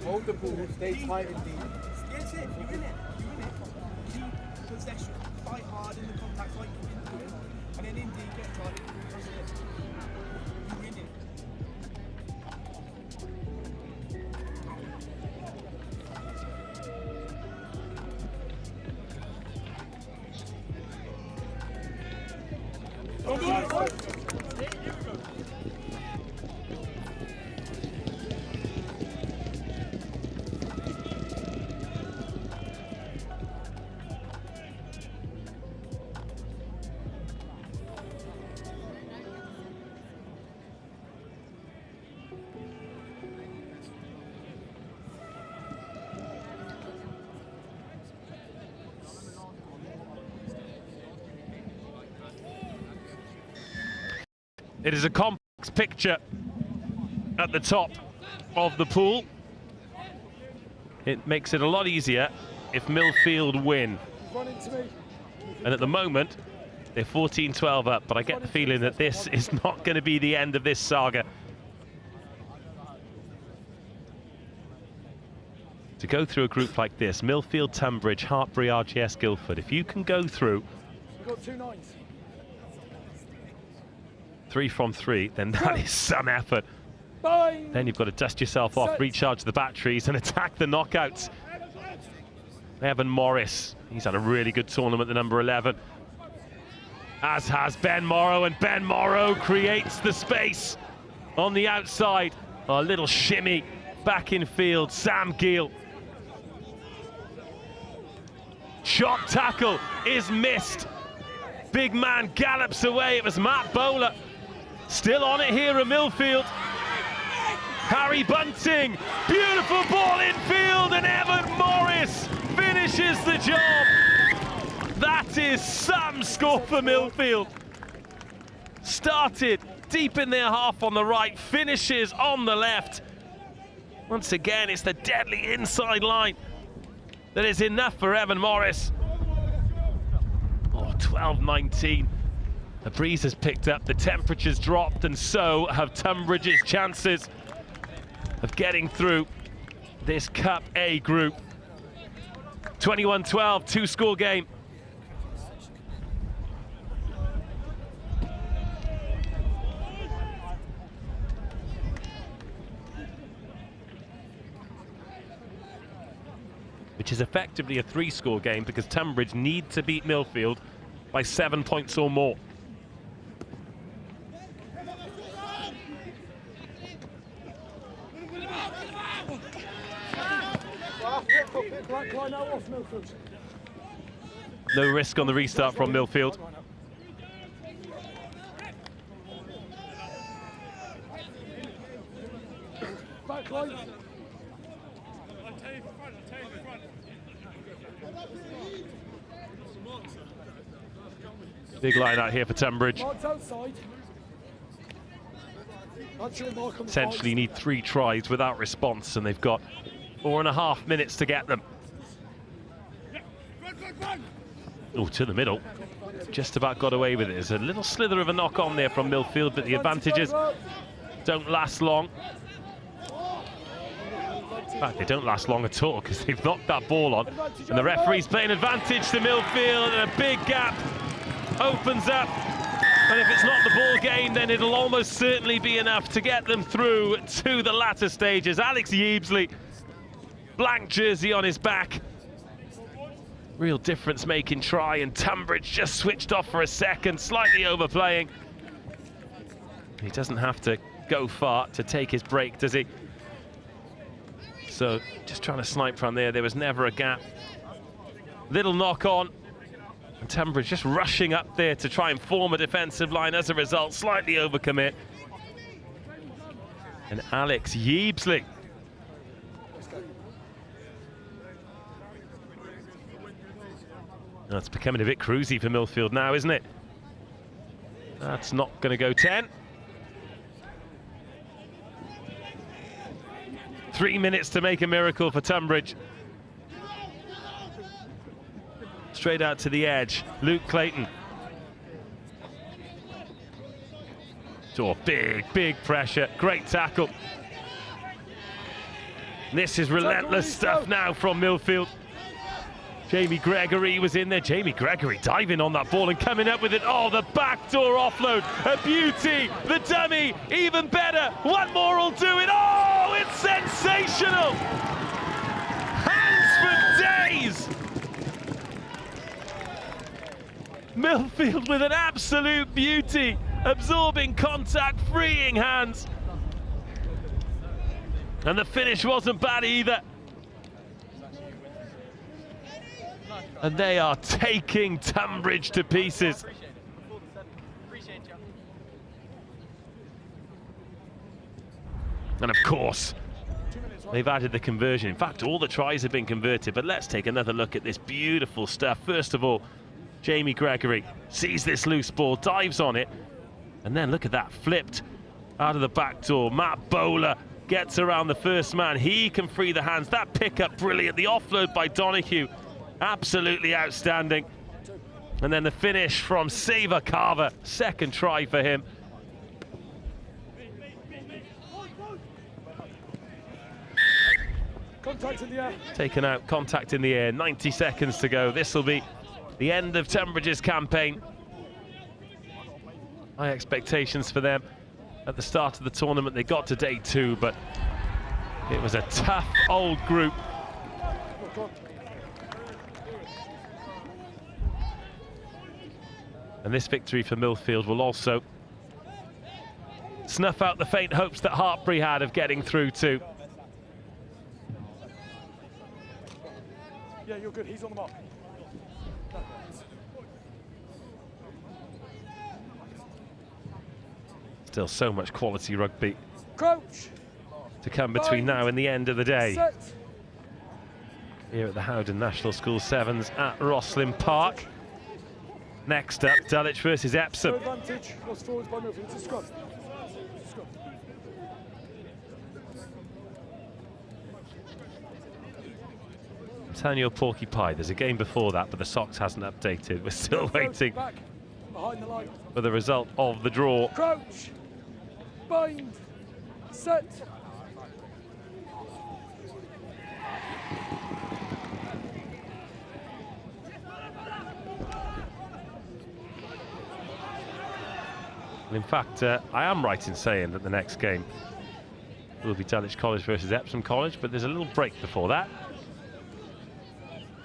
Hold the ball, stay tight and deep. That's it, you're in it. You need possession, fight hard in the contact like you've been doing, and then in deep, get tight. That's it. You're in it. It is a complex picture at the top of the pool. It makes it a lot easier if Millfield win. And at the moment, they're 14-12 up, but I get the feeling that this is not going to be the end of this saga. To go through a group like this, Millfield, Tumbridge, Hartbury, RGS, Guildford, if you can go through 3 from 3, then that is some effort. Then you've got to dust yourself off, recharge the batteries and attack the knockouts. Evan Morris, he's had a really good tournament, the number 11. As has Ben Morrow, and Ben Morrow creates the space on the outside. A little shimmy back in field, Sam Gill. Shot tackle is missed. Big man gallops away. It was Matt Bowler. Still on it here at Millfield. Harry Bunting, beautiful ball in field, and Evan Morris finishes the job. That is some score for Millfield. Started deep in their half on the right, finishes on the left. Once again, it's the deadly inside line that is enough for Evan Morris. Oh, 12-19. The breeze has picked up, the temperature's dropped, and so have Tumbridge's chances of getting through this Cup A group. 21-12, 2-score game. Which is effectively a 3-score game because Tumbridge need to beat Millfield by 7 points or more. No risk on the restart from Millfield. Big line out here for Tumbridge. Essentially need 3 tries without response, and they've got 4.5 minutes to get them. Oh, to the middle. Just about got away with it. There's a little slither of a knock on there from Millfield, but the advantages don't last long. In fact, they don't last long at all because they've knocked that ball on. And the referee's playing advantage to Millfield, and a big gap opens up. And if it's not the ball game, then it'll almost certainly be enough to get them through to the latter stages. Alex Yeebsley, blank jersey on his back. Real difference-making try, and Tumbridge just switched off for a second, slightly overplaying. He doesn't have to go far to take his break, does he? So just trying to snipe from there. There was never a gap. Little knock on. And Tumbridge just rushing up there to try and form a defensive line. As a result, slightly overcommit. And Alex Yeebsley. That's becoming a bit cruisy for Millfield now, isn't it? That's not going to go 10. 3 minutes to make a miracle for Tumbridge. Straight out to the edge, Luke Clayton. Oh, big pressure, great tackle. This is relentless stuff now from Millfield. Jamie Gregory was in there. Jamie Gregory diving on that ball and coming up with it. Oh, the backdoor offload, a beauty. The dummy, even better. One more will do it. Oh, it's sensational. Hands for days. Millfield with an absolute beauty. Absorbing contact, freeing hands. And the finish wasn't bad either. And they are taking Tumbridge to pieces. And of course, they've added the conversion. In fact, all the tries have been converted, but let's take another look at this beautiful stuff. First of all, Jamie Gregory sees this loose ball, dives on it, and then look at that, flipped out of the back door. Matt Bowler gets around the first man. He can free the hands. That pickup, brilliant. The offload by Donahue Absolutely outstanding. And then the finish from Saver Carver, second try for him. Contact in the air. Taken out, contact in the air, 90 seconds to go. This will be the end of Tumbridge's campaign. High expectations for them at the start of the tournament. They got to day 2, but it was a tough old group. And this victory for Millfield will also snuff out the faint hopes that Hartbury had of getting through too. Yeah, you're good. He's on the mark. Still so much quality rugby Crouch. to come between now and the end of the day. Set. Here at the Howden National School Sevens at Rosslyn Park. Next up, Dulwich versus Epsom. No advantage. Lost forwards by Millfield. It's a scrum. Scrum. I'm telling you, a porky pie. There's a game before that, but the socks hasn't updated. We're still waiting Back. Behind the line. for the result of the draw. Crouch. Bind. Set. In fact, I am right in saying that the next game will be Dulwich College versus Epsom College, but there's a little break before that.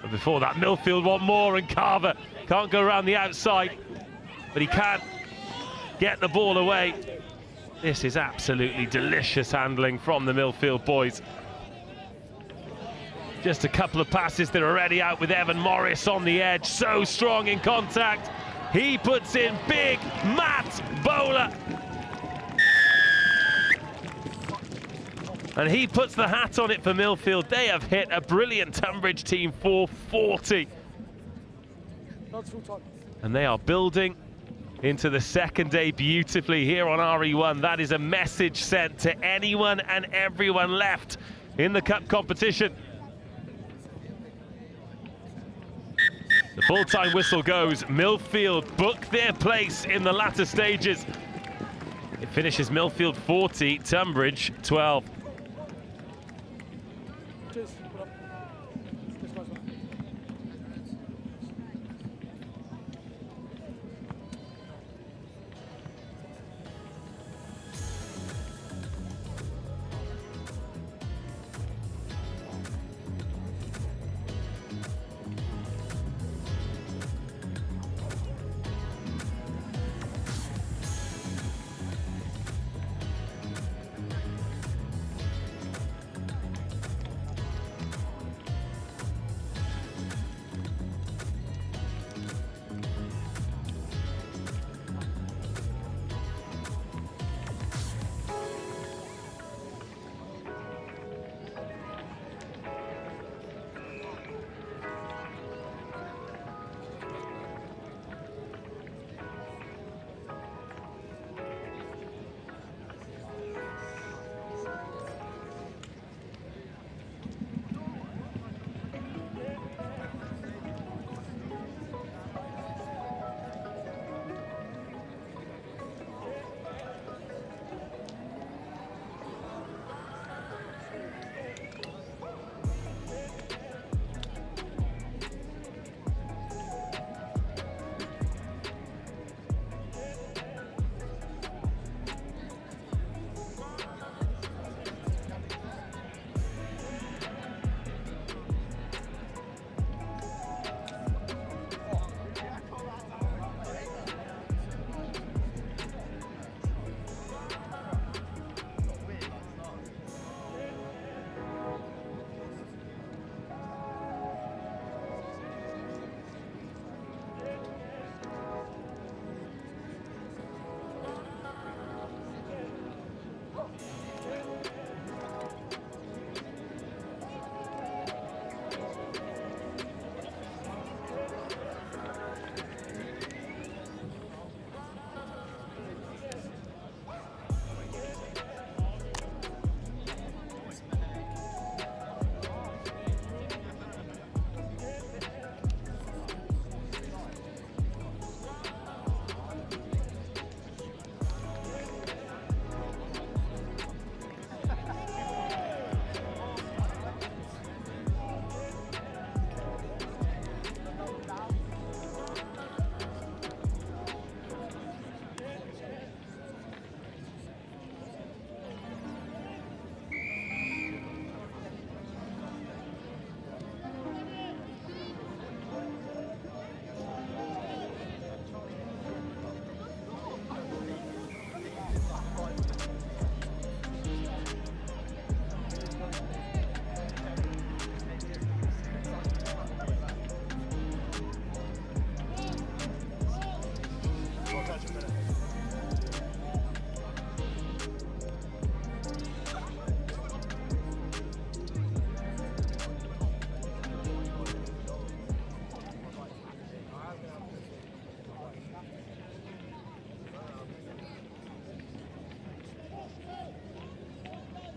But before that, Millfield want more, and Carver can't go around the outside, but he can get the ball away. This is absolutely delicious handling from the Millfield boys. Just a couple of passes, they're already out with Evan Morris on the edge, so strong in contact. He puts in big Matt Bowler. And he puts the hat on it for Millfield. They have hit a brilliant Tumbridge team for 40. And they are building into the second day beautifully here on RE1. That is a message sent to anyone and everyone left in the cup competition. The full-time whistle goes. Millfield book their place in the latter stages. It finishes Millfield 40, Tumbridge 12. Cheers.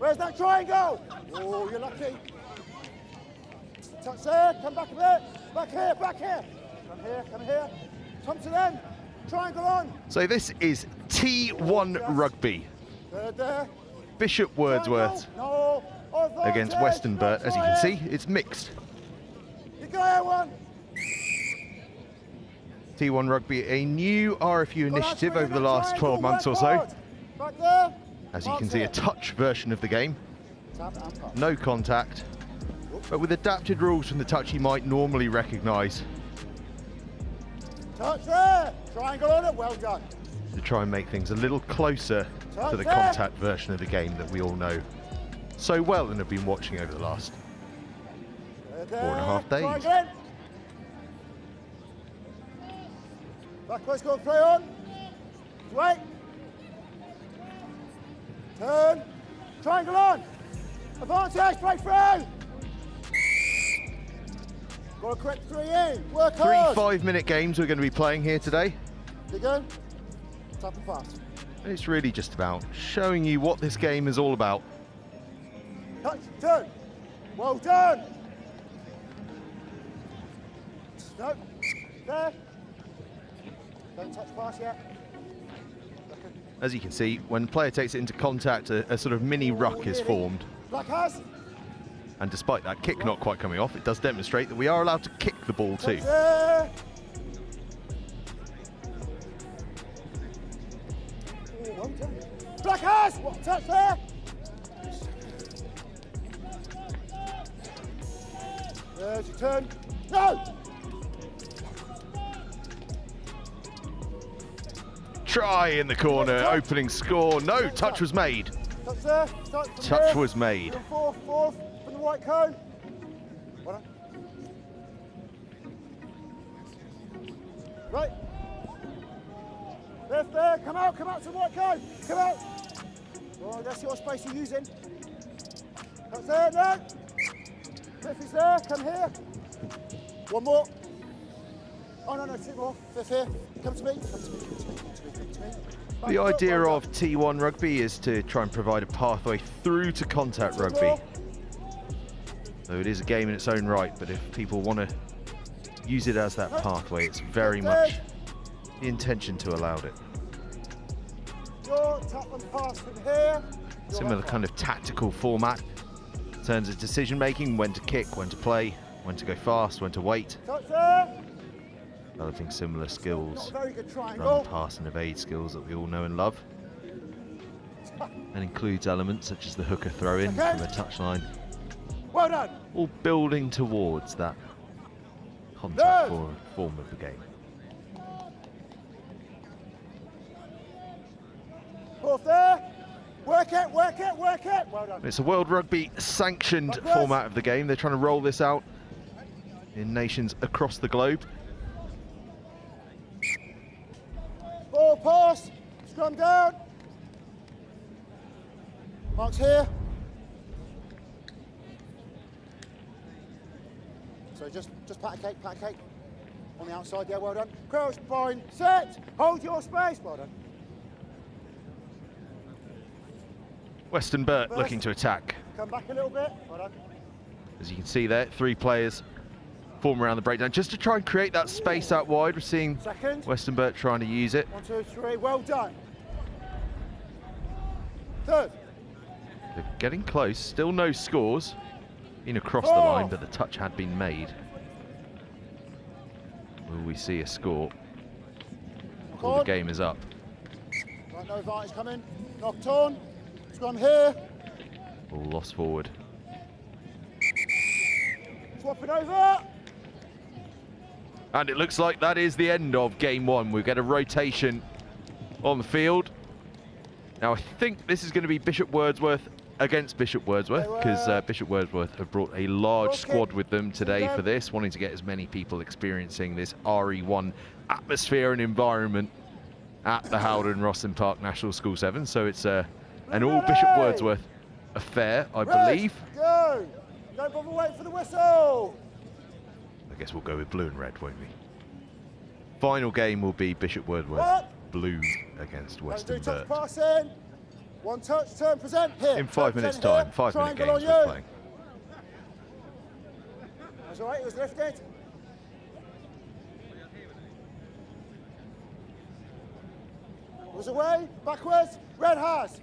Where's that triangle? Oh, you're lucky. Touch there, come back a bit. Back here, back here. Come here, come here. Come to them. Triangle on. So this is T1 rugby. There. Bishop Wordsworth against Western Burt. As you can see, it's mixed. You go here, one. T1 Rugby, a new RFU initiative over the last 12 months or so. As you can see, a touch version of the game. No contact, but with adapted rules from the touch you might normally recognise. Touch there. Triangle on it. Well done. To try and make things a little closer to the contact version of the game that we all know so well and have been watching over the last 4.5 days. Backwards, go play on. Wait. Turn. Triangle on. Advantage, break through. Got a correct 3 in. Work hard. 3 5-minute games we're going to be playing here today. You go. Tap and pass. And it's really just about showing you what this game is all about. Touch, turn. Well done. No. There. Don't touch pass yet. As you can see, when the player takes it into contact, a sort of mini ruck is formed. Black has. And despite that kick not quite coming off, it does demonstrate that we are allowed to kick the ball too. There. Oh, well done. Black has. What touch there? There's your turn. No. Try in the corner, opening score. No, touch was made. Touch there. Touch was made. Fourth from the white cone. Well done. Right. Left there. Come out to the white cone. Come out. Oh, that's your space you're using. Touch there. No. Fifth is there. Come here. One more. Oh no, 2 more. Fifth here. Come to me. Come to me. The idea of T1 Rugby is to try and provide a pathway through to contact rugby. So it is a game in its own right, but if people want to use it as that pathway, it's very much the intention to allow it. Tap and pass from here. Similar kind of tactical format in terms of decision making, when to kick, when to play, when to go fast, when to wait. Developing similar skills, run, pass and evade skills that we all know and love. And includes elements such as the hooker throw in from the touchline. Well done. All building towards that contact form of the game. Fourth there. Work it, work it, work it. Well done. It's a World Rugby sanctioned format of the game. They're trying to roll this out in nations across the globe. Ball pass, scrum down. Mark's here. So just pat a cake. On the outside, yeah, well done. Crouch, bind, set, hold your space, well done. Western Burt looking to attack. Come back a little bit, well done. As you can see there, 3 players form around the breakdown just to try and create that space out wide. We're seeing Western Burt trying to use it. 1, 2, 3, well done. Third. They're getting close, still no scores. Been across the line, but the touch had been made. Will we see a score? Or the game is up. Right, no advantage coming. Knocked on. Scrum here. Ball lost forward. Swapping over. And it looks like that is the end of game 1. We get a rotation on the field. Now I think this is going to be Bishop Wordsworth against Bishop Wordsworth, because Bishop Wordsworth have brought a large squad with them today for this, wanting to get as many people experiencing this RE1 atmosphere and environment at the Rosslyn Park National School 7. So it's an all Bishop Wordsworth affair, I believe. Go! Don't bother waiting for the whistle! I guess we'll go with blue and red, won't we? Final game will be Bishop Wordsworth blue against Western Burt. Passing. One touch, turn, present, here. In 5 minutes' Present here. time, 5 minute Triangle games on we're you. playing. That's all right, it was lifted. Was away, backwards, red has.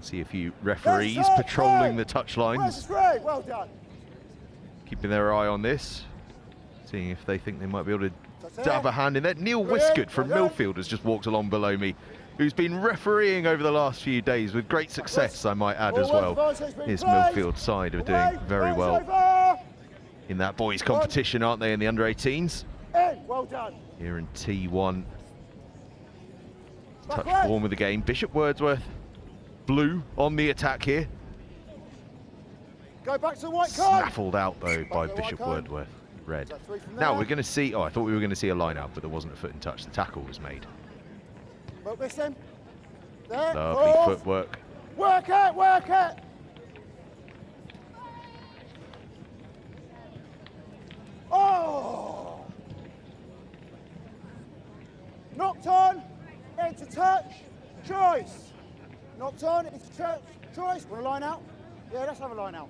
See a few referees patrolling the touchlines, Well done. keeping their eye on this, seeing if they think they might be able to have a hand in there. Neil Wiscott from Millfield has just walked along below me, who's been refereeing over the last few days with great success, I might add as well. His Millfield side are doing very well in that boys competition, aren't they, in the under-18s? Well done. Here in T1. Touch form of the game. Bishop Wordsworth, blue on the attack here. Go back to the white card. Snaffled out though by Bishop Wordsworth, red. Now we're going to see, I thought we were going to see a line out, but there wasn't a foot in touch. The tackle was made. There. Lovely footwork. Work it, work it. Oh! Knocked on, into touch, choice. Knocked on, into touch, choice. Want a line out? Yeah, let's have a line out.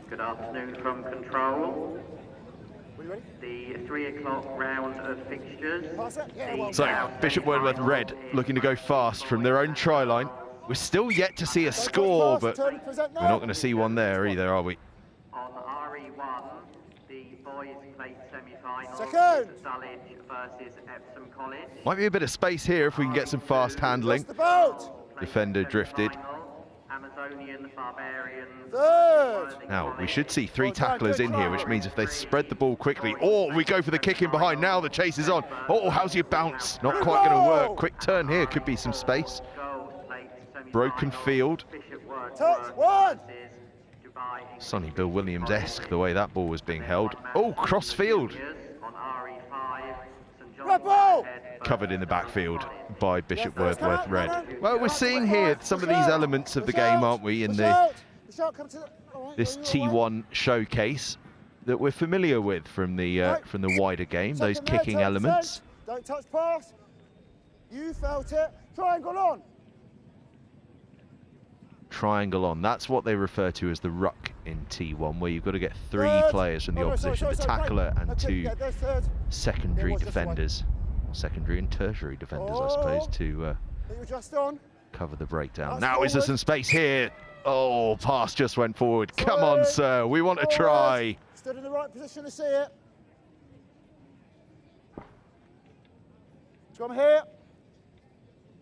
Good afternoon from Control. Are you ready? The 3 o'clock round of fixtures. Pass it? Yeah, well So done. Bishop Wordsworth red looking to go fast from their own try line. We're still yet to see a score, but we're not going to see one there either, are we? On RE1, the boys plate semi-final. Second. Dulwich versus Epsom College. Might be a bit of space here if we can get some fast handling. The boat. Defender drifted. Amazonian Barbarians. Third. Now, we should see 3 tacklers in here, which means if they spread the ball quickly, or we go for the kick in behind, now the chase is on. Oh, how's your bounce? Not quite going to work. Quick turn here, could be some space. Broken field. Touch one. Sonny Bill Williams-esque, the way that ball was being held. Oh, cross field. Red ball. Covered in the backfield by Bishop Wordsworth red. Well, we're seeing here some of these elements of the game, aren't we, in this T1 showcase that we're familiar with from the wider game, those kicking elements. Don't touch pass. You felt it. Triangle on. Triangle on, that's what they refer to as the ruck in T1, where you've got to get 3 players from the opposition, the tackler and 2 secondary defenders, secondary and tertiary defenders, I suppose, to cover the breakdown. Now is there some space here? Oh, pass just went forward. Come on, sir, we want a try. Stood in the right position to see it. Come here.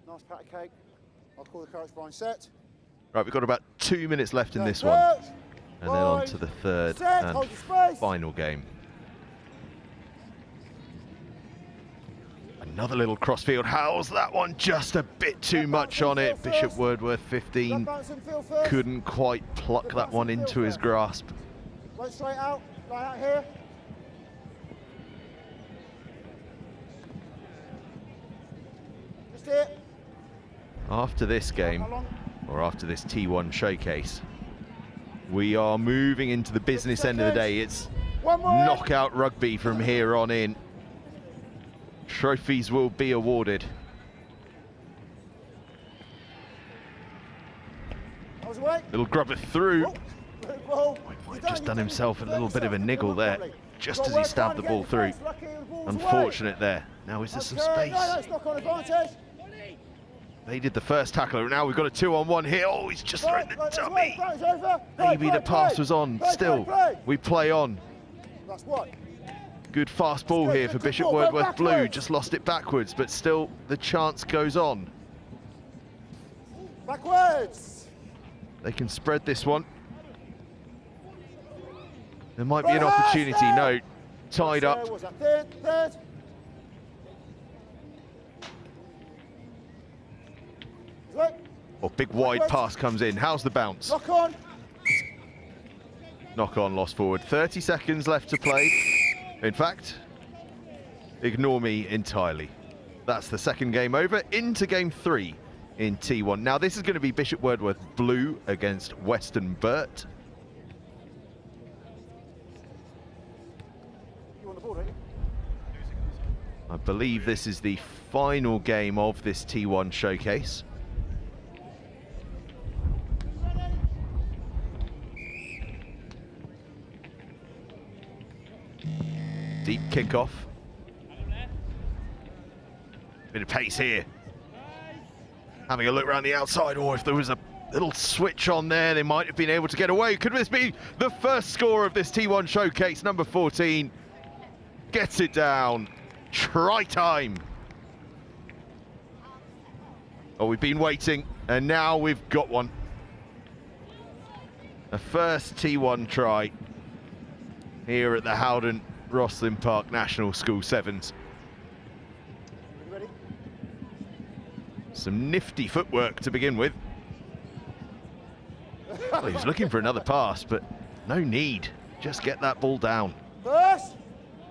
Nice pat of cake. I'll call the coach Brian set. Right, we've got about 2 minutes left in this one, and then on to the third and final game. Another little crossfield. How's that one? Just a bit too much on it. Bishop Wordsworth 15 couldn't quite pluck that one into his grasp. Right straight out, right out here. Just here. After this game, or after this T1 showcase, we are moving into the business end of the day. It's knockout rugby from here on in. Trophies will be awarded. Little grubber through. Just done himself a little bit of a niggle there, just as he stabbed the ball through. Unfortunate there. Now is there some space? They did the first tackle, now we've got a 2-on-1 here. Oh, he's just thrown the dummy. Maybe the pass was on. Still, we play on. Good fast ball here for Bishop Wordsworth Blue. Just lost it backwards, but still the chance goes on. Backwards. They can spread this one. There might be an opportunity. No, tied up. Oh, big wide pass comes in. How's the bounce? Knock on. Knock on, lost forward. 30 seconds left to play. In fact, ignore me entirely. That's the second game over. Into game 3 in T1. Now this is going to be Bishop Wordsworth Blue against Western Burt. I believe this is the final game of this T1 showcase. Deep kickoff. Bit of pace here. Having a look around the outside, or if there was a little switch on there, they might have been able to get away. Could this be the first score of this T1 showcase? Number 14 gets it down. Try time. Oh, we've been waiting, and now we've got one. The first T1 try here at the Howden Rosslyn Park National School Sevens. Some nifty footwork to begin with. Well, he was looking for another pass, but no need. Just get that ball down. First,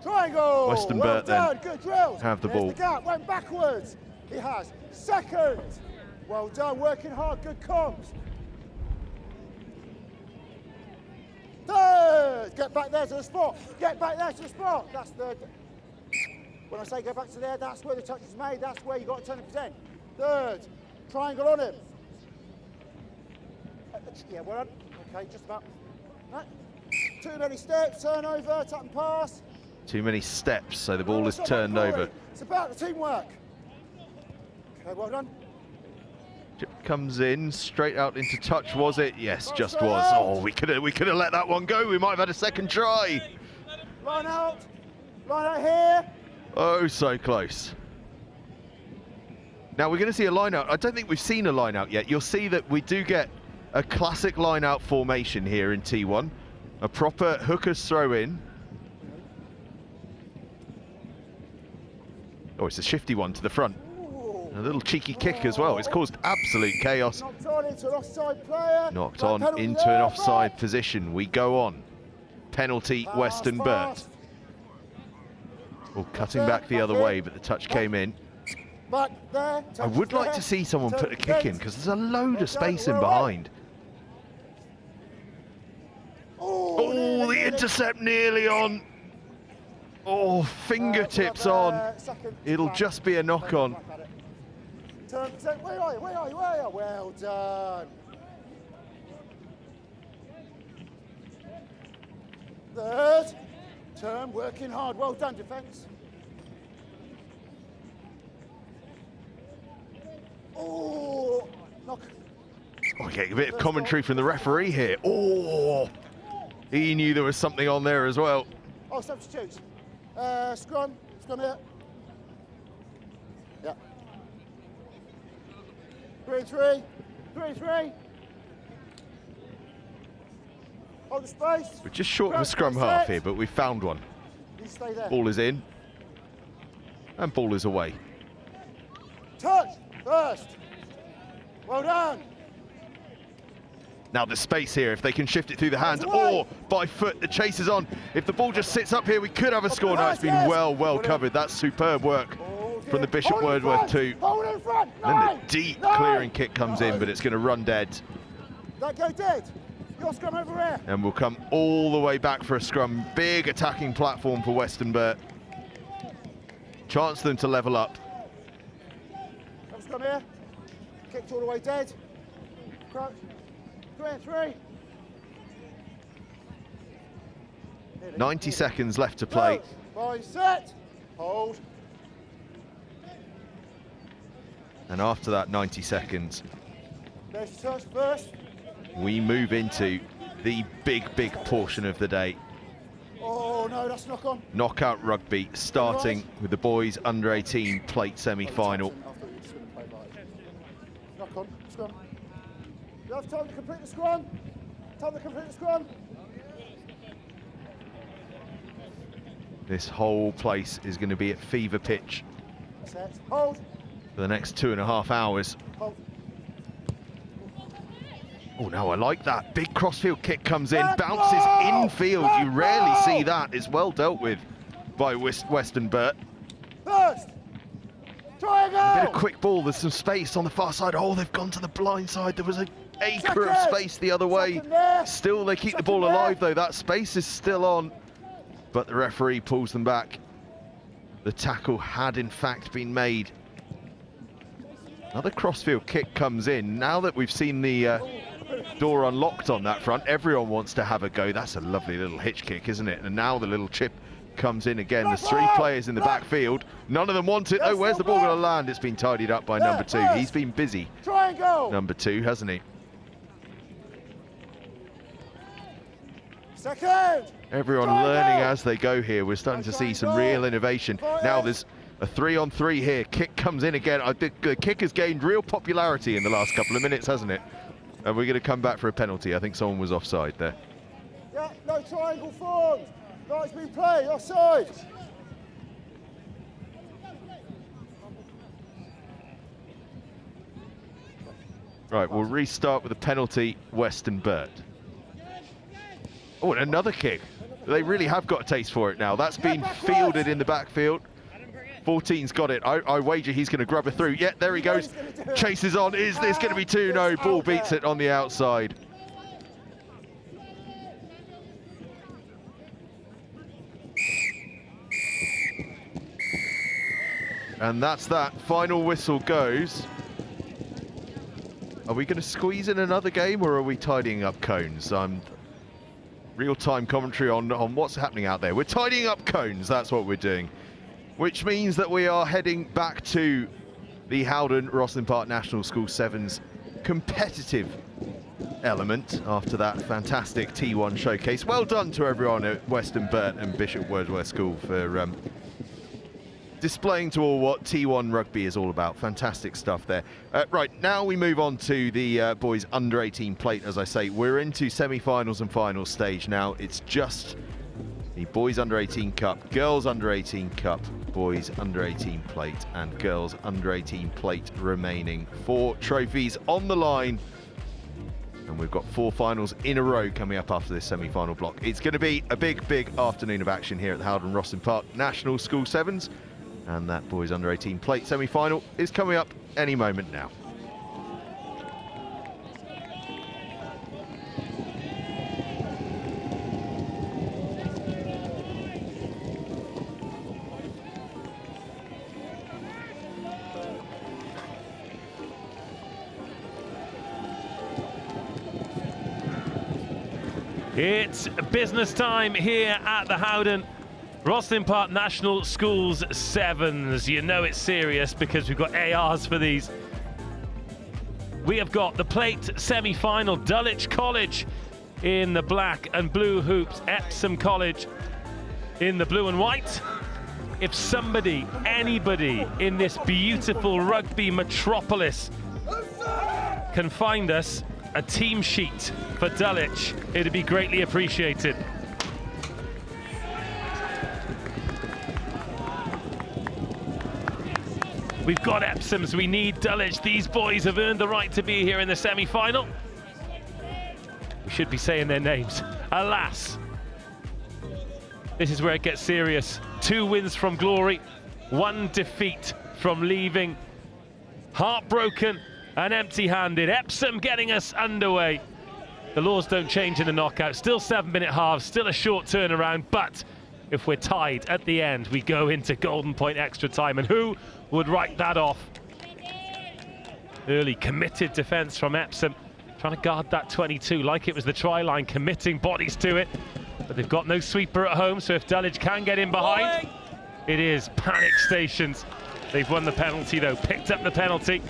triangle. Western Well Burt then done. Good drills. have the There's ball. The gap went backwards. He has. Second. Well done. Working hard. Good comms. Third. Get back there to the spot. Get back there to the spot. That's third. When I say go back to there, that's where the touch is made. That's where you got to turn and present. Third. Triangle on him. Yeah, well done. Okay, just about. Right. Too many steps, turnover, tap and pass. Too many steps, so the ball is turned over. It's about the teamwork. Okay, well done. Comes in straight out into touch, was it? Yes, just was. Oh, we could have let that one go. We might have had a second try. Line out here. Oh, so close. Now we're going to see a line out. I don't think we've seen a line out yet. You'll see that we do get a classic line out formation here in T1. A proper hooker's throw in. Oh, it's a shifty one to the front. A little cheeky kick as well. It's caused absolute chaos. Knocked on into an offside player. Knocked on into an offside position. We go on. Penalty, Western Burt. Oh, cutting back the other way, but the touch came in. There, I would like to see someone put a kick in, because there's a load of space in behind. Oh, the intercept nearly on. Oh, fingertips on. It'll just be a knock on. Where are you? Well done. Third. Turn, working hard. Well done, defence. Oh, knock. Oh, we get a bit of commentary from the referee here. Oh, he knew there was something on there as well. Oh, substitutes. Scrum here. Yeah. 3-3. Hold the space. We're just short of a scrum half here, but we found one. You stay there. Ball is in. And ball is away. Touch first. Well done. Now the space here, if they can shift it through the hands or by foot, the chase is on. If the ball just sits up here, we could have a score. No, it's been well covered. That's superb work from the Bishop Wordsworth too. And then the deep clearing kick comes in, but it's going to run dead. That go dead. Your scrum over here. And we'll come all the way back for a scrum. Big attacking platform for Western Burt. Chance for them to level up. Scrum here. Kicked all the way dead. Crouch. 3-3. 90 seconds left to play. Line set. Hold. And after that 90 seconds, There's touch first. we move into the big portion of the day. Oh no, that's knock on. Knockout rugby, starting with the boys under 18 plate semi-final. Knock on, scrum. You have time to complete the scrum. Time to complete the scrum. This whole place is going to be at fever pitch Set. Hold. for the next 2.5 hours. Hold. Oh, no, I like that. Big crossfield kick comes in, bounces infield. You rarely see that. It's well dealt with by Western Burt. First. Triangle. A bit of quick ball. There's some space on the far side. Oh, they've gone to the blind side. There was an acre of space the other way. Still, they keep the ball alive, though. That space is still on, but the referee pulls them back. the tackle had in fact been made. Another crossfield kick comes in. Now that we've seen the door unlocked on that front, everyone wants to have a go. That's a lovely little hitch kick, isn't it? And now the little chip comes in again. There's 3 players in the backfield. None of them want it. Oh, where's the ball going to land? It's been tidied up by number 2. He's been busy. Try and go. Number 2, hasn't he? Second. Everyone learning as they go here. We're starting to see some real innovation. Now there's a 3-on-3 here. Kick comes in again. I think the kick has gained real popularity in the last couple of minutes, hasn't it? And we're going to come back for a penalty. I think someone was offside there. Yeah, no triangle formed. No, it's been played, offside. Right, we'll restart with a penalty, Western Burt. Oh, and another kick. They really have got a taste for it now. That's been fielded in the backfield. 14's got it. I wager he's going to grub it through. Yeah, there he goes. Chases on. Is this going to be 2? No, ball beats it on the outside. And that's that. Final whistle goes. Are we going to squeeze in another game, or are we tidying up cones? Real-time commentary on what's happening out there. We're tidying up cones, that's what we're doing. Which means that we are heading back to the Howden Rosslyn Park National School Sevens competitive element after that fantastic T1 showcase. Well done to everyone at Western Burt and Bishop Wordsworth School for displaying to all what T1 rugby is all about. Fantastic stuff there. Right, now we move on to the boys under 18 plate. As I say, we're into semi-finals and final stage now. It's just the boys under 18 cup, girls under 18 cup, boys under 18 plate, and girls under 18 plate remaining. 4 trophies on the line, and we've got 4 finals in a row coming up after this semi-final block. It's going to be a big afternoon of action here at the Howden Rosslyn Park National School Sevens. And that boys under 18 plate semi-final is coming up any moment now. It's business time here at the Howden Rosslyn Park National Schools Sevens. You know it's serious because we've got ARs for these. We have got the plate semi-final, Dulwich College in the black and blue hoops, Epsom College in the blue and white. If somebody, anybody in this beautiful rugby metropolis can find us a team sheet for Dulwich, it'd be greatly appreciated. We've got Epsoms, we need Dulwich. These boys have earned the right to be here in the semi-final. We should be saying their names. Alas, this is where it gets serious. 2 wins from glory, 1 defeat from leaving. Heartbroken and empty-handed. Epsom getting us underway. The laws don't change in the knockout. Still 7-minute halves, still a short turnaround, but if we're tied at the end, we go into golden point extra time. And who would write that off? Early committed defence from Epsom, trying to guard that 22 like it was the try line, committing bodies to it. But they've got no sweeper at home, so if Dulwich can get in behind, it is panic stations. They've won the penalty though, picked up the penalty.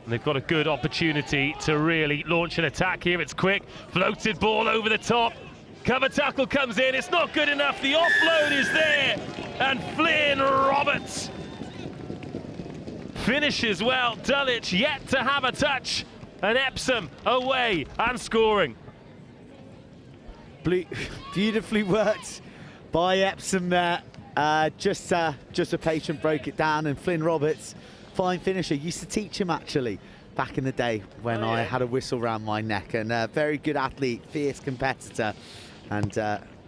And they've got a good opportunity to really launch an attack here. It's quick, floated ball over the top. Cover tackle comes in, it's not good enough. The offload is there, and Flynn Roberts finishes well. Dulwich yet to have a touch, and Epsom away and scoring. Beautifully worked by Epsom there. Just a patient broke it down, and Flynn Roberts, fine finisher. Used to teach him actually back in the day when I had a whistle around my neck, and a very good athlete, fierce competitor, and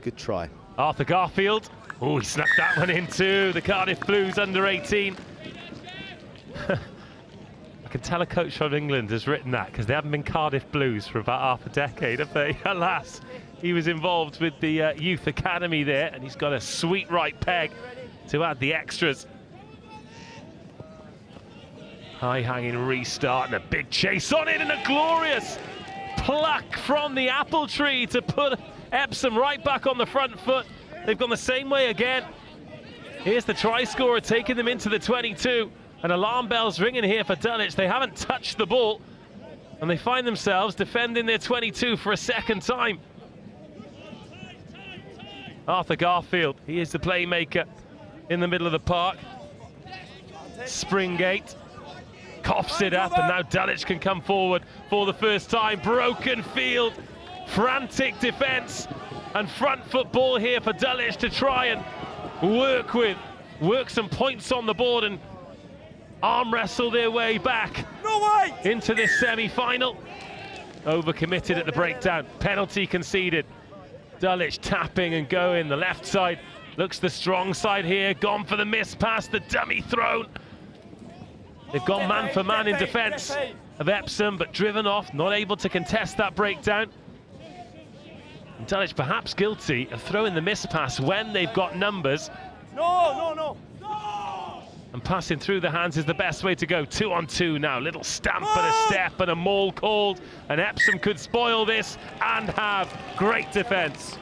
good try. Arthur Garfield, oh, he snuck that one into the Cardiff Blues under 18. I can tell a coach from England has written that because they haven't been Cardiff Blues for about half a decade, have they? Alas, he was involved with the youth academy there, and he's got a sweet right peg to add the extras. High-hanging restart and a big chase on it, and a glorious pluck from the apple tree to put Epsom right back on the front foot. They've gone the same way again. Here's the try scorer taking them into the 22, and alarm bells ringing here for Dulwich. They haven't touched the ball, and they find themselves defending their 22 for a second time. Arthur Garfield, he is the playmaker in the middle of the park. Springate coughs it up, and now Dulwich can come forward for the first time. Broken field, frantic defence, and front foot ball here for Dulwich to try and work some points on the board and arm wrestle their way back into this semi-final. Overcommitted at the breakdown, penalty conceded. Dulwich tapping and going. The left side looks the strong side here. Gone for the miss pass, the dummy thrown. They've gone man for man in defence of Epsom, but driven off, not able to contest that breakdown. And Dulwich perhaps guilty of throwing the miss pass when they've got numbers. No. And passing through the hands is the best way to go. 2 on 2 now. Little stamp and a step and a maul called. And Epsom could spoil this and have great defence.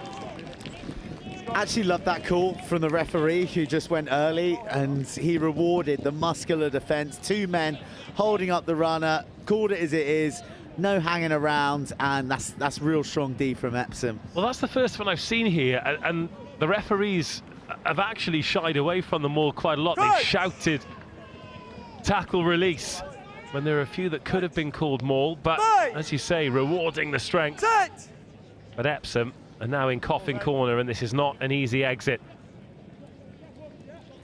Actually love that call from the referee, who just went early, and he rewarded the muscular defence. 2 men holding up the runner, called it as it is, no hanging around, and that's real strong D from Epsom. Well, that's the first one I've seen here, and the referees have actually shied away from the maul quite a lot. They've shouted tackle release when there are a few that could have been called maul, but as you say, rewarding the strength. But Epsom are now in coffin corner, and this is not an easy exit.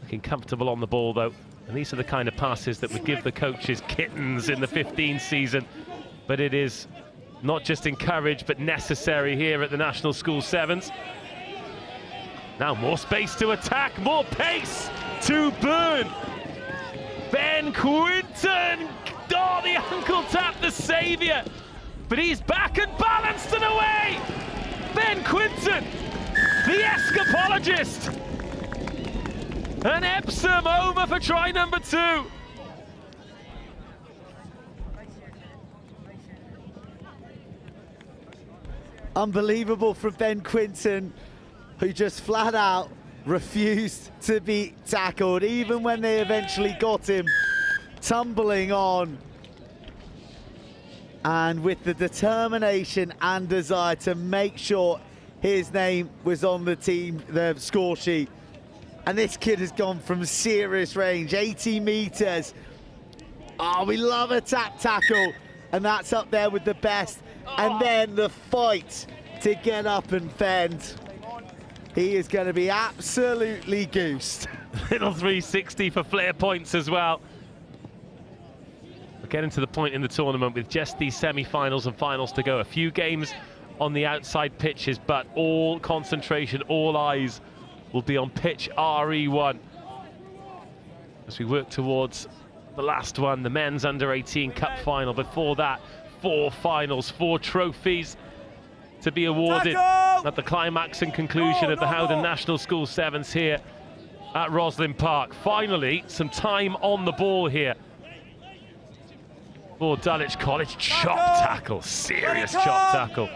Looking comfortable on the ball though, and these are the kind of passes that would give the coaches kittens in the 15 season. But it is not just encouraged but necessary here at the National School Sevens. Now more space to attack, more pace to burn. Ben Quinton, oh, the ankle tap, the saviour, but he's back and balanced and away. Ben Quinton, the escapologist, and Epsom over for try number 2. Unbelievable from Ben Quinton, who just flat out refused to be tackled, even when they eventually got him tumbling on. And with the determination and desire to make sure his name was on the team, the score sheet. And this kid has gone from serious range, 80 metres. Oh, we love a tap tackle, and that's up there with the best. And then the fight to get up and fend. He is going to be absolutely goosed. Little 360 for flair points as well. We're getting to the point in the tournament with just these semi-finals and finals to go. A few games on the outside pitches, but all concentration, all eyes will be on pitch RE1 as we work towards the last one, the men's under-18 cup final. Before that, 4 finals, 4 trophies to be awarded at the climax and conclusion of the Howden National School Sevens here at Rosslyn Park. Finally, some time on the ball here for Dulwich College. Chop tackle, serious chop tackle.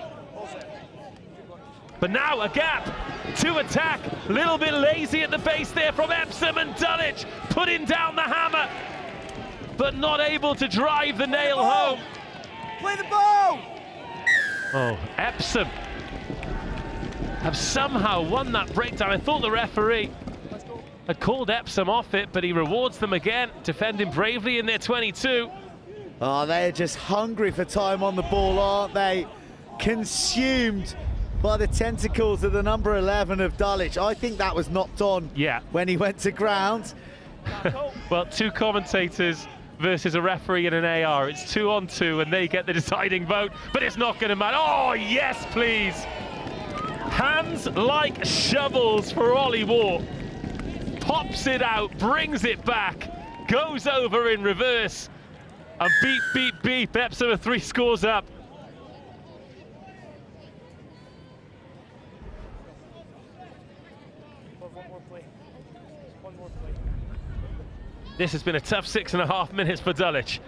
But now a gap to attack. A little bit lazy at the base there from Epsom, and Dulwich putting down the hammer, but not able to drive the nail home. Play the ball! Oh, Epsom have somehow won that breakdown. I thought the referee had called Epsom off it, but he rewards them again, defending bravely in their 22. Oh, they're just hungry for time on the ball, aren't they? Consumed by the tentacles of the number 11 of Dulwich. I think that was knocked on when he went to ground. Well, 2 commentators versus a referee and an AR. It's 2 on 2, and they get the deciding vote, but it's not going to matter. Oh, yes, please. Hands like shovels for Ollie Waugh. Pops it out, brings it back, goes over in reverse, and beep, beep, beep. Epsom are 3 scores up. This has been a tough 6.5 minutes for Dulwich.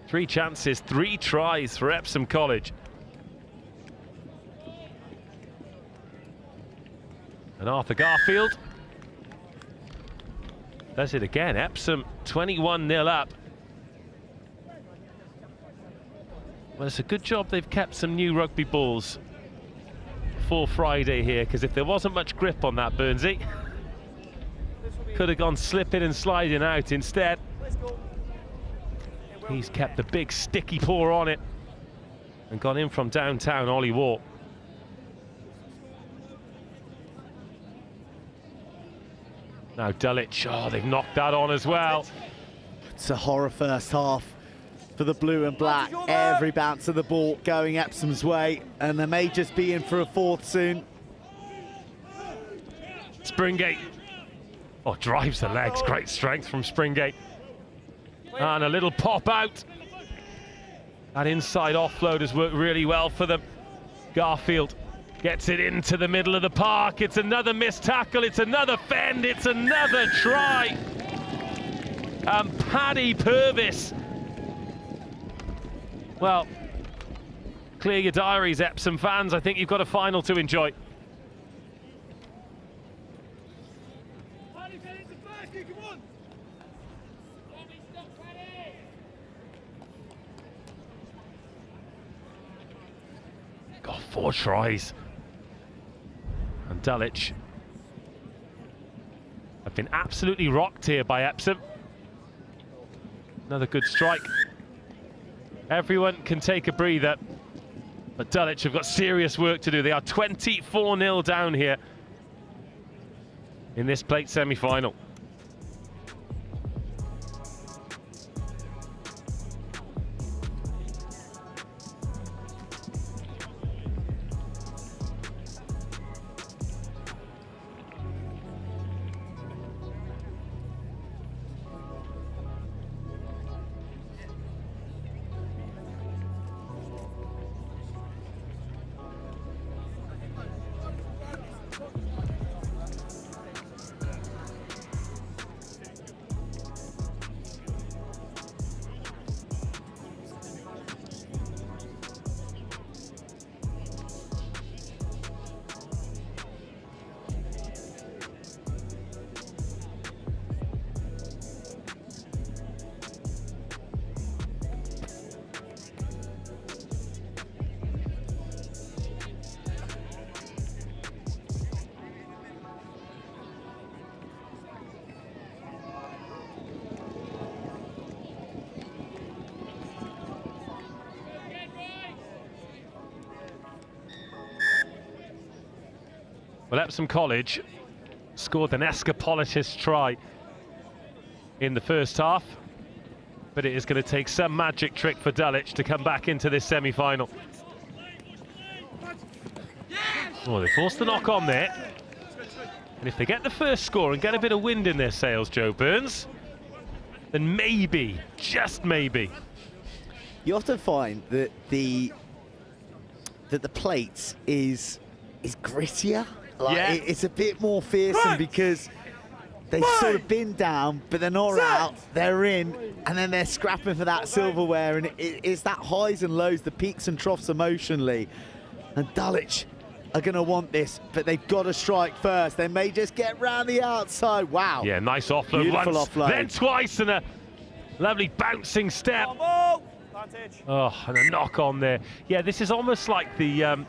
3 chances, 3 tries for Epsom College. And Arthur Garfield does it again. Epsom 21-0 up. Well, it's a good job they've kept some new rugby balls for Friday here, because if there wasn't much grip on that, Burnsy could have gone slipping and sliding out. Instead, he's kept the big sticky paw on it and gone in from downtown Ollie Waugh. Now Dulwich, oh, they've knocked that on as well. It's a horror first half for the blue and black. Every bounce of the ball going Epsom's way, and they may just be in for a fourth soon. Springate, oh, drives the legs, great strength from Springate. And a little pop out. That inside offload has worked really well for them. Garfield gets it into the middle of the park. It's another missed tackle, it's another fend, it's another try. And Paddy Purvis. Well, clear your diaries, Epsom fans. I think you've got a final to enjoy. Got 4 tries. And Dulwich have been absolutely rocked here by Epsom. Another good strike. Everyone can take a breather, but Dulwich have got serious work to do. They are 24-0 down here in this plate semi-final. Well, Epsom College scored an Escapolitis try in the first half, but it is going to take some magic trick for Dulwich to come back into this semi-final. Oh, they forced the knock on there. And if they get the first score and get a bit of wind in their sails, Joe Burns, then maybe, just maybe. You often find that the plates is grittier. Like, yeah. It's a bit more fearsome because they've sort of been down, but they're not out, they're in, and then they're scrapping for that silverware, and it's that highs and lows, the peaks and troughs emotionally. And Dulwich are going to want this, but they've got to strike first. They may just get round the outside. Wow. Yeah, nice offload. Beautiful once, offload. then twice, and a lovely bouncing step. Oh, and a knock on there. Yeah, this is almost like the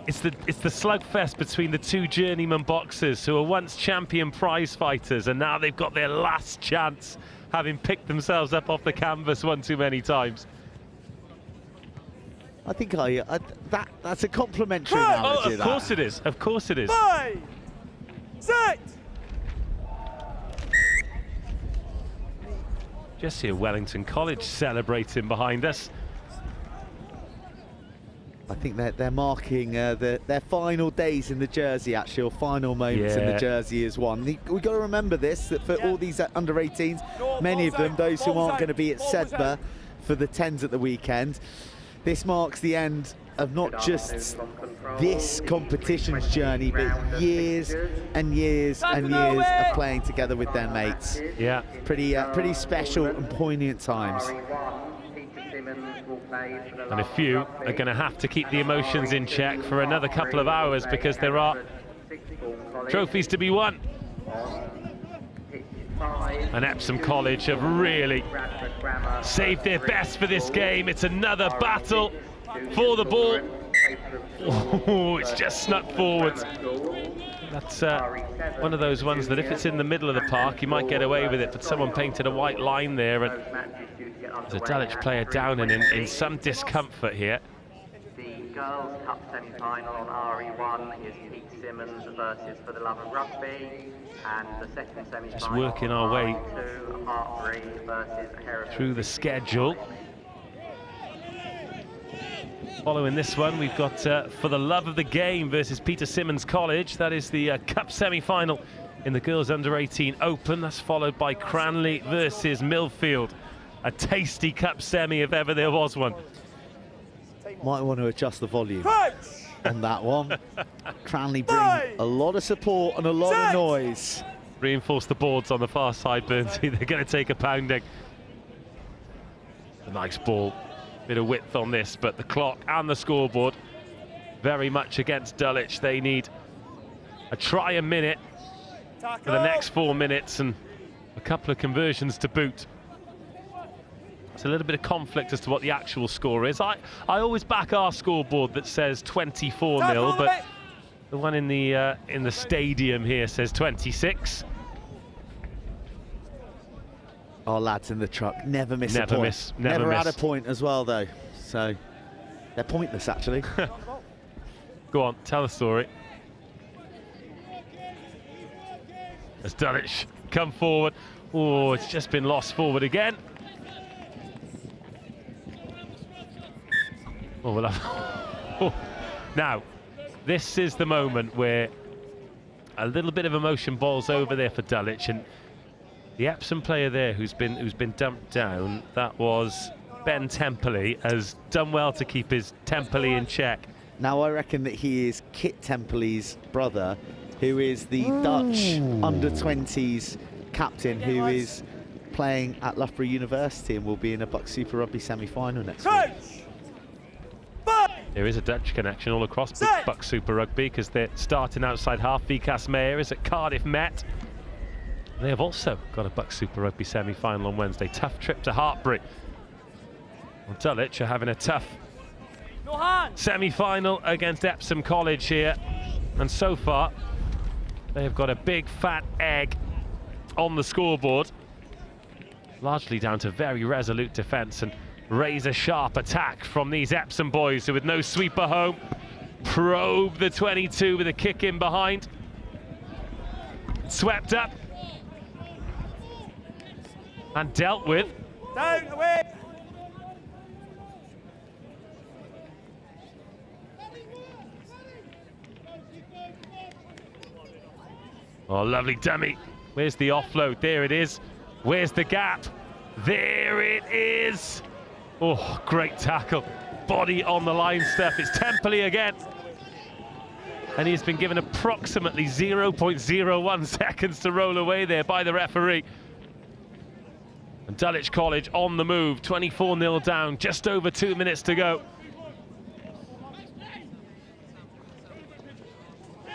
it's the slugfest between the 2 journeyman boxers who were once champion prize fighters, and now they've got their last chance, having picked themselves up off the canvas one too many times. I think that's a complimentary analogy. Of course it is. Of course it is. 5, 6. Just here, Wellington College celebrating behind us. I think they're marking their final days in the jersey, actually, or final moments in the jersey as one. We've got to remember this, that for all these under-18s, many of them, those who aren't going to be at Sedbergh for the 10s at the weekend, this marks the end of not just this competition's journey, but years and years and years of playing together with their mates. Yeah. Pretty special and poignant times. And a few are going to have to keep the emotions in check for another couple of hours because there are trophies to be won. And Epsom College have really saved their best for this game. It's another battle for the ball. Oh, it's just snuck forwards. That's one of those ones that if it's in the middle of the park, you might get away with it, but someone painted a white line there, and there's a Dulwich player down and in some discomfort here. The Girls' Cup semi-final on RE1 is Pete Simmons versus For the Love of Rugby, and the second semi-final Just working our way versus Hereford. through the schedule. Following this one, we've got For the Love of the Game versus Peter Symonds College. That is the cup semi-final in the Girls Under-18 Open. That's followed by Cranleigh versus Millfield. A tasty cup semi if ever there was one. Might want to adjust the volume on that one. Cranleigh bring a lot of support and a lot of noise. Reinforce the boards on the far side, Burnsy. They're going to take a pounding. A nice ball. Bit of width on this, but the clock and the scoreboard very much against Dulwich. They need a try a minute for the next 4 minutes and a couple of conversions to boot. It's a little bit of conflict as to what the actual score is. I always back our scoreboard that says 24-0, but the one in the stadium here says 26. Our lads in the truck never miss a point. Never had a point as well, though. So they're pointless, actually. Go on, tell the story. As Dulwich come forward. Oh, it's just been lost forward again. Oh, we'll have now, this is the moment where a little bit of emotion boils over there for Dulwich, and the Epsom player there who's been dumped down, that was Ben Temperley, has done well to keep his Temperley in check. Now I reckon that he is Kit Temperley's brother, who is the Dutch under-20s captain, who is playing at Loughborough University and will be in a Bucks Super Rugby semi-final next week. There is a Dutch connection all across Bucks Super Rugby because they're starting outside half. Vikas Meyer is at Cardiff Met. They have also got a Bucks Super Rugby semi-final on Wednesday. Tough trip to Hartbury. Well, Dulwich are having a tough semi-final against Epsom College here. And so far, they have got a big fat egg on the scoreboard. Largely down to very resolute defence and razor-sharp attack from these Epsom boys who, with no sweeper home, probe the 22 with a kick in behind. Swept up. And dealt with. Down, away. Oh, lovely dummy. Where's the offload? There it is. Where's the gap? There it is. Oh, great tackle. Body on the line stuff. It's Temperley again. And he's been given approximately 0.01 seconds to roll away there by the referee. And Dulwich College on the move, 24-0 down, just over 2 minutes to go.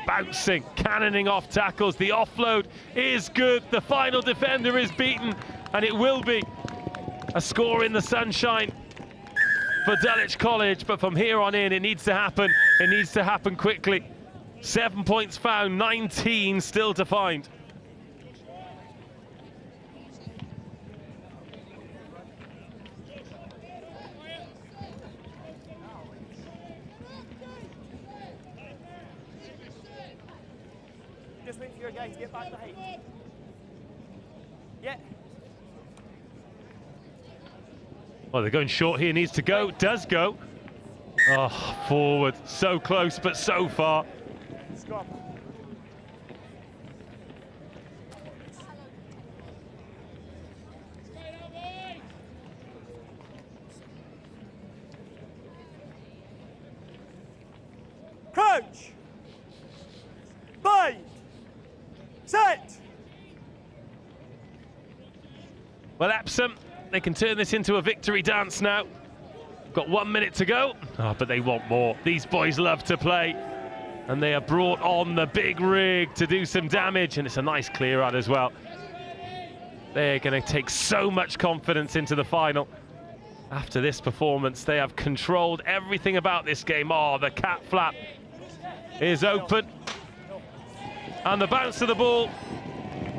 Bouncing, cannoning off tackles. The offload is good. The final defender is beaten, and it will be a score in the sunshine for Dulwich College. But from here on in, it needs to happen. It needs to happen quickly. 7 points found, 19 still to find. Just wait for your guy to get back the height. Yeah. Well, they're going short here, needs to go, does go. Oh, forward, so close, but so far. Scott. Coach. Bind. Set. Well, Epsom, they can turn this into a victory dance now. Got 1 minute to go. Oh, but they want more. These boys love to play. And they are brought on the big rig to do some damage. And it's a nice clear out as well. They're going to take so much confidence into the final. After this performance, they have controlled everything about this game. Oh, the cat flap is open. And the bounce of the ball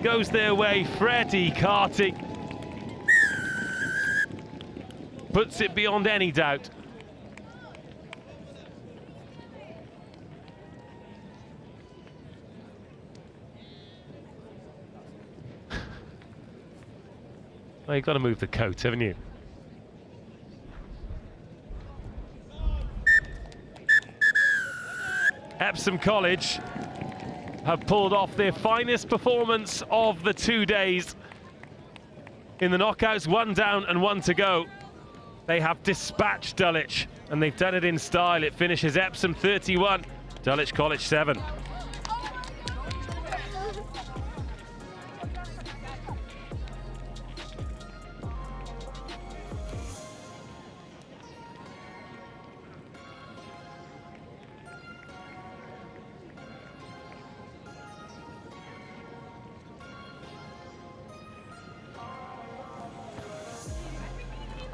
goes their way. Freddie Carty puts it beyond any doubt. Well, you've got to move the coat, haven't you? Epsom College have pulled off their finest performance of the 2 days. In the knockouts, 1 down and 1 to go. They have dispatched Dulwich, and they've done it in style. It finishes Epsom 31, Dulwich College 7.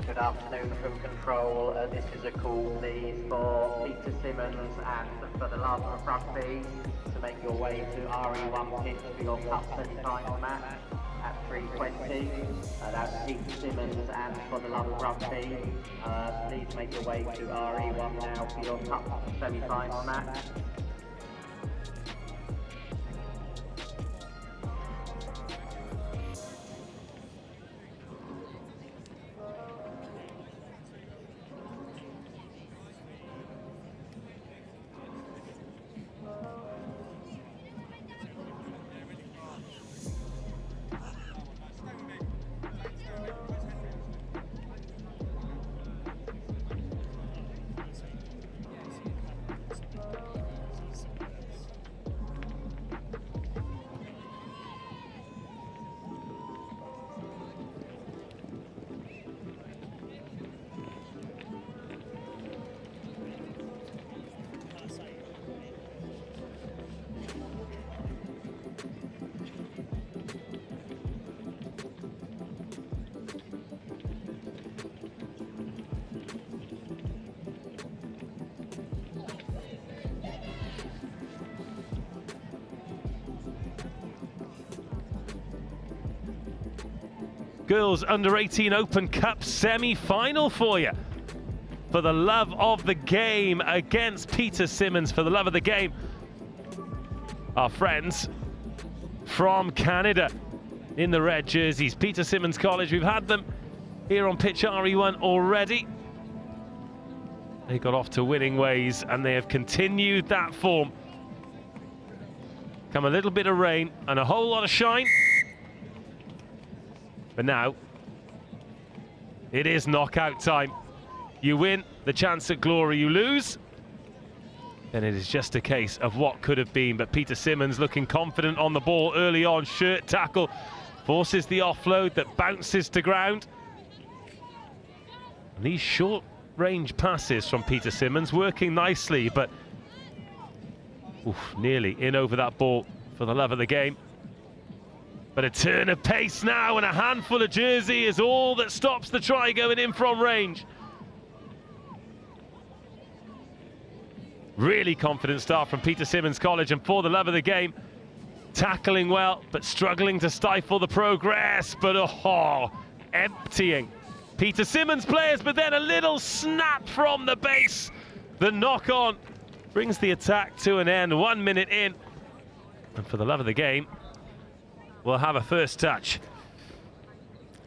Good afternoon from control. This is a call, please, for Peter Simmons and for the love of rugby to make your way to RE1 pitch for your cup semi-final match at 3:20. That's Peter Simmons and for the love of rugby. Please make your way to RE1 now for your cup semi-final match. Girls Under 18 Open Cup semi-final for you. For the love of the game against Peter Simmons. For the love of the game, our friends from Canada in the red jerseys. Peter Simmons College, we've had them here on pitch RE1 already. They got off to winning ways and they have continued that form. Come a little bit of rain and a whole lot of shine. But now, it is knockout time. You win, the chance at glory. You lose, then it is just a case of what could have been. But Peter Simmons looking confident on the ball early on. Shirt tackle, forces the offload that bounces to ground. And these short-range passes from Peter Simmons working nicely, but nearly in over that ball for the love of the game. But a turn of pace now and a handful of jersey is all that stops the try going in from range. Really confident start from Peter Simmons College, and for the love of the game, tackling well, but struggling to stifle the progress. But emptying Peter Simmons players, but then a little snap from the base. The knock-on brings the attack to an end, 1 minute in. And for the love of the game, we'll have a first touch.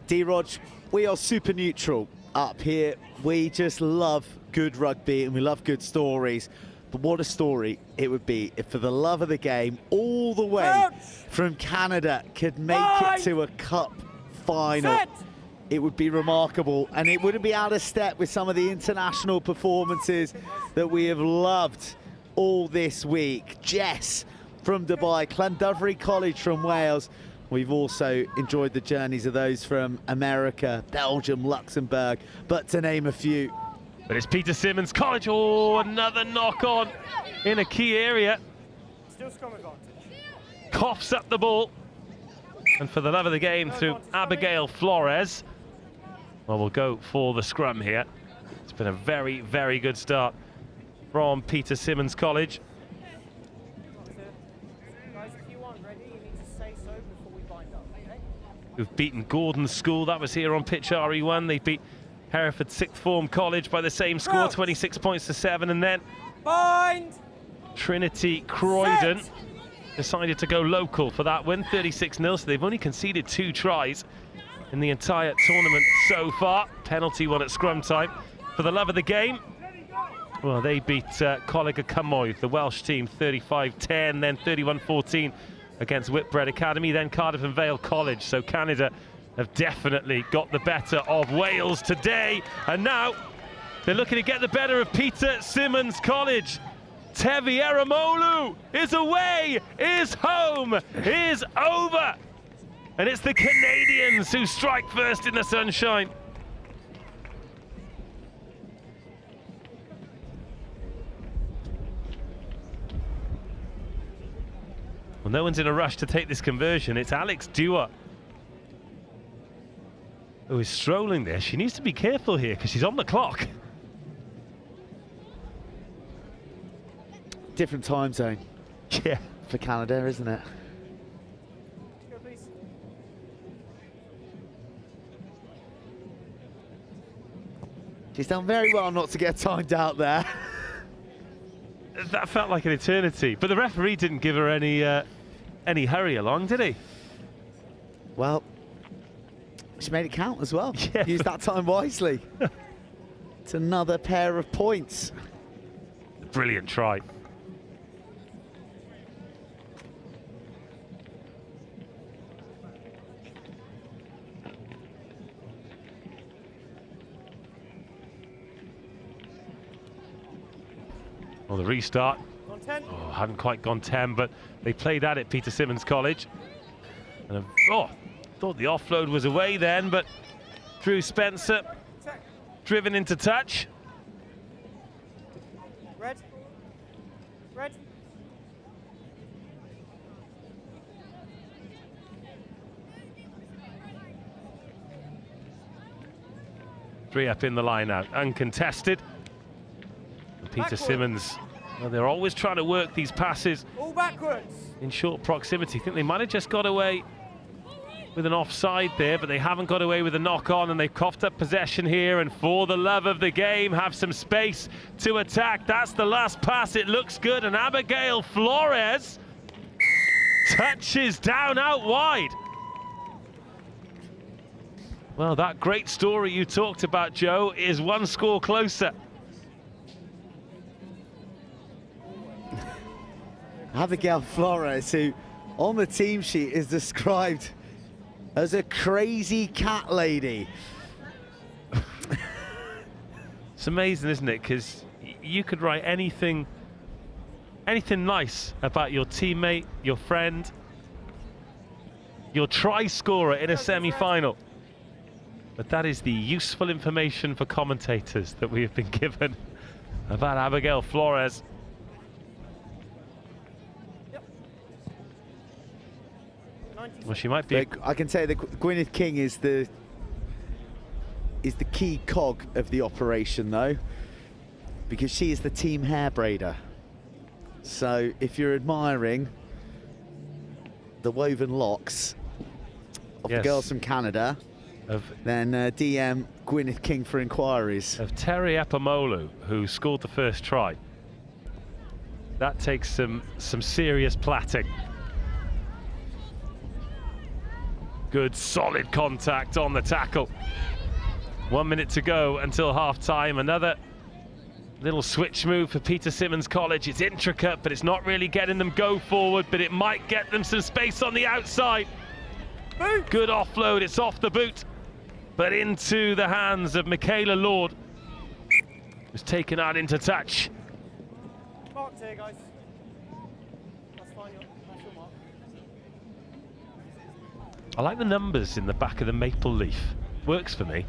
D-Rog, we are super neutral up here. We just love good rugby and we love good stories. But what a story it would be if, for the love of the game, all the way from Canada could make it to a cup final. It would be remarkable, and it wouldn't be out of step with some of the international performances that we have loved all this week. Jess from Dubai, Clandary College from Wales. We've also enjoyed the journeys of those from America, Belgium, Luxembourg, but to name a few. But it's Peter Symonds College. Oh, another knock on in a key area. Still scrum advantage. Coughs up the ball. And for the love of the game through Abigail Flores. Well, we'll go for the scrum here. It's been a very, very good start from Peter Symonds College. Guys, if you aren't ready, you need to say so before we bind up, okay? Who've beaten Gordon School. That was here on pitch RE1. They beat Hereford Sixth Form College by the same score, 26 points to 7. And then bind. Trinity Croydon decided to go local for that win, 36-0. So they've only conceded 2 tries in the entire tournament so far. Penalty one at scrum time. For the love of the game, well, they beat Collega Camoy, the Welsh team, 35-10, then 31-14 against Whitbread Academy, then Cardiff and Vale College. So Canada have definitely got the better of Wales today. And now they're looking to get the better of Peter Symonds College. Tevi Eramolu is away, is home, is over. And it's the Canadians who strike first in the sunshine. Well, no one's in a rush to take this conversion. It's Alex Dewar who is strolling there. She needs to be careful here because she's on the clock. Different time zone. Yeah. For Canada, isn't it? Go, please. She's done very well not to get timed out there. That felt like an eternity, but the referee didn't give her any hurry along, did he? Well, she made it count as well. Yeah. Used that time wisely. It's another pair of points. Brilliant try. Well, the restart hadn't quite gone 10, but they played at it, Peter Symonds College. And thought the offload was away then, but Drew Spencer driven into touch. Red. Red. Three up in the line out, uncontested. Peter Symonds, well, they're always trying to work these passes all backwards in short proximity. I think they might have just got away with an offside there, but they haven't got away with a knock-on, and they've coughed up possession here, and for the love of the game, have some space to attack. That's the last pass. It looks good, and Abigail Flores touches down out wide. Well, that great story you talked about, Joe, is one score closer. Abigail Flores, who on the team sheet is described as a crazy cat lady. It's amazing, isn't it? Because you could write anything nice about your teammate, your friend, your try scorer in a semi-final. But that is the useful information for commentators that we have been given about Abigail Flores. Well, she might be. I can say that Gwyneth King is the key cog of the operation, though, because she is the team hair braider. So if you're admiring the woven locks of the girls from Canada, then DM Gwyneth King for inquiries. Of Terry Epamolu, who scored the first try. That takes some serious platting. Good solid contact on the tackle. 1 minute to go until half-time. Another little switch move for Peter Symonds College. It's intricate, but it's not really getting them go forward, but it might get them some space on the outside. Good offload, it's off the boot, but into the hands of Michaela Lord, who's taken out into touch. Mark's here, guys. That's fine, that's your mark. I like the numbers in the back of the maple leaf. Works for me.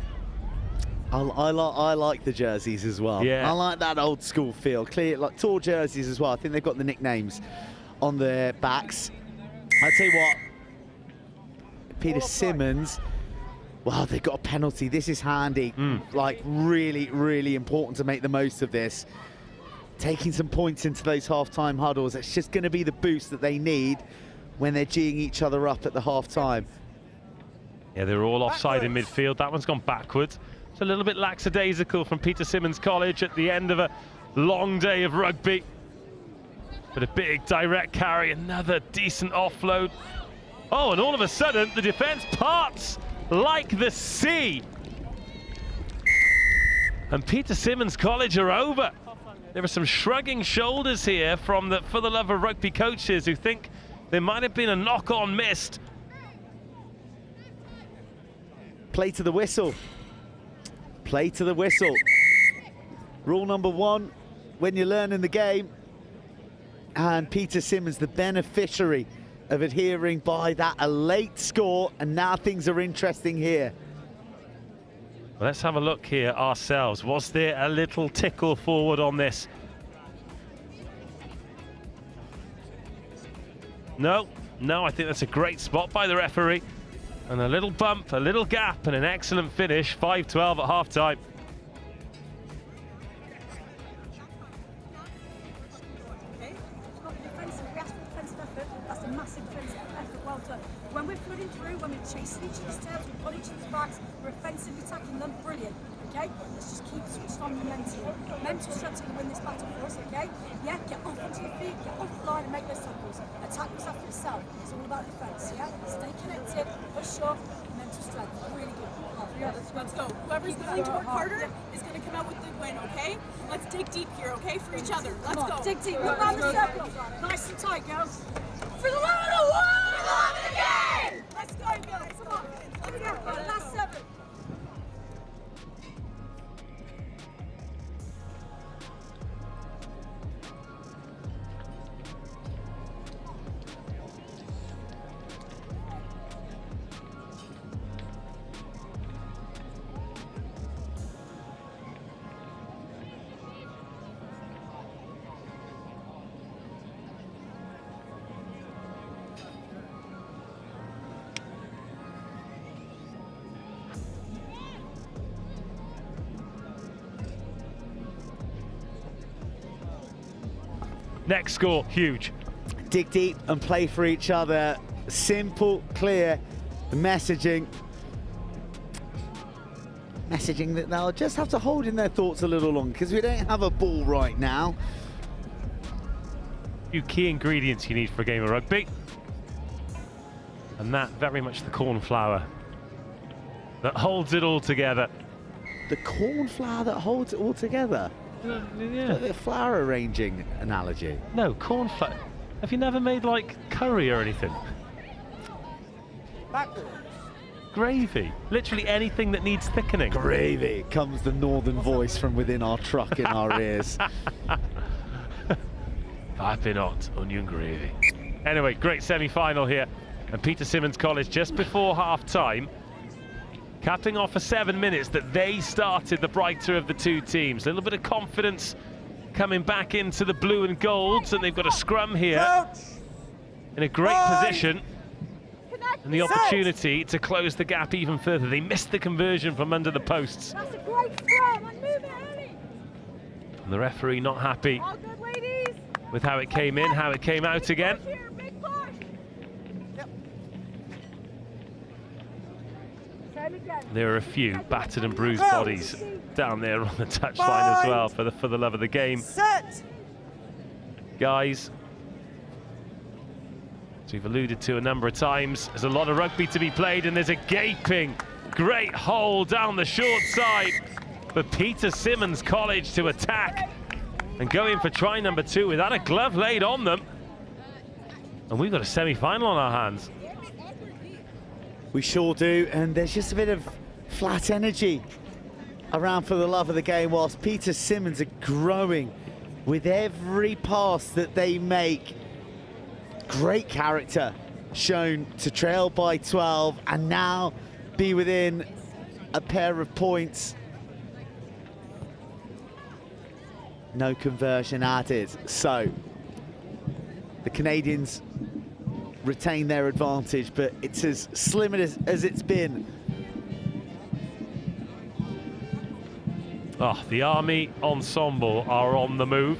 I like the jerseys as well. Yeah. I like that old school feel. Clear, like tall jerseys as well. I think they've got the nicknames on their backs. I tell you what, Peter Simmons. Wow, they've got a penalty. This is handy. Like really, really important to make the most of this. Taking some points into those half-time huddles. It's just going to be the boost that they need when they're geeing each other up at the half-time. Yeah, they're all offside in midfield. That one's gone backwards. It's a little bit lackadaisical from Peter Simmons College at the end of a long day of rugby. But a big direct carry, another decent offload. Oh, and all of a sudden, the defence parts like the sea. And Peter Simmons College are over. There are some shrugging shoulders here from the For the Love of Rugby coaches who think there might have been a knock-on missed. Play to the whistle. Play to the whistle. Rule number 1 when you're learning the game. And Peter Simmons, the beneficiary of adhering by that a late score, and now things are interesting here. Well, let's have a look here ourselves. Was there a little tickle forward on this? No, I think that's a great spot by the referee. And a little bump, a little gap, and an excellent finish. 5-12 at half-time. When we're flooding through, when we're chasing each other's tails, we're on each other's backs, we're offensively attacking them, brilliant, okay? Let's just keep switched on momentum. Mental strength's going to win this battle for us, okay? Yeah, get off onto your feet, get off the line and make those tackles. Attack was after itself, it's all about defence, yeah? Stay connected, push up, mental strength, really good. Yeah, let's go. Whoever's willing to work harder is going to come out with the win, okay? Let's dig deep here, okay? For each other. Let's go. Dig deep, look around the circle. Nice and tight, girls. For the love of the world! For the love of the game! Let's go, guys. Come on. Let's go. Last 7. Next score, huge. Dig deep and play for each other. Simple, clear messaging. Messaging that they'll just have to hold in their thoughts a little longer because we don't have a ball right now. Few key ingredients you need for a game of rugby. And that very much the cornflour that holds it all together. The cornflour that holds it all together? Yeah. The flour arranging analogy. No, cornflour. Have you never made like curry or anything? Backwards. Gravy. Literally anything that needs thickening. Gravy comes the northern voice from within our truck in our ears. Piping hot onion gravy. Anyway, great semi-final here. And Peter Simmons College just before half-time, capping off for 7 minutes that they started the brighter of the two teams. A little bit of confidence coming back into the blue and golds, and they've got a scrum here in a great position. And the opportunity to close the gap even further. They missed the conversion from under the posts. That's a great scrum, and move it early. And the referee not happy All good, ladies. with how it came in, how it came out again. Here, big push. Yep. Same again. There are a few battered and bruised bodies down there on the touchline as well for the love of the game. Set. Guys, as we've alluded to a number of times, there's a lot of rugby to be played, and there's a gaping great hole down the short side for Peter Simmons College to attack and go in for try number 2 without a glove laid on them. And we've got a semi-final on our hands. We sure do, and there's just a bit of flat energy around for the love of the game, whilst Peter Simmons are growing with every pass that they make. Great character shown to trail by 12 and now be within a pair of points. No conversion added. So the Canadians retain their advantage, but it's as slim as it's been. Oh, the Army ensemble are on the move,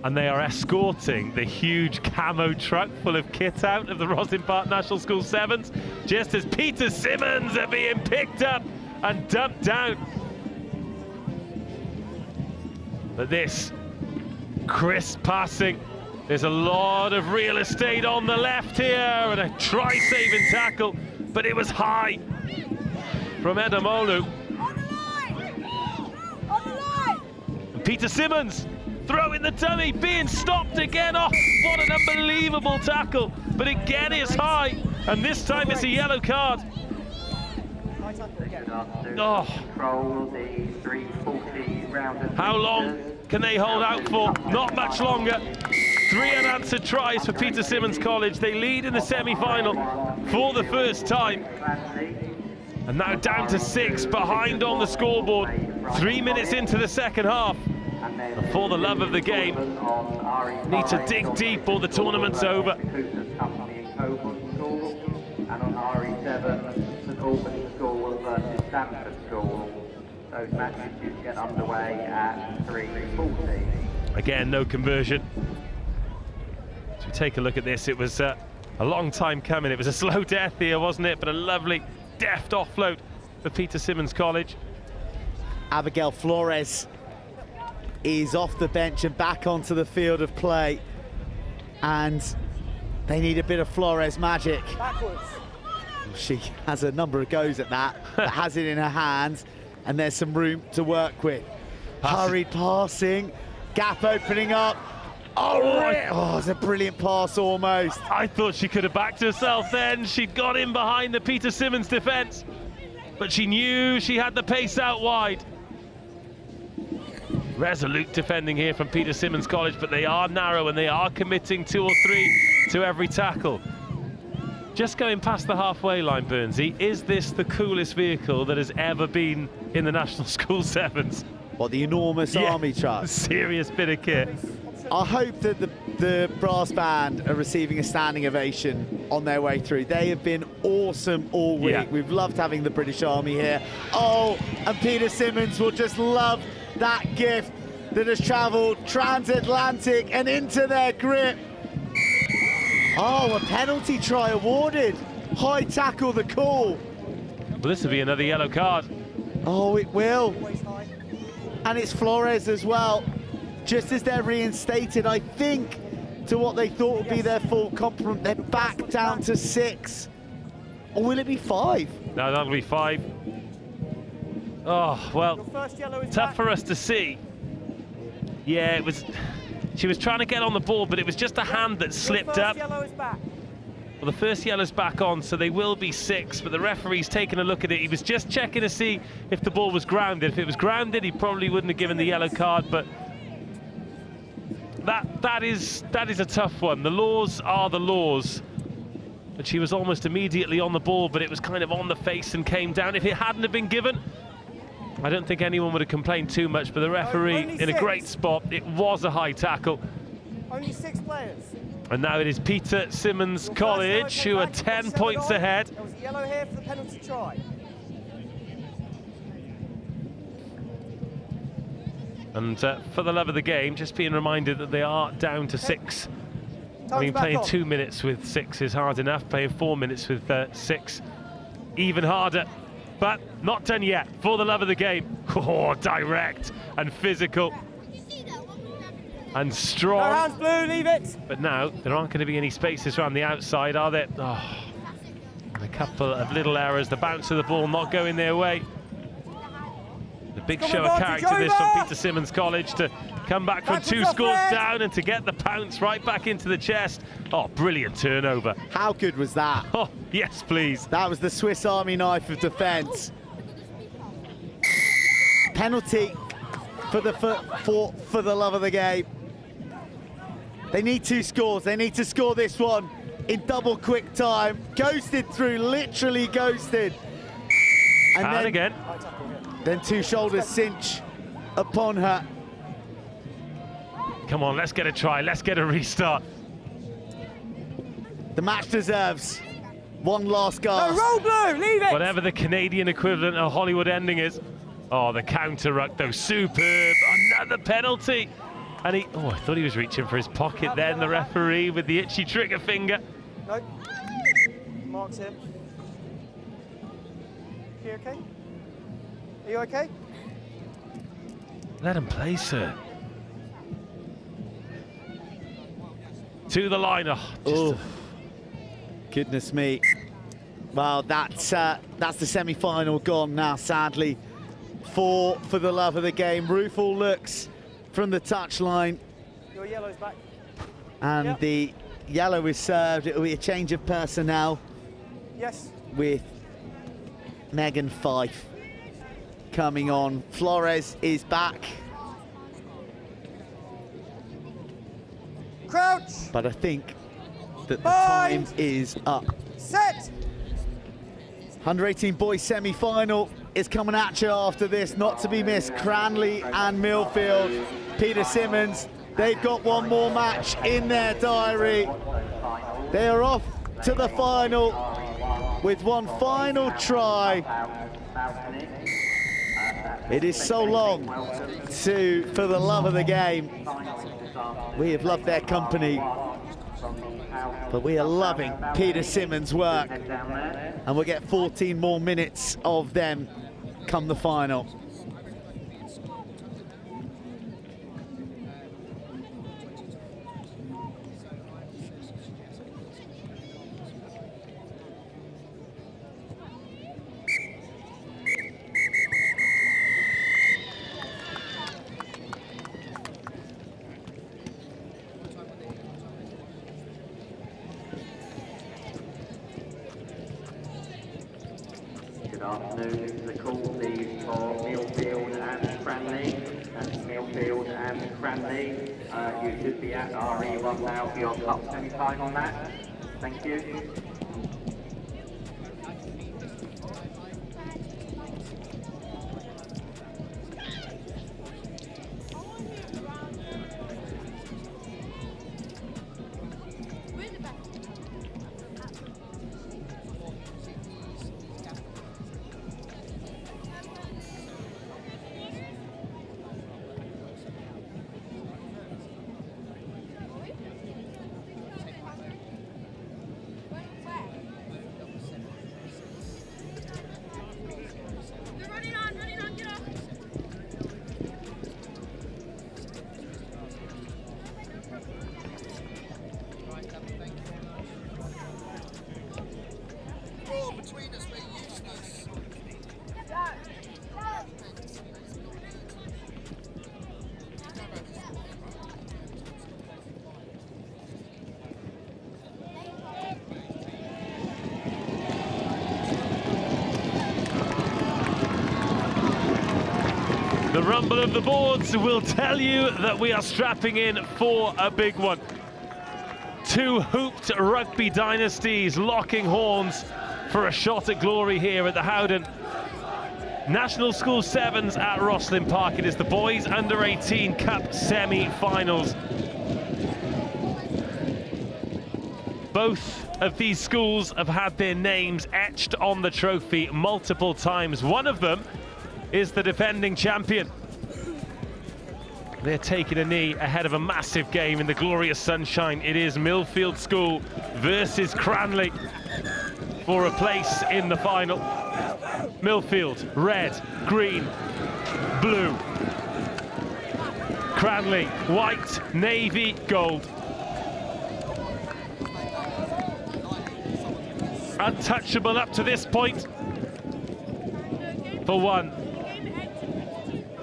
and they are escorting the huge camo truck full of kit out of the Rosslyn Park National School Sevens, just as Peter Simmons are being picked up and dumped down. But this crisp passing, there's a lot of real estate on the left here, and a try-saving tackle, but it was high from Edamolu. Peter Simmons throwing the dummy, being stopped again. Oh, what an unbelievable tackle. But again, it's high, and this time it's a yellow card. Oh. How long can they hold out for? Not much longer. 3 unanswered tries for Peter Simmons College. They lead in the semi-final for the first time. And now down to 6 behind on the scoreboard. 3 minutes into the second half. And for the love of the game, need to dig deep or the tournament's over. And on RE7, the Albany School versus Stanford School. Those matches should get underway at 3:40. Again, no conversion. So take a look at this. It was a long time coming. It was a slow death here, wasn't it? But a lovely, deft offload for Peter Simmons College. Abigail Flores is off the bench and back onto the field of play, and they need a bit of Flores magic. Backwards. She has a number of goes at that, but has it in her hands, and there's some room to work with. Hurried passing, gap opening up. Oh, it's a brilliant pass almost. I thought she could have backed herself then. She'd got in behind the Peter Simmons defence, but she knew she had the pace out wide. Resolute defending here from Peter Simmons College, but they are narrow and they are committing 2 or 3 to every tackle. Just going past the halfway line, Burnsy, is this the coolest vehicle that has ever been in the National School Sevens? What, the enormous army truck? Serious bit of kit. I hope that the brass band are receiving a standing ovation on their way through. They have been awesome all week. Yeah. We've loved having the British Army here. Oh, and Peter Simmons will just love that gift that has travelled transatlantic and into their grip. Oh, a penalty try awarded. High tackle, the call. Well, this will be another yellow card. Oh, it will. And it's Flores as well. Just as they're reinstated, I think, to what they thought would be their full complement. They're back down to 6. Or will it be 5? No, that'll be 5. Oh, well, tough for us to see. Yeah, it was. She was trying to get on the ball, but it was just a hand that slipped up. Yellow is back. Well, the first yellow's back on, so they will be 6, but the referee's taking a look at it. He was just checking to see if the ball was grounded. If it was grounded, he probably wouldn't have given the yellow card, but that is a tough one. The laws are the laws. But she was almost immediately on the ball, but it was kind of on the face and came down. If it hadn't have been given, I don't think anyone would have complained too much, but the referee in a great spot. It was a high tackle. Only 6 players. And now it is Peter Simmons College who are 10 points ahead. There was a yellow here for the penalty try. And for the love of the game, just being reminded that they are down to 6. I mean, playing 2 minutes with 6 is hard enough. Playing 4 minutes with 6, even harder. But not done yet, for the love of the game. Oh, direct and physical and strong. No hands blue, leave it. But now there aren't going to be any spaces around the outside, are there? Oh, and a couple of little errors. The bounce of the ball not going their way. The big show of character this from Peter Simmons College to come back from 2 scores down and to get the pounce right back into the chest. Oh, brilliant turnover. How good was that? Oh, yes, please. That was the Swiss Army knife of defence. Penalty for the love of the game. They need 2 scores. They need to score this one in double quick time. Ghosted through, literally ghosted. And again. Then 2 shoulders cinch upon her. Come on, let's get a try. Let's get a restart. The match deserves one last gasp. No, roll blue, leave it! Whatever the Canadian equivalent of Hollywood ending is. Oh, the counter ruck though, superb. Another penalty. And he, oh, I thought he was reaching for his pocket then, the referee with the itchy trigger finger. No. Marks him. You okay? Are you okay? Let him play, sir. To the line. Oh, goodness me. Well, that's the semi-final gone now, sadly, for the love of the game. Rufal looks from the touchline. Your yellow's back. And the yellow is served. It will be a change of personnel. Yes. With Megan Fife coming on. Flores is back. Crouch. But I think that the time is up. Set. 118 boys semi-final is coming at you after this, not to be missed. Cranleigh and Millfield. Peter Simmons, they've got one more match in their diary. They are off to the final with one final try. It is so long for the love of the game. We have loved their company, but we are loving Peter Simmons' work, and we'll get 14 more minutes of them come the final. Good afternoon. The call please for Millfield and Cranleigh. That's Millfield and Cranleigh. You should be at RE1 now for your cup semi-final match. Thank you. The rumble of the boards will tell you that we are strapping in for a big one. 2 hooped rugby dynasties locking horns for a shot at glory here at the Howden. National School Sevens at Rosslyn Park. It is the boys under 18 cup semi-finals. Both of these schools have had their names etched on the trophy multiple times. One of them is the defending champion. They're taking a knee ahead of a massive game in the glorious sunshine. It is Millfield School versus Cranleigh for a place in the final. Millfield, red, green, blue. Cranleigh, white, navy, gold. Untouchable up to this point. For one,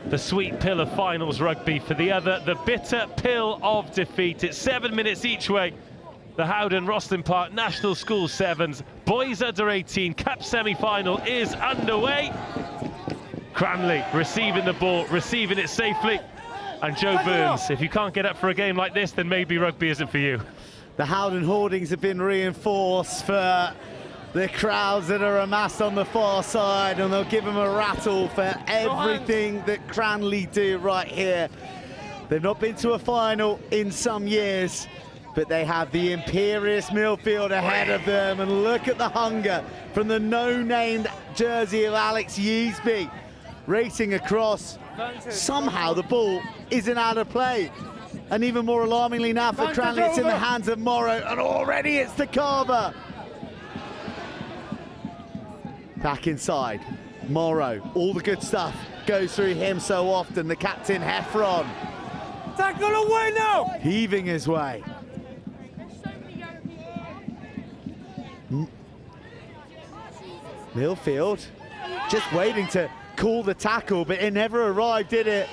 the sweet pill of finals rugby. For the other, the bitter pill of defeat. It's 7 minutes each way. The Howden Rosslyn Park National School Sevens boys under 18 cup semi-final is underway. Cranleigh receiving the ball, receiving it safely, And Joe Burns, if you can't get up for a game like this, then maybe rugby isn't for you. The Howden hoardings have been reinforced for the crowds that are amassed on the far side, and they'll give them a rattle for everything that Cranleigh do right here. They've not been to a final in some years, but they have the imperious Millfield ahead of them, and look at the hunger from the no-named jersey of Alex Yeasby racing across. Somehow the ball isn't out of play, and even more alarmingly now for Cranleigh, it's in the hands of Morrow, and already it's to Carver. Back inside, Morrow, all the good stuff goes through him so often. The captain Heffron tackle away now, heaving his way. Millfield just waiting to call the tackle, but it never arrived, did it?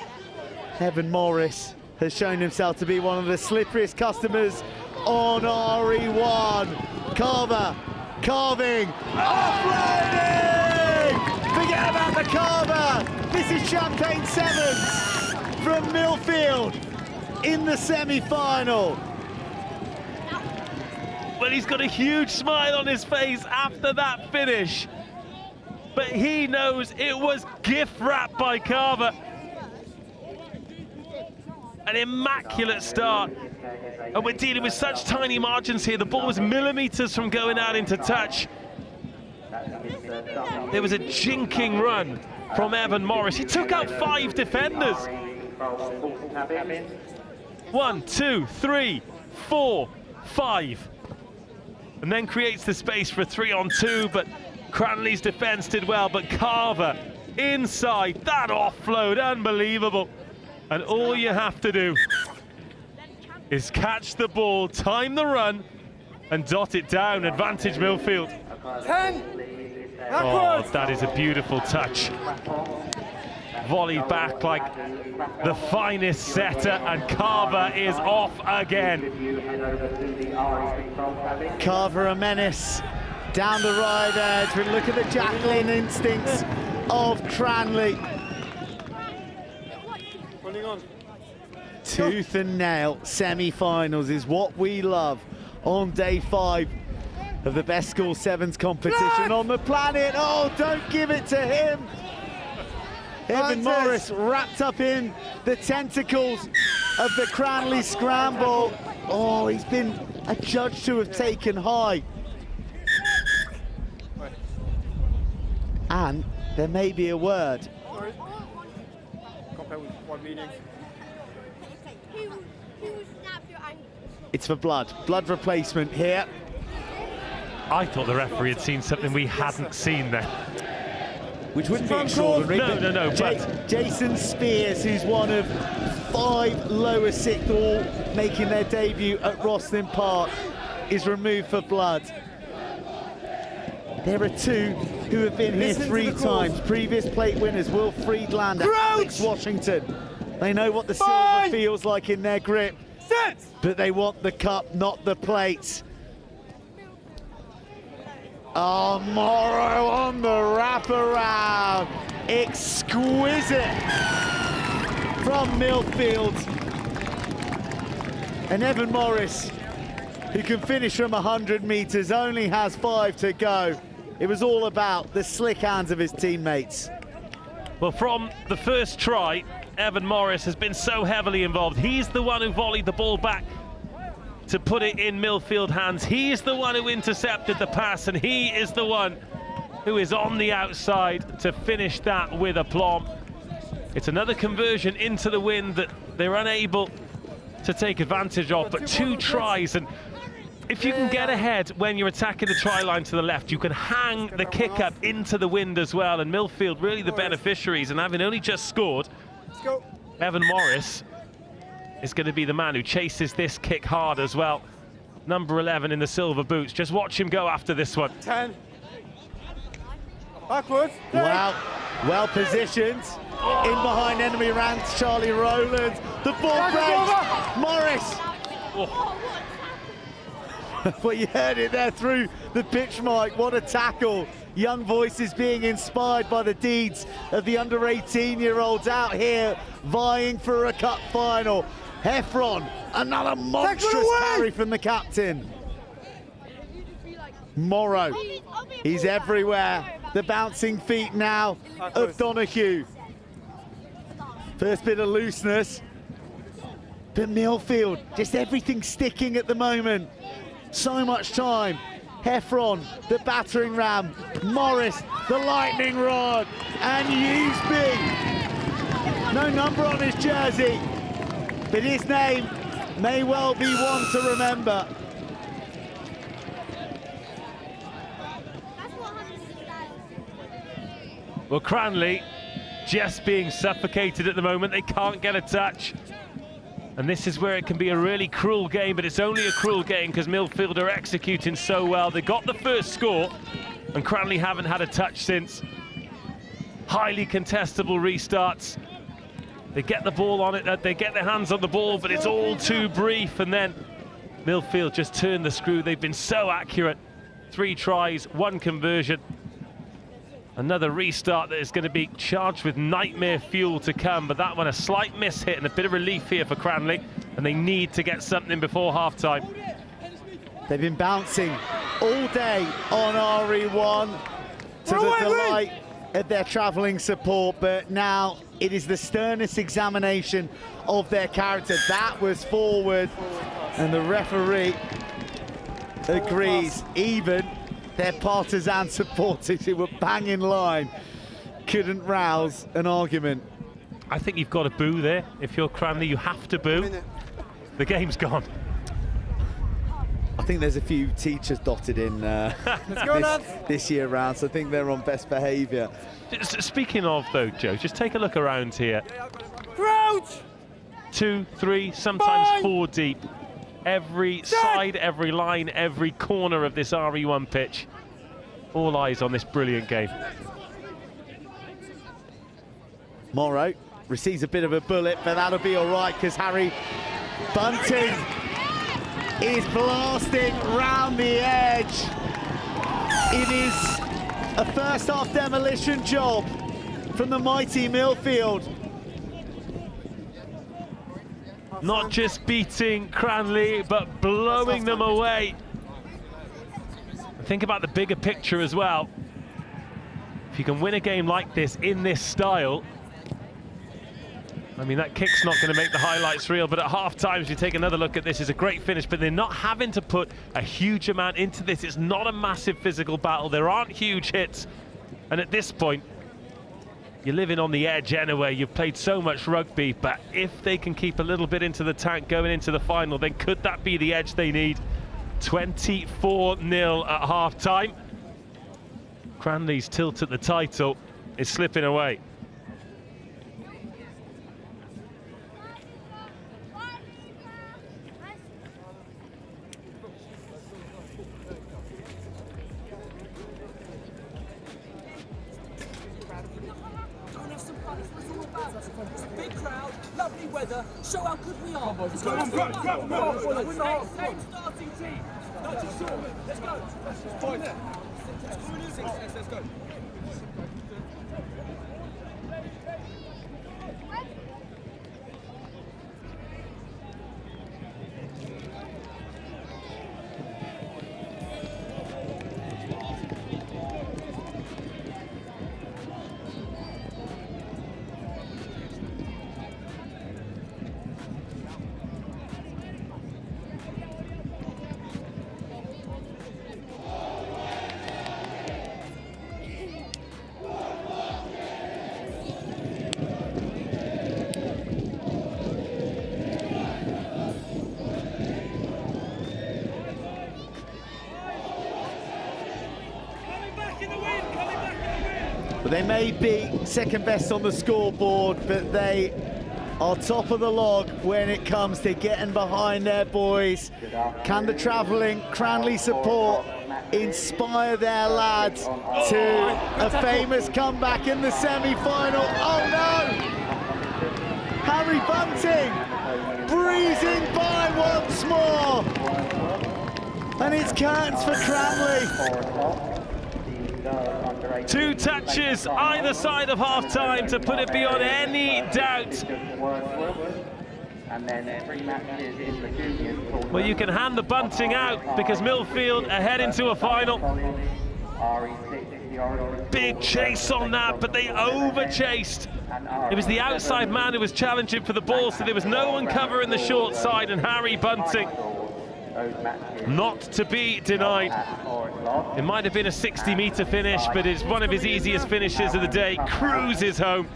Evan Morris has shown himself to be one of the slipperiest customers on RE1. Carver, carving, offloading! Forget about the Carver! This is Champagne Sevens from Millfield in the semi-final. Well, he's got a huge smile on his face after that finish. But he knows it was gift wrapped by Carver. An immaculate start. And we're dealing with such tiny margins here. The ball was millimetres from going out into touch. There was a jinking run from Evan Morris. He took out 5 defenders. 1, 2, 3, 4, 5. And then creates the space for a 3-on-2, but Cranleigh's defence did well, but Carver inside, that offload, unbelievable. And all you have to do is catch the ball, time the run, and dot it down. Advantage Millfield. 10. Oh, that is a beautiful touch. Volleyed back like the finest setter, and Carver is off again. Carver a menace down the right edge, but look at the Jacqueline instincts of Cranleigh. Tooth and nail semi-finals is what we love on day 5 of the best school sevens competition on the planet. Oh, don't give it to him. Evan Morris wrapped up in the tentacles of the Cranleigh scramble. Oh, he's been adjudged to have taken high. And there may be a word. It's for blood replacement here. I thought the referee had seen something we hadn't seen there. Which wouldn't be extraordinary. No, but Jason Spears, who's one of 5 lower sixth, all making their debut at Rosslyn Park, is removed for blood. There are 2 who have been here 3 times. Previous plate winners, Will Friedlander, Alex Washington. They know what the silver feels like in their grip. But they want the cup, not the plates. Oh, Morrow on the wraparound. Exquisite from Millfield. And Evan Morris, who can finish from 100 metres, only has 5 to go. It was all about the slick hands of his teammates. Well, from the first try, Evan Morris has been so heavily involved. He's the one who volleyed the ball back to put it in Millfield hands. He's the one who intercepted the pass, and he is the one who is on the outside to finish that with aplomb. It's another conversion into the wind that they're unable to take advantage of, but 2 tries, and if you can get ahead when you're attacking the try line to the left, you can hang the kick up into the wind as well, and Millfield really the beneficiaries, and having only just scored, Evan Morris is going to be the man who chases this kick hard as well. Number 11 in the silver boots. Just watch him go after this one. 10. Backwards. Wow, well positioned. In behind enemy ranks, Charlie Rowland. The ball breaks. Morris. Oh. Well, you heard it there through the pitch mic. What a tackle young voices being inspired by the deeds of the under 18-year-olds out here vying for a cup final. Heffron, another monstrous carry from the captain. Morrow, he's everywhere. The bouncing feet now of Donoghue. First bit of looseness. But Millfield, just everything sticking at the moment. So much time. Heffron, the battering ram. Morris, the lightning rod. And Usby. No number on his jersey, but his name may well be one to remember. Well, Cranleigh just being suffocated at the moment. They can't get a touch. And this is where it can be a really cruel game, but it's only a cruel game because Millfield are executing so well. They got the first score, and Cranleigh haven't had a touch since. Highly contestable restarts. They get the ball on it, they get their hands on the ball, but it's all too brief, and then Millfield just turned the screw. They've been so accurate. 3 tries, 1 conversion. Another restart that is going to be charged with nightmare fuel to come, but that one a slight miss hit and a bit of relief here for Cranleigh, and they need to get something before half-time. They've been bouncing all day on RE1 to the delight of their travelling support, but now it is the sternest examination of their character. That was forward, and the referee agrees. Even their partisan supporters who were bang in line couldn't rouse an argument. I think you've got to boo there. If you're Cranleigh, you have to boo. The game's gone. I think there's a few teachers dotted in this year round, so I think they're on best behaviour. Speaking of, though, Joe, just take a look around here. Crouch! 2, 3, sometimes 4 deep. Every side, every line, every corner of this RE1 pitch. All eyes on this brilliant game. Morrow receives a bit of a bullet, but that'll be all right because Harry Bunting is blasting round the edge. It is a first half demolition job from the mighty Millfield. Not just beating Cranleigh, but blowing them away. Think about the bigger picture as well. If you can win a game like this in this style, I mean, that kick's not going to make the highlights reel, but at half-time, as you take another look at this, it's a great finish, but they're not having to put a huge amount into this. It's not a massive physical battle. There aren't huge hits. And at this point, you're living on the edge anyway. You've played so much rugby, but if they can keep a little bit into the tank going into the final, then could that be the edge they need? 24-0 at half-time. Cranleigh's tilt at the title is slipping away. Big crowd, lovely weather, show how good we are. Let's go. Come on, Same starting team. Not too sure. Let's go. Let's go. They may be second best on the scoreboard, but they are top of the log when it comes to getting behind their boys. Can the travelling Cranleigh support inspire their lads to a famous comeback in the semi-final? Oh no! Harry Bunting breezing by once more. And it's curtains for Cranleigh. 2 touches either side of half-time to put it beyond any doubt. And then 3 matches in the juniors tournament. Well, you can hand the bunting out because Millfield are heading into a final. Big chase on that, but they over-chased. It was the outside man who was challenging for the ball, so there was no one covering the short side, and Harry Bunting, not to be denied. It might have been a 60-metre finish, but it's one of his easiest finishes of the day. Cruises home.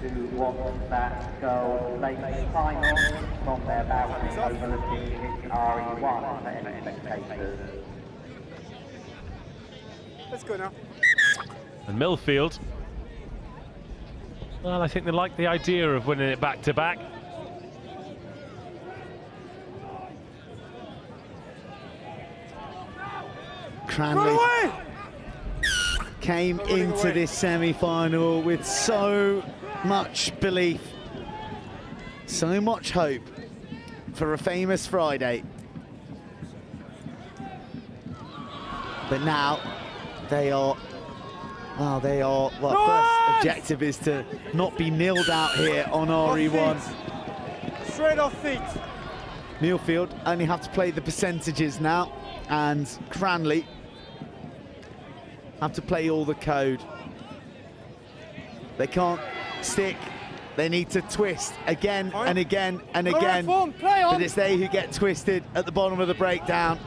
Let's go now. And Millfield, well, I think they like the idea of winning it back-to-back. Cranleigh came into this semi-final with so much belief, so much hope for a famous Friday. But now they are, well, first objective is to not be nilled out here on RE1. Straight off feet. Millfield only have to play the percentages now, and Cranleigh have to play all the code. They can't stick, they need to twist again and again and again. But it's they who get twisted at the bottom of the breakdown.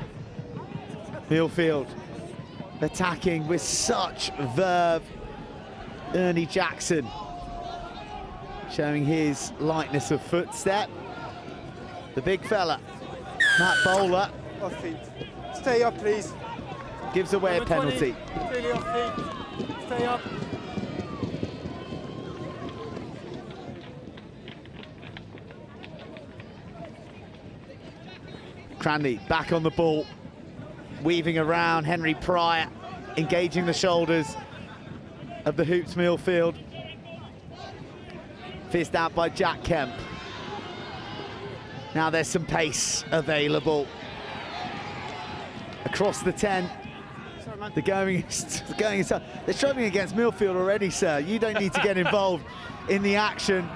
Millfield attacking with such verve. Ernie Jackson showing his lightness of footstep. The big fella, Matt Bowler. Off feet. Stay up, please. Gives away a penalty. Really off feet. Stay up. Cranleigh back on the ball, weaving around. Henry Pryor engaging the shoulders of the Hoops Millfield. Fizzed out by Jack Kemp. Now there's some pace available. Across the 10. They're going inside. They're struggling against Millfield already, sir. You don't need to get involved in the action.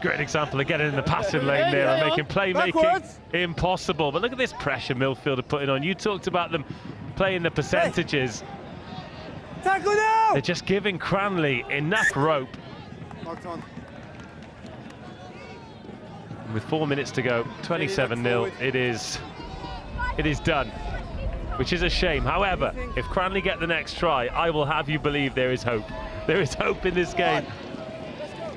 Great example of getting in the passing lane there and making playmaking impossible. But look at this pressure Millfield are putting on. You talked about them playing the percentages. Tackle now! They're just giving Cranleigh enough rope. Locked on. With 4 minutes to go, 27-0, it is done, which is a shame. However, if Cranleigh get the next try, I will have you believe there is hope. There is hope in this game.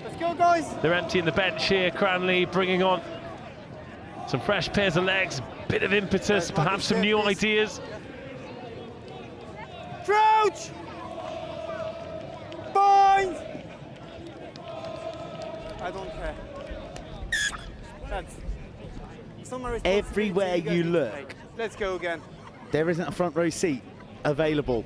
Let's go, guys. They're emptying the bench here, Cranleigh, bringing on some fresh pairs of legs, bit of impetus, perhaps some new ideas. Crouch! Bind! I don't care. That's everywhere you look. Let's go again. There isn't a front row seat available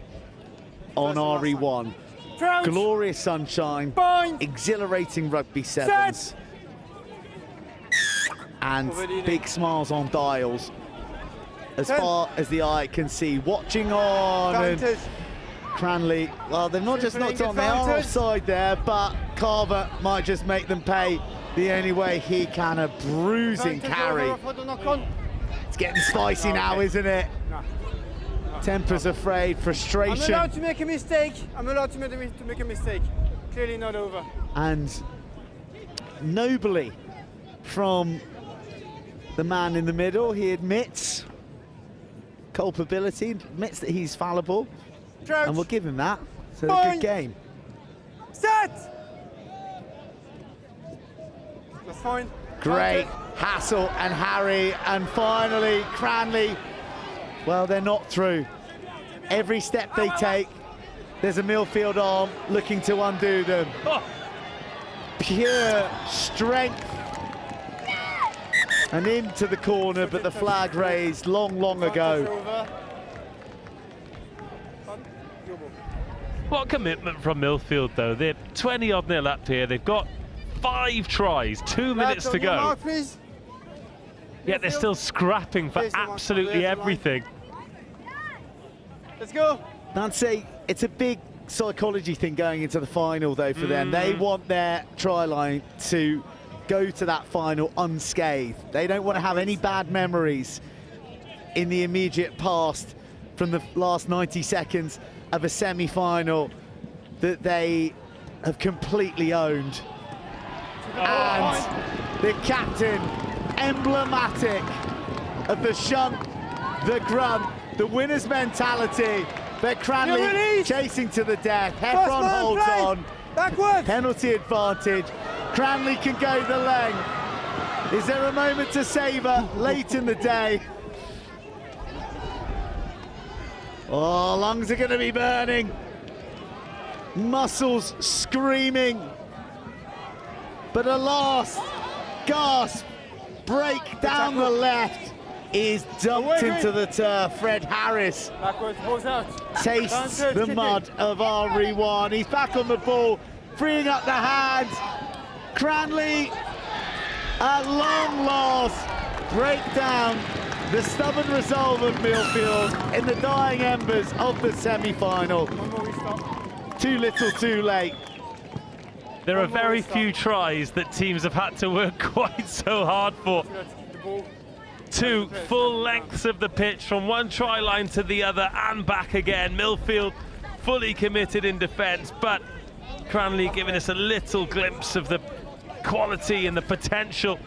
on RE1. Crouch. Glorious sunshine, exhilarating rugby sevens, and big smiles on dials as far as the eye can see. Watching on, and Cranleigh, well, they've not just knocked on, they are offside there, but Carver might just make them pay the only way he can. A bruising carry. It's getting spicy now, isn't it? Tempers afraid, frustration. I'm allowed to make a mistake. I'm allowed to make a mistake. Clearly not over. And nobly from the man in the middle, he admits culpability, admits that he's fallible, and we'll give him that. So a good game. Set! That's fine. Great hassle and Harry, and finally Cranleigh, well, they're not through. Every step they take, there's a Millfield arm looking to undo them. Pure strength. And into the corner, but the flag raised long ago. What commitment from Millfield, though. They're 20-odd-0 up here. They've got 5 tries, 2 minutes to go. Mark, please. Yet they're still scrapping for absolutely everything. Let's go. It's a big psychology thing going into the final, though, for them. They want their try line to go to that final unscathed. They don't want to have any bad memories in the immediate past from the last 90 seconds of a semi-final that they have completely owned. And the captain, emblematic of the shunt, the grunt, the winner's mentality. But Cranleigh chasing to the death. Heffron holds on. Backwards. Penalty advantage. Cranleigh can go the length. Is there a moment to savour late in the day? Oh, lungs are going to be burning. Muscles screaming. But alas, gasp, break down the left is dumped into the turf. Fred Harris tastes the mud of RE1. He's back on the ball, freeing up the hands. Cranleigh, at long last, break down the stubborn resolve of Millfield in the dying embers of the semi-final. Too little, too late. There are very few tries that teams have had to work quite so hard for. 2 full lengths of the pitch from one try line to the other and back again. Millfield fully committed in defence, but Cranleigh giving us a little glimpse of the quality and the potential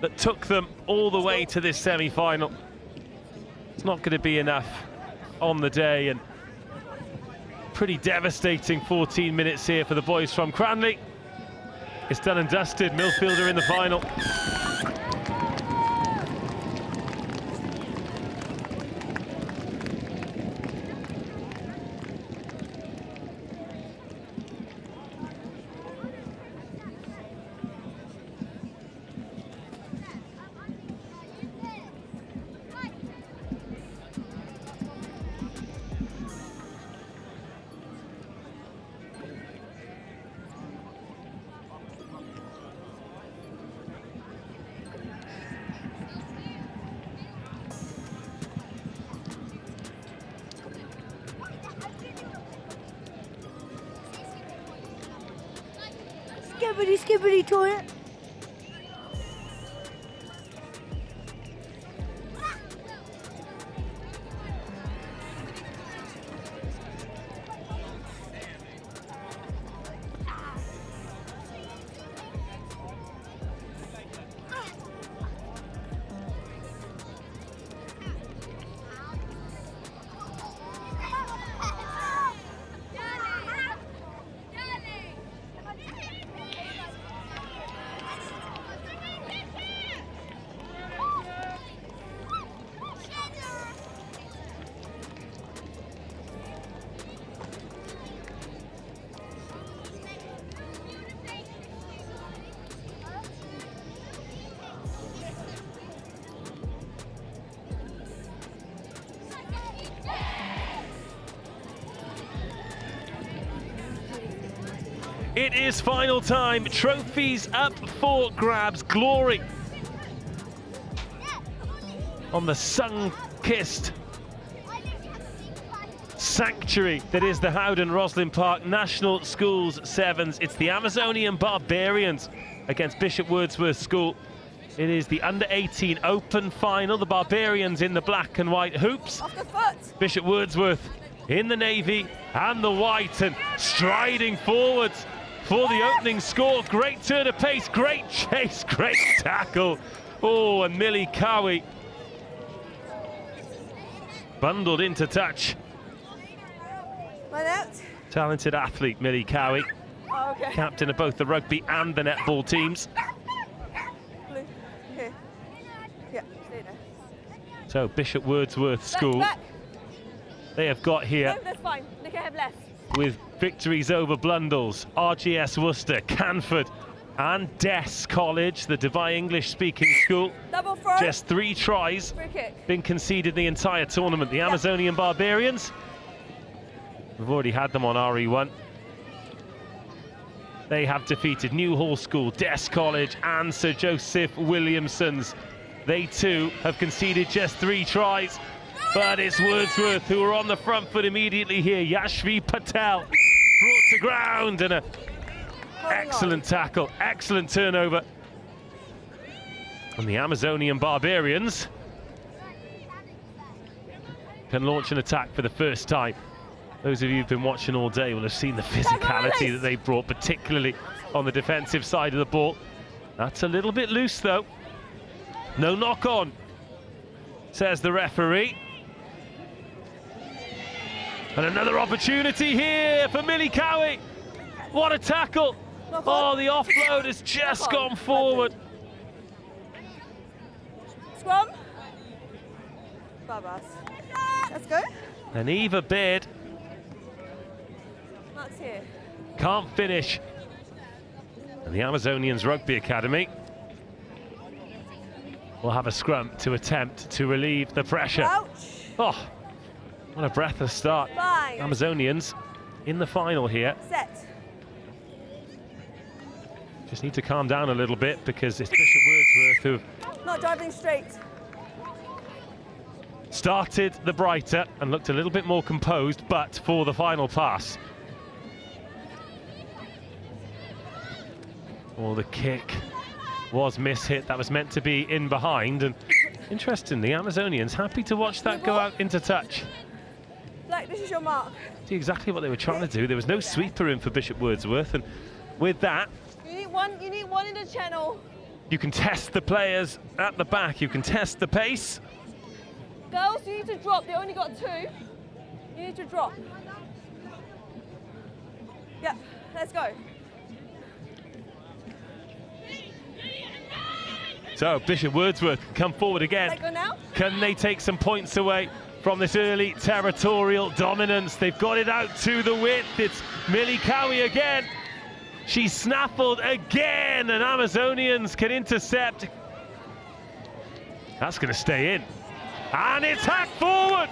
that took them all the way to this semi-final. It's not going to be enough on the day, and pretty devastating 14 minutes here for the boys from Cranleigh. It's done and dusted. Millfield are in the final. Skibbity toilet. It is final time. Trophies up for grabs. Glory on the sun-kissed sanctuary that is the Howden Rosslyn Park National Schools Sevens. It's the Amazonian Barbarians against Bishop Wordsworth School. It is the under-18 open final. The Barbarians in the black and white hoops. Off the foot. Bishop Wordsworth in the navy and the white, and striding forwards for the opening score. Great turn of pace, great chase, great tackle. Oh, and Millie Cowie bundled into touch. Well out. Talented athlete, Millie Cowie. Oh, okay. Captain of both the rugby and the netball teams. Blue. Here. Yeah, stay there. So Bishop Wordsworth School, back. They have got here No, that's fine. Nick ahead left. with victories over Blundell's, RGS Worcester, Canford and Des College, the Dubai English-speaking school. Double throw. Just 3 tries Free kick. been conceded the entire tournament. The Amazonian Barbarians, we've already had them on RE1. They have defeated Newhall School, Des College and Sir Joseph Williamson's. They too have conceded just 3 tries. But it's Wordsworth who are on the front foot immediately here. Yashvi Patel brought to ground, and an excellent tackle, excellent turnover. And the Amazonian Barbarians can launch an attack for the first time. Those of you who've been watching all day will have seen the physicality that they brought, particularly on the defensive side of the ball. That's a little bit loose though. No knock on, says the referee. And another opportunity here for Millie Cowie. What a tackle. Oh, the offload has just gone forward. Scrum. Barbas. Let's go. And Eva Baird Matt's here. can't finish. And the Amazonians Rugby Academy will have a scrum to attempt to relieve the pressure. Ouch. Oh, what a breathless start. Fine. Amazonians in the final here. Set. Just need to calm down a little bit because it's Bishop Wordsworth who've Not driving straight. started the brighter and looked a little bit more composed, but for the final pass. Oh, the kick was mishit. That was meant to be in behind, and interestingly, Amazonians happy to watch that go out into touch. Black, this is your mark. See exactly what they were trying to do. There was no sweeper in for Bishop Wordsworth, and with that, You need one in the channel. you can test the players at the back. You can test the pace. Girls, you need to drop. They only got 2. You need to drop. Yep, let's go. So Bishop Wordsworth can come forward again. Let go now. Can they take some points away from this early territorial dominance? They've got it out to the width. It's Millie Cowie again. She's snaffled again, and Amazonians can intercept. That's going to stay in. And it's hacked forward.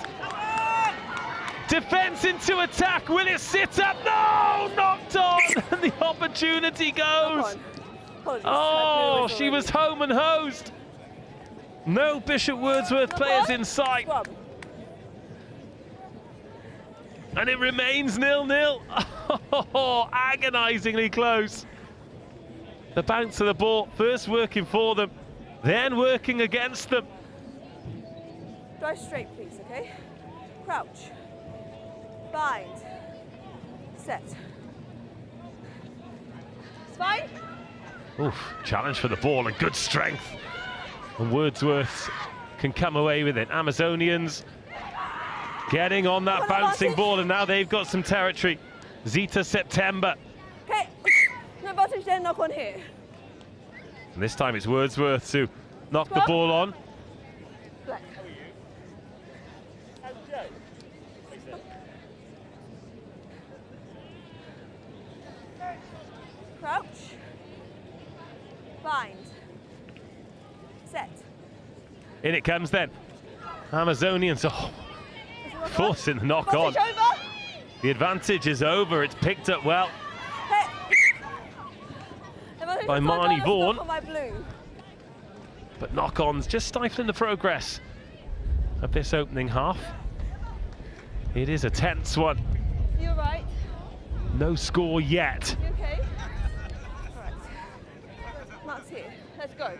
Defence into attack. Will it sit up? No! Knocked on. And the opportunity goes. Oh, she was home and hosed. No Bishop Wordsworth players in sight. And it remains 0-0. Oh, agonisingly close. The bounce of the ball, first working for them, then working against them. Drive straight, please, okay? Crouch. Bind. Set. It's fine. Oof, challenge for the ball and good strength. And Wordsworth can come away with it. Amazonians getting on that bouncing ball, and now they've got some territory. Zita September. Okay, no advantage then, knock on here. And this time it's Wordsworth to knock the ball on. Black. Crouch. Bind. Set. In it comes then. Amazonians, oh, forcing the knock on. The advantage is over, it's picked up well by Marnie Vaughan. But knock-ons just stifling the progress of this opening half. It is a tense one. You're right. No score yet. You okay? All right. Matt's here. Let's go.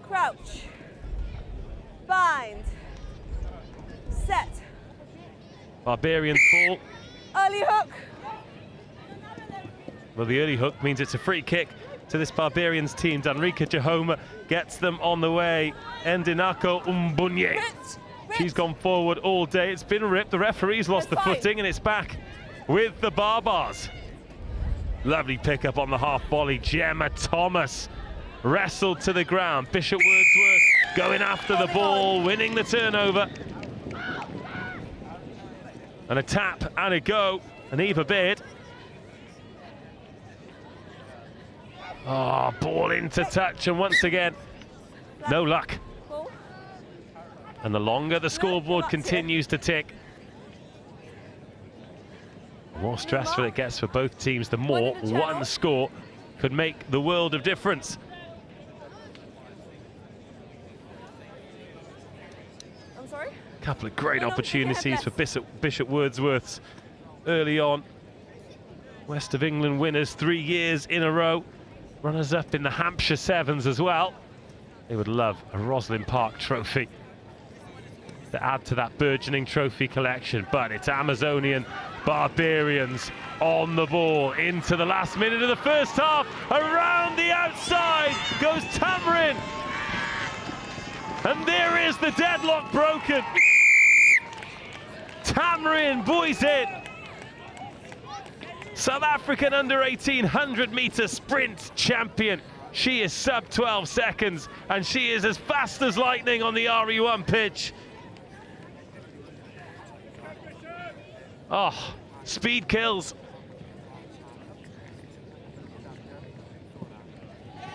Crouch. Bind. Set. Barbarians ball. Early hook. Well, the early hook means it's a free kick to this Barbarians team. Danrika Jahoma gets them on the way. Endinako Umbunye. She's gone forward all day. It's been ripped. The referee's lost the footing, and it's back with the Barbars. Lovely pickup on the half volley. Gemma Thomas wrestled to the ground. Bishop Wordsworth going after the ball, winning the turnover. And a tap and a go. And Eva Baird. Oh, ball into touch, and once again, no luck. And the longer the scoreboard continues to tick, the more stressful it gets for both teams, the more one score could make the world of difference. I'm sorry? Couple of great opportunities for Bishop Wordsworths early on. West of England winners 3 years in a row. Runners-up in the Hampshire Sevens as well. They would love a Rosslyn Park trophy to add to that burgeoning trophy collection, but it's Amazonian Barbarians on the ball into the last minute of the first half. Around the outside goes Tamarin, and there is the deadlock broken. Tamarin buoys it. South African under-18 100-metre sprint champion. She is sub 12 seconds, and she is as fast as lightning on the RE1 pitch. Oh, speed kills.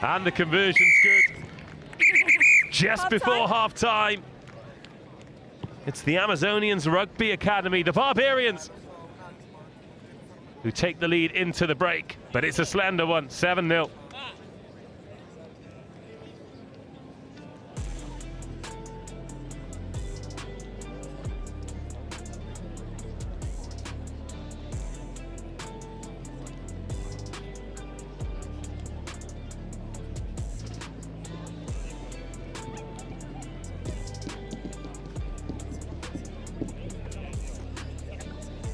And the conversion's good. Just before half-time. It's the Amazonians Rugby Academy, the Barbarians, who take the lead into the break, but it's a slender one, 7-0.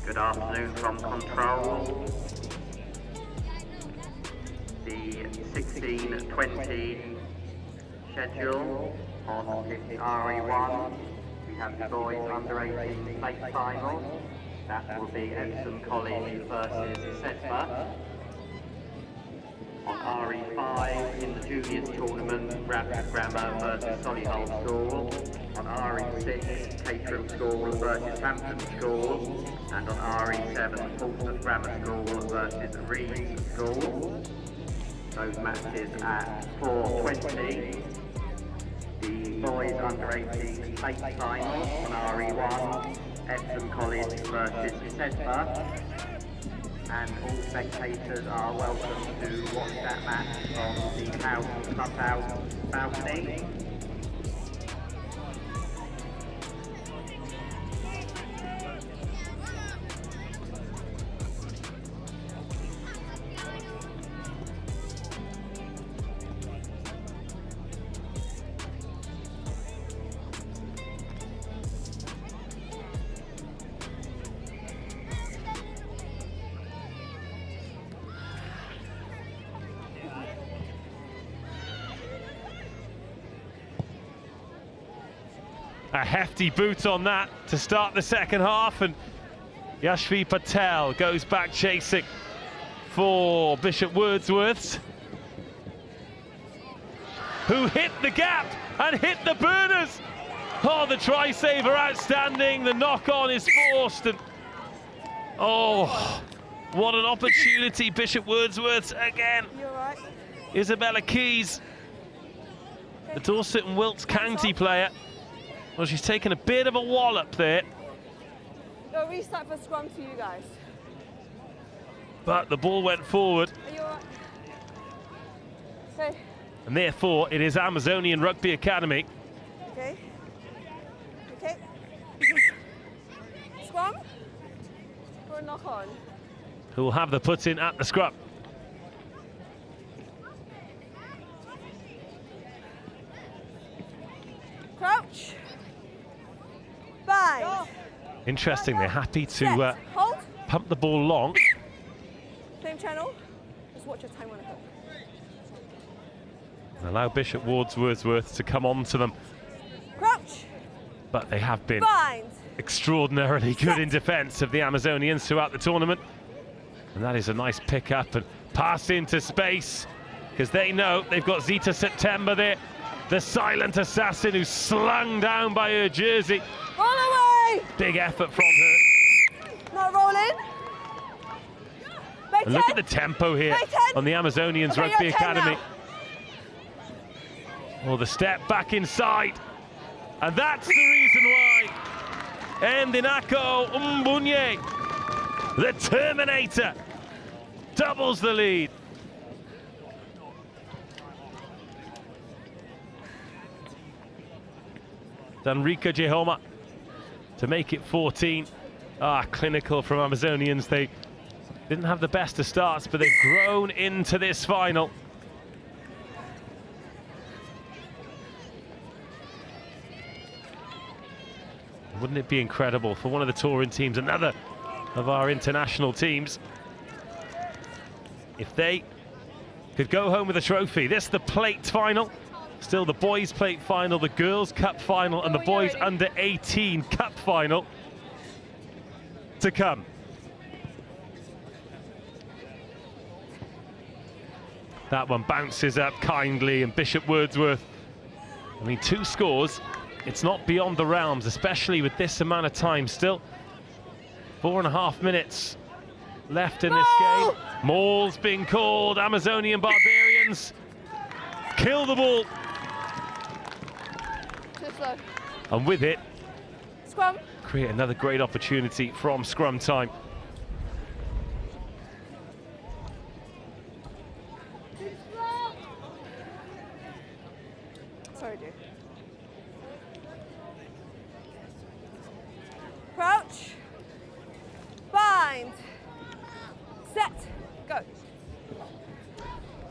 Good afternoon from control. The 16-20 schedule on this RE1. We have the boys under 18 state final. That will be Epsom College versus Sedbergh. On RE5 in the juniors tournament, Bradford Grammar versus Solihull School. On RE6, Caterham School versus Hampton School. And on RE7, Portsmouth Grammar School versus Reed School. Those matches at 4:20. The boys under 18 state final on RE1, Epsom College versus Sedbergh. And all spectators are welcome to watch that match from the clubhouse balcony. A hefty boot on that to start the second half, and Yashvi Patel goes back chasing for Bishop Wordsworths, who hit the gap and hit the burners. Oh, the try saver outstanding. The knock on is forced, and oh, what an opportunity. Bishop Wordsworths again. Isabella Keys, the Dorset and Wilts County player. Well, she's taken a bit of a wallop there. Go restart for scrum to you guys. But the ball went forward. Are you all right? Okay. And therefore, it is Amazonian Rugby Academy. Okay. Okay. Scrum? Or knock on? Who will have the put in at the scrum. Crouch. Bind. Interesting, they're happy to pump the ball long. Same channel. Just watch your time when I hook. And allow Bishop Wordsworth to come on to them. Crouch. But they have been Bind. extraordinarily good in defence of the Amazonians throughout the tournament. And that is a nice pick up and pass into space, because they know they've got Zita September there, the silent assassin who's slung down by her jersey. Roll away! Big effort from her. Not rolling. And look at the tempo here on the Amazonians Rugby Academy. Well, the step back inside. And that's the reason why Endinako Mbunye, the Terminator, doubles the lead. Danrika Jehoma to make it 14. Clinical from Amazonians. They didn't have the best of starts, but they've grown into this final. Wouldn't it be incredible for one of the touring teams, another of our international teams, if they could go home with a trophy? This is the plate final, still the boys plate final, the girls cup final, and the boys under 18 cup final to come. That one bounces up kindly, and Bishop Wordsworth, I mean, 2 scores, it's not beyond the realms, especially with this amount of time still. 4.5 minutes left in this game. Maul's being called. Amazonian Barbarians kill the ball. Too slow. And with it, Scrum. create another great opportunity from scrum time. Sorry, dear. Crouch. Bind. Set. Go.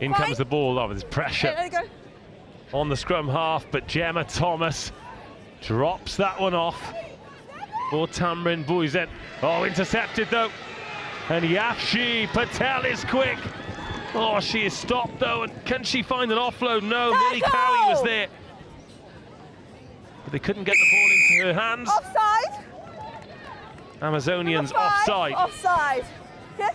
In comes the ball. Oh, there's pressure Okay, there you go. on the scrum half, but Gemma Thomas drops that one off for Tamrin Buizen. Oh, intercepted though. And Yafshi Patel is quick. Oh, she is stopped though. And can she find an offload? No, Millie Cowie was there. But they couldn't get the ball into her hands. Offside. Amazonians Number 5, offside. Offside. Okay.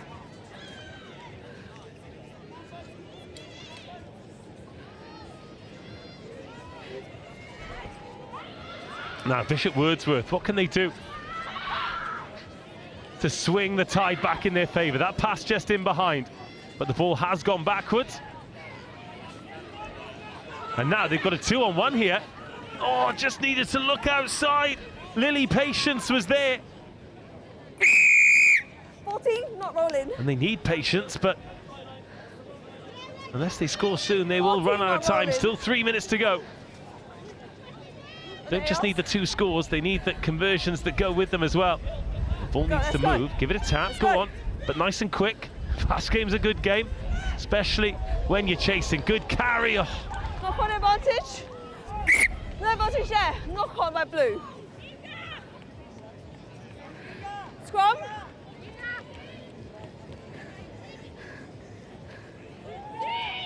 Now, Bishop Wordsworth, what can they do to swing the tide back in their favour? That pass just in behind, but the ball has gone backwards. And now they've got a 2-on-1 here. Oh, just needed to look outside. Lily Patience was there. 14, not rolling. And they need patience, but unless they score soon, they will run out of time. Still 3 minutes to go. Don't just need the 2 scores, they need the conversions that go with them as well. The ball needs to move, give it a tap, go on, but nice and quick. Fast game's a good game, especially when you're chasing. Good carry. Oh. Knock on advantage. No advantage there. Knock on by blue. Scrum.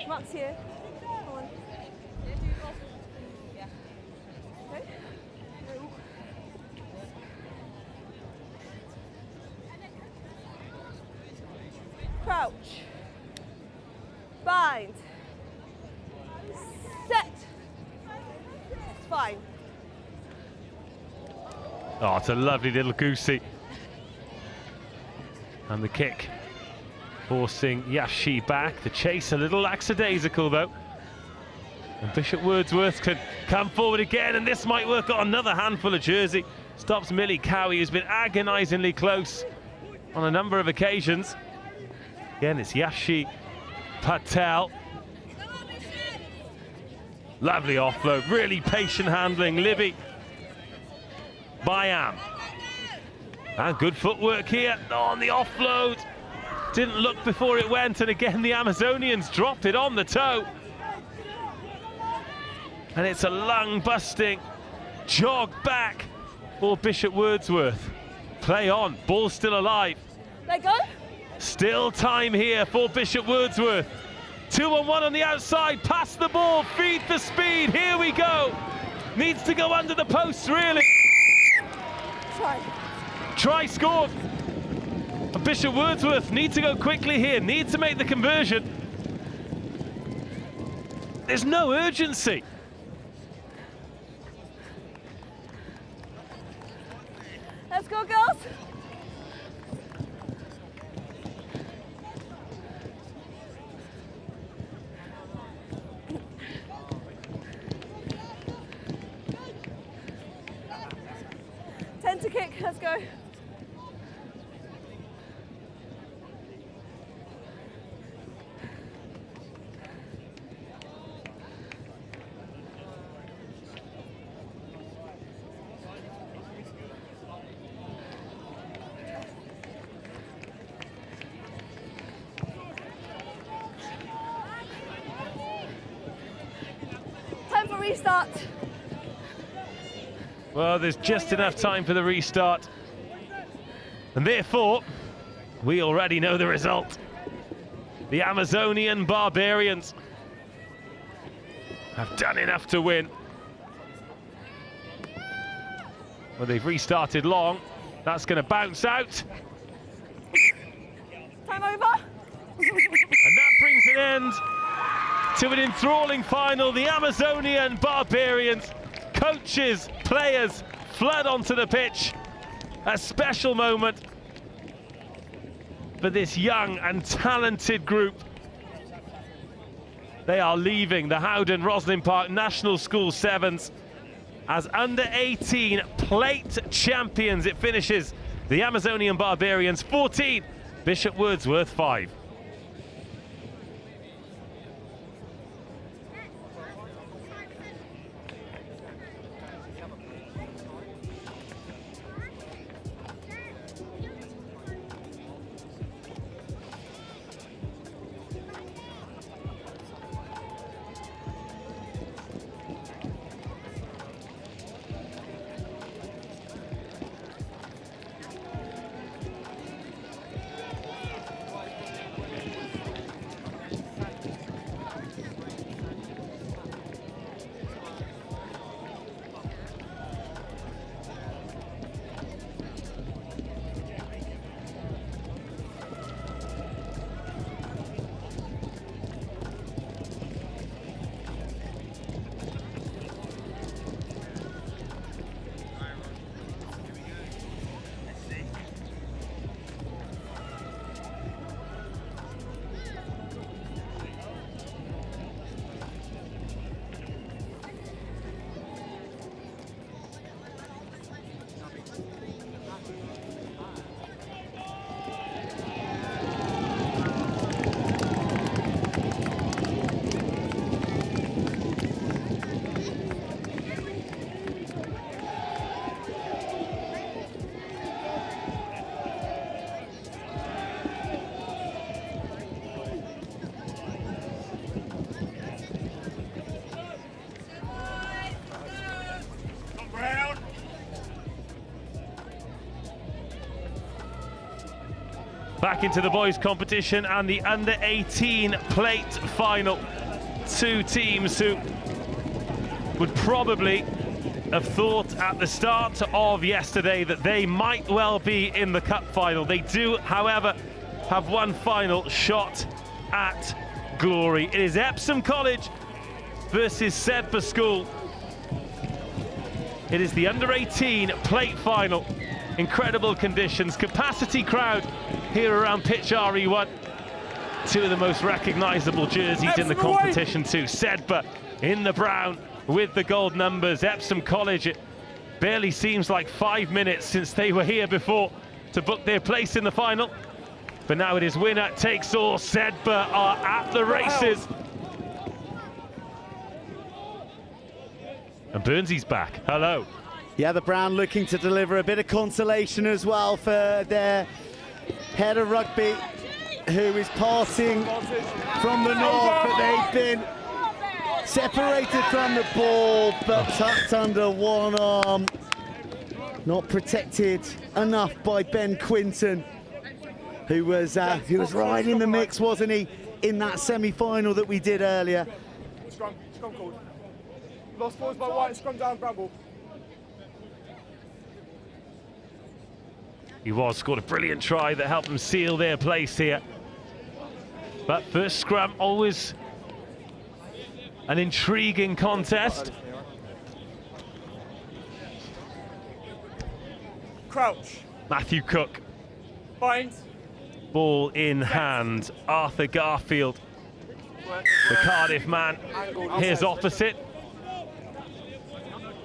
Max here. Come on. Yeah. Okay. Crouch. Bind. Set. It's fine. Oh, it's a lovely little goosey. And the kick forcing Yafshi back. The chase a little lackadaisical though. And Bishop Wordsworth can come forward again, and this might work on another handful of jersey. Stops Millie Cowie, who's been agonisingly close on a number of occasions. Again, it's Yafshi Patel. Lovely offload, really patient handling. Libby Byam. And good footwork here on the offload. Didn't look before it went, and again the Amazonians dropped it on the toe. And it's a lung-busting jog back for Bishop Wordsworth. Play on, ball still alive. Let go. Still time here for Bishop Wordsworth. 2-on-1 on the outside, pass the ball, feed the speed, here we go. Needs to go under the posts, really. Try scored. And Bishop Wordsworth need to go quickly here, need to make the conversion. There's no urgency. Let's go, girls. To kick, let's go. Well, there's just enough time for the restart. And therefore, we already know the result. The Amazonian Barbarians have done enough to win. Well, they've restarted long. That's going to bounce out. Time over. And that brings an end to an enthralling final. The Amazonian Barbarians, coaches, players flood onto the pitch. A special moment for this young and talented group. They are leaving the Howden Rosslyn Park National School Sevens as under-18 plate champions. It finishes the Amazonian Barbarians 14, Bishop Wordsworth 5. Back into the boys' competition and the under-18 plate final. Two teams who would probably have thought at the start of yesterday that they might well be in the cup final. They do, however, have one final shot at glory. It is Epsom College versus Sedbergh School. It is the under-18 plate final. Incredible conditions, capacity crowd here around pitch RE1. Two of the most recognisable jerseys in the competition too. Sedbergh in the brown with the gold numbers. Epsom College, it barely seems like 5 minutes since they were here before to book their place in the final. But now it is winner takes all. Sedbergh are at the races. And Burnsy's back. Hello. Yeah, the Brown looking to deliver a bit of consolation as well for their head of rugby, who is passing from the north, but they've been separated from the ball, but tucked under one arm. Not protected enough by Ben Quinton, who was right in the mix, wasn't he, in that semi-final that we did earlier. Scrum called. Lost forwards by White, scrum down, Bramble. He scored a brilliant try that helped them seal their place here. But first scrum, always an intriguing contest. Crouch. Matthew Cook. Bind. Ball in hand. Arthur Garfield, the Cardiff man, here's opposite.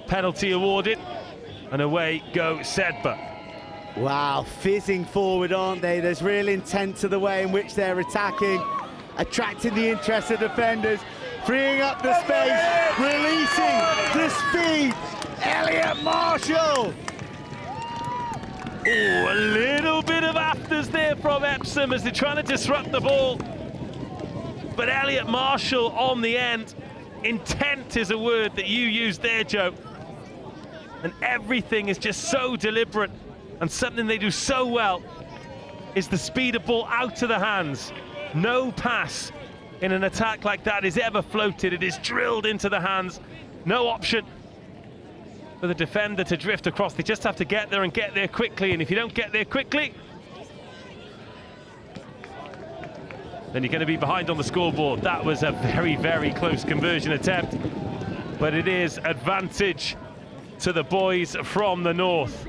Penalty awarded, and away go Sedbergh. Wow, fizzing forward, aren't they? There's real intent to the way in which they're attacking, attracting the interest of defenders, freeing up the space, releasing the speed. Elliot Marshall. Oh, a little bit of afters there from Epsom as they're trying to disrupt the ball. But Elliot Marshall on the end. Intent is a word that you used there, Joe. and everything is just so deliberate, and something they do so well is the speed of ball out of the hands. No pass in an attack like that is ever floated. It is drilled into the hands. No option for the defender to drift across. They just have to get there and get there quickly, and if you don't get there quickly, then you're going to be behind on the scoreboard. That was a very, very close conversion attempt, but it is advantage to the boys from the north.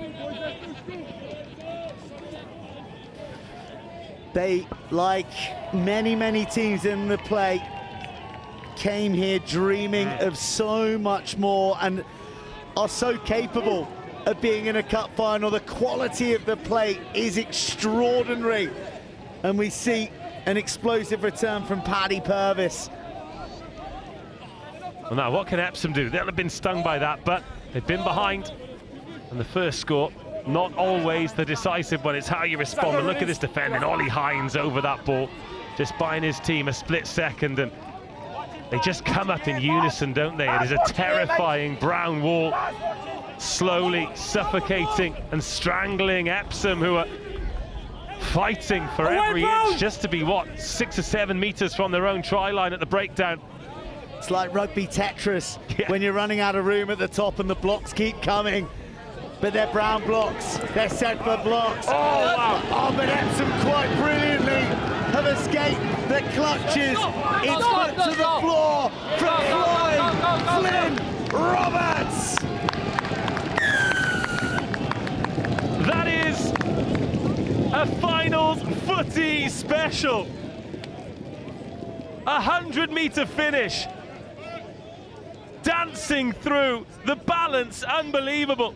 They, like many, many teams in the play, came here dreaming of so much more and are so capable of being in a cup final. The quality of the play is extraordinary, and we see an explosive return from Paddy Purvis. Well, now what can Epsom do? They'll have been stung by that, but they've been behind, and the first score, not always the decisive one. It's how you respond. And look at this defending. Ollie Hines over that ball, just buying his team a split second, and they just come up in unison, don't they? It is a terrifying brown wall, slowly suffocating and strangling Epsom, who are fighting for every inch just to be, what, 6 or 7 meters from their own try line at the breakdown. It's like rugby Tetris, when you're running out of room at the top and the blocks keep coming. But they're brown blocks, they're Sedbergh blocks. Oh, wow. Oh, but Epsom quite brilliantly have escaped the clutches. It's put to the floor from flying Flynn Roberts. That is a finals footy special. 100-meter finish. Dancing through, the balance unbelievable.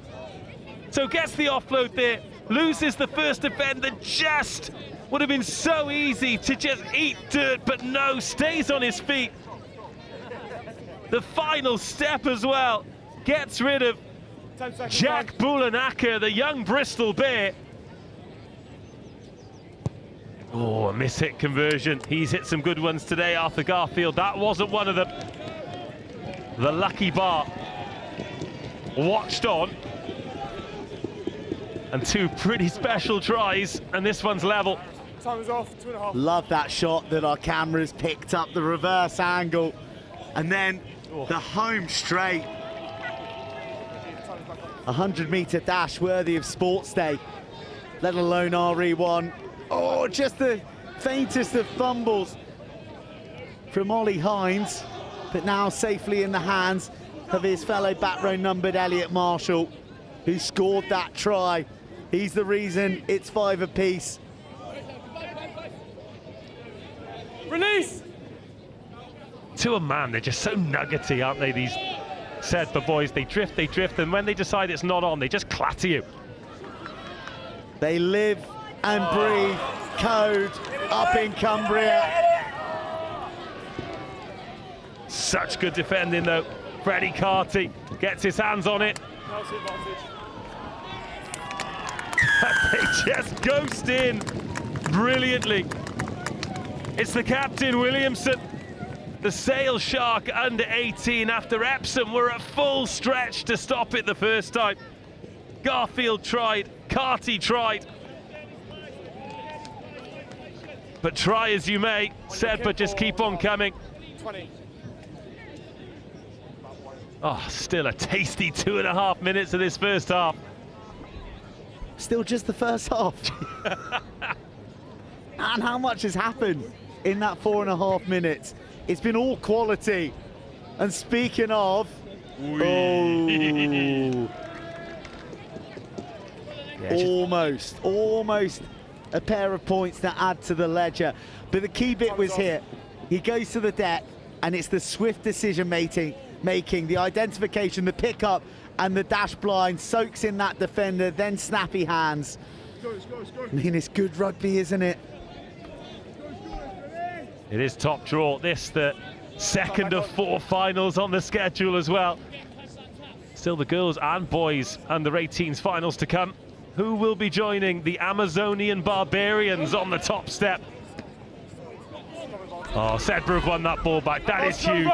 So gets the offload there, loses the first defender. Just would have been so easy to just eat dirt, but no, stays on his feet. The final step as well, gets rid of Jack Boulanacker, the young Bristol Bear. Oh, a miss-hit conversion. He's hit some good ones today, Arthur Garfield. That wasn't one of them. The lucky bar watched on, and 2 pretty special tries, and this one's level. Time is off, 2.5. Love that shot that our cameras picked up, the reverse angle, and then the home straight. 100-meter dash worthy of Sports Day, let alone RE1. Oh, just the faintest of fumbles from Ollie Hines, but now safely in the hands of his fellow back row numbered Elliot Marshall, who scored that try. He's the reason it's 5 apiece. Release! To a man, they're just so nuggety, aren't they, these Sedbergh boys? They drift, and when they decide it's not on, they just clatter you. They live and breathe code up in Cumbria. Such good defending, though. Freddie Carty gets his hands on it. They just ghost in brilliantly. It's the captain, Williamson, the Sale Shark under 18, after Epsom were at full stretch to stop it the first time. Garfield tried, Carty tried. But try as you may, Sedbergh just keep on coming. 20. Oh, still a tasty 2.5 minutes of this first half. Still just the first half. And how much has happened in that 4.5 minutes? It's been all quality. And speaking of, almost a pair of points to add to the ledger. But the key bit was here. He goes to the deck, and it's the swift decision making, the identification, the pickup, and the dash blind, soaks in that defender, then snappy hands. I mean, it's good rugby, isn't it? It is top draw. This, the second of 4 finals on the schedule as well. Still the girls and boys under 18s finals to come. Who will be joining the Amazonian Barbarians on the top step? Oh, Sedbergh won that ball back. That is huge.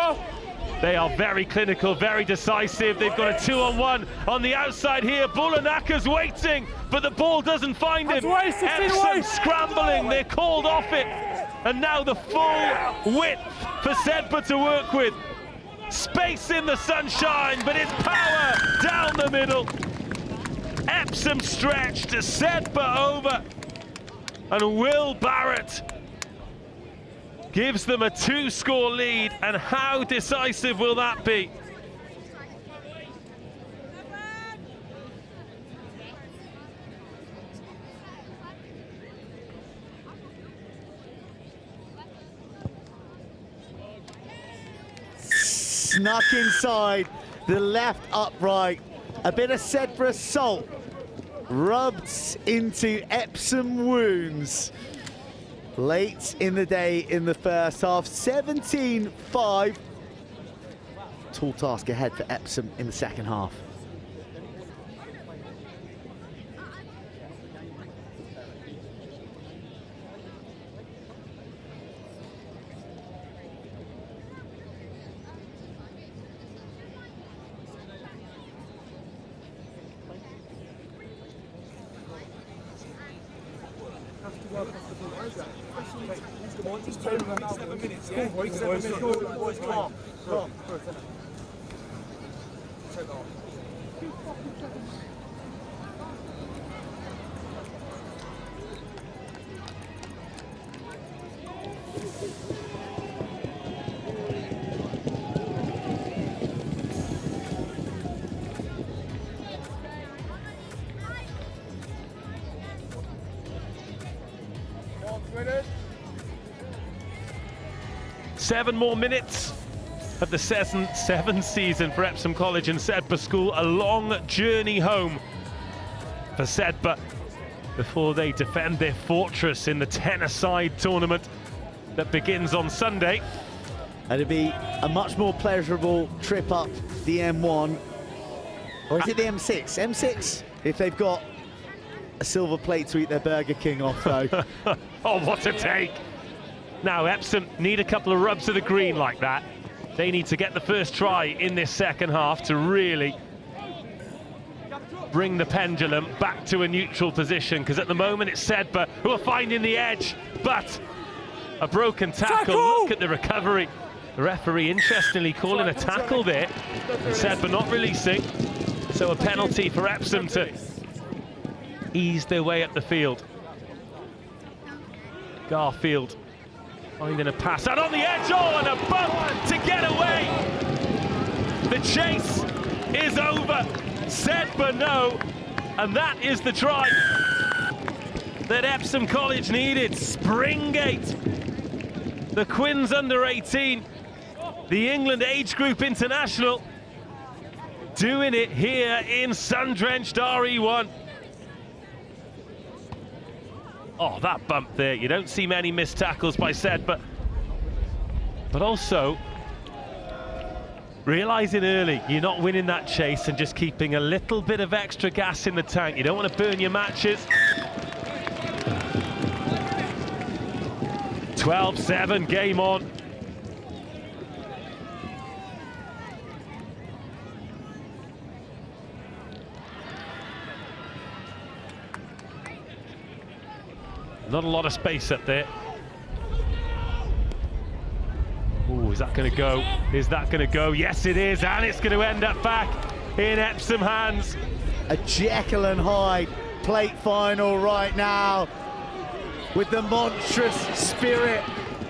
They are very clinical, very decisive. They've got a 2-on-1 on the outside here. Bullenacker's waiting, but the ball doesn't find him. Epsom scrambling, they're called off it. And now the full width for Sedbergh to work with. Space in the sunshine, but it's power down the middle. Epsom stretched, Sedbergh over. And Will Barrett gives them a 2-score lead, and how decisive will that be? Snuck inside the left upright. A bit of Sedbergh salt rubbed into Epsom wounds. Late in the day in the first half, 17-5. Tall task ahead for Epsom in the second half. Seven more minutes of the seventh season for Epsom College and Sedbergh School. A long journey home for Sedbergh before they defend their fortress in the 10-a-side tournament that begins on Sunday. And it'll be a much more pleasurable trip up the M1. Or is it the M6? M6, if they've got a silver plate to eat their Burger King off, though. Oh, what a take! Now, Epsom need a couple of rubs of the green like that. They need to get the first try in this second half to really bring the pendulum back to a neutral position, because at the moment it's Sedbergh who are finding the edge, but a broken tackle. Look at the recovery. The referee interestingly calling a tackle there, and Sedbergh not releasing. So a penalty for Epsom to ease their way up the field. Garfield finding a pass out on the edge, oh, and a bump to get away. The chase is over. Sedbergh no, and that is the try that Epsom College needed. Springgate, the Quins under 18, the England age group international, doing it here in sun-drenched RE1. Oh, that bump there. You don't see many missed tackles by Sedbergh. But also, realising early you're not winning that chase and just keeping a little bit of extra gas in the tank. You don't want to burn your matches. 12-7, game on. Not a lot of space up there. Oh, is that going to go? Is that going to go? Yes, it is, and it's going to end up back in Epsom hands. A Jekyll and Hyde plate final right now, with the monstrous spirit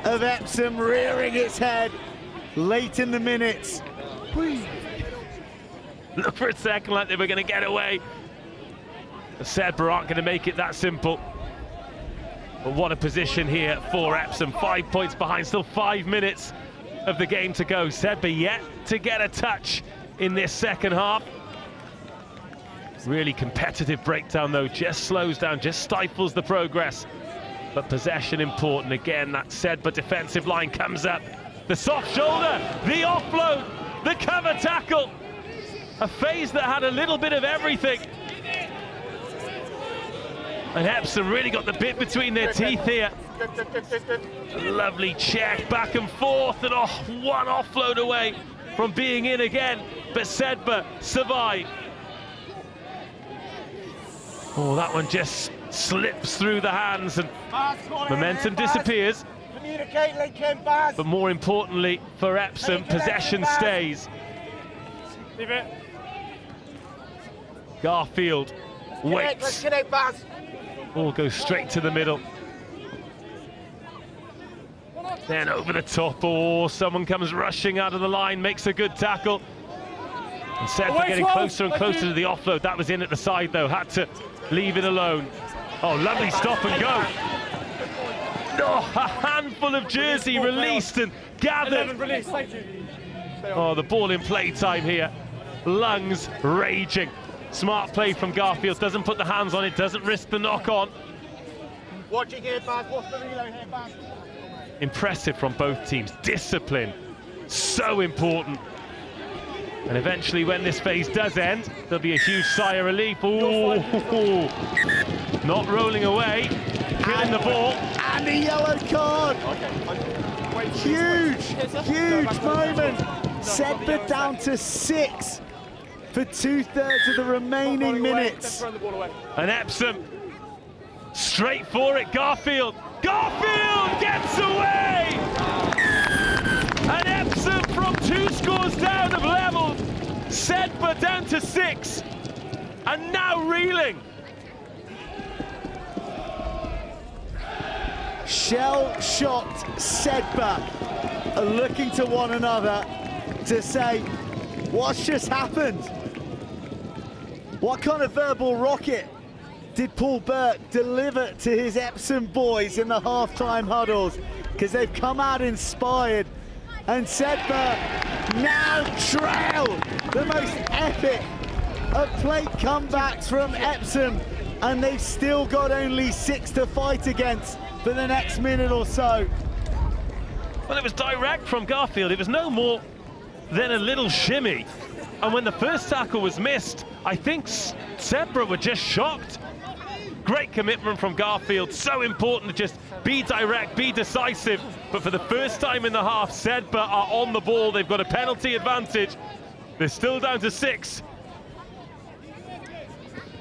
of Epsom rearing its head late in the minutes. Look for a second like they were going to get away. The Sedbergh aren't going to make it that simple. But what a position here for Epsom. 5 points behind, still 5 minutes of the game to go. Sedbergh yet to get a touch in this second half. Really competitive breakdown though, just slows down, just stifles the progress. But possession important. Again, that Sedbergh defensive line comes up. The soft shoulder, the offload, the cover tackle. A phase that had a little bit of everything. And Epsom really got the bit between their teeth here. Lovely check back and forth, and one offload away. from being in again, but Sedbergh survived. Oh, that one just slips through the hands and momentum disappears. Communicate, link in, Baz. But more importantly for Epsom, possession stays. Leave it. Garfield waits. Let's connect, Baz. Ball goes straight to the middle. Then over the top, oh, someone comes rushing out of the line, makes a good tackle. And Sedbergh getting closer and closer to the offload. That was in at the side though, had to leave it alone. Oh, lovely stop and go. Oh, a handful of jersey released and gathered. Oh, the ball in play time here. Lungs raging. Smart play from Garfield, doesn't put the hands on it, doesn't risk the knock on. Watching here, Baz. What's the reload here, Baz? Impressive from both teams. Discipline, so important. And eventually when this phase does end, there'll be a huge sigh of relief. Ooh, not rolling away, killing the ball. And a yellow card. Huge, huge moment. Sedbergh down to 6 for 2/3 of the remaining minutes. And Epsom straight for it. Garfield gets away! And Epsom from 2 scores down have levelled. Sedbergh down to 6 and now reeling. Shell-shocked Sedbergh are looking to one another to say, what's just happened? What kind of verbal rocket did Paul Burke deliver to his Epsom boys in the half-time huddles? Because they've come out inspired, and Sedbergh now trail the most epic of plate comebacks from Epsom, and they've still got only 6 to fight against for the next minute or so. Well, it was direct from Garfield. It was no more than a little shimmy. And when the first tackle was missed, I think Sedbergh were just shocked. Great commitment from Garfield. So important to just be direct, be decisive. But for the first time in the half, Sedbergh are on the ball. They've got a penalty advantage. They're still down to 6.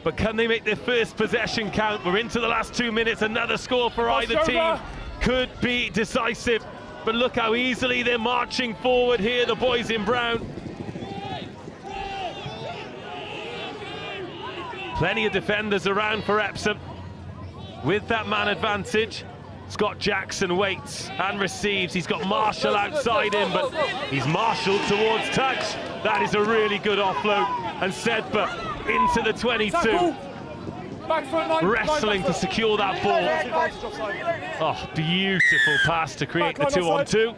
But can they make their first possession count? We're into the last 2 minutes. Another score for either team could be decisive. But look how easily they're marching forward here, the boys in brown. Plenty of defenders around for Epsom. With that man advantage, Scott Jackson waits and receives. He's got Marshall outside him, but he's marshalled towards touch. That is a really good offload. And Sedbergh into the 22. Wrestling to secure that ball. Oh, beautiful pass to create the 2-on-2.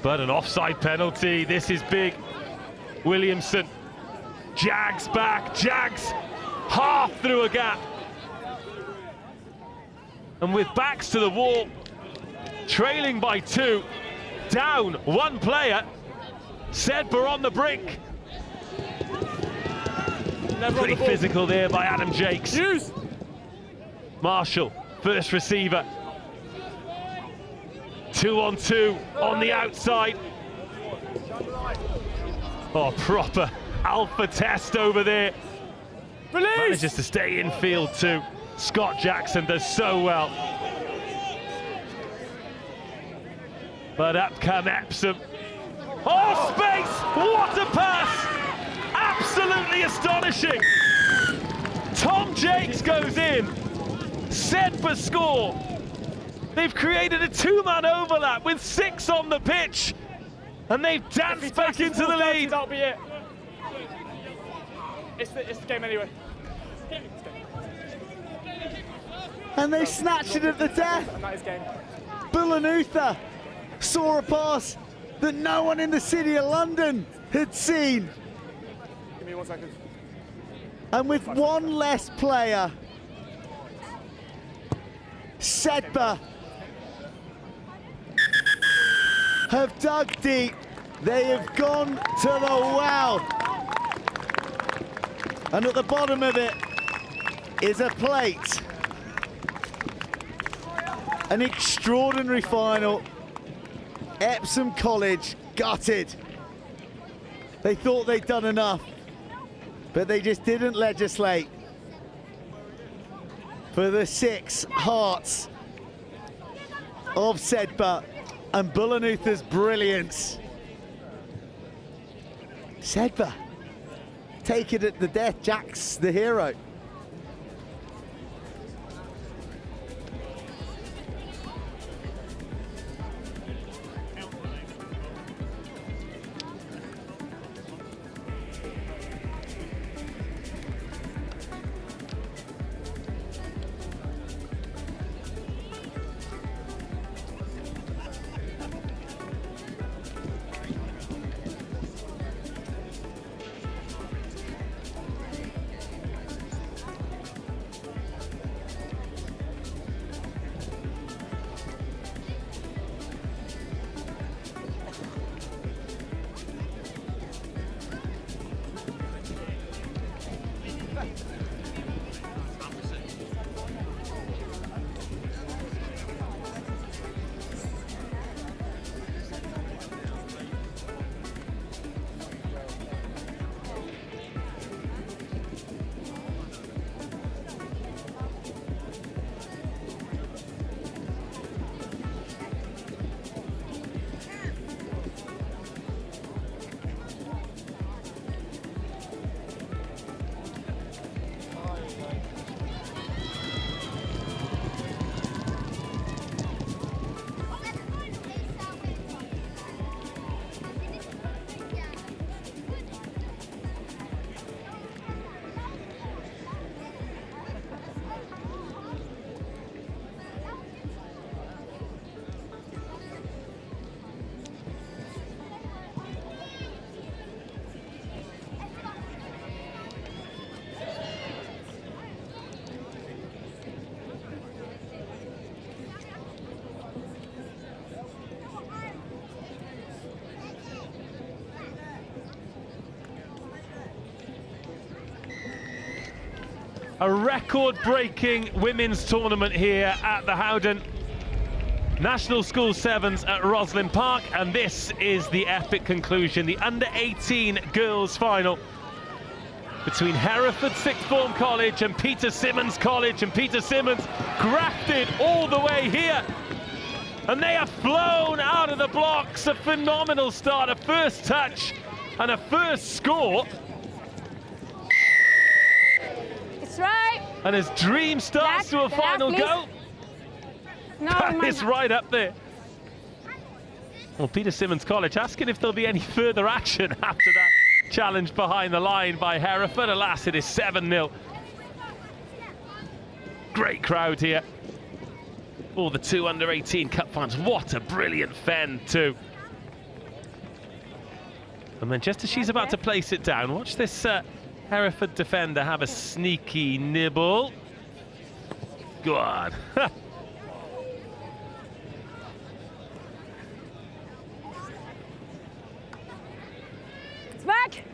But an offside penalty. This is big. Williamson jags back, jags half through a gap. And with backs to the wall, trailing by 2, down 1 player, Sedbergh on the brink. Pretty physical there by Adam Jakes. Marshall, first receiver. 2-on-2 on the outside. Oh, proper alpha test over there. Manages to stay in field too. Scott Jackson does so well. But up come Epsom. Oh, space! What a pass! Absolutely astonishing. Tom Jakes goes in. Sedbergh score. They've created a 2-man overlap with 6 on the pitch. And they've danced back into the lead. That'll be it. It's the game anyway. And they snatched it at the death. Bullenutha saw a pass that no one in the city of London had seen. Give me 1 second. And with 1 less player, Sedbergh have dug deep. They have gone to the well. And at the bottom of it is a plate. An extraordinary final. Epsom College gutted. They thought they'd done enough, but they just didn't legislate for the 6 hearts of Sedbergh and Bullenuther's brilliance. Sedbergh take it at the death. Jack's the hero. A record-breaking women's tournament here at the Howden National School Sevens at Rosslyn Park, and this is the epic conclusion, the under-18 girls final between Hereford Sixth Form College and Peter Symonds College, and Peter Symonds grafted all the way here, and they have flown out of the blocks. A phenomenal start, a first touch and a first score. Right. And as Dream starts to a final go, that is right up there. Well, Peter Symonds College asking if there'll be any further action after that challenge behind the line by Hereford. Alas, it is 7-0. Great crowd here for the 2 under-18 cup finals. What a brilliant fen too. And then just as she's about to place it down, watch this Hereford defender have a sneaky nibble. Go on. It's back.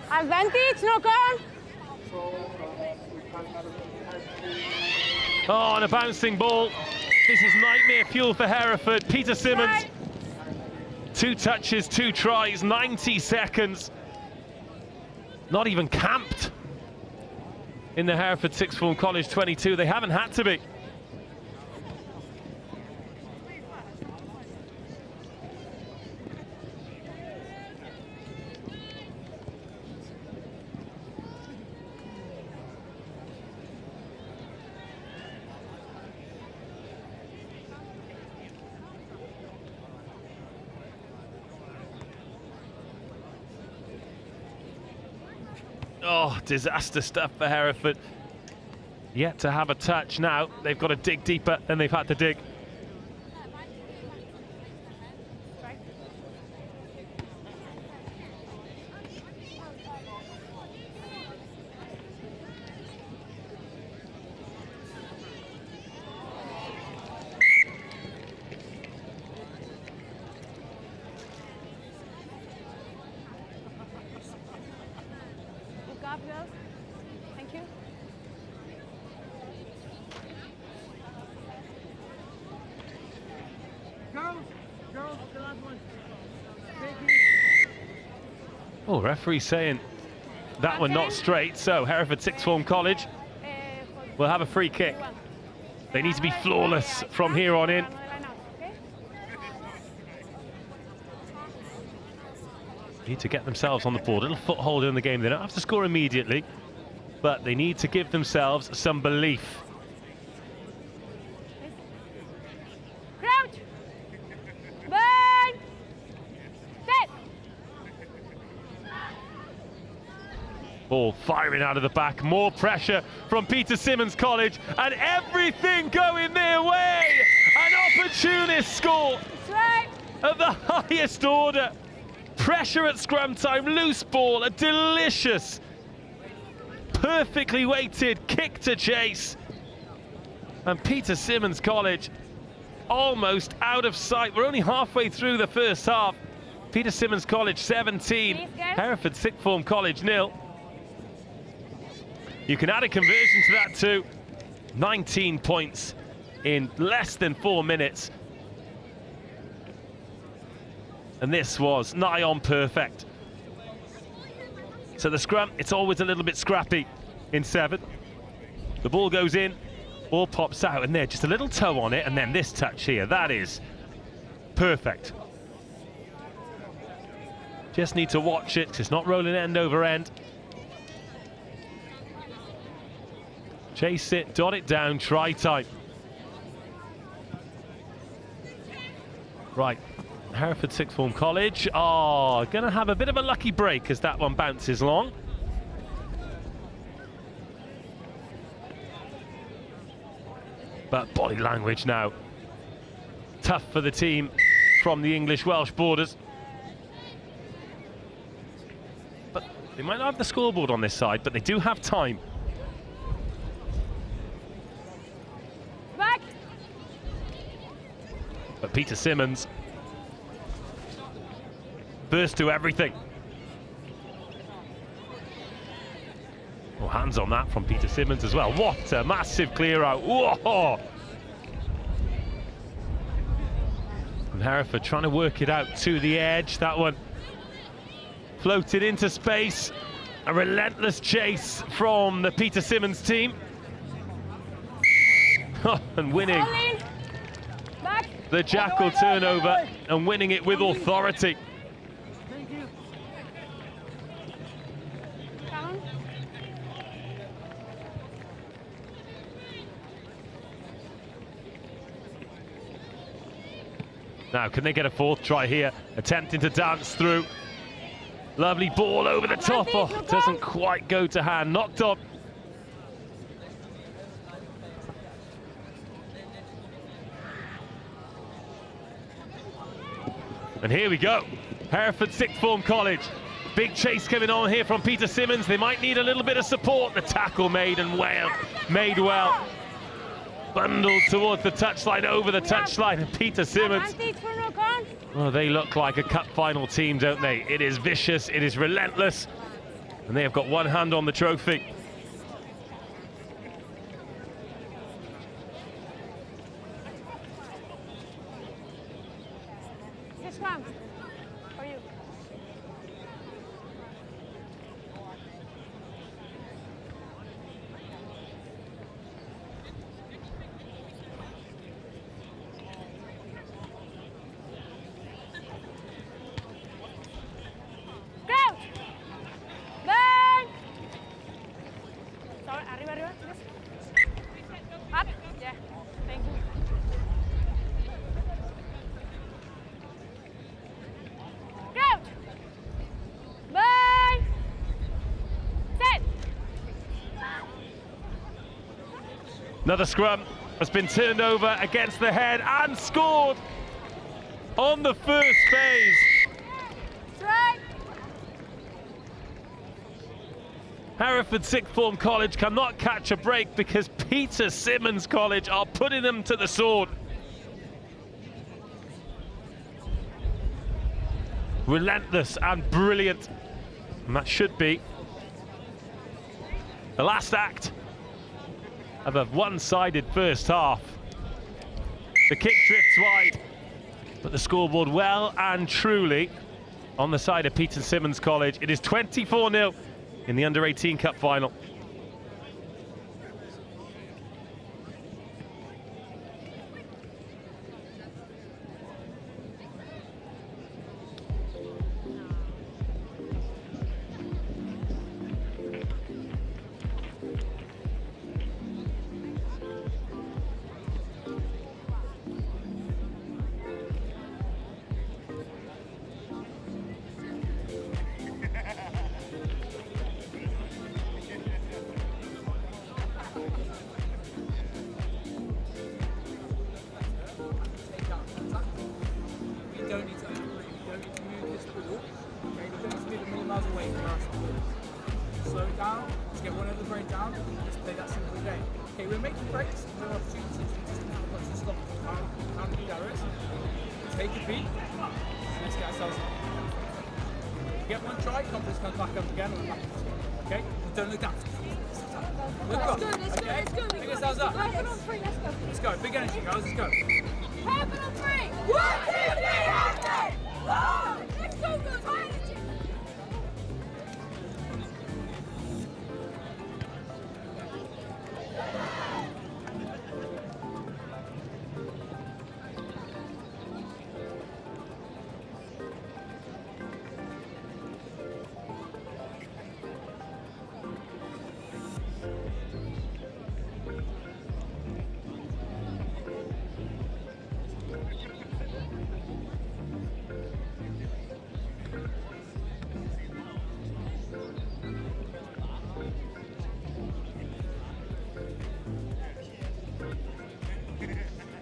Advantage, knock on. Oh, and a bouncing ball. This is nightmare fuel for Hereford. Peter Symonds. Right. 2 touches, 2 tries, 90 seconds. Not even camped in the Hereford Sixth Form College 22. They haven't had to be. Oh, disaster stuff for Hereford. Yet to have a touch now. They've got to dig deeper than they've had to dig. Thank you. Oh, referee saying that one not straight, so Hereford Sixth Form College will have a free kick. They need to be flawless from here on in. Need to get themselves on the board, a little foothold in the game. They don't have to score immediately, but they need to give themselves some belief. Crouch. Burn. Set. Ball firing out of the back, more pressure from Peter Symonds College, and everything going their way. An opportunist score of the highest order. Pressure at scrum time, loose ball, a delicious, perfectly weighted kick to chase. And Peter Symonds College almost out of sight. We're only halfway through the first half. Peter Symonds College 17, Hereford Sixth Form College 0. You can add a conversion to that too. 19 points in less than 4 minutes. And this was nigh on perfect. So the scrum, it's always a little bit scrappy in 7. The ball goes in, ball pops out, and there, just a little toe on it, and then this touch here, that is perfect. Just need to watch it, 'cause it's not rolling end over end. Chase it, dot it down, try time. Right. Hereford Sixth Form College are going to have a bit of a lucky break as that one bounces long. But body language now. Tough for the team from the English-Welsh borders. But they might not have the scoreboard on this side, but they do have time. Back. But Peter Symonds burst to everything. Oh, hands on that from Peter Symonds as well. What a massive clear out. Whoa! And Hereford trying to work it out to the edge. That one floated into space. A relentless chase from the Peter Symonds team. And winning the Jackal turnover and winning it with authority. Now, can they get a fourth try here? Attempting to dance through. Lovely ball over the top. Oh, doesn't quite go to hand. Knocked on. And here we go. Hereford Sixth Form College. Big chase coming on here from Peter Symonds. They might need a little bit of support. The tackle made well. Bundled towards the touchline, over the touchline, and Peter Symonds. Oh, they look like a cup final team, don't they? It is vicious, it is relentless, and they have got one hand on the trophy. This one for you. Another scrum has been turned over against the head and scored on the first phase. Hereford Sixth Form College cannot catch a break because Peter Symonds College are putting them to the sword. Relentless and brilliant. And that should be the last act of a one-sided first half. The kick drifts wide, but the scoreboard well and truly on the side of Peter Symonds College. It is 24-0 in the Under-18 Cup final.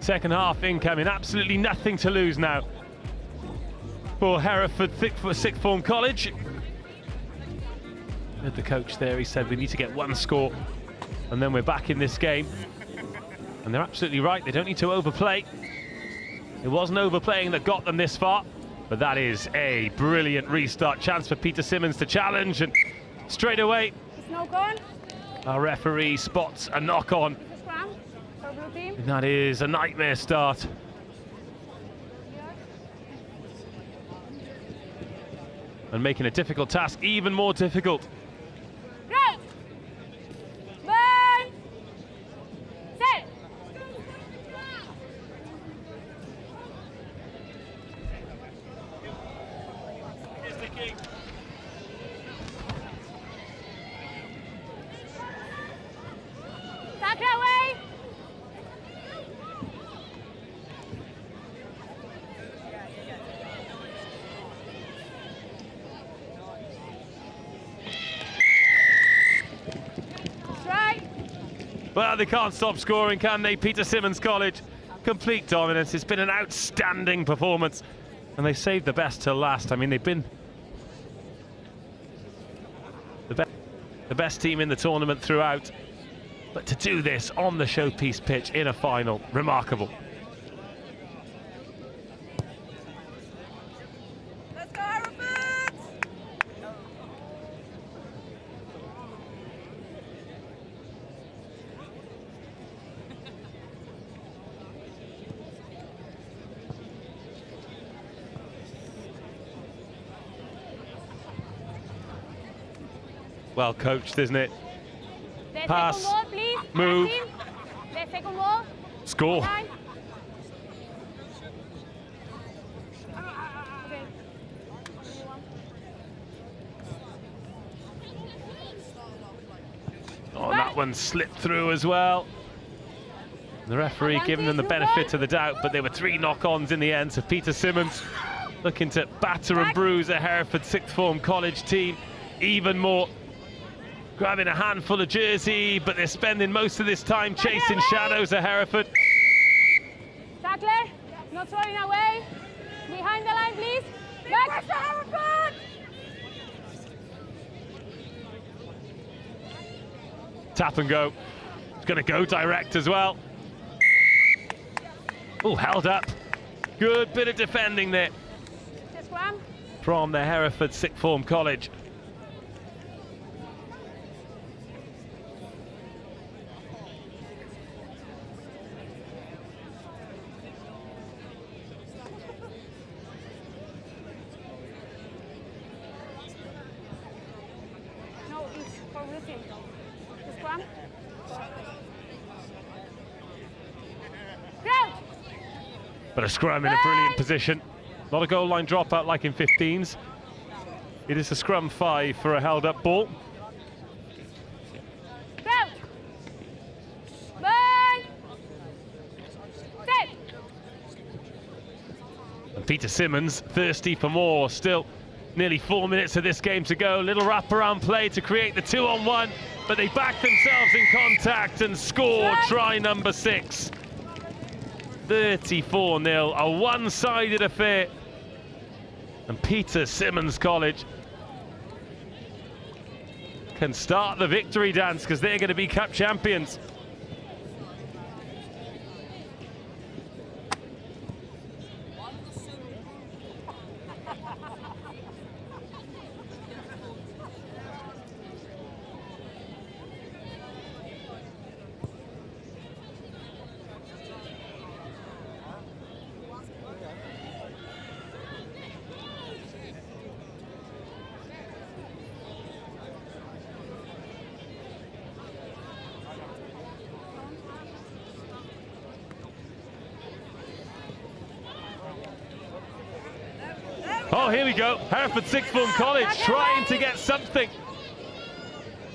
Second half incoming, absolutely nothing to lose now for Hereford Sixth Form College. With the coach there, he said we need to get one score and then we're back in this game. And they're absolutely right, they don't need to overplay. It wasn't overplaying that got them this far, but that is a brilliant restart. Chance for Peter Symonds to challenge, and straight away our referee spots a knock on. And that is a nightmare start. And making a difficult task even more difficult. Well, they can't stop scoring, can they? Peter Symonds College, complete dominance. It's been an outstanding performance, and they saved the best till last. I mean, they've been the best team in the tournament throughout, but to do this on the showpiece pitch in a final, remarkable. Well coached, isn't it? Pass, ball, move, score. Oh, that one slipped through as well. The referee giving them the benefit of the doubt, but there were 3 knock-ons in the end, so Peter Symonds looking to batter and bruise a Hereford Sixth Form College team even more. Grabbing a handful of jersey, but they're spending most of this time chasing shadows of Hereford. Tackler, not throwing away. Behind the line, please. Back. Tap and go. It's going to go direct as well. Oh, held up. Good bit of defending there from the Hereford Sixth Form College. blue team. The scrum. Ground. But a scrum in a brilliant position. Not a goal line dropout like in 15s. It is a scrum 5 for a held up ball. Ground. Burn. Set. And Peter Simmons thirsty for more. Still nearly 4 minutes of this game to go. Little wraparound play to create the 2-on-1, but they back themselves in contact and score try number 6. 34-0, a one-sided affair. And Peter Simmons College can start the victory dance because they're going to be cup champions. Oh, here we go. Hereford Sixth Form College trying to get something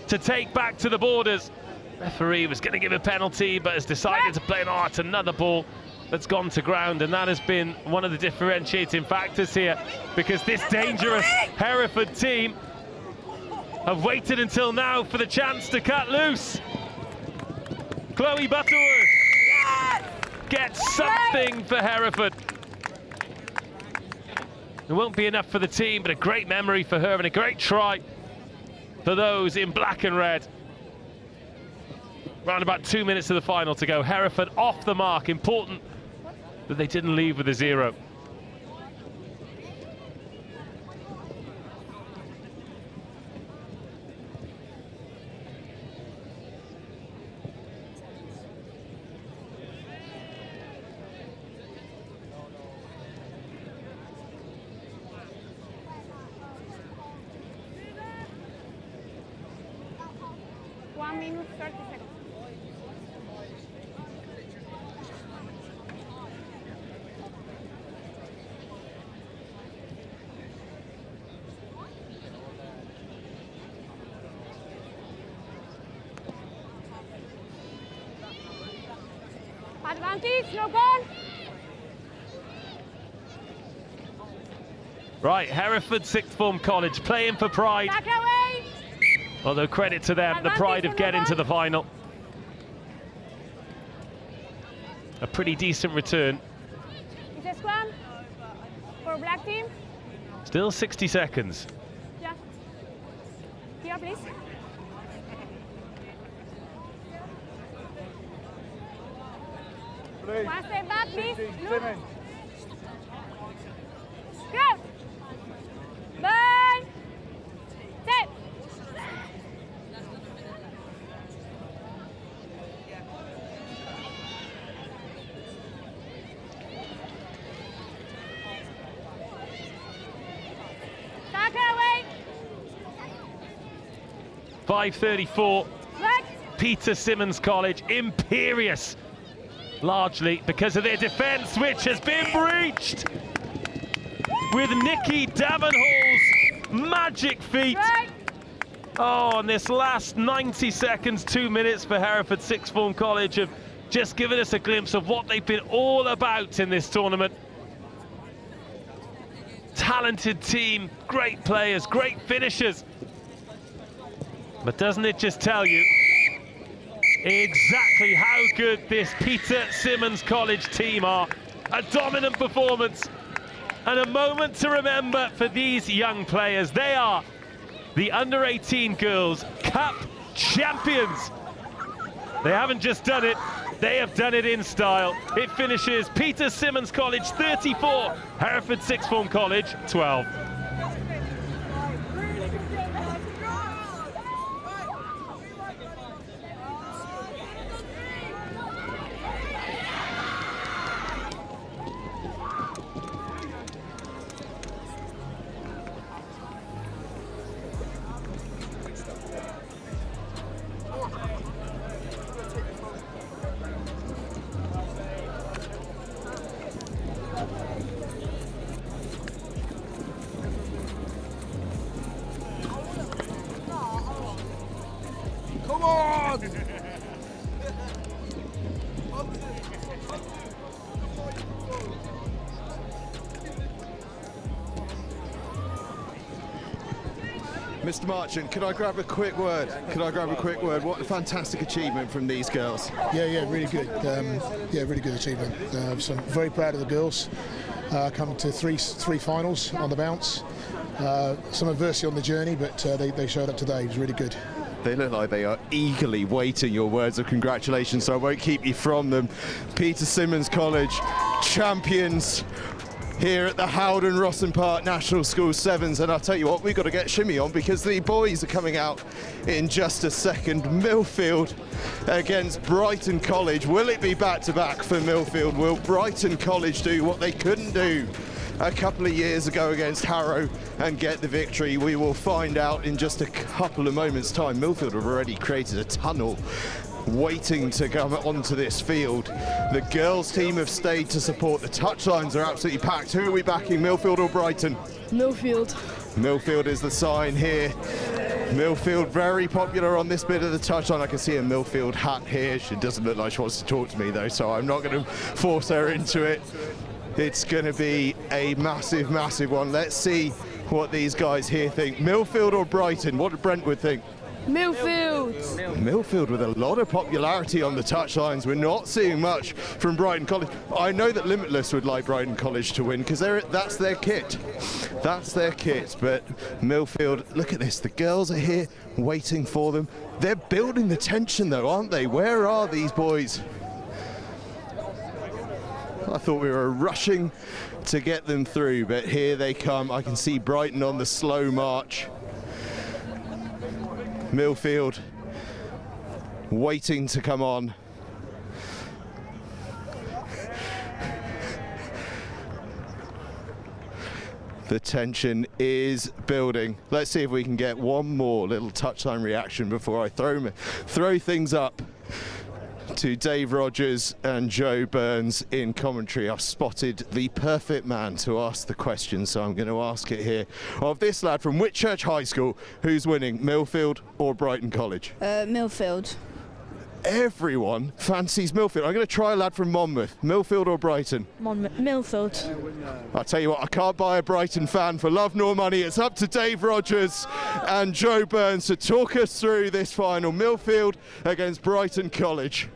to take back to the borders. Referee was going to give a penalty, but has decided to play it's another ball that's gone to ground, and that has been one of the differentiating factors here, because this dangerous Hereford team have waited until now for the chance to cut loose. Chloe Butterworth gets something for Hereford. It won't be enough for the team, but a great memory for her and a great try for those in black and red. Around about 2 minutes of the final to go. Hereford off the mark. Important that they didn't leave with a 0. Advantage, no goal. Right, Hereford Sixth Form College playing for pride. Back away. Although credit to them, the pride of getting to the final. A pretty decent return. It's a scrum for black team. Still 60 seconds. Yeah. Here, please. One step back, please. Look. Go. Burn. Set. Back away. 5:34. Peter Simmons College imperious. Largely because of their defence, which has been breached with Nikki Davenhall's magic feet. Oh, and this last 90 seconds, 2 minutes for Hereford Sixth Form College have just given us a glimpse of what they've been all about in this tournament. Talented team, great players, great finishers. But doesn't it just tell you exactly how good this Peter Simmons College team are? A dominant performance and a moment to remember for these young players. They are the under-18 girls cup champions. They haven't just done it, they have done it in style. It finishes Peter Simmons College 34, Hereford Sixth Form College 12. crowd. Mr. Marchant, could I grab a quick word? Could I grab a quick word? What a fantastic achievement from these girls. Yeah, really good. Yeah, really good achievement. So I'm very proud of the girls. Come to three finals on the bounce. Some adversity on the journey, but they showed up today. It was really good. They look like they are eagerly waiting your words of congratulations, so I won't keep you from them. Peter Symonds College, champions here at the Rosslyn Park National School Sevens, and I'll tell you what, we've got to get shimmy on because the boys are coming out in just a second. Millfield against Brighton College. Will it be back-to-back for Millfield? Will Brighton College do what they couldn't do a couple of years ago against Harrow and get the victory? We will find out in just a couple of moments' time. Millfield have already created a tunnel waiting to come onto this field. The girls team have stayed to support. The touchlines are absolutely packed. Who are we backing, Millfield or Brighton? Millfield. Millfield is the sign here. Millfield very popular on this bit of the touchline. I can see a Millfield hat here. She doesn't look like she wants to talk to me though, so I'm not going to force her into it. It's going to be a massive, massive one. Let's see what these guys here think. Millfield or Brighton? What did Brentwood think? Millfield. Millfield with a lot of popularity on the touchlines. We're not seeing much from Brighton College. I know that Limitless would like Brighton College to win because that's their kit. That's their kit. But Millfield, look at this. The girls are here waiting for them. They're building the tension though, aren't they? Where are these boys? I thought we were rushing to get them through, but here they come. I can see Brighton on the slow march. Millfield waiting to come on. The tension is building. Let's see if we can get one more little touchline reaction before I throw things up to Dave Rogers and Joe Burns in commentary. I've spotted the perfect man to ask the question, so I'm going to ask it here of this lad from Whitchurch High School. Who's winning, Millfield or Brighton College? Millfield. Everyone fancies Millfield. I'm going to try a lad from Monmouth. Millfield or Brighton? Millfield. I'll tell you what, I can't buy a Brighton fan for love nor money. It's up to Dave Rogers and Joe Burns to talk us through this final. Millfield against Brighton College.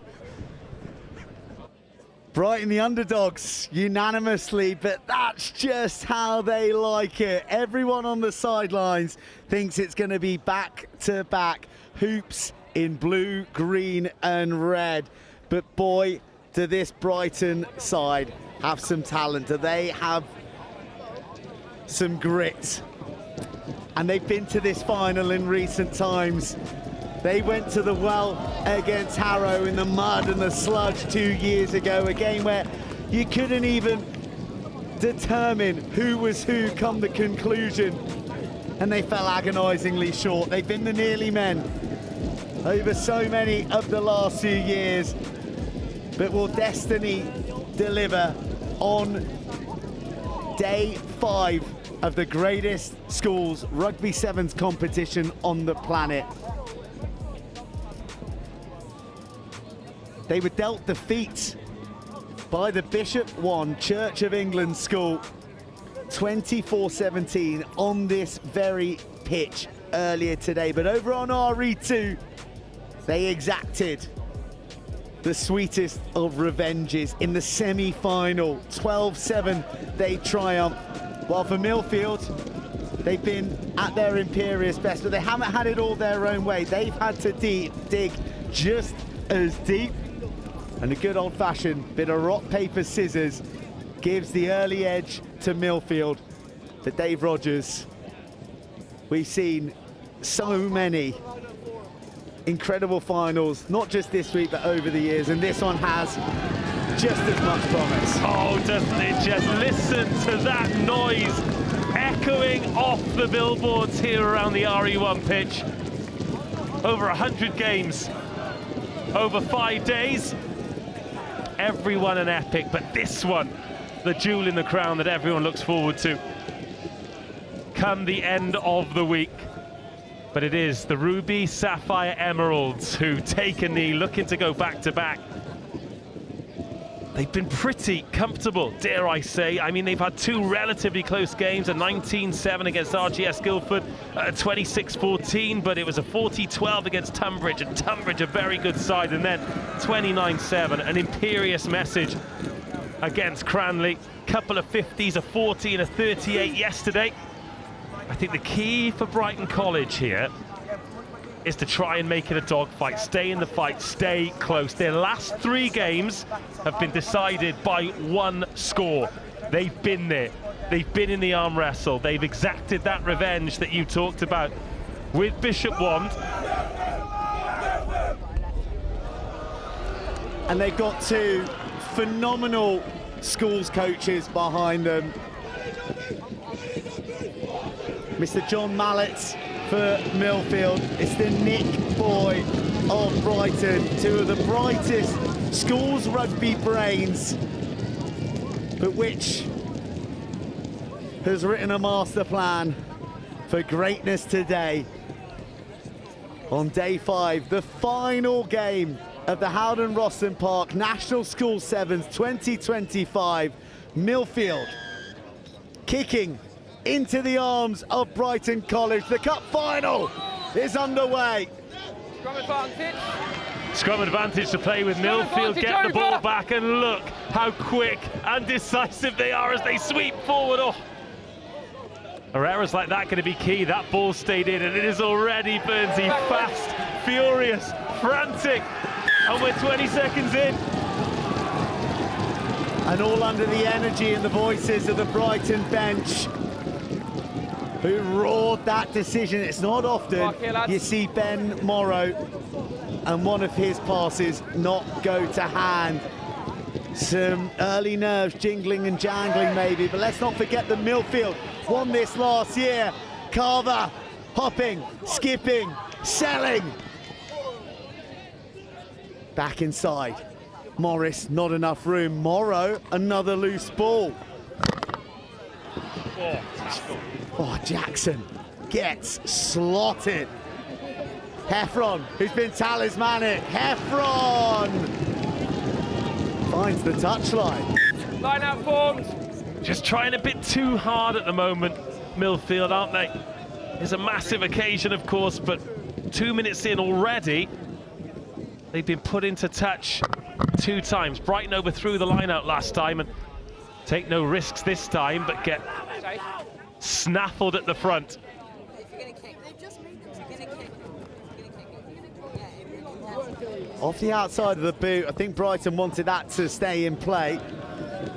Brighton the underdogs unanimously, but that's just how they like it. Everyone on the sidelines thinks it's going to be back-to-back hoops in blue, green and red. But boy, do this Brighton side have some talent. Do they have some grit? And they've been to this final in recent times. They went to the well against Harrow in the mud and the sludge 2 years ago, a game where you couldn't even determine who was who come the conclusion, and they fell agonisingly short. They've been the nearly men over so many of the last few years, but will destiny deliver on day 5 of the greatest schools rugby sevens competition on the planet? They were dealt defeat by the Bishop 1 Church of England school 24-17 on this very pitch earlier today. But over on RE2, they exacted the sweetest of revenges in the semi-final. 12-7 they triumph. While for Millfield, they've been at their imperious best, but they haven't had it all their own way. They've had to dig just as deep. And a good old-fashioned bit of rock, paper, scissors gives the early edge to Millfield. For Dave Rogers, we've seen so many incredible finals, not just this week, but over the years, and this one has just as much promise. Oh, doesn't it just? Listen to that noise echoing off the billboards here around the RE1 pitch. Over 100 games, over 5 days. Everyone an epic, but this one, the jewel in the crown that everyone looks forward to. Come the end of the week, but it is the Ruby Sapphire Emeralds who take a knee, looking to go back-to-back. They've been pretty comfortable, dare I say. I mean, they've had two relatively close games, a 19-7 against RGS Guildford, a 26-14, but it was a 40-12 against Tumbridge, and Tumbridge a very good side, and then 29-7, an imperious message against Cranleigh. Couple of 50s, a 40 and a 38 yesterday. I think the key for Brighton College here is to try and make it a dogfight, stay in the fight, stay close. Their last 3 games have been decided by 1 score. They've been there. They've been in the arm wrestle. They've exacted that revenge that you talked about with Bishop Wand. And they've got 2 phenomenal schools coaches behind them. Mr. John Mallet for Millfield. It's the Nick Boy of Brighton, 2 of the brightest schools rugby brains, but which has written a master plan for greatness today. On day 5, the final game of the Howden Rosslyn Park National School Sevens 2025. Millfield kicking into the arms of Brighton College. The cup final is underway. Scrum advantage. Scrum advantage to play with Millfield, get the ball back, and look how quick and decisive they are as they sweep forward. Oh, are errors like that going to be key? That ball stayed in, and it is already Burnsy fast, furious, frantic, and we're 20 seconds in. And all under the energy and the voices of the Brighton bench, who roared that decision. It's not often you see Ben Morrow and one of his passes not go to hand. Some early nerves jingling and jangling maybe, but let's not forget that Millfield won this last year. Carver hopping, skipping, selling. Back inside. Morris, not enough room. Morrow, another loose ball. Oh, Jackson gets slotted. Heffron, who's been talismanic. Heffron finds the touchline. Line out formed. Just trying a bit too hard at the moment, Millfield, aren't they? It's a massive occasion, of course, but 2 minutes in already, they've been put into touch 2 times. Brighton overthrew the line out last time and take no risks this time, but get snaffled at the front. Off the outside of the boot, I think Brighton wanted that to stay in play,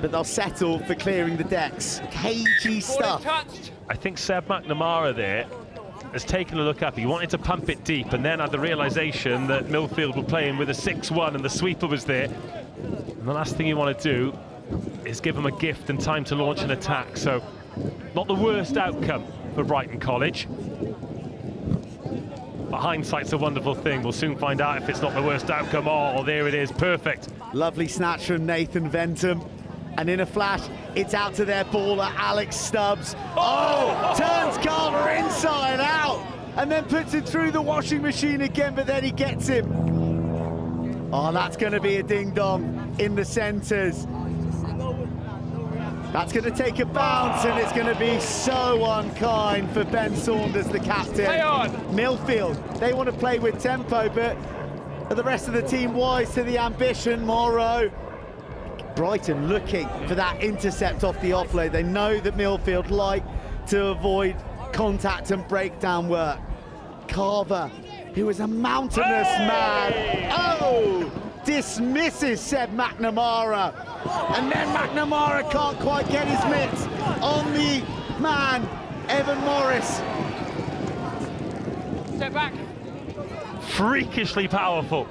but they'll settle for clearing the decks. Cagey stuff. I think Seb McNamara there has taken a look up. He wanted to pump it deep and then had the realization that Millfield were playing with a 6-1 and the sweeper was there. And the last thing you want to do is give them a gift and time to launch an attack. So not the worst outcome for Brighton College. But hindsight's a wonderful thing. We'll soon find out if it's not the worst outcome. Oh, there it is, perfect. Lovely snatch from Nathan Ventum. And in a flash, it's out to their baller, Alex Stubbs. Oh, turns Carver inside out and then puts it through the washing machine again, but then he gets him. Oh, that's going to be a ding-dong in the centres. That's going to take a bounce, and it's going to be so unkind for Ben Saunders, the captain. Millfield, they want to play with tempo, but are the rest of the team wise to the ambition? Morrow. Brighton looking for that intercept off the offload. They know that Millfield like to avoid contact and breakdown work. Carver, who is a mountainous man. Oh! Dismisses Seb McNamara. And then McNamara can't quite get his mitts on the man, Evan Morris. Step back. Freakishly powerful.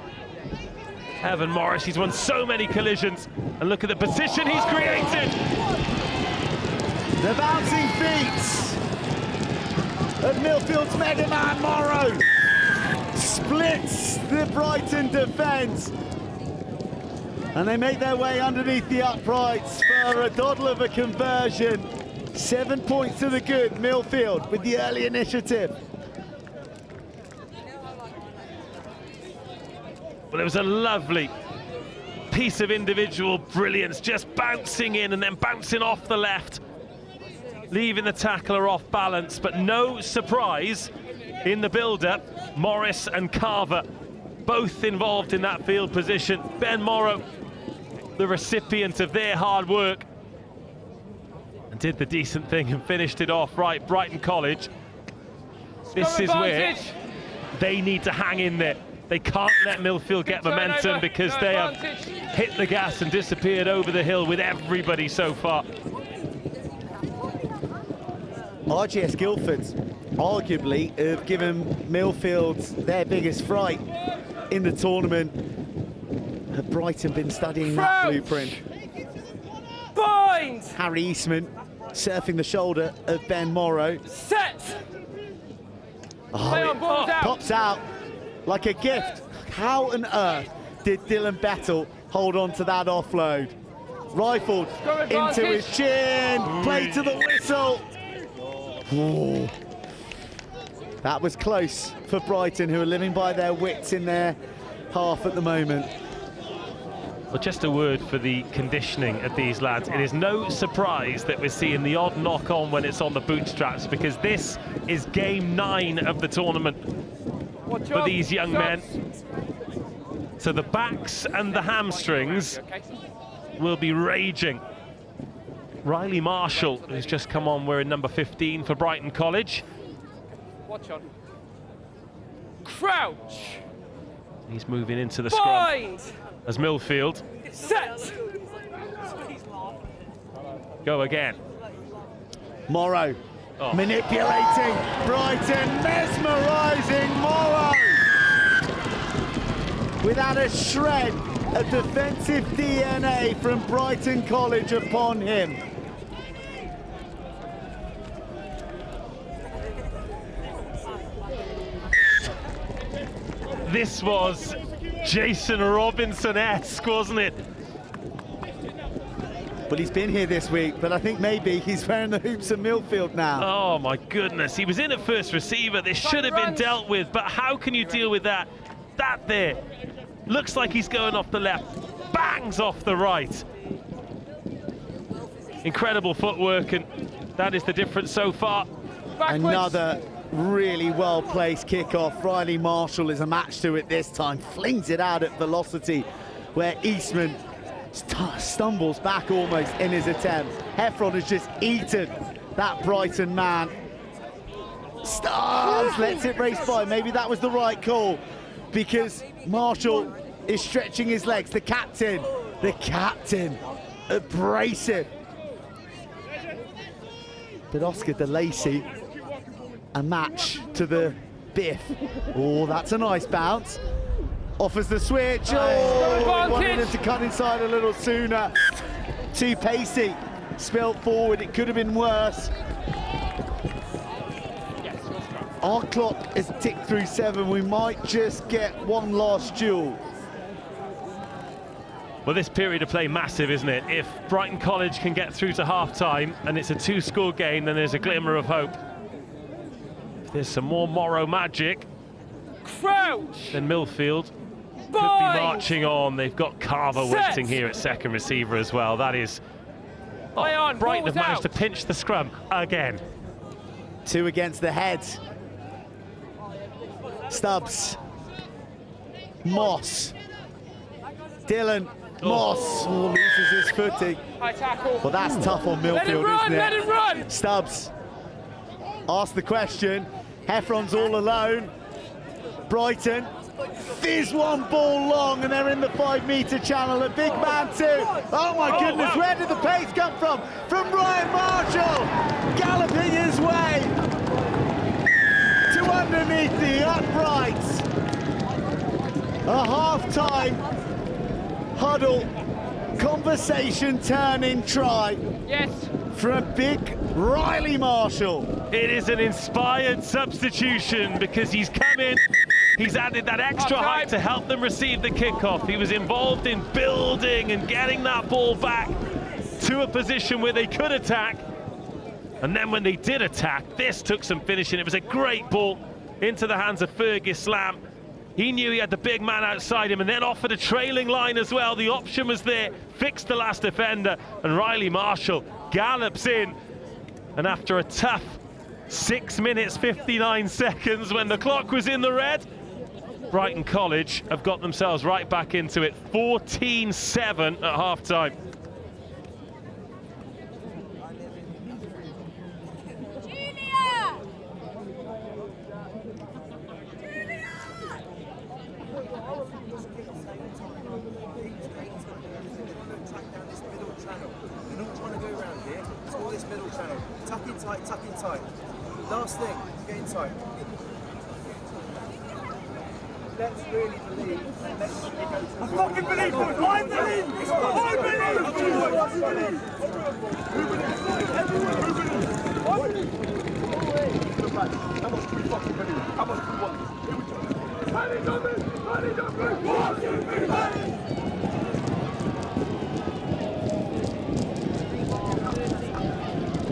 Evan Morris, he's won so many collisions. And look at the position he's created. The bouncing feet of Millfield's mega man Morrow splits the Brighton defence. And they make their way underneath the uprights for a doddle of a conversion. 7 points to the good, Millfield with the early initiative. Well, it was a lovely piece of individual brilliance, just bouncing in and then bouncing off the left, leaving the tackler off balance, but no surprise in the build-up. Morris and Carver both involved in that field position. Ben Morrow, the recipient of their hard work, and did the decent thing and finished it off right. Brighton College, this is where they need to hang in there. They can't let Millfield get momentum because they have hit the gas and disappeared over the hill with everybody so far. RGS Guildford arguably have given Millfield their biggest fright in the tournament. Have Brighton been studying that blueprint? Bind! Harry Eastman surfing the shoulder of Ben Morrow. Set! Oh, it pops out like a gift. How on earth did Dylan Bettle hold on to that offload? Rifled into his chin, played to the whistle. Ooh. That was close for Brighton, who are living by their wits in their half at the moment. Well, just a word for the conditioning of these lads. It is no surprise that we're seeing the odd knock on when it's on the bootstraps, because this is game 9 of the tournament for these young men. So the backs and the hamstrings will be raging. Riley Marshall, who's just come on, wearing number 15 for Brighton College. Watch on. Crouch. He's moving into the Bind. scrum as Millfield. Set. Go again. Morrow manipulating Brighton, mesmerising Morrow without a shred of defensive DNA from Brighton College upon him. This was Jason Robinson-esque, wasn't it? But he's been here this week, but I think maybe he's wearing the hoops of Millfield now. Oh my goodness, he was in at first receiver. This should have been dealt with, but how can you deal with that? That there, looks like he's going off the left, bangs off the right. Incredible footwork, and that is the difference so far. Backwards. Another really well-placed kickoff. Riley Marshall is a match to it this time, flings it out at velocity, where Eastman stumbles back almost in his attempt. Heffron has just eaten that Brighton man. Stars, lets it race by. Maybe that was the right call, because Marshall is stretching his legs. The captain, abrasive. But Oscar De Lacy, a match to the Biff. Oh, that's a nice bounce. Offers the switch. Oh, wanted him to cut inside a little sooner. Too pacey. Spilt forward. It could have been worse. Our clock has ticked through 7. We might just get one last duel. Well, this period of play massive, isn't it? If Brighton College can get through to half-time and it's a 2-score game, then there's a glimmer of hope. If there's some more Morrow magic, Crouch. then Millfield could be marching on. They've got Carver waiting here at second receiver as well. That is... Oh, Brighton have managed to pinch the scrum again. 2 against the head. Stubbs. Moss. Dylan Moss loses his footing. High tackle. Well, that's tough on Millfield, let him run, isn't it? Let him run! Stubbs asked the question. Heffron's all alone. Brighton fizz one ball long, and they're in the 5-metre channel. A big man too. Oh my goodness, where did the pace come from? From Ryan Marshall, galloping his way to underneath the uprights. A half-time huddle conversation turning try. Yes. For a big Riley Marshall. It is an inspired substitution, because he's come in, he's added that extra height to help them receive the kickoff. He was involved in building and getting that ball back to a position where they could attack. And then when they did attack, this took some finishing. It was a great ball into the hands of Fergus Lamb. He knew he had the big man outside him and then offered a trailing line as well. The option was there, fixed the last defender, and Riley Marshall gallops in. And after a tough 6 minutes 59 seconds when the clock was in the red, Brighton College have got themselves right back into it. 14-7 at half-time. Tuck in tight. Last thing, get in tight. Let's really believe. I fucking believe, boys! I believe! How much do we fucking believe? How much do we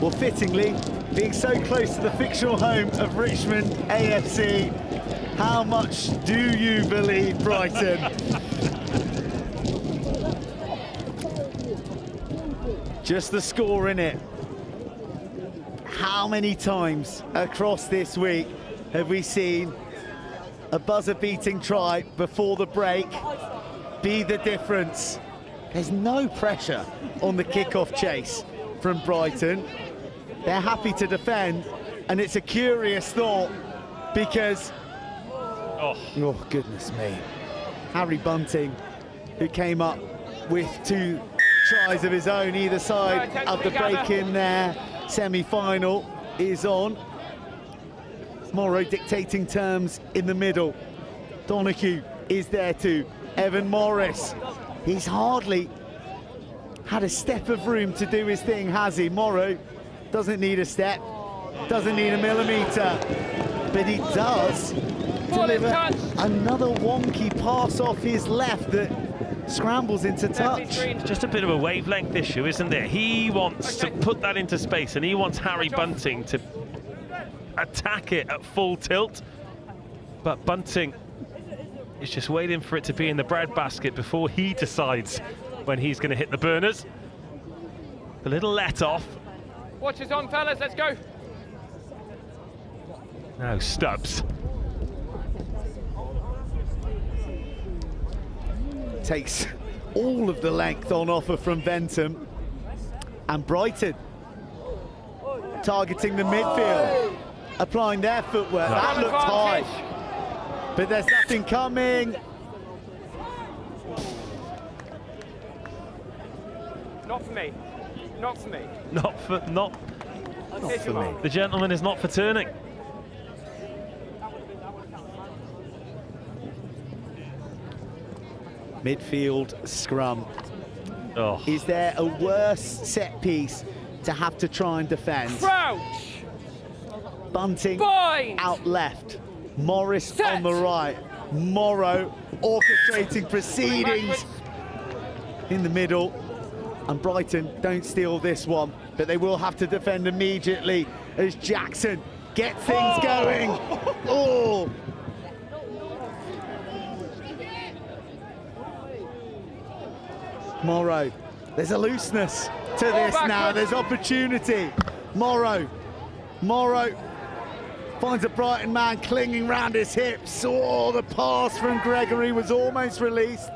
Well, fittingly, being so close to the fictional home of Richmond AFC, how much do you believe, Brighton? Just the score in it. How many times across this week have we seen a buzzer-beating try before the break be the difference? There's no pressure on the kick-off chase from Brighton. They're happy to defend, and it's a curious thought because, oh goodness me, Harry Bunting, who came up with 2 tries of his own either side of the break in their semi-final, is on. Morrow dictating terms in the middle. Donahue is there too. Evan Morris, he's hardly had a step of room to do his thing, has he? Morrow doesn't need a step, doesn't need a millimetre, but he does deliver another wonky pass off his left that scrambles into touch. Just a bit of a wavelength issue, isn't there? He wants to put that into space, and he wants Harry Bunting to attack it at full tilt, but Bunting is just waiting for it to be in the breadbasket before he decides when he's going to hit the burners. A little let off. Watch us on, fellas, let's go. Now Stubbs. Takes all of the length on offer from Ventum, and Brighton targeting the midfield, applying their footwork. That looked high, but there's nothing coming. Not for me. Not for me. Not for me. The gentleman is not for turning. Midfield scrum. Oh. Is there a worse set piece to have to try and defend? Crouch! Bunting Bind! Out left. Morris on the right. Morrow orchestrating proceedings in the middle. And Brighton don't steal this one, but they will have to defend immediately as Jackson gets things going. Oh! Morrow, there's a looseness to this now. There's opportunity. Morrow finds a Brighton man clinging round his hips. Oh, the pass from Gregory was almost released.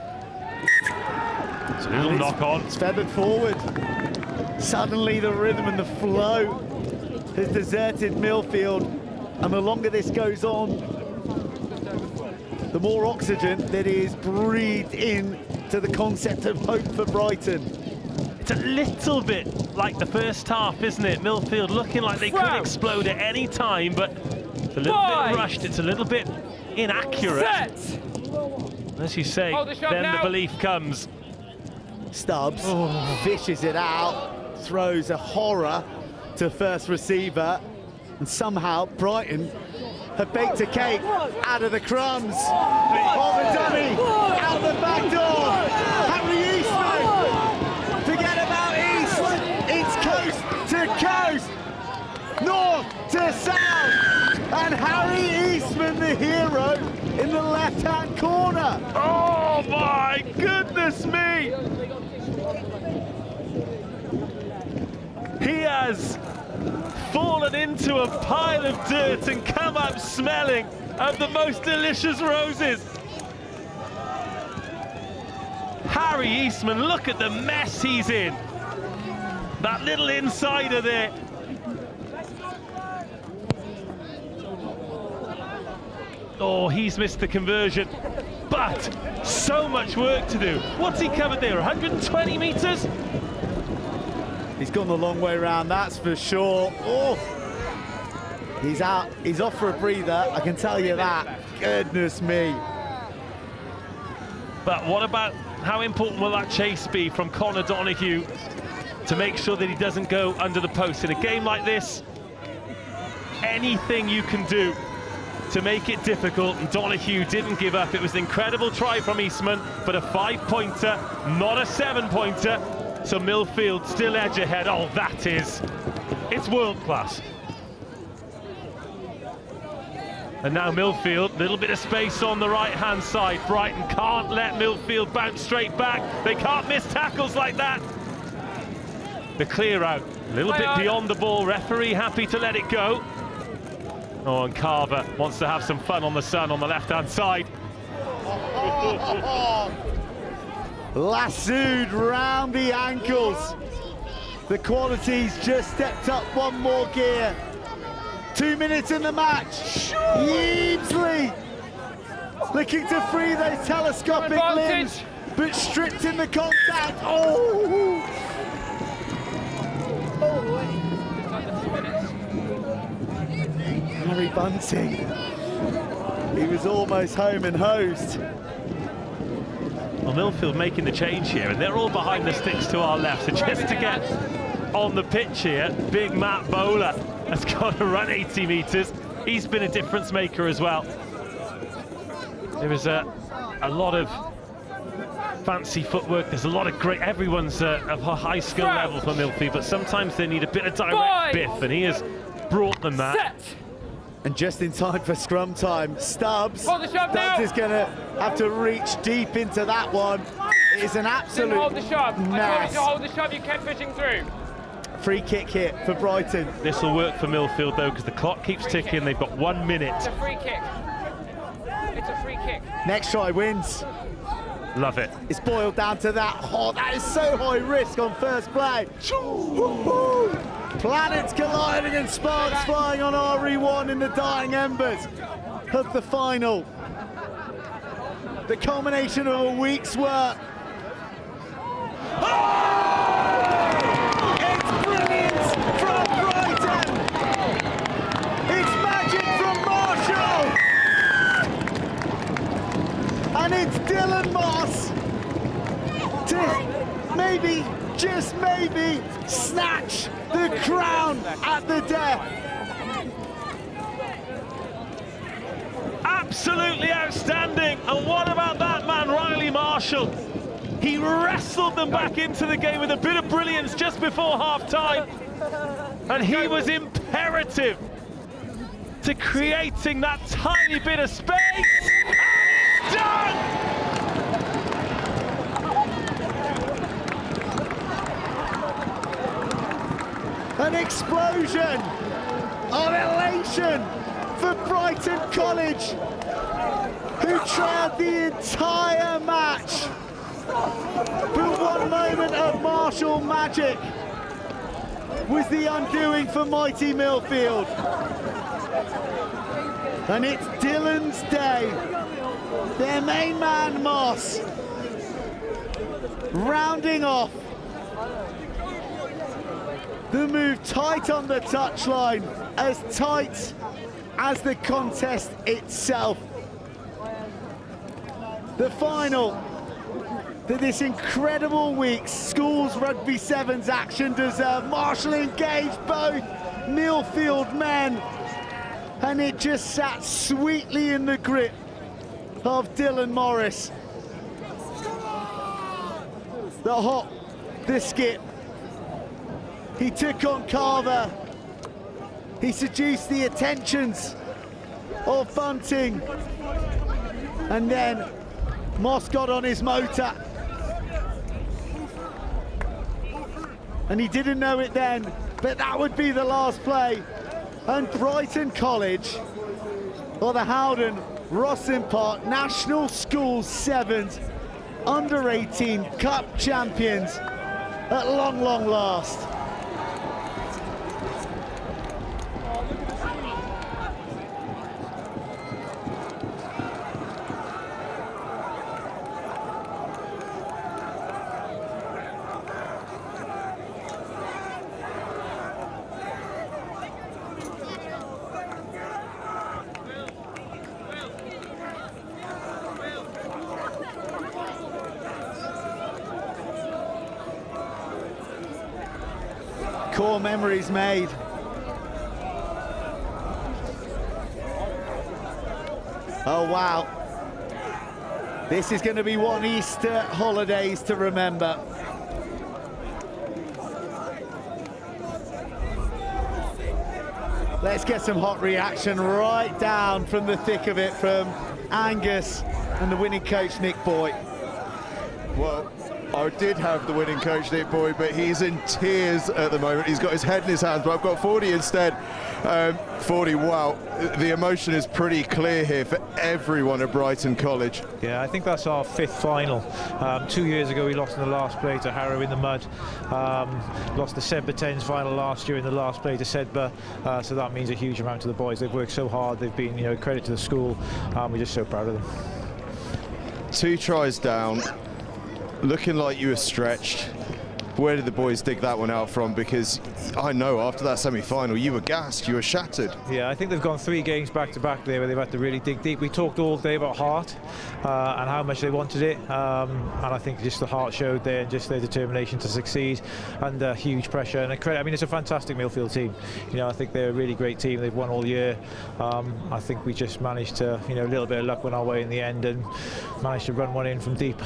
It's a little knock on. It's feathered forward. Suddenly the rhythm and the flow has deserted Millfield, and the longer this goes on, the more oxygen that is breathed in to the concept of hope for Brighton. It's a little bit like the first half, isn't it? Millfield looking like they could explode at any time, but it's a little bit rushed, it's a little bit inaccurate. As you say, then the belief comes. Stubbs fishes it out, throws a horror to first receiver, and somehow Brighton have baked a cake out of the crumbs. Oh, the dummy, out the back door. Harry Eastman, forget about East. It's coast to coast, north to south. And Harry Eastman, the hero, in the left-hand corner. Oh my goodness me! He has fallen into a pile of dirt and come up smelling of the most delicious roses. Harry Eastman, look at the mess he's in. That little insider there. Oh, he's missed the conversion, but so much work to do. What's he covered there, 120 metres? He's gone the long way around, that's for sure. Oh, he's out, he's off for a breather, I can tell you that. Goodness me. But what about how important will that chase be from Conor Donoghue to make sure that he doesn't go under the post? In a game like this, anything you can do to make it difficult, and Donoghue didn't give up. It was an incredible try from Eastman, but a 5-pointer, not a 7-pointer. So Millfield still edge ahead. Oh, it's world class. And now Millfield, little bit of space on the right-hand side. Brighton can't let Millfield bounce straight back. They can't miss tackles like that. The clear out, a little bit beyond the ball. Referee happy to let it go. Oh, and Carver wants to have some fun on the sun on the left-hand side. Lassoed round the ankles. The quality's just stepped up one more gear. 2 minutes in the match. Yeemsley looking to free those telescopic limbs, but stripped in the contact. Oh! Harry Bunting. He was almost home and hosed. Well, Millfield making the change here, and they're all behind the sticks to our left. So just to get on the pitch here, big Matt Bowler has got to run 80 metres. He's been a difference maker as well. There was a lot of fancy footwork. There's a lot of great, everyone's of a high skill level for Millfield, but sometimes they need a bit of direct biff, and he has brought them that. And just in time for scrum time, Stubbs is going to have to reach deep into that one. It is an absolute hold the shove. mess. I told you to hold the shove, you kept pushing through. Free kick here for Brighton. This will work for Millfield though, because the clock keeps ticking. They've got 1 minute. It's a free kick. It's a free kick. Next try wins. Love it. It's boiled down to that. Oh, that is so high risk on first play. Planets colliding and sparks flying on RE1 in the dying embers of the final. The culmination of a week's work. It's brilliant from Brighton. It's magic from Marshall. And it's Dylan Moss to maybe, just maybe, snatch the crown at the death. Absolutely outstanding. And what about that man, Riley Marshall? He wrestled them back into the game with a bit of brilliance just before half-time. And he was imperative to creating that tiny bit of space. And it's done! An explosion of elation for Brighton College, who trailed the entire match. But one moment of Marshall magic was the undoing for mighty Millfield. And it's Dylan's day. Their main man, Moss, rounding off the move tight on the touchline, as tight as the contest itself. The final that this incredible week's Schools Rugby Sevens action deserved. Marshall engaged both Millfield men, and it just sat sweetly in the grip of Dylan Morris. The hop, the skip. He took on Carver. He seduced the attentions of bunting. And then Moss got on his motor. And he didn't know it then, but that would be the last play. And Brighton College, or the Howden Rosslyn Park National School Sevens Under 18 Cup champions at long, long last. Core memories made. Oh wow. This is going to be one Easter holidays to remember. Let's get some hot reaction right down from the thick of it from Angus and the winning coach Nick Boy. Well, I did have the winning coach, Nick Boy, but he's in tears at the moment. He's got his head in his hands, but I've got 40 instead. 40, wow. The emotion is pretty clear here for everyone at Brighton College. Yeah, I think that's our 5th final. 2 years ago, we lost in the last play to Harrow in the mud. Lost the Sedbergh 10s final last year in the last play to Sedbergh. So that means a huge amount to the boys. They've worked so hard. They've been, you know, credit to the school. We're just so proud of them. 2 tries down. Looking like you were stretched. Where did the boys dig that one out from? Because I know after that semi-final you were gassed, you were shattered. Yeah, I think they've gone 3 games back to back there where they've had to really dig deep. We talked all day about heart and how much they wanted it, and I think just the heart showed there and just their determination to succeed under huge pressure and a credit. I mean, it's a fantastic Millfield team. You know, I think they're a really great team. They've won all year. I think we just managed to, you know, a little bit of luck went our way in the end and managed to run one in from deep.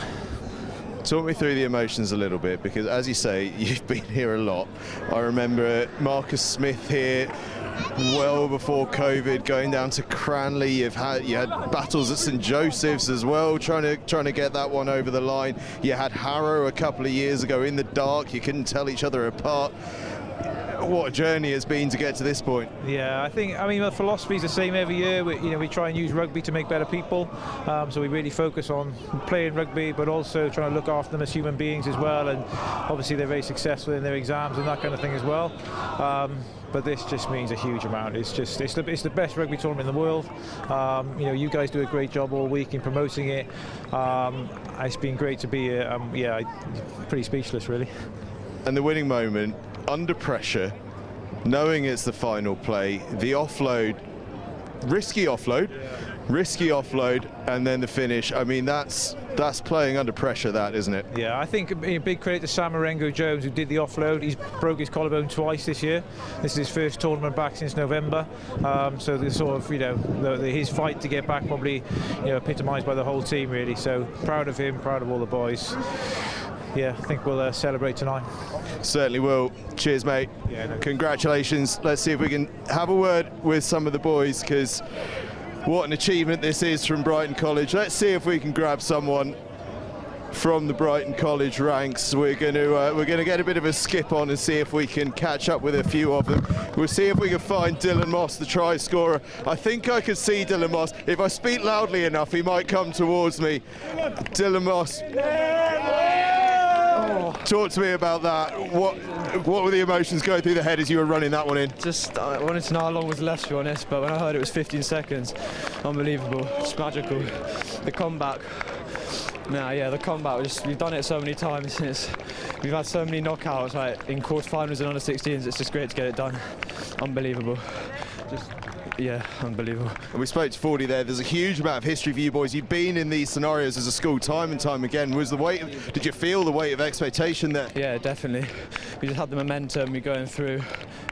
Talk me through the emotions a little bit, because as you say, you've been here a lot. I remember Marcus Smith here well before COVID, going down to Cranleigh. You had battles at St Joseph's as well, trying to get that one over the line. You had Harrow a couple of years ago in the dark. You couldn't tell each other apart. What a journey it's been to get to this point. Yeah, I mean, the philosophy is the same every year. We try and use rugby to make better people. So we really focus on playing rugby, but also trying to look after them as human beings as well. And obviously they're very successful in their exams and that kind of thing as well. But this just means a huge amount. It's the best rugby tournament in the world. You know, you guys do a great job all week in promoting it. It's been great to be here. Yeah, pretty speechless really. And the winning moment, under pressure, knowing it's the final play, the offload, risky offload, and then the finish. I mean, that's playing under pressure, that, isn't it? Yeah, I think a big credit to Sam Marengo-Jones, who did the offload. He's broke his collarbone twice this year. This is his first tournament back since November. So the sort of, you know, his fight to get back probably, you know, epitomised by the whole team really. So proud of him, proud of all the boys. Yeah, I think we'll celebrate tonight. Certainly will. Cheers, mate. Yeah, no. Congratulations. Let's see if we can have a word with some of the boys, because what an achievement this is from Brighton College. Let's see if we can grab someone from the Brighton College ranks. We're going to get a bit of a skip on and see if we can catch up with a few of them. We'll see if we can find Dylan Moss, the try scorer. I think I can see Dylan Moss. If I speak loudly enough, he might come towards me. Dylan Moss. Talk to me about that. What were the emotions going through the head as you were running that one in? Just, I wanted to know how long was left, to be honest, but when I heard it was 15 seconds, unbelievable, it's magical. The comeback, the comeback, we've done it so many times, we've had so many knockouts, like in quarterfinals and under 16s, it's just great to get it done. Unbelievable. Yeah, unbelievable. And we spoke to 40 there. There's a huge amount of history for you boys. You've been in these scenarios as a school time and time again. Did you feel the weight of expectation there? Yeah, definitely. We just had the momentum. We're going through,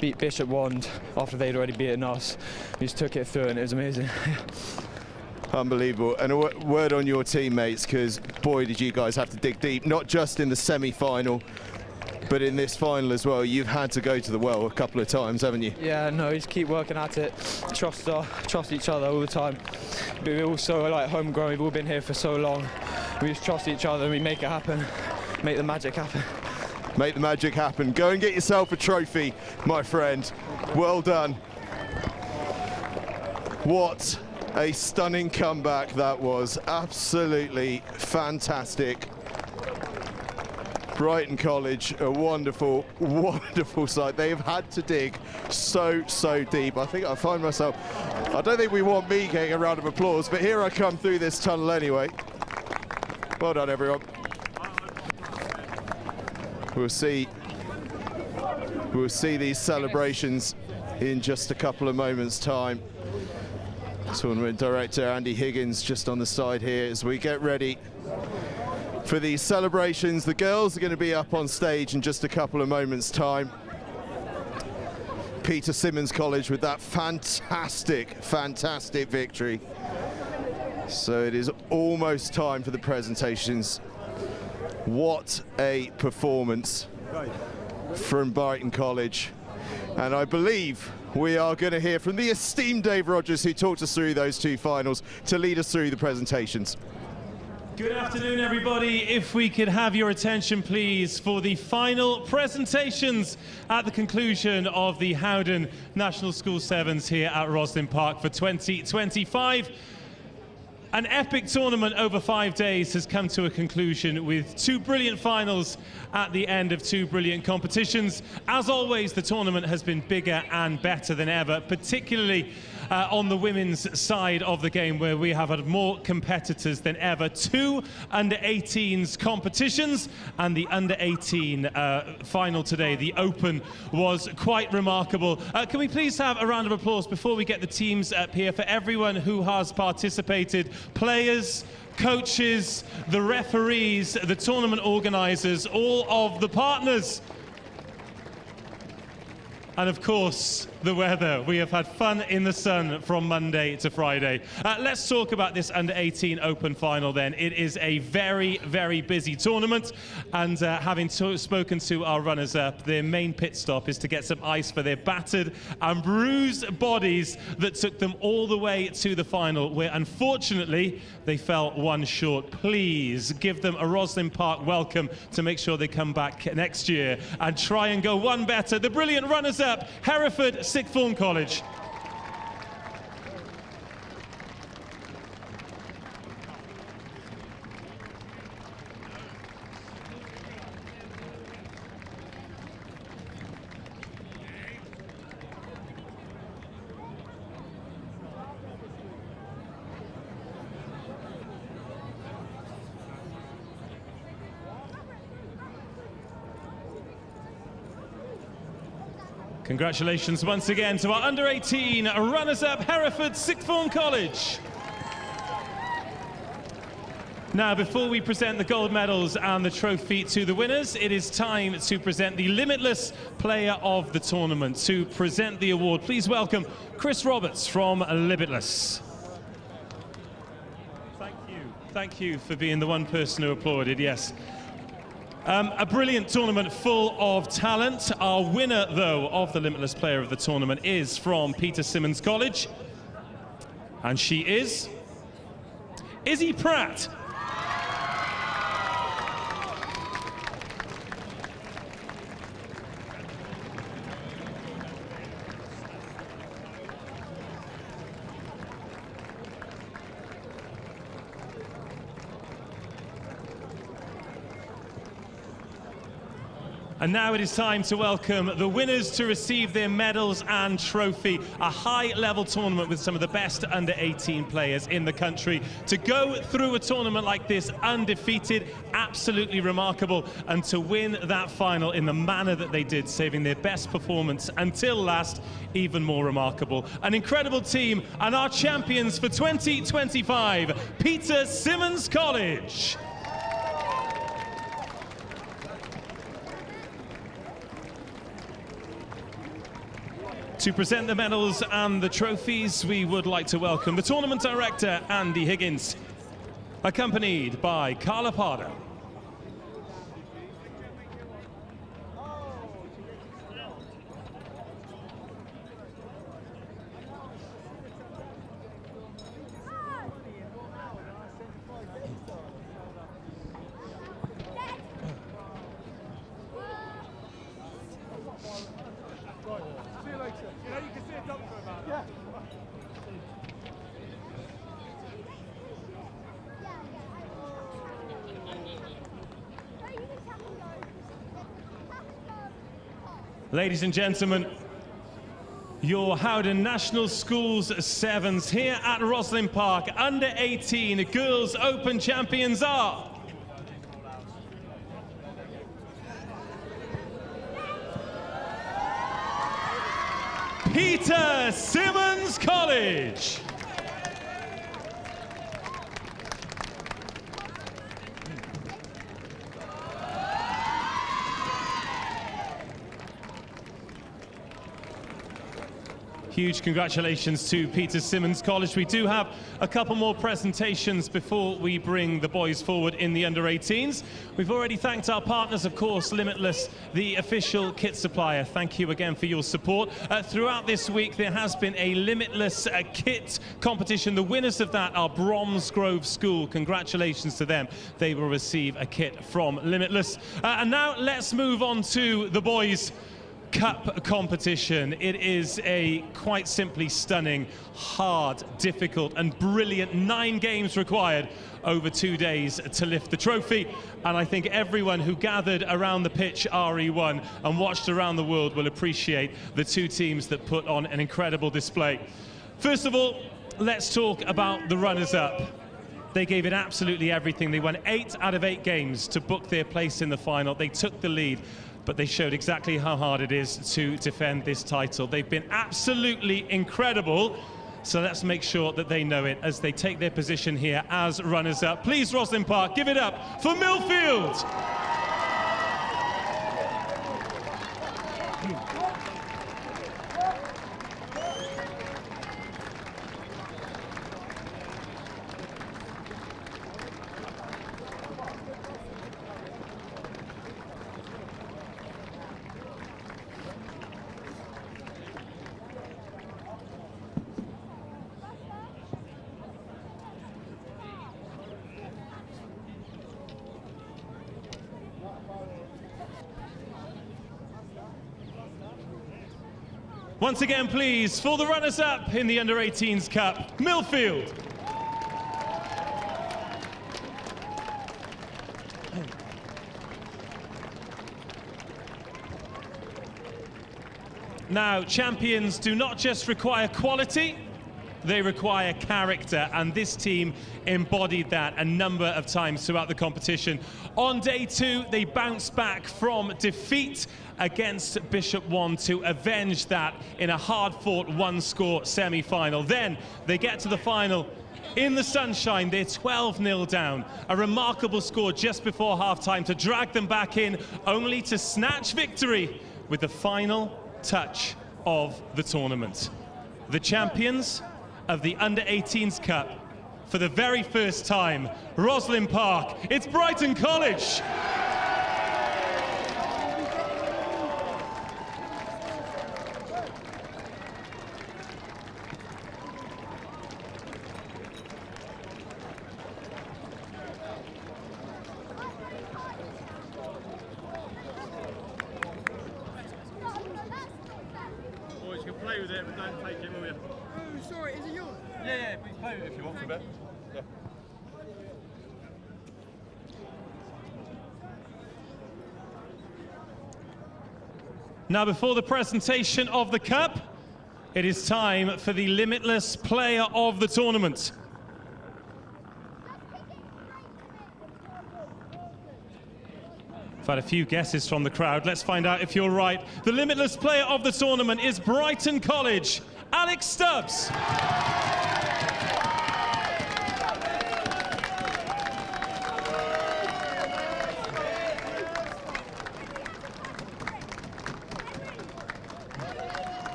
beat Bishop Wand after they'd already beaten us. We just took it through and it was amazing. Unbelievable. And a word on your teammates, because boy, did you guys have to dig deep, not just in the semi-final, but in this final as well, you've had to go to the well a couple of times, haven't you? Yeah, no, we just keep working at it. Trust each other all the time. But we're also like homegrown. We've all been here for so long. We just trust each other and we make it happen. Make the magic happen. Make the magic happen. Go and get yourself a trophy, my friend. Well done. What a stunning comeback that was. Absolutely fantastic. Brighton College, a wonderful, wonderful side. They have had to dig so deep. I think I find myself, I don't think we want me getting a round of applause, but here I come through this tunnel anyway. Well done, everyone. We'll see these celebrations in just a couple of moments' time. Tournament director Andy Higgins just on the side here as we get ready for these celebrations. The girls are going to be up on stage in just a couple of moments' time. Peter Symonds College with that fantastic victory. So it is almost time for the presentations. What a performance from Brighton College. And I believe we are going to hear from the esteemed Dave Rogers, who talked us through those two finals, to lead us through the presentations. Good afternoon, everybody. If we could have your attention, please, for the final presentations at the conclusion of the Howden National School Sevens here at Rosslyn Park for 2025. An epic tournament over 5 days has come to a conclusion with two brilliant finals at the end of two brilliant competitions. As always, the tournament has been bigger and better than ever, particularly on the women's side of the game, where we have had more competitors than ever. Two under-18s competitions, and the under-18 final today, the Open, was quite remarkable. Can we please have a round of applause before we get the teams up here for everyone who has participated? Players, coaches, the referees, the tournament organisers, all of the partners. And of course, the weather. We have had fun in the sun from Monday to Friday. Let's talk about this under-18 Open final then. It is a very, very busy tournament, and having spoken to our runners-up, their main pit stop is to get some ice for their battered and bruised bodies that took them all the way to the final, where unfortunately they fell one short. Please give them a Rosslyn Park welcome to make sure they come back next year and try and go one better. The brilliant runners-up, Hereford Sixth Form College. Congratulations once again to our under-18 runners-up, Hereford Sixth Form College. Now, before we present the gold medals and the trophy to the winners, it is time to present the Limitless Player of the Tournament. To present the award, please welcome Chris Roberts from Limitless. Thank you for being the one person who applauded, yes. A brilliant tournament full of talent. Our winner, though, of the Limitless Player of the Tournament is from Peter Symonds College. And she is Izzy Pratt. And now it is time to welcome the winners to receive their medals and trophy. A high-level tournament with some of the best under-18 players in the country. To go through a tournament like this undefeated, absolutely remarkable. And to win that final in the manner that they did, saving their best performance until last, even more remarkable. An incredible team, and our champions for 2025, Peter Symonds College. To present the medals and the trophies, we would like to welcome the tournament director, Andy Higgins, accompanied by Carla Pardo. Ladies and gentlemen, your Howden National Schools Sevens here at Rosslyn Park, under 18 Girls Open champions are Peter Symonds College. Huge congratulations to Peter Symonds College. We do have a couple more presentations before we bring the boys forward in the under-18s. We've already thanked our partners, of course, Limitless, the official kit supplier. Thank you again for your support. Throughout this week, there has been a Limitless kit competition. The winners of that are Bromsgrove School. Congratulations to them. They will receive a kit from Limitless. And now let's move on to the boys' Cup competition. It is a quite simply stunning, hard, difficult and brilliant 9 games required over 2 days to lift the trophy. And I think everyone who gathered around the pitch RE1 and watched around the world will appreciate the 2 teams that put on an incredible display. First of all, let's talk about the runners-up. They gave it absolutely everything. They won 8 out of 8 games to book their place in the final. They took the lead, but they showed exactly how hard it is to defend this title. They've been absolutely incredible, so let's make sure that they know it as they take their position here as runners-up. Please, Rosslyn Park, give it up for Millfield. Once again, please, for the runners-up in the Under-18s Cup, Millfield. Now, champions do not just require quality, they require character, and this team embodied that a number of times throughout the competition. On day 2, they bounced back from defeat against Bishop 1 to avenge that in a hard-fought 1-score semi-final. Then they get to the final in the sunshine. They're 12-0 down. A remarkable score just before half-time to drag them back in, only to snatch victory with the final touch of the tournament. The champions of the Under-18s Cup for the very first time, Rosslyn Park. It's Brighton College. Boys, you can play with it, but don't take it, will you? Oh, sorry, is it yours? Yeah, please play with it if you want for a bit. Yeah. Now, before the presentation of the cup, it is time for the Limitless Player of the Tournament. I've had a few guesses from the crowd. Let's find out if you're right. The Limitless Player of the Tournament is Brighton College, Alex Stubbs.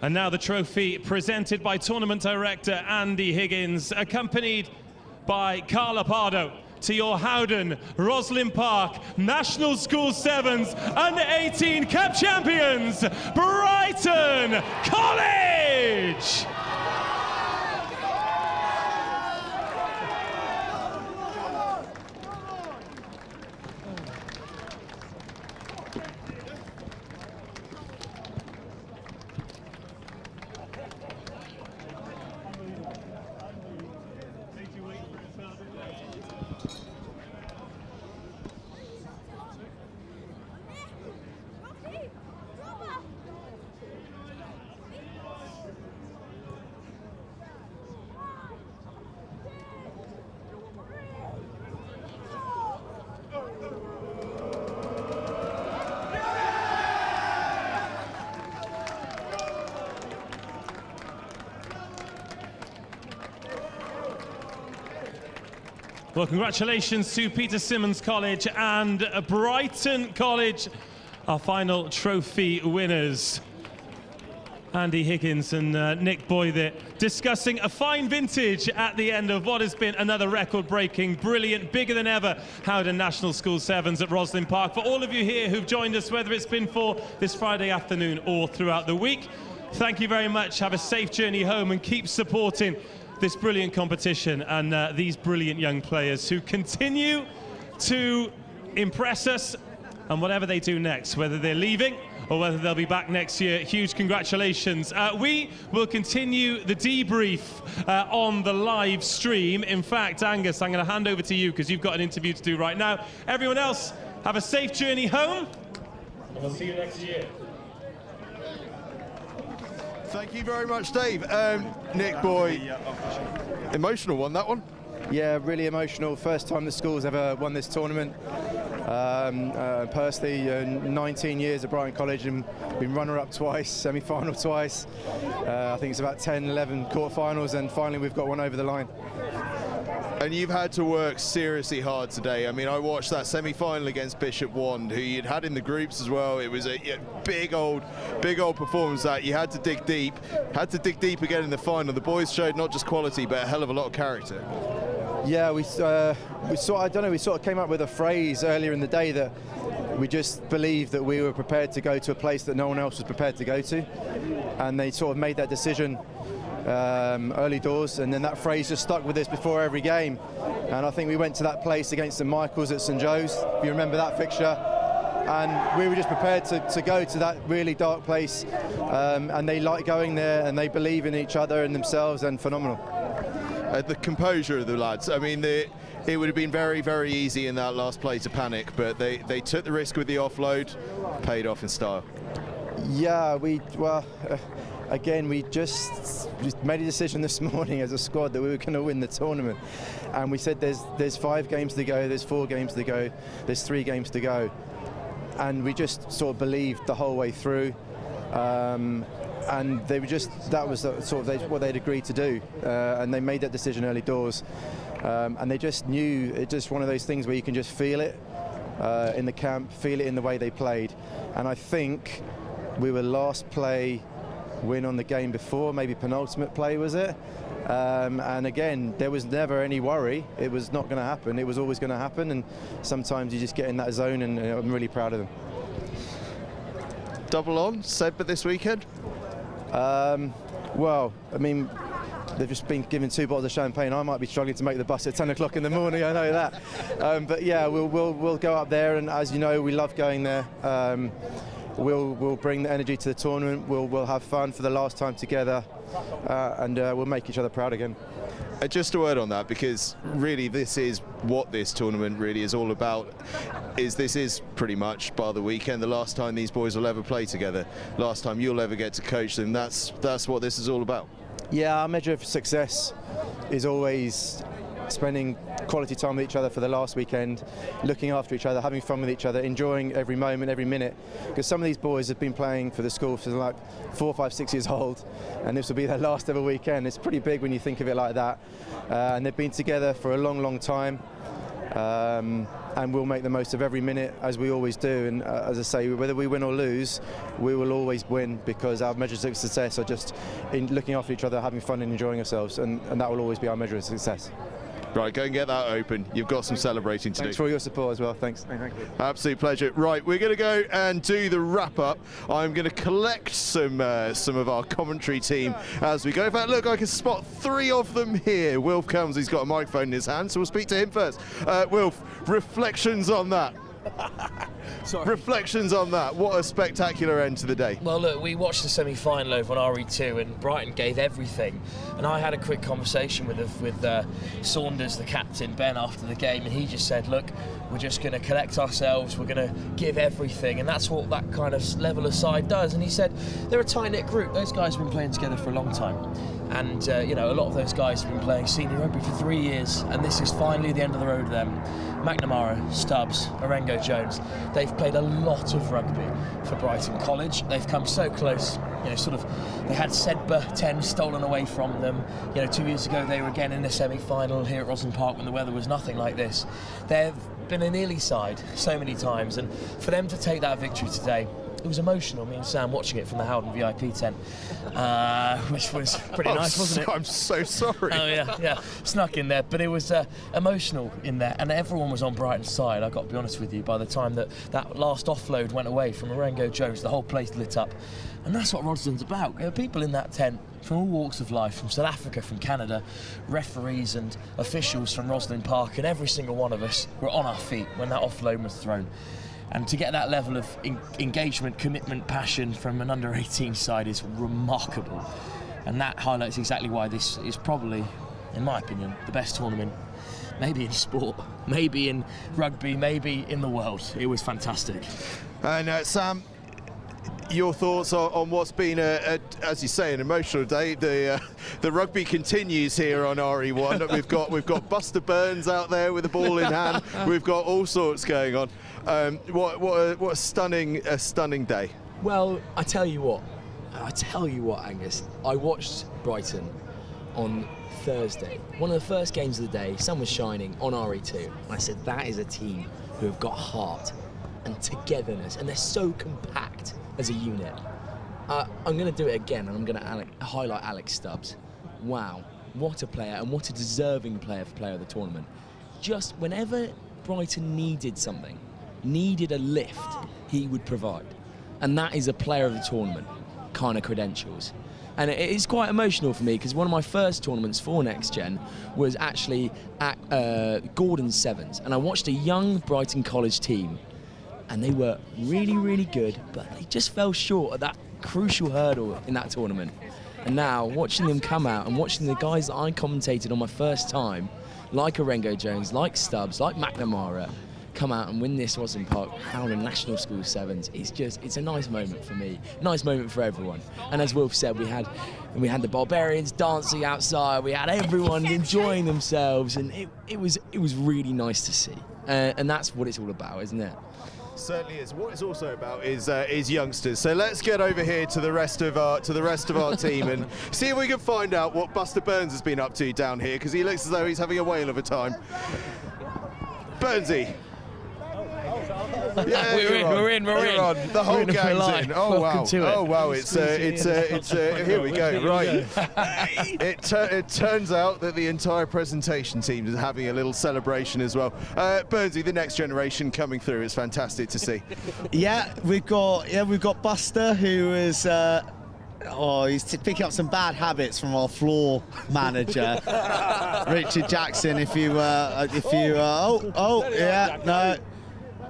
And now the trophy presented by Tournament Director Andy Higgins, accompanied by Carla Pardo, to your Howden Rosslyn Park National School Sevens Under-18 Cup champions, Brighton College! Well, congratulations to Peter Symonds College and Brighton College, our final trophy winners. Andy Higgins and Nick Boyd there discussing a fine vintage at the end of what has been another record-breaking, brilliant, bigger than ever Howden National School Sevens at Rosslyn Park. For all of you here who've joined us, whether it's been for this Friday afternoon or throughout the week, thank you very much. Have a safe journey home and keep supporting this brilliant competition and these brilliant young players who continue to impress us, and whatever they do next, whether they're leaving or whether they'll be back next year, huge congratulations. We will continue the debrief on the live stream. In fact, Angus, I'm going to hand over to you because you've got an interview to do right now. Everyone else, have a safe journey home, and we'll see you next year. Thank you very much, Dave. Nick Boyd, emotional one, that one? Yeah, really emotional. First time the school's ever won this tournament. Personally, 19 years at Brighton College and been runner-up twice, semi-final twice. I think it's about 10, 11 quarter-finals, and finally we've got one over the line. And you've had to work seriously hard today. I mean, I watched that semi-final against Bishop Wand, who you'd had in the groups as well. It was a big old performance that you had to dig deep. Had to dig deep again in the final. The boys showed not just quality, but a hell of a lot of character. Yeah, we sort of came up with a phrase earlier in the day that we just believed that we were prepared to go to a place that no one else was prepared to go to, and they sort of made that decision early doors, and then that phrase just stuck with us before every game. And I think we went to that place against St Michael's at St Joe's, if you remember that fixture, and we were just prepared to go to that really dark place, and they like going there and they believe in each other and themselves, and phenomenal. The composure of the lads, I mean, it would have been very, very easy in that last play to panic, but they took the risk with the offload, paid off in style. Yeah, again, we just made a decision this morning as a squad that we were going to win the tournament, and we said there's 5 games to go, there's 4 games to go, there's 3 games to go, and we just sort of believed the whole way through. And they were that was sort of what they'd agreed to do, and they made that decision early doors, and they just knew, it's just one of those things where you can just feel it in the camp, feel it in the way they played. And I think we were last play win on the game before, maybe penultimate play was it, and again there was never any worry, it was not going to happen, it was always going to happen, and sometimes you just get in that zone, and I'm really proud of them. Double on Sedbergh this weekend? Well, I mean, they've just been given 2 bottles of champagne. I might be struggling to make the bus at 10 o'clock in the morning, I know that. But yeah, we'll go up there, and as you know, we love going there. We'll bring the energy to the tournament. We'll have fun for the last time together, and we'll make each other proud again. Just a word on that, because really this is what this tournament really is all about. This is pretty much, bar the weekend, the last time these boys will ever play together, last time you'll ever get to coach them. That's what this is all about. Yeah, our measure of success is always spending quality time with each other for the last weekend, looking after each other, having fun with each other, enjoying every moment, every minute. Because some of these boys have been playing for the school for like 4, 5, 6 years old, and this will be their last ever weekend. It's pretty big when you think of it like that. And they've been together for a long, long time. And we'll make the most of every minute, as we always do. And as I say, whether we win or lose, we will always win, because our measures of success are just in looking after each other, having fun and enjoying ourselves, and that will always be our measure of success. Right, go and get that open. You've got some celebrating to do. Thanks for all your support as well. Thanks. Thank you. Absolute pleasure. Right, we're going to go and do the wrap-up. I'm going to collect some of our commentary team as we go. In fact, look, I can spot 3 of them here. Wilf comes, he's got a microphone in his hand, so we'll speak to him first. Wilf, reflections on that? Sorry. Reflections on that. What a spectacular end to the day. Well, look, we watched the semi-final over on RE2, and Brighton gave everything. And I had a quick conversation with Saunders, the captain, Ben, after the game, and he just said, look, we're just going to collect ourselves, we're going to give everything, and that's what that kind of level of side does. And he said they're a tight-knit group. Those guys have been playing together for a long time. And, you know, a lot of those guys have been playing senior rugby for 3 years, and this is finally the end of the road for them. McNamara, Stubbs, Orengo Jones, they've played a lot of rugby for Brighton College. They've come so close You know, sort of, they had Sedbergh 10 stolen away from them. You know, 2 years ago they were again in the semi-final here at Rosslyn Park when the weather was nothing like this. They've been an Ely side so many times, and for them to take that victory today, it was emotional. Me and Sam watching it from the Howden VIP tent, which was pretty nice, wasn't it? I'm so sorry. Oh yeah, snuck in there, but it was emotional in there, and everyone was on Brighton's side. I've got to be honest with you. By the time that last offload went away from Marengo Jones, the whole place lit up, and that's what Rosslyn's about. There are people in that tent from all walks of life, from South Africa, from Canada, referees and officials from Rosslyn Park, and every single one of us were on our feet when that offload was thrown. And to get that level of engagement, commitment, passion from an under-18 side is remarkable. And that highlights exactly why this is probably, in my opinion, the best tournament, maybe in sport, maybe in rugby, maybe in the world. It was fantastic. And Sam, your thoughts on what's been, as you say, an emotional day. The rugby continues here on RE1. We've got Buster Burns out there with the ball in hand. We've got all sorts going on. What a stunning day. Well, I tell you what, Angus. I watched Brighton on Thursday. One of the first games of the day. Sun was shining on RE2. And I said, that is a team who have got heart and togetherness, and they're so compact as a unit. I'm going to do it again, and I'm going to highlight Alex Stubbs. Wow, what a player, and what a deserving player for player of the tournament. Just whenever Brighton needed something, needed a lift, he would provide. And that is a player of the tournament kind of credentials. And it is quite emotional for me, because one of my first tournaments for Next Gen was actually at Gordon's Sevens, and I watched a young Brighton College team, and they were really, really good, but they just fell short at that crucial hurdle in that tournament. And now, watching them come out and watching the guys that I commentated on my first time, like Marengo Jones, like Stubbs, like McNamara, come out and win this Rosslyn Park Howden National School Sevens, it's a nice moment for me, nice moment for everyone. And as Wilf said, we had the Barbarians dancing outside, we had everyone enjoying themselves, and it was really nice to see. And that's what it's all about, isn't it? Certainly is. What it's also about is youngsters. So let's get over here to the rest of our team and see if we can find out what Buster Burns has been up to down here, because he looks as though he's having a whale of a time. Burnsy. Yeah, we're in. The whole gang's in. Oh wow! Oh wow! It's here we go. Right. It turns out that the entire presentation team is having a little celebration as well. Burnsy, the next generation coming through. It's fantastic to see. We've got Buster, who is. He's picking up some bad habits from our floor manager, Richard Jackson.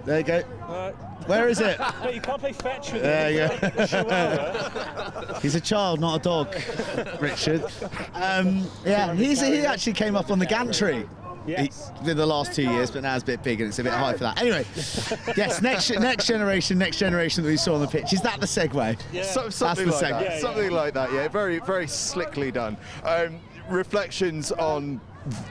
There you go. Where is it? You can't play fetch with there you go. He's a child, not a dog, Richard. He actually came up on the gantry. Yes. In the last 2 years, but now it's a bit big and it's a bit high for that. Anyway, yes, next generation that we saw on the pitch. Is that the segue? Yeah. Something like that. Something like that. Yeah, very, very slickly done. Reflections on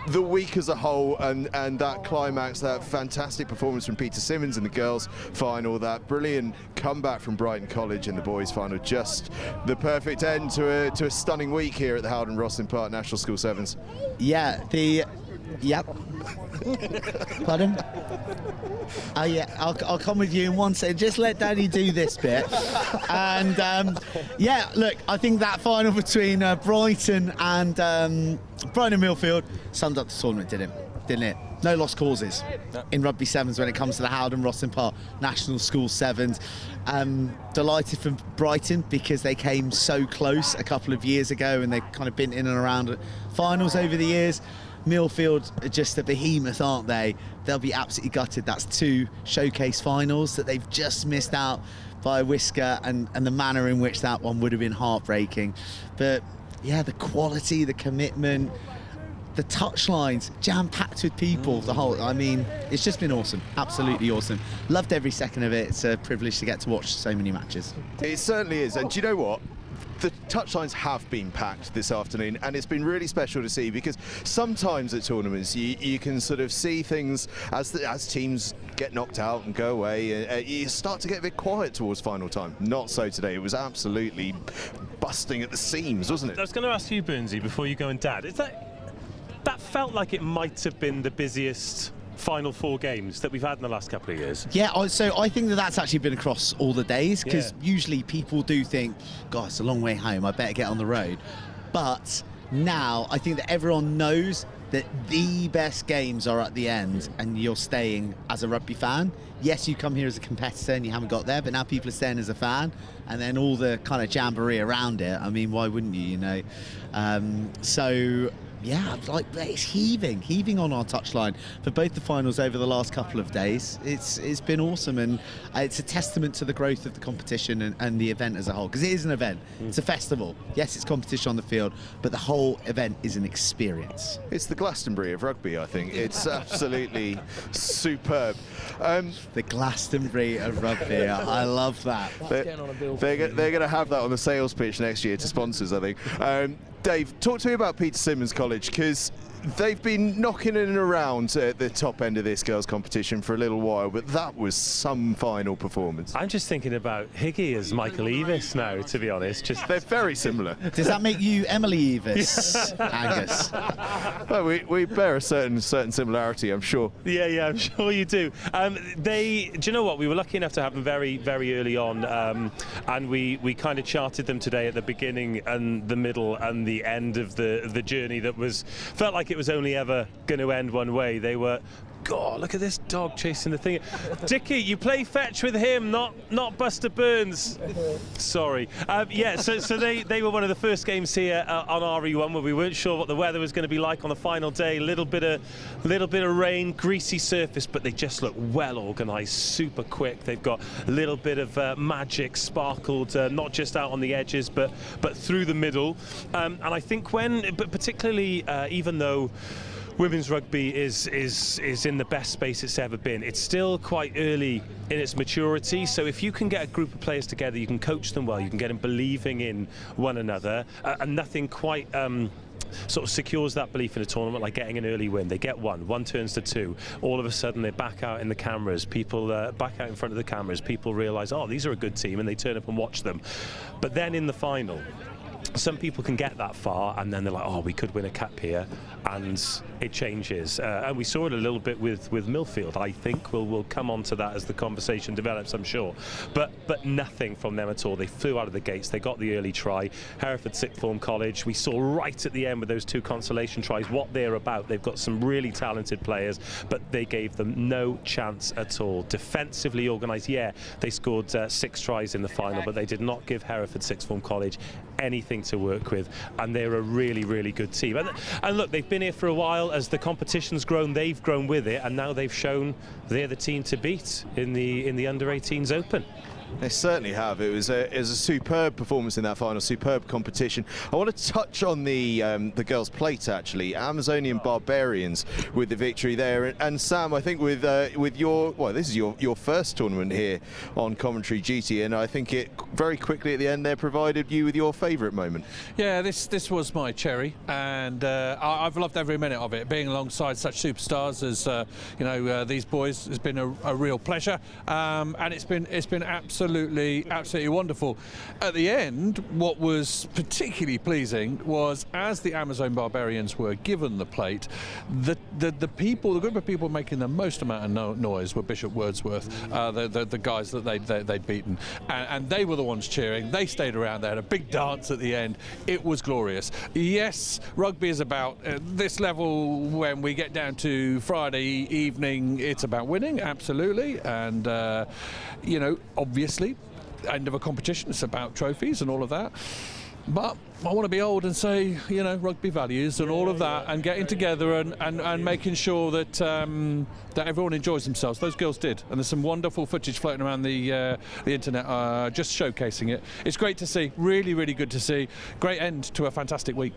the week as a whole and that climax, that fantastic performance from Peter Simmons in the girls' final, that brilliant comeback from Brighton College in the boys' final, just the perfect end to a stunning week here at the Howden Rosslyn Park National School Sevens. Yep. Pardon? Oh yeah, I'll come with you in one second. Just let Danny do this bit. And look, I think that final between Brighton and Millfield summed up the tournament, didn't it? No lost causes in Rugby Sevens when it comes to the Howden Rosslyn Park National School Sevens. Delighted for Brighton because they came so close a couple of years ago, and they've kind of been in and around finals over the years. Millfield are just a behemoth, aren't they? They'll be absolutely gutted. That's 2 showcase finals that they've just missed out by a whisker, and the manner in which that one would have been heartbreaking. But yeah, the quality, the commitment, the touchlines jam-packed with people, it's just been awesome, absolutely awesome. Loved every second of it. It's a privilege to get to watch so many matches. It certainly is, and do you know what? The touchlines have been packed this afternoon, and it's been really special to see, because sometimes at tournaments you can sort of see things as teams get knocked out and go away. You start to get a bit quiet towards final time. Not so today. It was absolutely busting at the seams, wasn't it? I was going to ask you, Burnsy, before you go and Dad, that felt like it might have been the busiest final 4 games that we've had in the last couple of years. Yeah, so I think that's actually been across all the days, because usually people do think, God, it's a long way home, I better get on the road. But now I think that everyone knows that the best games are at the end, and you're staying as a rugby fan. Yes, you come here as a competitor and you haven't got there, but now people are staying as a fan, and then all the kind of jamboree around it. I mean, why wouldn't you, you know? So yeah, like it's heaving on our touchline for both the finals over the last couple of days. It's been awesome, and it's a testament to the growth of the competition and the event as a whole, because it is an event. It's a festival. Yes, it's competition on the field, but the whole event is an experience. It's the Glastonbury of rugby, I think. It's absolutely superb. The Glastonbury of rugby. I love that. They're going to have that on the sales pitch next year to sponsors, I think. Dave, talk to me about Peter Symonds College, because they've been knocking in and around at the top end of this girls' competition for a little while, but that was some final performance. I'm just thinking about Higgy as Michael Eavis now, to be honest. They're very similar. Does that make you Emily Eavis, Angus? Well, we bear a certain similarity, I'm sure. Yeah, I'm sure you do. Do you know what? We were lucky enough to have them very, very early on, and we kind of charted them today at the beginning and the middle and the end of the journey that felt like it was only ever going to end one way. They were, God, look at this dog chasing the thing. Dickie, you play fetch with him, not Buster Burns. Sorry. So they were one of the first games here on RE1 where we weren't sure what the weather was going to be like on the final day. Little bit of rain, greasy surface, but they just look well organised, super quick. They've got a little bit of magic sparkled, not just out on the edges, but through the middle. And I think particularly even though women's rugby is in the best space it's ever been, it's still quite early in its maturity. So if you can get a group of players together, you can coach them well, you can get them believing in one another, and nothing quite sort of secures that belief in a tournament like getting an early win. They get one turns to 2. All of a sudden they're back out in the cameras. People back out in front of the cameras. People realise, oh, these are a good team, and they turn up and watch them. But then in the final, some people can get that far and then they're like, oh, we could win a cup here, and it changes. And we saw it a little bit with Millfield. I think we'll come on to that as the conversation develops, I'm sure. But nothing from them at all. They flew out of the gates. They got the early try. Hereford Sixth Form College, we saw right at the end with those 2 consolation tries what they're about. They've got some really talented players, but they gave them no chance at all. Defensively organised, yeah, they scored 6 tries in the final, but they did not give Hereford Sixth Form College anything to work with, and they're a really, really good team. And look, they've been here for a while. As the competition's grown, they've grown with it, and now they've shown they're the team to beat in the Under-18s Open. They certainly have. It was a superb performance in that final, superb competition. I want to touch on the girls' plate, actually. Amazonian Barbarians with the victory there. And Sam, I think with your, well, this is your first tournament here on commentary duty, and I think it very quickly at the end there provided you with your favourite moment. Yeah, this was my cherry, and I've loved every minute of it. Being alongside such superstars as these boys has been a real pleasure, and it's been absolutely wonderful. At the end, what was particularly pleasing was, as the Amazon Barbarians were given the plate, the group of people making the most amount of noise were Bishop Wordsworth, the guys that they'd beaten, and they were the ones cheering. They stayed around. They had a big dance at the end. It was glorious. Yes, rugby is about this level. When we get down to Friday evening, it's about winning, absolutely, and obviously, end of a competition, it's about trophies and all of that. But I want to be old and say, rugby values and all of that, and getting together and making sure that that everyone enjoys themselves. Those girls did, and there's some wonderful footage floating around the internet, just showcasing it. It's great to see, really, really good to see. Great end to a fantastic week.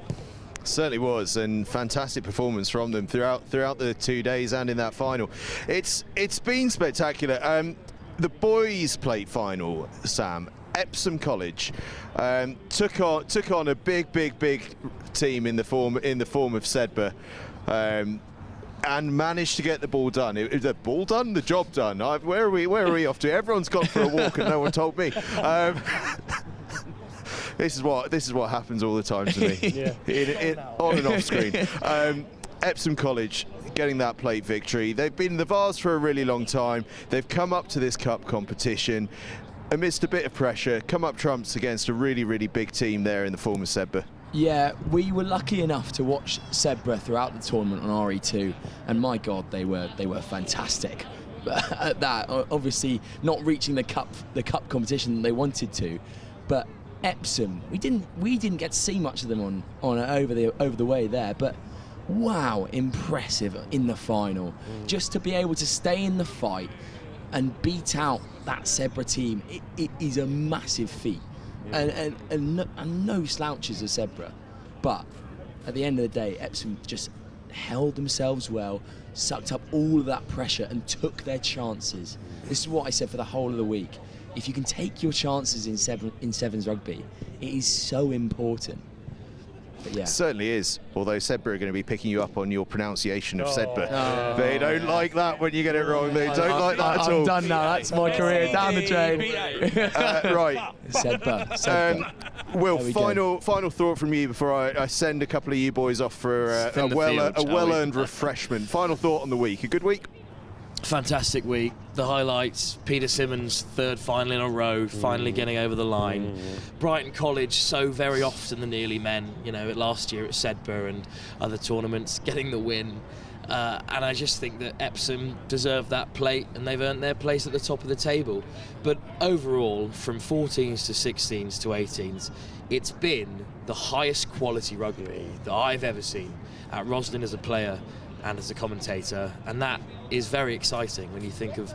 Certainly was, and fantastic performance from them throughout the 2 days and in that final. It's been spectacular. The boys' plate final, Sam, Epsom College took on a big team in the form of Sedbergh. and managed to get the ball done. The ball done? The job done. Where are we off to? Everyone's gone for a walk and no one told me. This is what happens all the time to me, on and off screen. Epsom College getting that plate victory. They've been in the Vars for a really long time. They've come up to this cup competition amidst a bit of pressure, come up trumps against a really, really big team there in the form of Sedbergh. Yeah, we were lucky enough to watch Sedbergh throughout the tournament on RE2, and my God, they were fantastic. At that, obviously not reaching the cup competition they wanted to, but Epsom, we didn't get to see much of them on over the way there, but wow, impressive in the final. Just to be able to stay in the fight and beat out that Sedbergh team, it is a massive feat. And no slouches of Sedbergh, but at the end of the day, Epsom just held themselves well, sucked up all of that pressure and took their chances. This is what I said for the whole of the week. If you can take your chances in sevens rugby, it is so important. But yeah. It certainly is, although Sedbergh are going to be picking you up on your pronunciation of Sedbergh. They don't like that when you get it wrong. They don't like that at all. I'm done now. That's my career down the drain. Right. Sedbergh. Will, final thought from you before I send a couple of you boys off for a well-earned refreshment. Final thought on the week. A good week? Fantastic week. The highlights: Peter Simmons, third final in a row, finally getting over the line. Brighton College, so very often the nearly men, you know, last year at Sedbergh and other tournaments, getting the win. And I just think that Epsom deserve that plate, and they've earned their place at the top of the table. But overall, from 14s to 16s to 18s, it's been the highest quality rugby that I've ever seen at Rosslyn as a player and as a commentator, and that is very exciting when you think of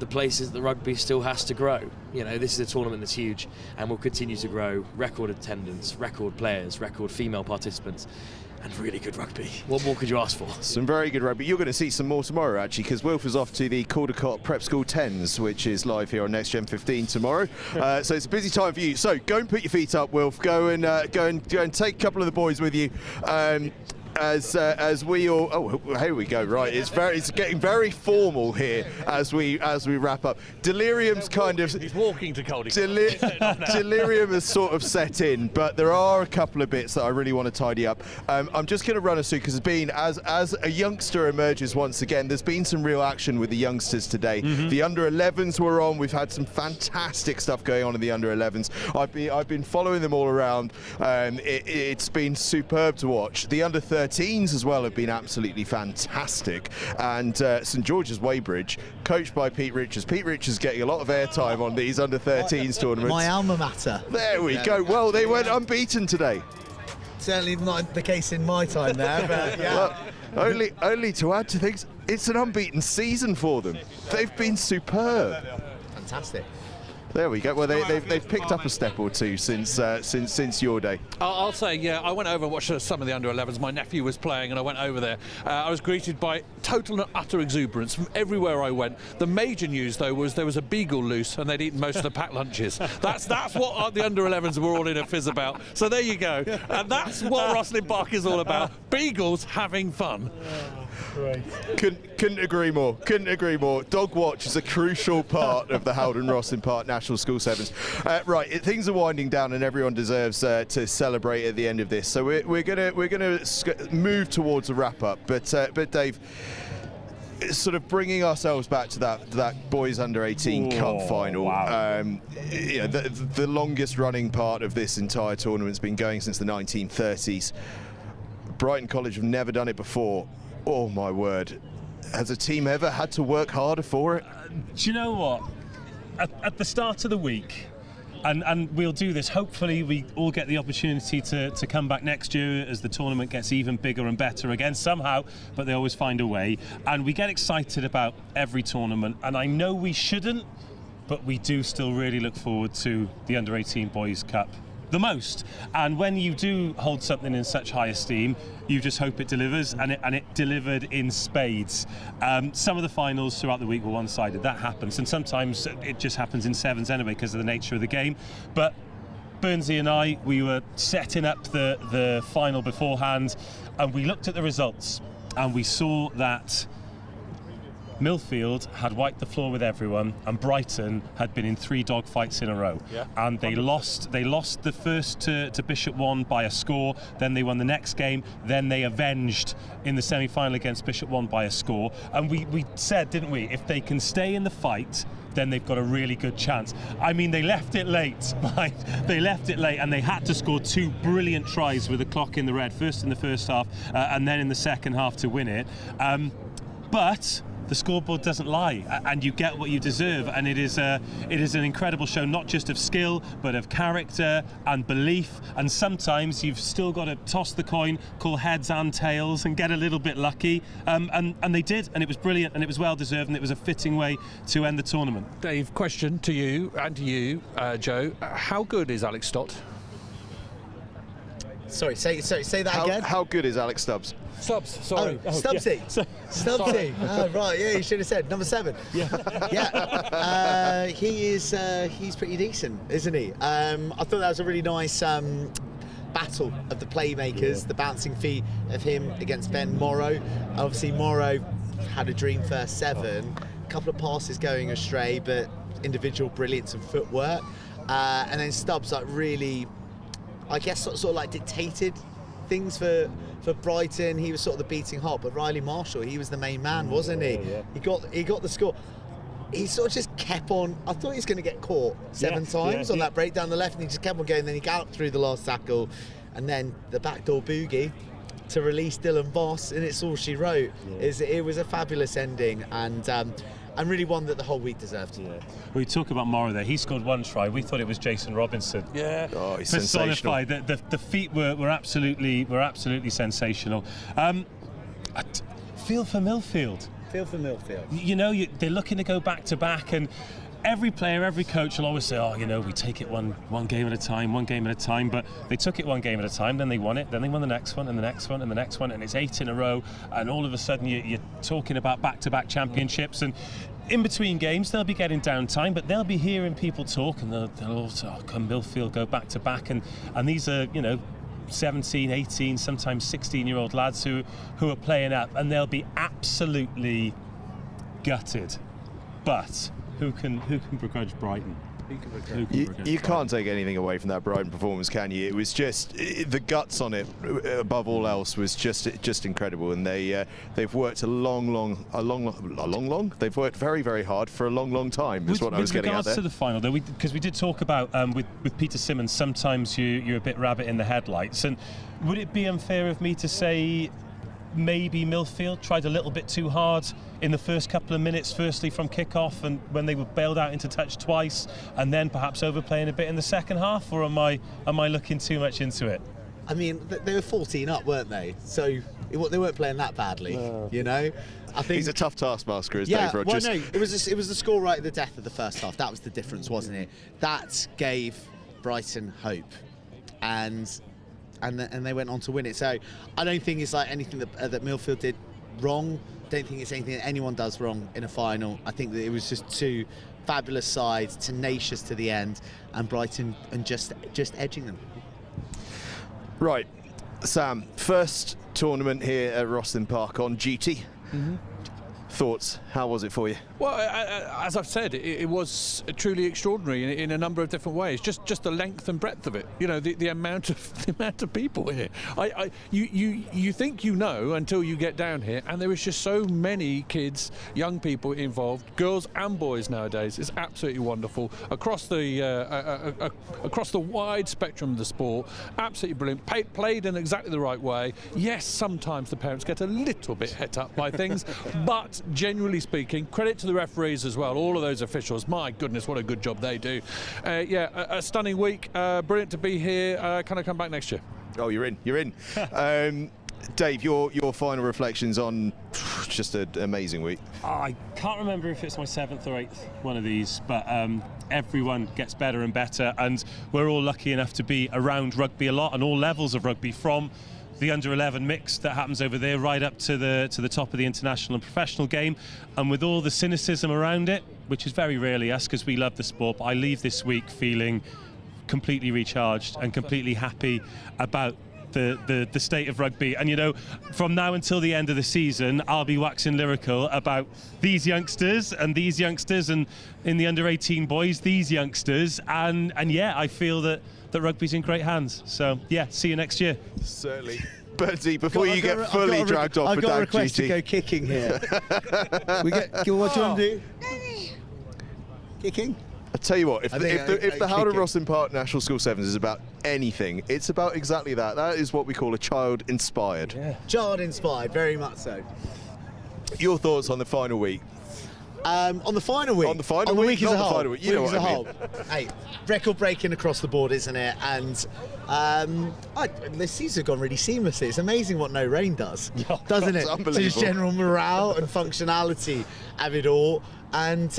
the places that rugby still has to grow. You know, this is a tournament that's huge and will continue to grow. Record attendance, record players, record female participants, and really good rugby. What more could you ask for? Some very good rugby. You're going to see some more tomorrow, actually, because Wilf is off to the Caldecott Prep School 10s, which is live here on Next Gen 15 tomorrow. So it's a busy time for you. So go and put your feet up, Wilf. Go and take a couple of the boys with you. As we all, here we go. Right, it's getting very formal here as we wrap up. Delirium's kind of he's walking to Caldecott. Delirium has sort of set in, but there are a couple of bits that I really want to tidy up. I'm just going to run us through, because there's been, as a youngster emerges once again, there's been some real action with the youngsters today. The under-11s were on. We've had some fantastic stuff going on in the under-11s. I've been following them all around. It's been superb to watch. The under-13s as well have been absolutely fantastic, and St George's Weybridge, coached by Pete Richards. Pete Richards getting a lot of airtime on these under-13s tournaments. My alma mater. There we go. Well, they went unbeaten today. Certainly not the case in my time there, but yeah. Well, only to add to things, it's an unbeaten season for them. They've been superb. Fantastic. There we go. Well, they've picked up a step or two since your day. I'll say, yeah, I went over and watched some of the under-11s. My nephew was playing, and I went over there. I was greeted by total and utter exuberance from everywhere I went. The major news, though, was there was a beagle loose, and they'd eaten most of the packed lunches. That's what the under-11s were all in a fizz about. So there you go. And that's what Rosslyn Park is all about. Beagles having fun. Right. Couldn't agree more. Couldn't agree more. Dog watch is a crucial part of the Howden Rosslyn Park National School Sevens. Right, things are winding down, and everyone deserves to celebrate at the end of this. So we're gonna move towards a wrap up. But Dave, sort of bringing ourselves back to that boys under 18 cup final. Wow. You know, the longest running part of this entire tournament's been going since the 1930s. Brighton College have never done it before. Oh my word. Has a team ever had to work harder for it? Do you know what? At the start of the week, and we'll do this, hopefully we all get the opportunity to come back next year as the tournament gets even bigger and better again somehow, but they always find a way. And we get excited about every tournament, and I know we shouldn't, but we do still really look forward to the Under 18 Boys Cup the most. And when you do hold something in such high esteem, you just hope it delivers, and it delivered in spades. Some of the finals throughout the week were one-sided. That happens, and sometimes it just happens in sevens anyway because of the nature of the game. But Burnsy and we were setting up the final beforehand, and we looked at the results. and we saw that Millfield had wiped the floor with everyone, and Brighton had been in 3 dogfights in a row. Yeah. And they lost the first to Bishop 1 by a score, then they won the next game, then they avenged in the semi-final against Bishop 1 by a score. And we said, didn't we, if they can stay in the fight, then they've got a really good chance. I mean, they left it late, right? They left it late, and they had to score 2 brilliant tries with the clock in the red, first in the first half and then in the second half to win it. But the scoreboard doesn't lie, and you get what you deserve, and it is an incredible show, not just of skill but of character and belief, and sometimes you've still got to toss the coin, call heads and tails, and get a little bit lucky, and they did, and it was brilliant, and it was well deserved, and it was a fitting way to end the tournament. Dave, question to you and to you, Joe, how good is Alex Stott? Sorry, say that again. How good is Alex Stubbs? Stubbs, sorry. Oh, Stubbsy. Yeah. Stubbsy. Oh, right, yeah, you should have said number 7. Yeah. Yeah. He's pretty decent, isn't he? I thought that was a really nice battle of the playmakers, the bouncing feet of him against Ben Morrow. Obviously, Morrow had a dream first 7, a couple of passes going astray, but individual brilliance and footwork. And then Stubbs really, I guess, sort of like dictated things for Brighton. He was sort of the beating heart, but Riley Marshall, he was the main man, wasn't he? Yeah. He got the score. He sort of just kept on. I thought he was going to get caught 7 times on that break down the left, and he just kept on going. Then he galloped through the last tackle, and then the backdoor boogie to release Dylan Boss, and it's all she wrote. It was a fabulous ending, and really one that the whole week deserved. Yeah. We talk about Morrow there. He scored 1 try. We thought it was Jason Robinson. Yeah. Oh, he's sensational. The feet were absolutely sensational. Feel for Millfield. Feel for Millfield. You know, they're looking to go back to back, and every player, every coach will always say, oh, you know, we take it one game at a time, but they took it 1 game at a time, then they won it, then they won the next one, and the next one, and the next one, and it's 8 in a row, and all of a sudden you're talking about back-to-back championships, and in between games they'll be getting downtime, but they'll be hearing people talk, and they'll also, come Millfield, go back-to-back, and these are, you know, 17, 18, sometimes 16-year-old lads who are playing up, and they'll be absolutely gutted, but who can begrudge Brighton? You can't take anything away from that Brighton performance, can you? It was just the guts on it, above all else, was just incredible. And they've worked They've worked very, very hard for a long time. Is what I was getting at there. With regards to the final, though, because we did talk about with Peter Simmons, sometimes you're a bit rabbit in the headlights. And would it be unfair of me to say maybe Millfield tried a little bit too hard in the first couple of minutes, firstly from kick-off, and when they were bailed out into touch twice, and then perhaps overplaying a bit in the second half, or am I looking too much into it? I mean, they were 14 up, weren't they? So they weren't playing that badly, you know? I think he's a tough taskmaster, is Dave Rogers. Well, no, it was the score right at the death of the first half. That was the difference, wasn't it? That gave Brighton hope, and they went on to win it. So I don't think it's like anything that Millfield did wrong. Don't think it's anything that anyone does wrong in a final. I think that it was just 2 fabulous sides, tenacious to the end, and Brighton and just edging them. Right, Sam, first tournament here at Rosslyn Park on duty. Thoughts? How was it for you? Well, as I've said, it was truly extraordinary in a number of different ways. Just the length and breadth of it. You know, the amount of people here. You think you know until you get down here, and there is just so many kids, young people involved, girls and boys nowadays. It's absolutely wonderful across the wide spectrum of the sport. Absolutely brilliant. Played in exactly the right way. Yes, sometimes the parents get a little bit het up by things, but generally speaking, credit to the referees as well, all of those officials. My goodness, what a good job they do. A stunning week. Brilliant to be here. Can I come back next year? Oh, you're in. Dave, your final reflections on just an amazing week. I can't remember if it's my 7th or 8th one of these, but everyone gets better and better, and we're all lucky enough to be around rugby a lot, and all levels of rugby, from the under-11 mix that happens over there right up to the top of the international and professional game, and with all the cynicism around it, which is very rarely us because we love the sport, but I leave this week feeling completely recharged and completely happy about the state of rugby. And, you know, from now until the end of the season, I'll be waxing lyrical about these youngsters, and in the under-18 boys, these youngsters. And yeah, I feel that rugby's in great hands. So, yeah, see you next year. Certainly. Bertie, before you get fully dragged off for I've got a dag request duty. to go kicking here. What do you want to do? Kicking? I tell you what, if the Howden kicking. Rosslyn Park National School Sevens is about anything, it's about exactly that. That is what we call a child-inspired. Yeah. Child-inspired, very much so. Your thoughts on the final week? On the final week? On the final week week, as not a the whole. final week. You know what I mean. Hey, record breaking across the board, isn't it? And this season's gone really seamlessly. It's amazing what no rain does, doesn't it? It's unbelievable. So just general morale and functionality of it all. And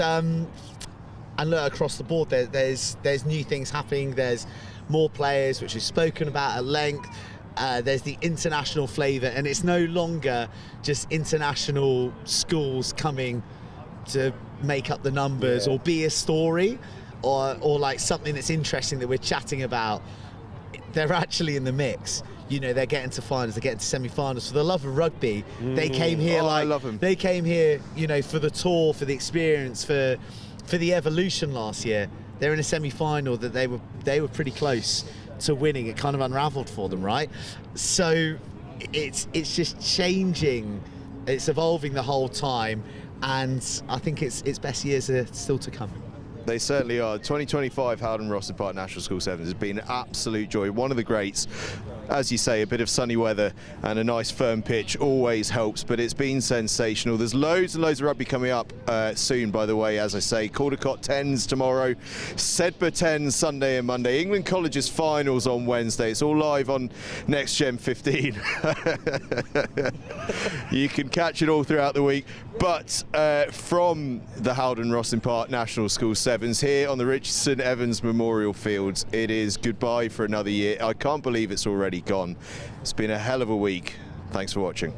look, across the board, there's new things happening. There's more players, which we've spoken about at length. There's the international flavour, and it's no longer just international schools coming to make up the numbers or be a story or like something that's interesting that we're chatting about. They're actually in the mix. You know, they're getting to finals, they're getting to semi-finals. For the love of rugby, they came here I love them. They came here, you know, for the tour, for the experience, for the evolution last year. They're in a semi-final that they were pretty close to winning. It kind of unravelled for them, right? So it's just changing. It's evolving the whole time, and I think its best years are still to come. They certainly are. 2025 Howden Rosslyn Park National School Sevens has been an absolute joy. One of the greats. As you say, a bit of sunny weather and a nice firm pitch always helps, but it's been sensational. There's loads and loads of rugby coming up soon, by the way, as I say. Caldecott 10s tomorrow, Sedbergh 10s Sunday and Monday, England College's finals on Wednesday. It's all live on Next Gen 15. You can catch it all throughout the week. But from the Howden Rosslyn Park National School Sevens here on the Richardson Evans Memorial Fields, it is goodbye for another year. I can't believe it's already gone. It's been a hell of a week. Thanks for watching.